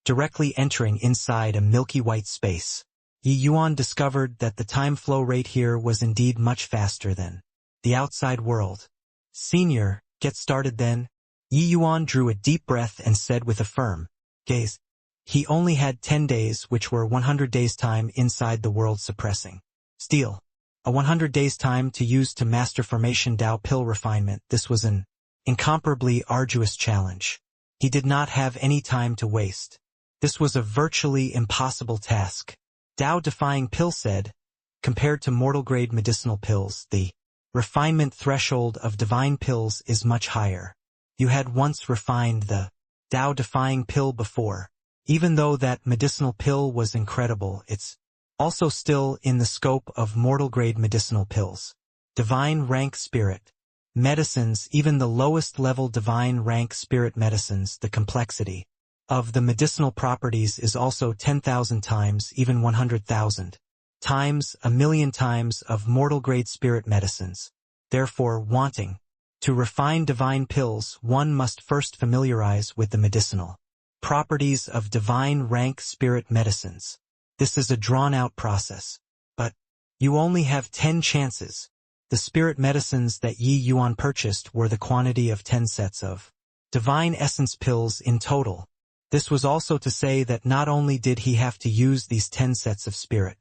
directly entering inside a milky white space. Yi Yuan discovered that the time flow rate here was indeed much faster than the outside world. "Senior, get started then." Yi Yuan drew a deep breath and said with a firm gaze, he only had 10 days, which were 100 days' time inside the world-suppressing steel. A 100 days' time to use to master formation Tao pill refinement. This was an incomparably arduous challenge. He did not have any time to waste. This was a virtually impossible task. Tao-defying pill said, compared to mortal-grade medicinal pills, the refinement threshold of divine pills is much higher. You had once refined the Tao-defying pill before. Even though that medicinal pill was incredible, it's also still in the scope of mortal-grade medicinal pills. Divine rank spirit medicines, even the lowest-level divine rank spirit medicines, the complexity of the medicinal properties is also 10,000 times, even 100,000 times, a million times of mortal-grade spirit medicines. Therefore, wanting to refine divine pills, one must first familiarize with the medicinal properties of divine rank spirit medicines. This is a drawn-out process. But you only have 10 chances. The spirit medicines that Yi Yuan purchased were the quantity of 10 sets of divine essence pills in total. This was also to say that not only did he have to use these 10 sets of spirit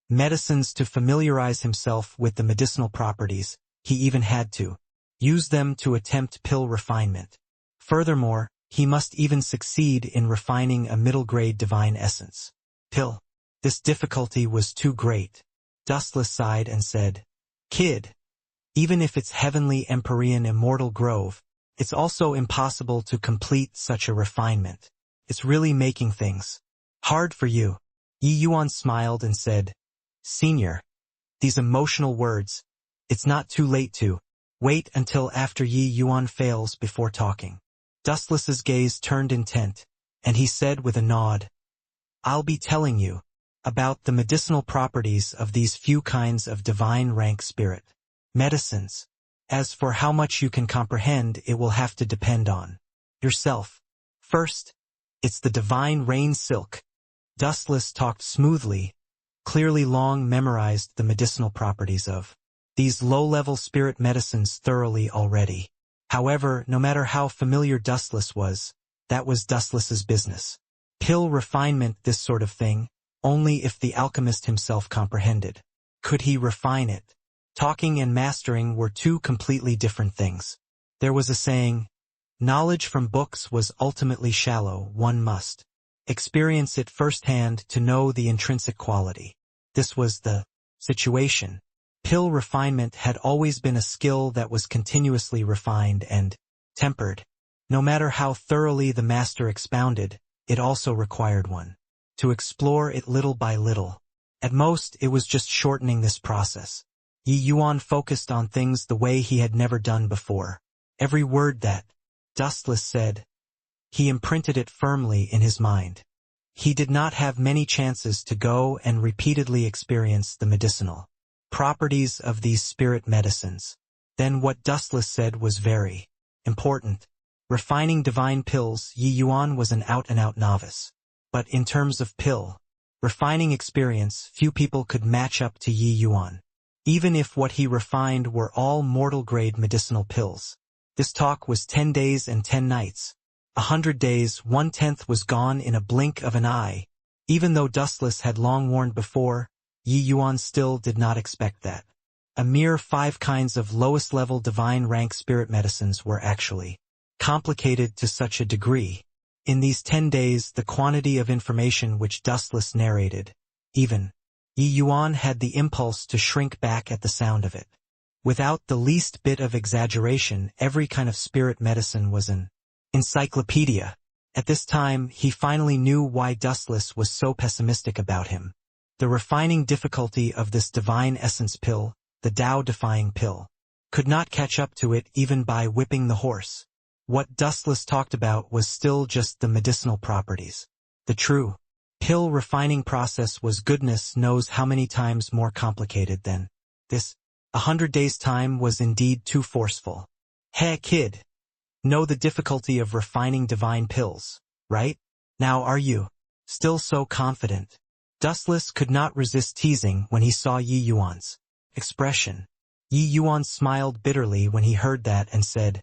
medicines to familiarize himself with the medicinal properties, he even had to use them to attempt pill refinement. Furthermore, he must even succeed in refining a middle-grade divine essence pill. This difficulty was too great. Dustless sighed and said, "Kid, even if it's heavenly Empyrean immortal grove, it's also impossible to complete such a refinement. It's really making things hard for you." Yi Yuan smiled and said, "Senior, these emotional words, it's not too late to wait until after Yi Yuan fails before talking." Dustless's gaze turned intent, and he said with a nod, "I'll be telling you about the medicinal properties of these few kinds of divine rank spirit medicines. As for how much you can comprehend, it will have to depend on yourself. First, it's the divine rain silk." Dustless talked smoothly, clearly long memorized the medicinal properties of these low-level spirit medicines thoroughly already. However, no matter how familiar Dustless was, that was Dustless's business. Pill refinement, this sort of thing, only if the alchemist himself comprehended. Could he refine it? Talking and mastering were two completely different things. There was a saying, knowledge from books was ultimately shallow. One must experience it firsthand to know the intrinsic quality. This was the situation. Pill refinement had always been a skill that was continuously refined and tempered. No matter how thoroughly the master expounded, it also required one to explore it little by little. At most, it was just shortening this process. Yi Yuan focused on things the way he had never done before. Every word that Dustless said, he imprinted it firmly in his mind. He did not have many chances to go and repeatedly experience the medicinal properties of these spirit medicines. Then what Dustless said was very important. Refining divine pills, Yi Yuan was an out-and-out novice. But in terms of pill refining experience, few people could match up to Yi Yuan, even if what he refined were all mortal-grade medicinal pills. This talk was 10 days and 10 nights. 100 days, 1/10 was gone in a blink of an eye. Even though Dustless had long warned before, Yi Yuan still did not expect that. A mere 5 kinds of lowest-level divine rank spirit medicines were actually complicated to such a degree. In these 10 days, the quantity of information which Dustless narrated, even Yi Yuan had the impulse to shrink back at the sound of it. Without the least bit of exaggeration, every kind of spirit medicine was an encyclopedia. At this time, he finally knew why Dustless was so pessimistic about him. The refining difficulty of this divine essence pill, the Tao-defying pill, could not catch up to it even by whipping the horse. What Dustless talked about was still just the medicinal properties. The true pill refining process was goodness knows how many times more complicated than this. 100 days' time was indeed too forceful. Hey kid, know the difficulty of refining divine pills, right? Now are you still so confident? Dustless could not resist teasing when he saw Yi Yuan's expression. Yi Yuan smiled bitterly when he heard that and said,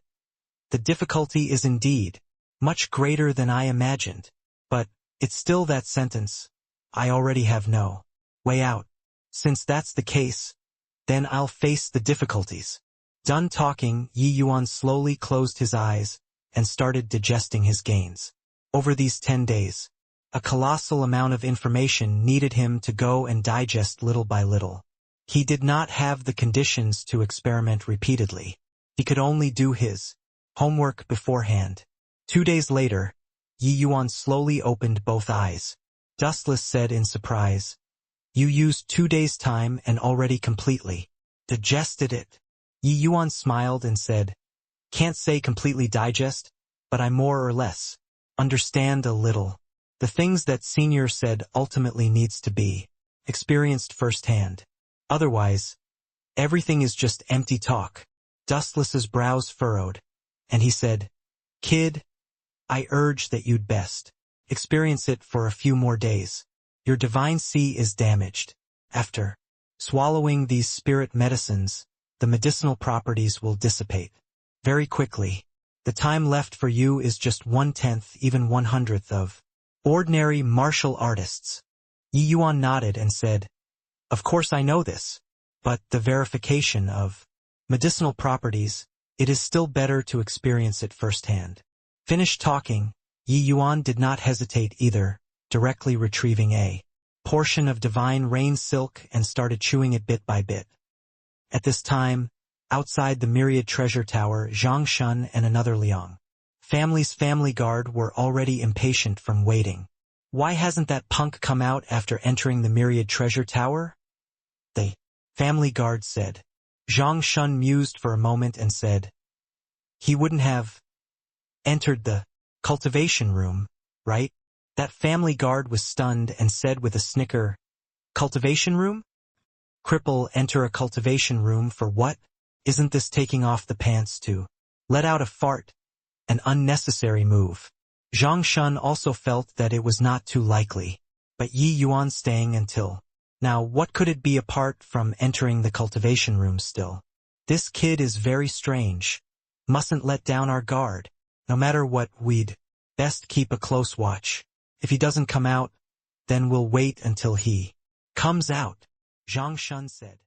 "The difficulty is indeed much greater than I imagined, but it's still that sentence. I already have no way out. Since that's the case, then I'll face the difficulties." Done talking, Yi Yuan slowly closed his eyes and started digesting his gains. Over these 10 days, a colossal amount of information needed him to go and digest little by little. He did not have the conditions to experiment repeatedly. He could only do his homework beforehand. 2 days later, Yi Yuan slowly opened both eyes. Dustless said in surprise, "You used 2 days' time and already completely digested it." Yi Yuan smiled and said, "Can't say completely digest, but I more or less understand a little. The things that Senior said ultimately needs to be experienced firsthand. Otherwise, everything is just empty talk." Dustless's brows furrowed, and he said, "Kid, I urge that you'd best experience it for a few more days. Your divine sea is damaged. After swallowing these spirit medicines, the medicinal properties will dissipate very quickly. The time left for you is just 1/10, even 1/100th of ordinary martial artists." Yi Yuan nodded and said, "Of course I know this, but the verification of medicinal properties, it is still better to experience it firsthand." Finished talking, Yi Yuan did not hesitate either, directly retrieving a portion of divine rain silk and started chewing it bit by bit. At this time, outside the Myriad Treasure Tower, Zhang Shun and another Liang family's family guard were already impatient from waiting. "Why hasn't that punk come out after entering the Myriad Treasure Tower?" the family guard said. Zhang Shun mused for a moment and said, "He wouldn't have entered the cultivation room, right?" That family guard was stunned and said with a snicker, "Cultivation room? Cripple enter a cultivation room for what? Isn't this taking off the pants to let out a fart? An unnecessary move." Zhang Shun also felt that it was not too likely, but Yi Yuan staying until now, what could it be apart from entering the cultivation room still? This kid is very strange. Mustn't let down our guard. No matter what, we'd best keep a close watch. If he doesn't come out, then we'll wait until he comes out, Zhang Shun said.